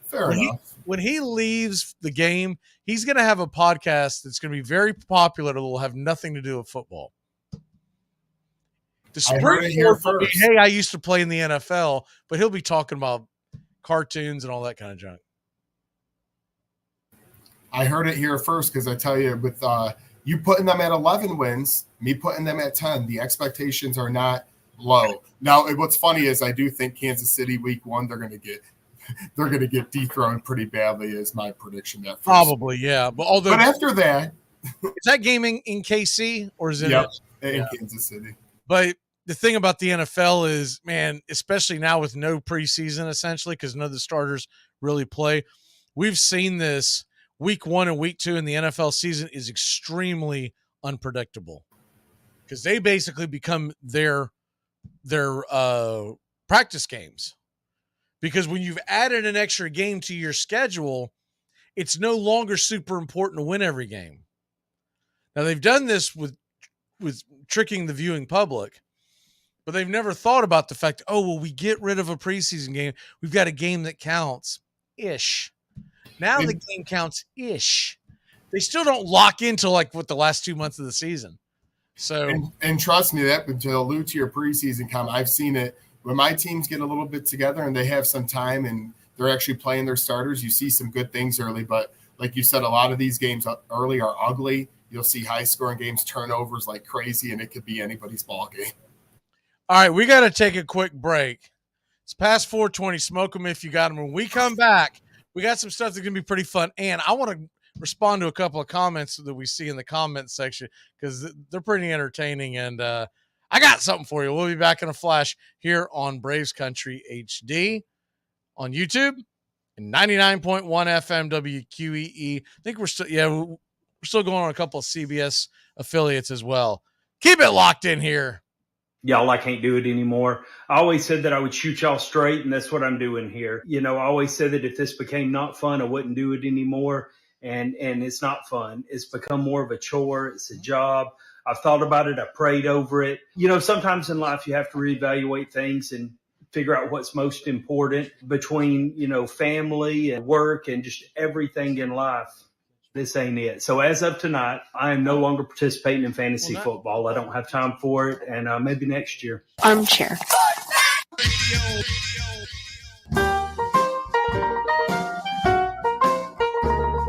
Fair enough. When he leaves the game, he's going to have a podcast that's going to be very popular that will have nothing to do with football. The springboard will be, hey, I used to play in the NFL, but he'll be talking about cartoons and all that kind of junk. I heard it here first because I tell you, with you putting them at 11 wins, me putting them at 10, the expectations are not low. Now, what's funny is I do think Kansas City week 1, they're going to get dethroned pretty badly is my prediction. At first. Probably, yeah. But after that, is that gaming in KC or is it in Kansas City? But the thing about the NFL is, man, especially now with no preseason, essentially, because none of the starters really play, we've seen this. Week 1 and week 2 in the NFL season is extremely unpredictable because they basically become their practice games. Because when you've added an extra game to your schedule, it's no longer super important to win every game. Now, they've done this with tricking the viewing public, but they've never thought about the fact, we get rid of a preseason game. We've got a game that counts-ish. Now the game counts-ish. They still don't lock into the last 2 months of the season. So, and trust me, that to allude to your preseason comment, I've seen it when my teams get a little bit together and they have some time and they're actually playing their starters. You see some good things early, but like you said, a lot of these games early are ugly. You'll see high-scoring games, turnovers like crazy, and it could be anybody's ball game. All right, we got to take a quick break. It's past 4:20. Smoke them if you got them. When we come back, we got some stuff that's going to be pretty fun, and I want to respond to a couple of comments that we see in the comments section because they're pretty entertaining, and I got something for you. We'll be back in a flash here on Braves Country HD on YouTube and 99.1 FM WQEE. I think we're still going on a couple of CBS affiliates as well. Keep it locked in here. Y'all, I can't do it anymore. I always said that I would shoot y'all straight, and that's what I'm doing here. I always said that if this became not fun, I wouldn't do it anymore, and it's not fun. It's become more of a chore. It's a job. I've thought about it. I prayed over it. Sometimes in life you have to reevaluate things and figure out what's most important between, family and work and just everything in life. This ain't it. So as of tonight, I am no longer participating in fantasy football. I don't have time for it, and maybe next year. Armchair.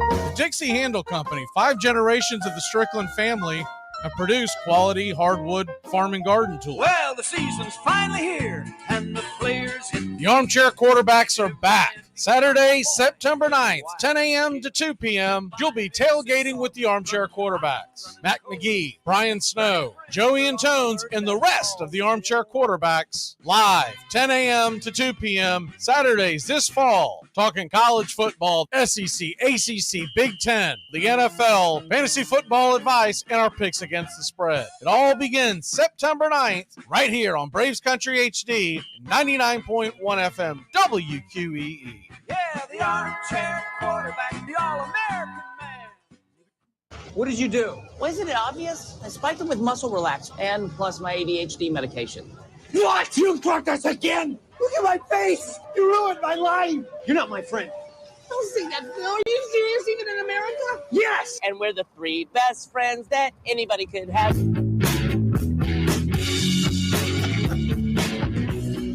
The Dixie Handle Company, 5 generations of the Strickland family have produced quality hardwood farm and garden tools. Well, the season's finally here, and the players hit. The Armchair Quarterbacks are back. Saturday, September 9th, 10 a.m. to 2 p.m., you'll be tailgating with the Armchair Quarterbacks. Mac Magee, Brian Snow, Joey and Tones, and the rest of the Armchair Quarterbacks live, 10 a.m. to 2 p.m., Saturdays this fall, talking college football, SEC, ACC, Big Ten, the NFL, fantasy football advice, and our picks against the spread. It all begins September 9th, right here on Braves Country HD, 99.1 FM WQEE. Yeah, the Armchair Quarterback, the All-American man. What did you do? Wasn't it obvious? I spiked him with muscle relax and plus my ADHD medication. What? You got us again? Look at my face. You ruined my life. You're not my friend. Don't say that, Phil. Are you serious even in America? Yes. And we're the 3 best friends that anybody could have.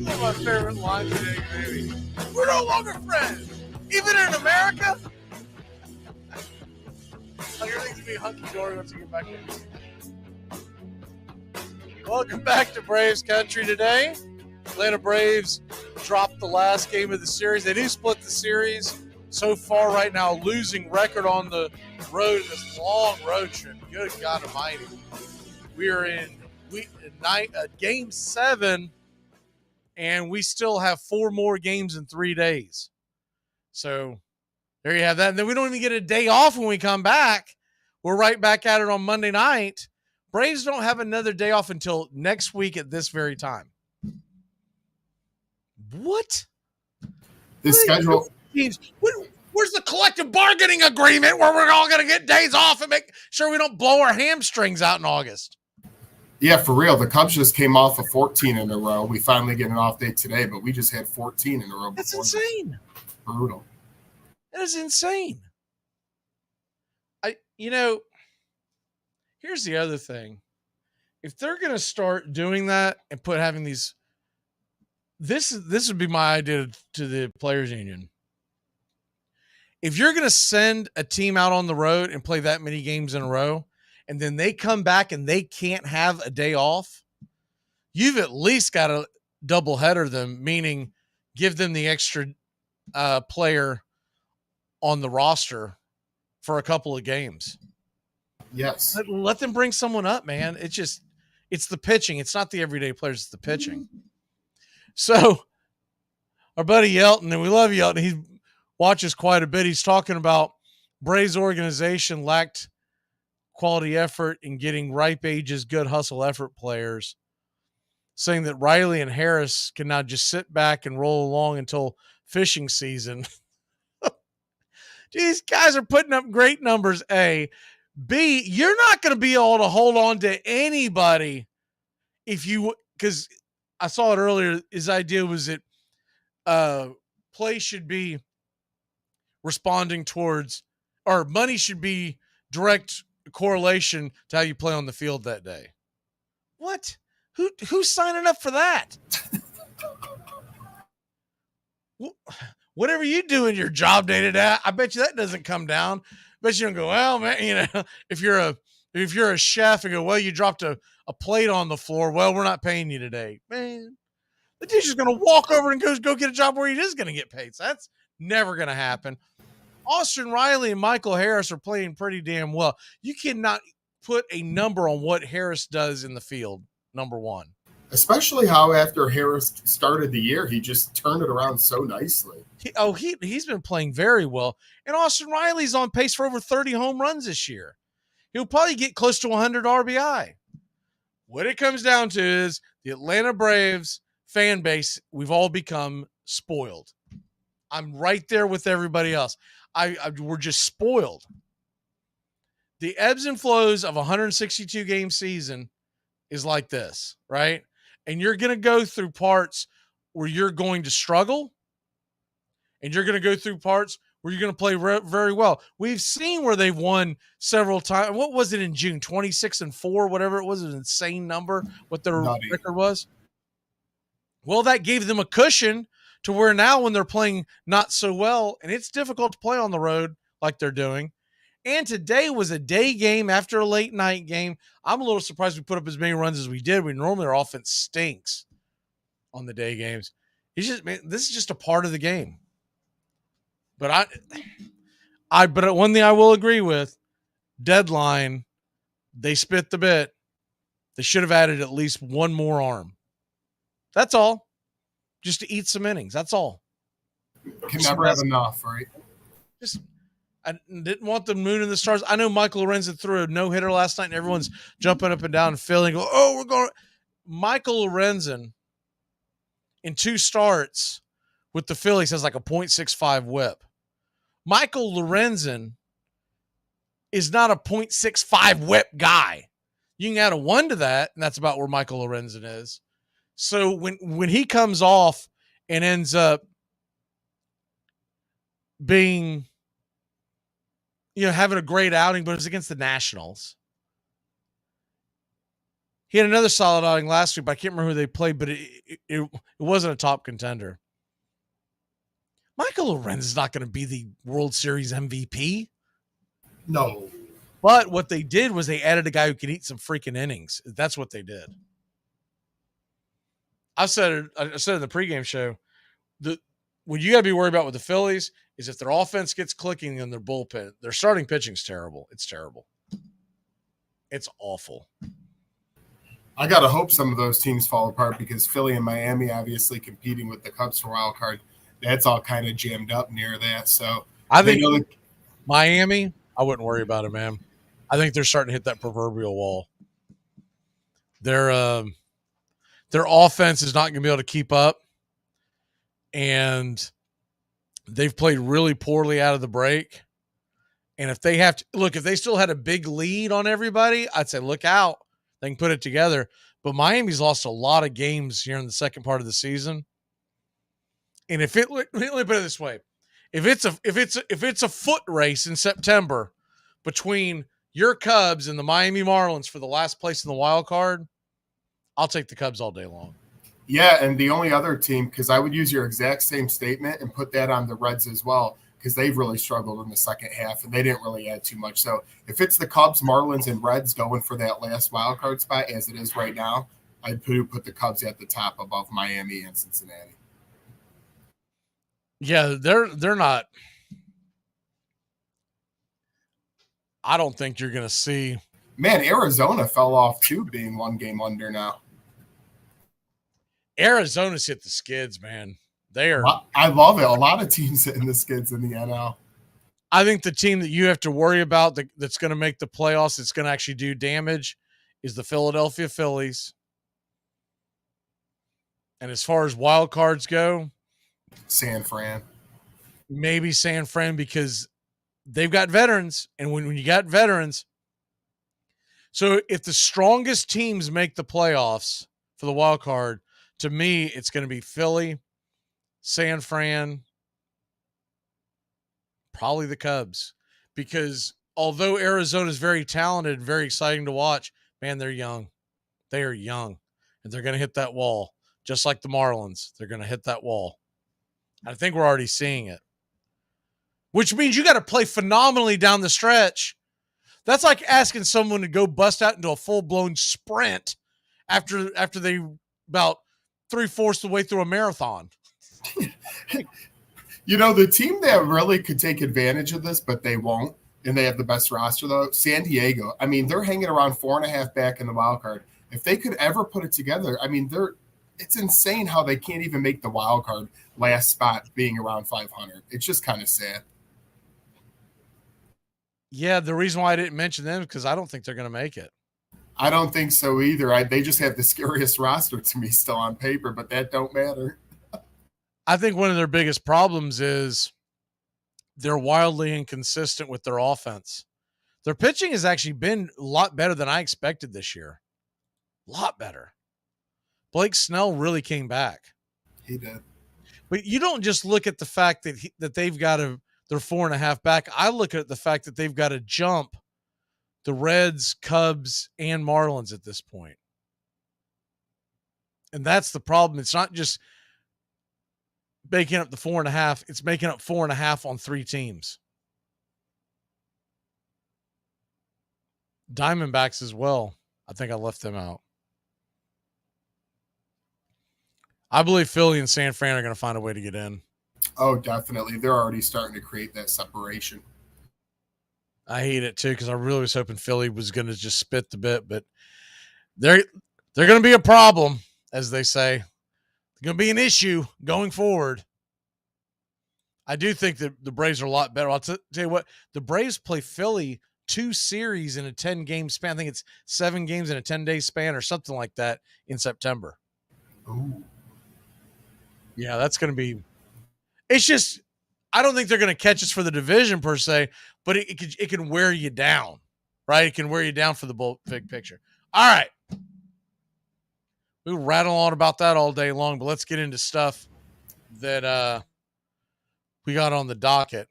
One of my favorite lines today, baby. We're no longer friends, even in America. Everything's gonna be hunky-dory once you get back in. Welcome back to Braves Country today. Atlanta Braves dropped the last game of the series. They do split the series so far right now, losing record on the road in this long road trip. Good God Almighty. We are in game 7, and we still have 4 more games in 3 days. So there you have that. And then we don't even get a day off when we come back. We're right back at it on Monday night. Braves don't have another day off until next week at this very time. What? This schedule. Where's the collective bargaining agreement where we're all going to get days off and make sure we don't blow our hamstrings out in August? Yeah, for real. The Cubs just came off of 14 in a row. We finally get an off day today, but we just had 14 in a row. That's insane. Brutal. That is insane. Here's the other thing. If they're going to start doing that and having these, this would be my idea to the players union. If you're going to send a team out on the road and play that many games in a row, and then they come back and they can't have a day off, you've at least got to double header them, meaning give them the extra player on the roster for a couple of games. Yes. Let them bring someone up, man. It's the pitching. It's not the everyday players. It's the pitching. So our buddy Yelton, and we love Yelton, he watches quite a bit. He's talking about Braves organization lacked quality effort in getting ripe ages, good hustle effort players, saying that Riley and Harris can now just sit back and roll along until fishing season. These guys are putting up great numbers, A. B, you're not going to be able to hold on to anybody because I saw it earlier. His idea was that play should be responding towards, or money should be direct correlation to how you play on the field that day. What? Who's signing up for that? Whatever you do in your job day to day, I bet you that doesn't come down. Bet you don't go, well, man, if you're a chef and go, well, you dropped a plate on the floor. Well, we're not paying you today. Man, the teacher's going to walk over and go get a job where he is going to get paid. So that's never going to happen. Austin Riley and Michael Harris are playing pretty damn well. You cannot put a number on what Harris does in the field, number one. Especially how after Harris started the year, he just turned it around so nicely. He's been playing very well. And Austin Riley's on pace for over 30 home runs this year. He'll probably get close to 100 RBI. What it comes down to is the Atlanta Braves fan base, we've all become spoiled. I'm right there with everybody else. We're just spoiled. The ebbs and flows of a 162 game season is like this, right? And you're going to go through parts where you're going to struggle, and you're going to go through parts where you're going to play very well. We've seen where they've won several times. What was it in June? 26-4, whatever it was, an insane number, what their record was. Well, that gave them a cushion to where now when they're playing not so well, and it's difficult to play on the road like they're doing. And today was a day game after a late night game. I'm a little surprised we put up as many runs as we did. Normally our offense stinks on the day games. This is just a part of the game. But but one thing I will agree with, deadline, they spit the bit. They should have added at least one more arm. That's all. Just to eat some innings. That's all. Can never have enough, right? I didn't want the moon and the stars. I know Michael Lorenzen threw a no-hitter last night, and everyone's jumping up and down and feeling, we're going. Michael Lorenzen in 2 starts with the Phillies has like a .65 whip. Michael Lorenzen is not a .65 whip guy. You can add a 1 to that, and that's about where Michael Lorenzen is. So when he comes off and ends up being, having a great outing, but it was against the Nationals. He had another solid outing last week, but I can't remember who they played, but it wasn't a top contender. Michael Lorenzen is not going to be the World Series MVP. No. But what they did was they added a guy who can eat some freaking innings. That's what they did. I said in the pregame show, what you got to be worried about with the Phillies is if their offense gets clicking in their bullpen, their starting pitching's terrible. It's terrible. It's awful. I got to hope some of those teams fall apart because Philly and Miami obviously competing with the Cubs for wild card. That's all kind of jammed up near that. So I think Miami, I wouldn't worry about it, man. I think they're starting to hit that proverbial wall. Their offense is not going to be able to keep up, and they've played really poorly out of the break. And if they have to look, if they still had a big lead on everybody, I'd say look out. They can put it together. But Miami's lost a lot of games here in the second part of the season. And let me put it this way. If it's a foot race in September between your Cubs and the Miami Marlins for the last place in the wild card, I'll take the Cubs all day long. Yeah, and the only other team, because I would use your exact same statement and put that on the Reds as well, because they've really struggled in the second half and they didn't really add too much. So if it's the Cubs, Marlins, and Reds going for that last wild card spot as it is right now, I'd put the Cubs at the top above Miami and Cincinnati. Yeah, they're not. I don't think you're going to see. Man, Arizona fell off too, being one game under now. Arizona's hit the skids, man. I love it. A lot of teams hitting the skids in the NL. I think the team that you have to worry about that's going to make the playoffs, that's going to actually do damage, is the Philadelphia Phillies. And as far as wild cards go, San Fran. Maybe San Fran, because they've got veterans. And when you got veterans, so if the strongest teams make the playoffs for the wild card, to me, it's going to be Philly, San Fran, probably the Cubs. Because although Arizona is very talented and very exciting to watch, man, they're young. They are young. And they're going to hit that wall. Just like the Marlins. They're going to hit that wall. I think we're already seeing it. Which means you got to play phenomenally down the stretch. That's like asking someone to go bust out into a full-blown sprint after they about 3/4 the way through a marathon. The team that really could take advantage of this, but they won't, and they have the best roster, though, San Diego. I mean, they're hanging around 4.5 back in the wild card. If they could ever put it together, I mean, it's insane how they can't even make the wild card last spot being around 500. It's just kind of sad. Yeah, the reason why I didn't mention them is because I don't think they're going to make it. I don't think so either. They just have the scariest roster to me still on paper, but that don't matter. I think one of their biggest problems is they're wildly inconsistent with their offense. Their pitching has actually been a lot better than I expected this year. A lot better. Blake Snell really came back. He did. But you don't just look at the fact that they've got they're 4.5 back. I look at the fact that they've got to jump the Reds, Cubs, and Marlins at this point. And that's the problem. It's not just making up the 4.5. It's making up 4.5 on 3 teams. Diamondbacks as well. I think I left them out. I believe Philly and San Fran are going to find a way to get in. Oh, definitely. They're already starting to create that separation. I hate it too, because I really was hoping Philly was going to just spit the bit, but they're going to be a problem, as they say. They're going to be an issue going forward. I do think that the Braves are a lot better. I'll tell you what, the Braves play Philly 2 series in a 10-game span. I think it's 7 games in a 10-day span or something like that in September. Ooh. Yeah, that's going to be – it's just – I don't think they're going to catch us for the division per se, but it can wear you down, right? It can wear you down for the big picture. All right. We'll rattle on about that all day long, but let's get into stuff that we got on the docket.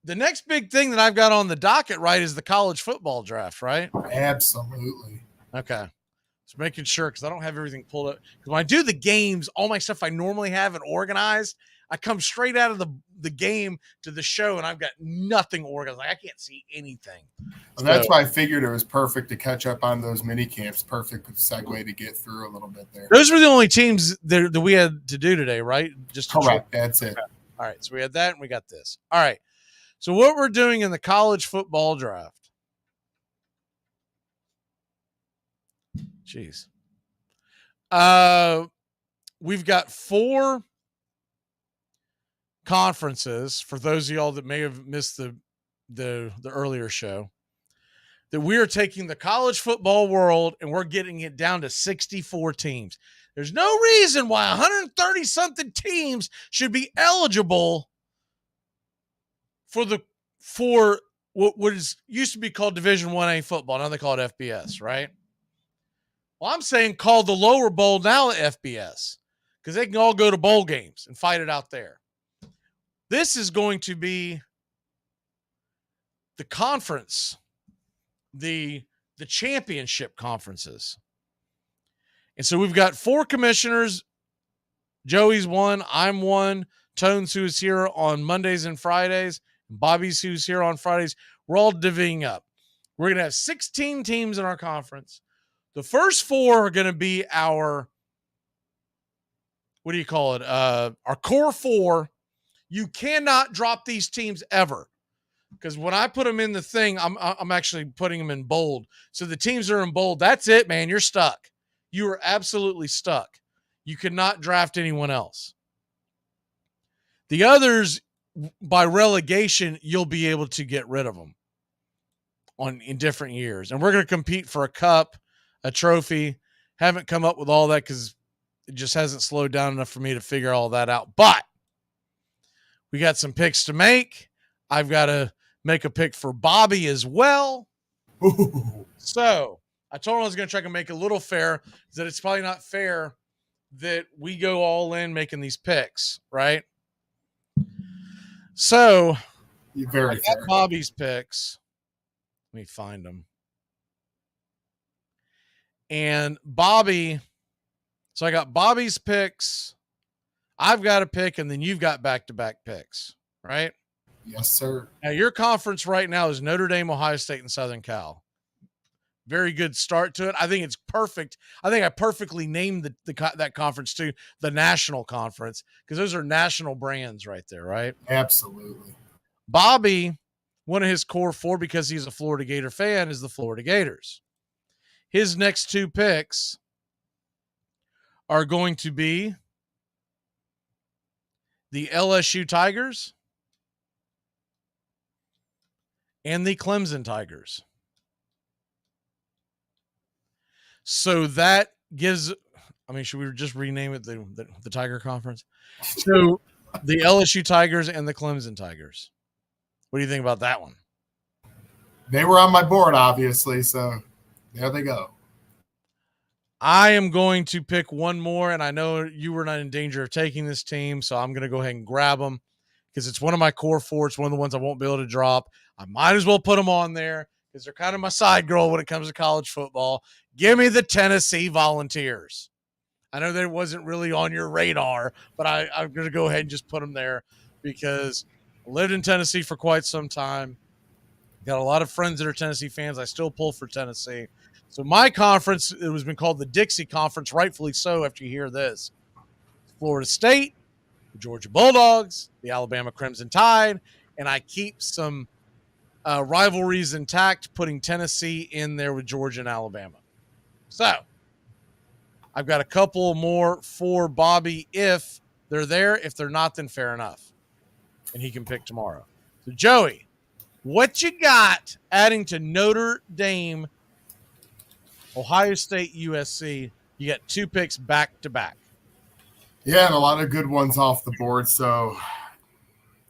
The next big thing that I've got on the docket, right, is the college football draft, right? Absolutely. Okay. Just making sure, because I don't have everything pulled up. Because when I do the games, all my stuff I normally have and organized, I come straight out of the game to the show, and I've got nothing organized. Like, I can't see anything. Well, that's why I figured it was perfect to catch up on those mini camps. Perfect segue to get through a little bit there. Those were the only teams that we had to do today, right? Just correct. That's it. All right, so we had that and we got this. All right, so what we're doing in the college football draft. Jeez. We've got 4 conferences for those of y'all that may have missed the earlier show, that we are taking the college football world and we're getting it down to 64 teams. There's no reason why 130 something teams should be eligible for what is used to be called Division 1A football. Now they call it FBS, right? Well, I'm saying call the lower bowl now FBS, because they can all go to bowl games and fight it out there. This is going to be the conference, the championship conferences. And so we've got 4 commissioners. Joey's one, I'm one, Tones, who's here on Mondays and Fridays, Bobby's, who's here on Fridays. We're all divvying up. We're going to have 16 teams in our conference. The first 4 are going to be our, what do you call it? Our core 4. You cannot drop these teams ever, because when I put them in the thing, I'm actually putting them in bold. So the teams are in bold. That's it, man. You're stuck. You are absolutely stuck. You cannot draft anyone else. The others, by relegation, you'll be able to get rid of them in different years. And we're going to compete for a cup, a trophy. Haven't come up with all that because it just hasn't slowed down enough for me to figure all that out. But we got some picks to make. I've got to make a pick for Bobby as well. So I told him I was going to try to make it a little fair, that it's probably not fair that we go all in making these picks, right? So You're very I got Bobby's picks. Let me find them. And Bobby, so I got Bobby's picks. I've got a pick, and then you've got back-to-back picks, right? Yes, sir. Now, your conference right now is Notre Dame, Ohio State, and Southern Cal. Very good start to it. I think it's perfect. I think I perfectly named that conference too, the National Conference, because those are national brands right there, right? Absolutely. Bobby, one of his core 4, because he's a Florida Gator fan, is the Florida Gators. His next 2 picks are going to be the LSU Tigers and the Clemson Tigers. So that gives, should we just rename it the Tiger Conference? So the LSU Tigers and the Clemson Tigers. What do you think about that one? They were on my board, obviously, so there they go. I am going to pick one more, and I know you were not in danger of taking this team, so I'm going to go ahead and grab them because it's one of my core 4. It's one of the ones I won't be able to drop. I might as well put them on there because they're kind of my side girl when it comes to college football. Give me the Tennessee Volunteers. I know that it wasn't really on your radar, but I'm going to go ahead and just put them there because I lived in Tennessee for quite some time. Got a lot of friends that are Tennessee fans. I still pull for Tennessee. So my conference, it has been called the Dixie Conference, rightfully so after you hear this. Florida State, the Georgia Bulldogs, the Alabama Crimson Tide, and I keep some rivalries intact, putting Tennessee in there with Georgia and Alabama. So I've got a couple more for Bobby if they're there. If they're not, then fair enough. And he can pick tomorrow. So Joey, what you got adding to Notre Dame, Ohio State, USC? You got 2 picks back to back. Yeah, and a lot of good ones off the board. So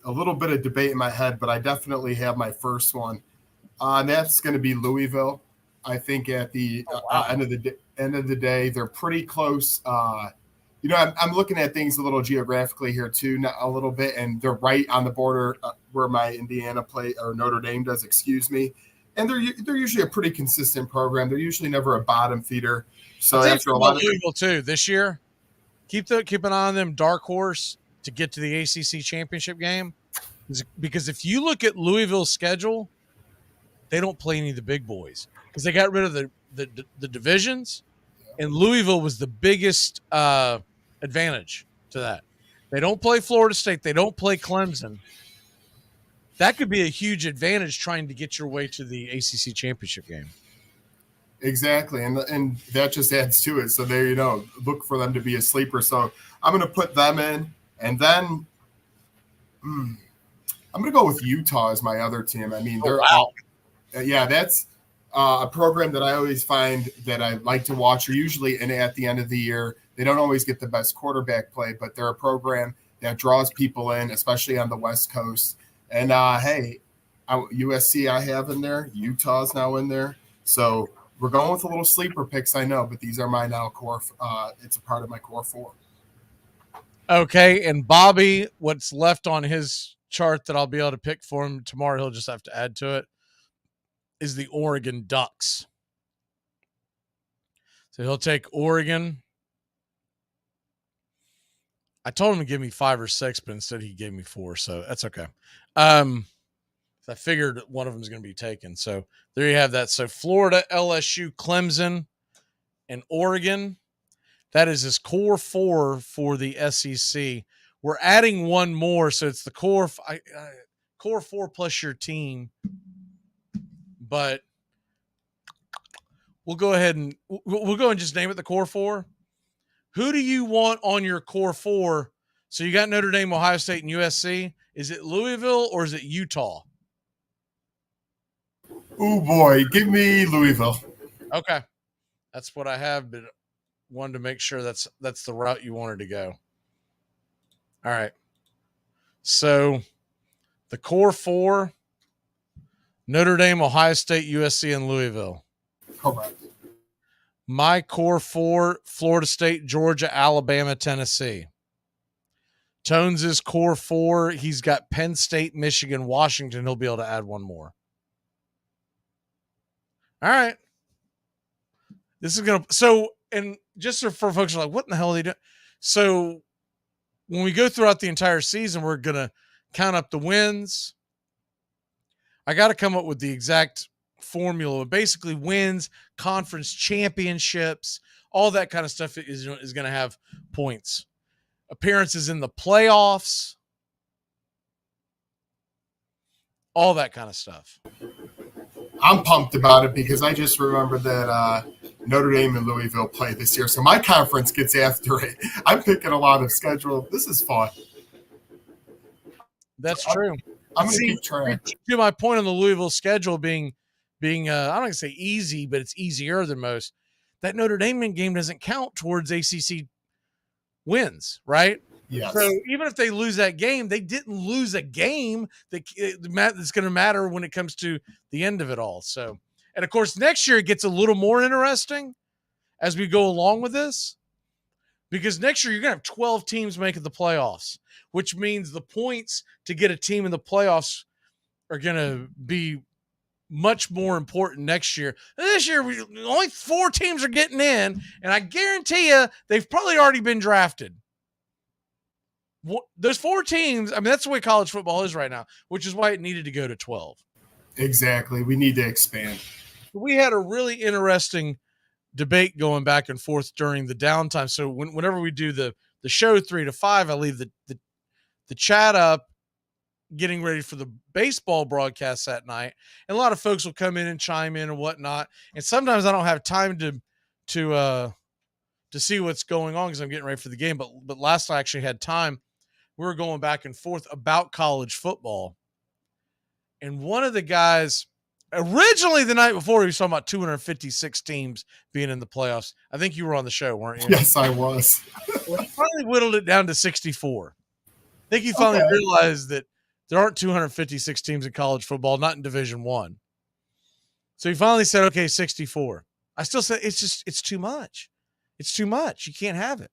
a little bit of debate in my head, but I definitely have my first one. And that's going to be Louisville. I think at the end of the day, they're pretty close. I'm looking at things a little geographically here too, a little bit, and they're right on the border where my Indiana play or Notre Dame does. Excuse me. And they're usually a pretty consistent program. They're usually never a bottom feeder. So after a lot of Louisville too this year, keep an eye on them, dark horse to get to the ACC championship game, because if you look at Louisville's schedule, they don't play any of the big boys because they got rid of the divisions, and Louisville was the biggest advantage to that. They don't play Florida State. They don't play Clemson. That could be a huge advantage trying to get your way to the ACC championship game. Exactly, and that just adds to it. So there you go. Look for them to be a sleeper. So I'm going to put them in, and then I'm going to go with Utah as my other team. I mean, they're that's a program that I always find that I like to watch. Or usually, and at the end of the year, they don't always get the best quarterback play, but they're a program that draws people in, especially on the West Coast. And USC I have in there. Utah's now in there. So we're going with a little sleeper picks, I know, but these are my now core. It's a part of my core 4. Okay, and Bobby, what's left on his chart that I'll be able to pick for him tomorrow, he'll just have to add to it, is the Oregon Ducks. So he'll take Oregon. I told him to give me 5 or 6, but instead he gave me 4, so that's okay. I figured one of them is going to be taken. So there you have that. So Florida, LSU, Clemson, and Oregon. That is his core 4 for the SEC. We're adding one more, so it's the core 4 plus your team. But we'll go ahead and just name it the core 4. Who do you want on your core 4? So you got Notre Dame, Ohio State, and USC. Is it Louisville or is it Utah? Oh boy, give me Louisville. Okay, that's what I have, but wanted to make sure that's the route you wanted to go. All right. So the core 4: Notre Dame, Ohio State, USC, and Louisville. Correct. My core 4: Florida State, Georgia, Alabama, Tennessee. Tones' core 4, he's got Penn State, Michigan, Washington. He'll be able to add one more. All right. This is going to, so, and just for folks who are like, what in the hell are they doing? So when we go throughout the entire season, we're going to count up the wins. I got to come up with the exact formula. Basically wins, conference championships, all that kind of stuff is going to have points. Appearances in the playoffs, all that kind of stuff. I'm pumped about it because I just remember that Notre Dame and Louisville play this year. So my conference gets after it. I'm picking a lot of schedule. This is fun. That's true. I'm going to keep track. To my point on the Louisville schedule being I don't want to say easy, but it's easier than most. That Notre Dame game doesn't count towards ACC wins, right? Yes. So even if they lose that game, they didn't lose a game that's going to matter when it comes to the end of it all. So, and of course, next year it gets a little more interesting as we go along with this, because next year you're going to have 12 teams making the playoffs, which means the points to get a team in the playoffs are going to be much more important next year. This year, only 4 teams are getting in, and I guarantee you they've probably already been drafted. Those 4 teams, I mean, that's the way college football is right now, which is why it needed to go to 12. Exactly. We need to expand. We had a really interesting debate going back and forth during the downtime. So whenever we do the show 3 to 5, I leave the chat up getting ready for the baseball broadcast that night. And a lot of folks will come in and chime in and whatnot. And sometimes I don't have time to see what's going on because I'm getting ready for the game. But last I actually had time. We were going back and forth about college football. And one of the guys, originally the night before, he was talking about 256 teams being in the playoffs. I think you were on the show, weren't you? Yes, I was. Well, he finally whittled it down to 64. I think he finally realized that there aren't 256 teams in college football, not in Division I. So he finally said, okay, 64. I still say it's too much. It's too much. You can't have it.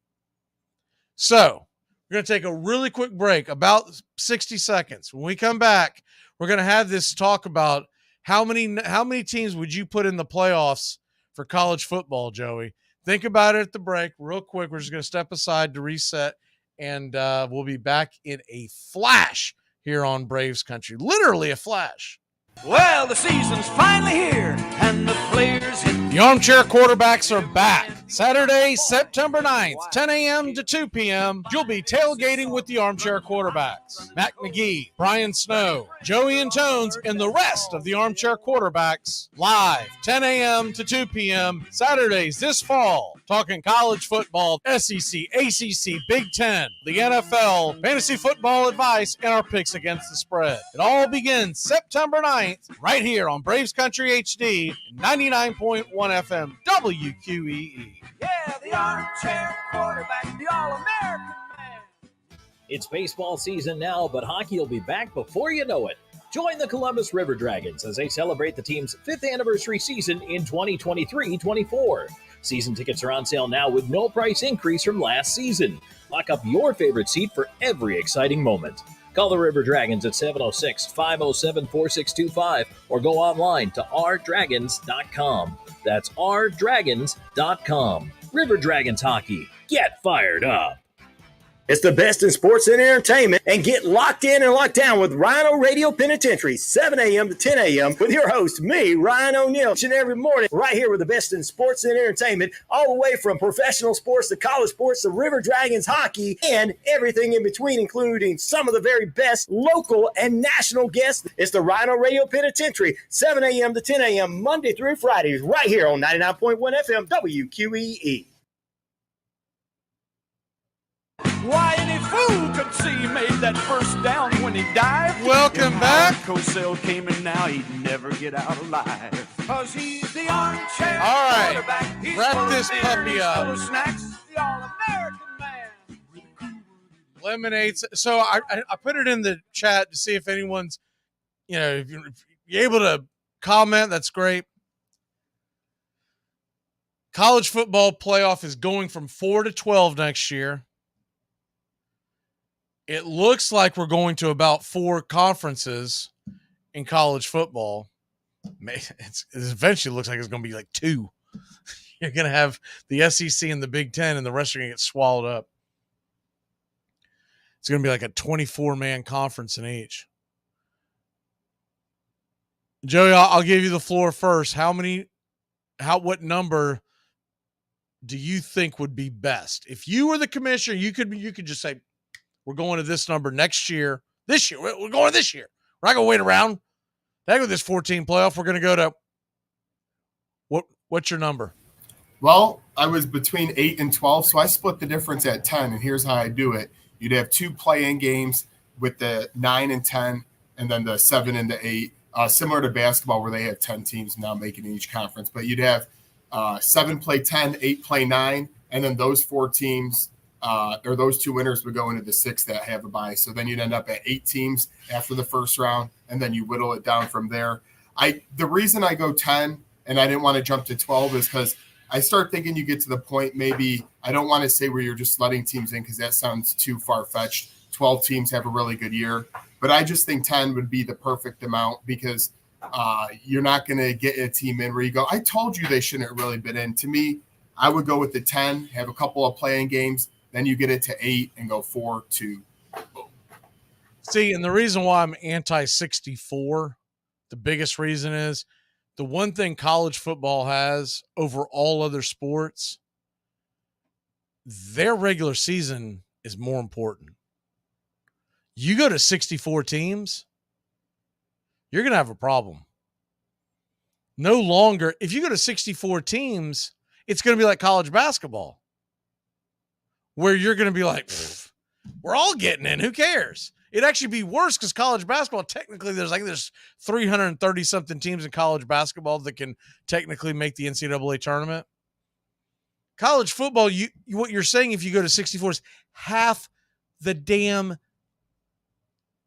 So we're going to take a really quick break, about 60 seconds. When we come back, we're going to have this talk about how many teams would you put in the playoffs for college football, Joey? Think about it at the break real quick. We're just going to step aside to reset, and we'll be back in a flash here on Braves Country. Literally a flash. Well, the season's finally here, and the players hit. The Armchair Quarterbacks are back. Saturday, September 9th, 10 a.m. to 2 p.m., you'll be tailgating with the Armchair Quarterbacks. Mac Magee, Brian Snow, Joey and Tones, and the rest of the Armchair Quarterbacks. Live, 10 a.m. to 2 p.m., Saturdays this fall. Talking college football, SEC, ACC, Big Ten, the NFL, fantasy football advice, and our picks against the spread. It all begins September 9th, right here on Braves Country HD, 99.1 FM, WQEE. Yeah, the Armchair Quarterback, the All-American man. It's baseball season now, but hockey will be back before you know it. Join the Columbus River Dragons as they celebrate the team's 5th anniversary season in 2023-24. Season tickets are on sale now with no price increase from last season. Lock up your favorite seat for every exciting moment. Call the River Dragons at 706-507-4625 or go online to rdragons.com. That's rdragons.com. River Dragons Hockey. Get fired up. It's the best in sports and entertainment, and get locked in and locked down with Rhino Radio Penitentiary, 7 a.m. to 10 a.m. with your host, me, Ryan O'Neill, each and every morning, right here with the best in sports and entertainment, all the way from professional sports to college sports to River Dragons hockey and everything in between, including some of the very best local and national guests. It's the Rhino Radio Penitentiary, 7 a.m. to 10 a.m. Monday through Fridays, right here on 99.1 FM WQEE. Why, any fool could see he made that first down when he dived. Welcome back. Cosell came in now, he'd never get out alive. Cause he's the armchair All right, quarterback. He's wrap this puppy up. full of snacks, the all-American man. Lemonades. So I put it in the chat to see if anyone's, if you're able to comment, that's great. College football playoff is going from 4 to 12 next year. It looks like we're going to about 4 conferences in college football. It eventually looks like it's going to be like 2. You're going to have the SEC and the Big Ten, and the rest are going to get swallowed up. It's going to be like a 24-man conference in each. Joey, I'll give you the floor first. What number do you think would be best? If you were the commissioner, you could just say, we're going to this number next year. This year. We're going this year. We're not going to wait around. Heck with this 14 playoff. We're going to go to what's your number? Well, I was between 8 and 12, so I split the difference at 10, and here's how I do it. You'd have 2 play-in games with the 9 and 10, and then the 7 and the 8, similar to basketball where they have 10 teams now making each conference. But you'd have 7 play 10, 8 play 9, and then those 4 teams or those 2 winners would go into the 6 that have a bye. So then you'd end up at 8 teams after the first round, and then you whittle it down from there. The reason I go 10 and I didn't want to jump to 12 is because I start thinking you get to the point, maybe I don't want to say where you're just letting teams in because that sounds too far-fetched. 12 teams have a really good year, but I just think 10 would be the perfect amount because you're not going to get a team in where you go, I told you they shouldn't have really been in. To me, I would go with the 10, have a couple of playing games, then you get it to 8 and go 4-2. See, and the reason why I'm anti-64, the biggest reason is the one thing college football has over all other sports, their regular season is more important. You go to 64 teams, you're going to have a problem. No longer, if you go to 64 teams, it's going to be like college basketball, where you're going to be like, we're all getting in. Who cares? It'd actually be worse because college basketball, technically, there's 330 something teams in college basketball that can technically make the NCAA tournament. College football, what you're saying, if you go to 64, is half the damn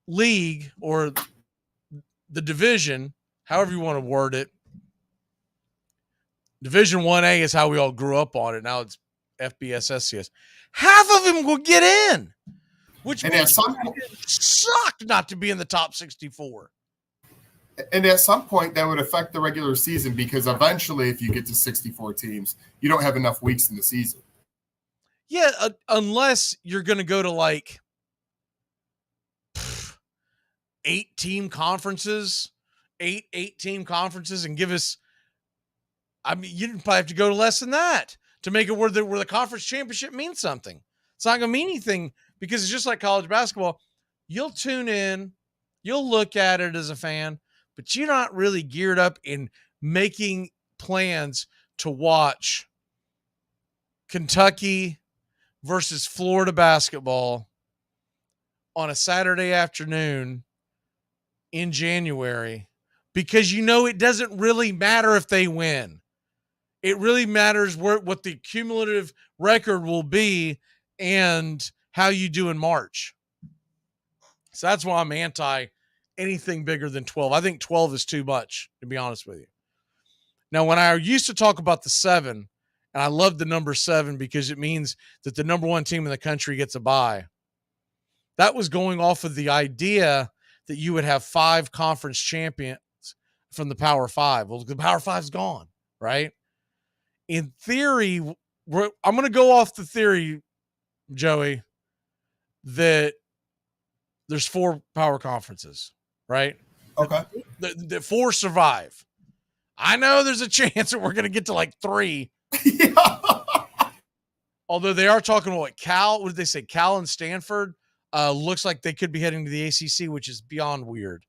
league or the division, however you want to word it. Division 1A is how we all grew up on it. Now it's FBS, SCS. Half of them will get in, which means sucked not to be in the top 64. And at some point, that would affect the regular season because eventually, if you get to 64 teams, you don't have enough weeks in the season. Yeah, unless you're going to go to like 8-team conferences, eight-team conferences, and give us. I mean, you'd probably have to go to less than that to make it where the conference championship means something. It's not going to mean anything because it's just like college basketball. You'll tune in, you'll look at it as a fan, but you're not really geared up in making plans to watch Kentucky versus Florida basketball on a Saturday afternoon in January, because you know it doesn't really matter if they win. It really matters what the cumulative record will be and how you do in March. So that's why I'm anti anything bigger than 12. I think 12 is too much, to be honest with you. Now, when I used to talk about the 7, and I love the number 7 because it means that the number 1 team in the country gets a bye. That was going off of the idea that you would have 5 conference champions from the Power 5. Well, the Power 5's gone, right? In theory, I'm going to go off the theory, Joey, that there's 4 power conferences, right? Okay. The 4 survive. I know there's a chance that we're going to get to like 3. Although they are talking about Cal, what did they say? Cal and Stanford looks like they could be heading to the ACC, which is beyond weird.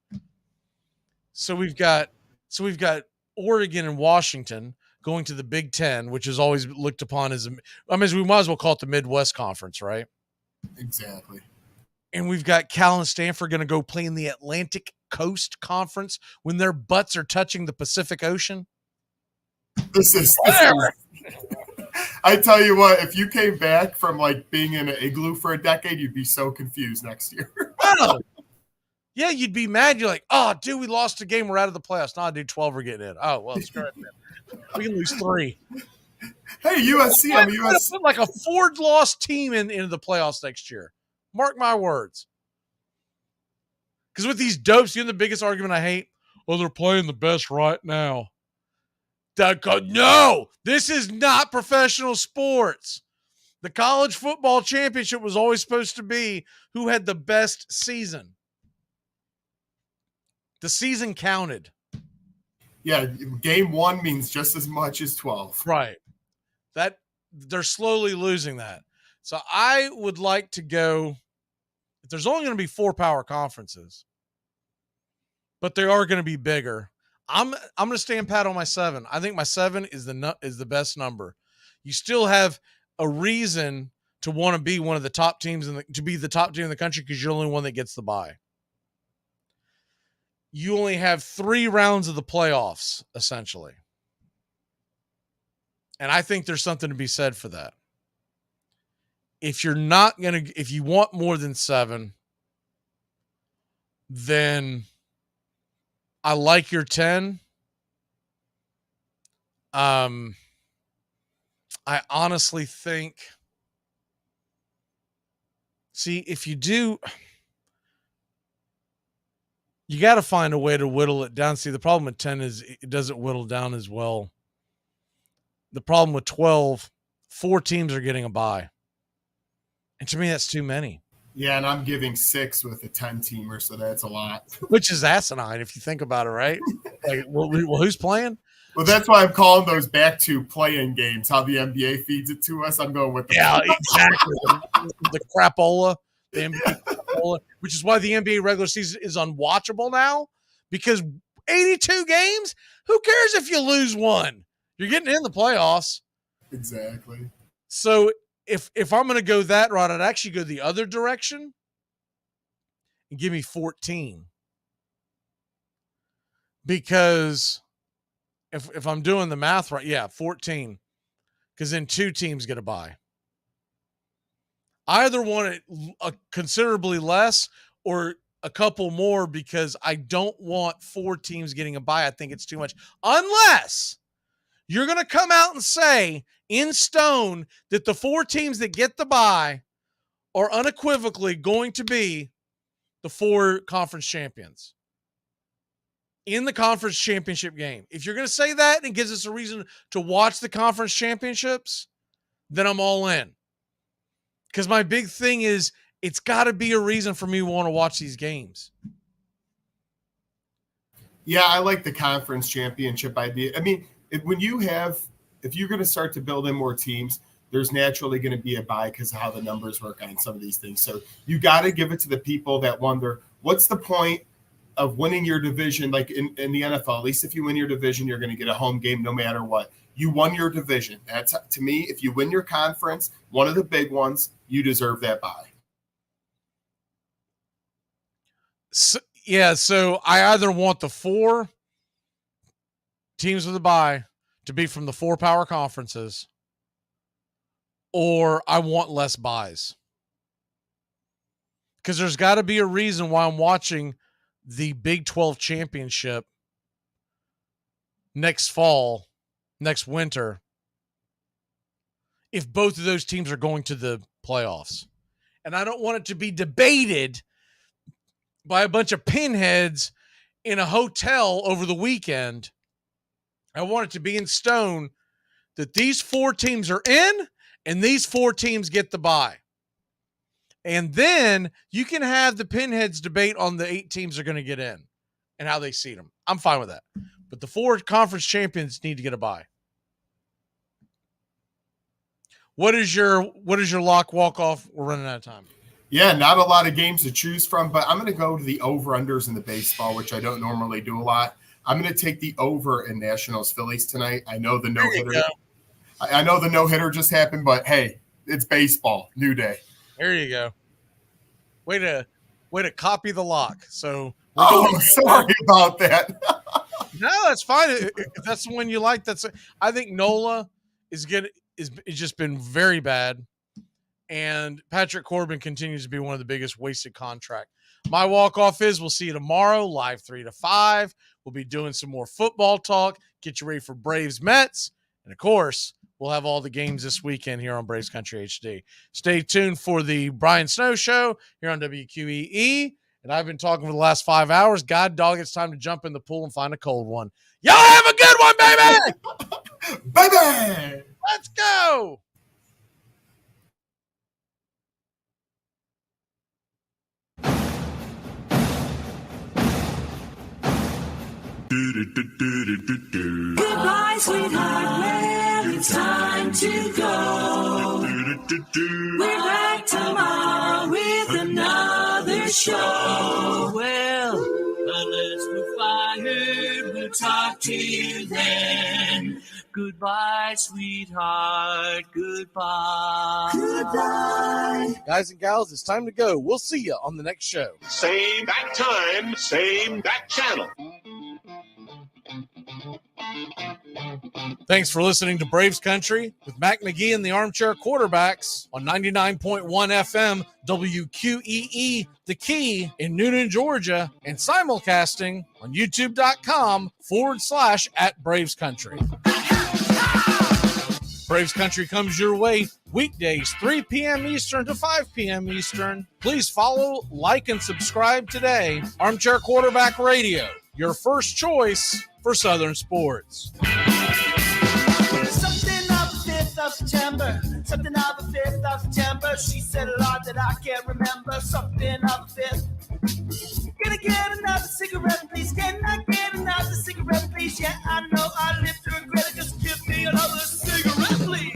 So we've got Oregon and Washington going to the Big Ten, which is always looked upon as, we might as well call it the Midwest Conference, right? Exactly. And we've got Cal and Stanford going to go play in the Atlantic Coast Conference when their butts are touching the Pacific Ocean. This is I tell you what, if you came back from like being in an igloo for a decade, you'd be so confused next year. Oh. Yeah, you'd be mad. You're like, oh, dude, we lost a game. We're out of the playoffs. Nah, dude, 12 are getting in. Oh, well, screw it, man. We can lose 3. Hey, USC. I'm USC. Put like a 4-loss team into the playoffs next year. Mark my words. Because with these dopes, the biggest argument I hate, well, they're playing the best right now. No, this is not professional sports. The college football championship was always supposed to be who had the best season. The season counted. Yeah, game 1 means just as much as 12. Right. That they're slowly losing that. So I would like to go, if there's only going to be 4 power conferences, but they are going to be bigger. I'm going to stand pat on my 7. I think my 7 is the best number. You still have a reason to want to be one of the top teams to be the top team in the country because you're the only one that gets the bye. You only have 3 rounds of the playoffs, essentially. And I think there's something to be said for that. If you want more than 7, then I like your 10. I honestly think, if you do, you got to find a way to whittle it down. See, the problem with 10 is it doesn't whittle down as well. The problem with 12, 4 teams are getting a bye. And to me, that's too many. Yeah, and I'm giving 6 with a 10-teamer, so that's a lot. Which is asinine if you think about it, right? Like, well, who's playing? Well, that's why I'm calling those back to play-in games, how the NBA feeds it to us. I'm going with exactly. the crapola, the NBA crapola, which is why the NBA regular season is unwatchable now, because 82 games, who cares if you lose 1? You're getting in the playoffs. Exactly. So if I'm going to go that route, I'd actually go the other direction and give me 14. Because if I'm doing the math right, 14. Because then 2 teams get a bye. I either want it considerably less or a couple more because I don't want 4 teams getting a bye. I think it's too much. Unless you're going to come out and say in stone that the 4 teams that get the bye are unequivocally going to be the 4 conference champions in the conference championship game. If you're going to say that and it gives us a reason to watch the conference championships, then I'm all in. Because my big thing is it's got to be a reason for me to want to watch these games. Yeah, I like the conference championship idea. I mean, when you have if you're going to start to build in more teams, there's naturally going to be a bye because of how the numbers work on some of these things. So you got to give it to the people that wonder, what's the point of winning your division? Like in the NFL, at least if you win your division, you're going to get a home game no matter what. You won your division. That's, to me, if you win your conference, one of the big ones, you deserve that bye. So I either want the 4 teams with a bye to be from the 4 power conferences, or I want less buys. Because there's got to be a reason why I'm watching the Big 12 championship next fall, next winter, if both of those teams are going to the playoffs. And I don't want it to be debated by a bunch of pinheads in a hotel over the weekend. I want it to be in stone that these 4 teams are in and these 4 teams get the bye. And then you can have the pinheads debate on the 8 teams are going to get in and how they seed them. I'm fine with that. But the 4 conference champions need to get a bye. What is your lock walk off? We're running out of time. Yeah, not a lot of games to choose from, but I'm going to go to the over-unders in the baseball, which I don't normally do a lot. I'm going to take the over in Nationals Phillies tonight. I know the no-hitter. I know the no-hitter just happened, but hey, it's baseball. New day. There you go. Way to copy the lock. So sorry about that. No, that's fine. If that's the one you like, I think Nola is just been very bad. And Patrick Corbin continues to be one of the biggest wasted contract. My walk-off is we'll see you tomorrow, live 3 to 5. We'll be doing some more football talk. Get you ready for Braves Mets. And, of course, we'll have all the games this weekend here on Braves Country HD. Stay tuned for the Brian Snow Show here on WQEE. And I've been talking for the last 5 hours. God dog, it's time to jump in the pool and find a cold one. Y'all have a good one, baby! Baby! Let's go! Goodbye, sweetheart, well, it's time to go. We're back tomorrow with another show. Well, unless we're fired, we'll talk to you then. Goodbye, sweetheart, goodbye. Goodbye. Guys and gals, it's time to go. We'll see you on the next show. Same bat time, same bat channel. Thanks for listening to Braves Country with Mac Magee and the Armchair Quarterbacks on 99.1 FM WQEE, The Key in Noonan, Georgia, and simulcasting on youtube.com/@Braves Country. Braves Country comes your way weekdays, 3 p.m. Eastern to 5 p.m. Eastern. Please follow, like, and subscribe today. Armchair Quarterback Radio, your first choice for Southern sports. Something of the 5th of September. Something of the 5th of September. She said a lot that I can't remember. Something of the 5th. Can I get another cigarette, please? Can I get another cigarette, please? Yeah, I know I live to regret it. Just give me another cigarette, please.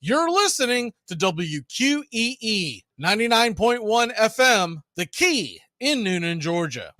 You're listening to WQEE 99.1 FM, The Key in Noonan, Georgia.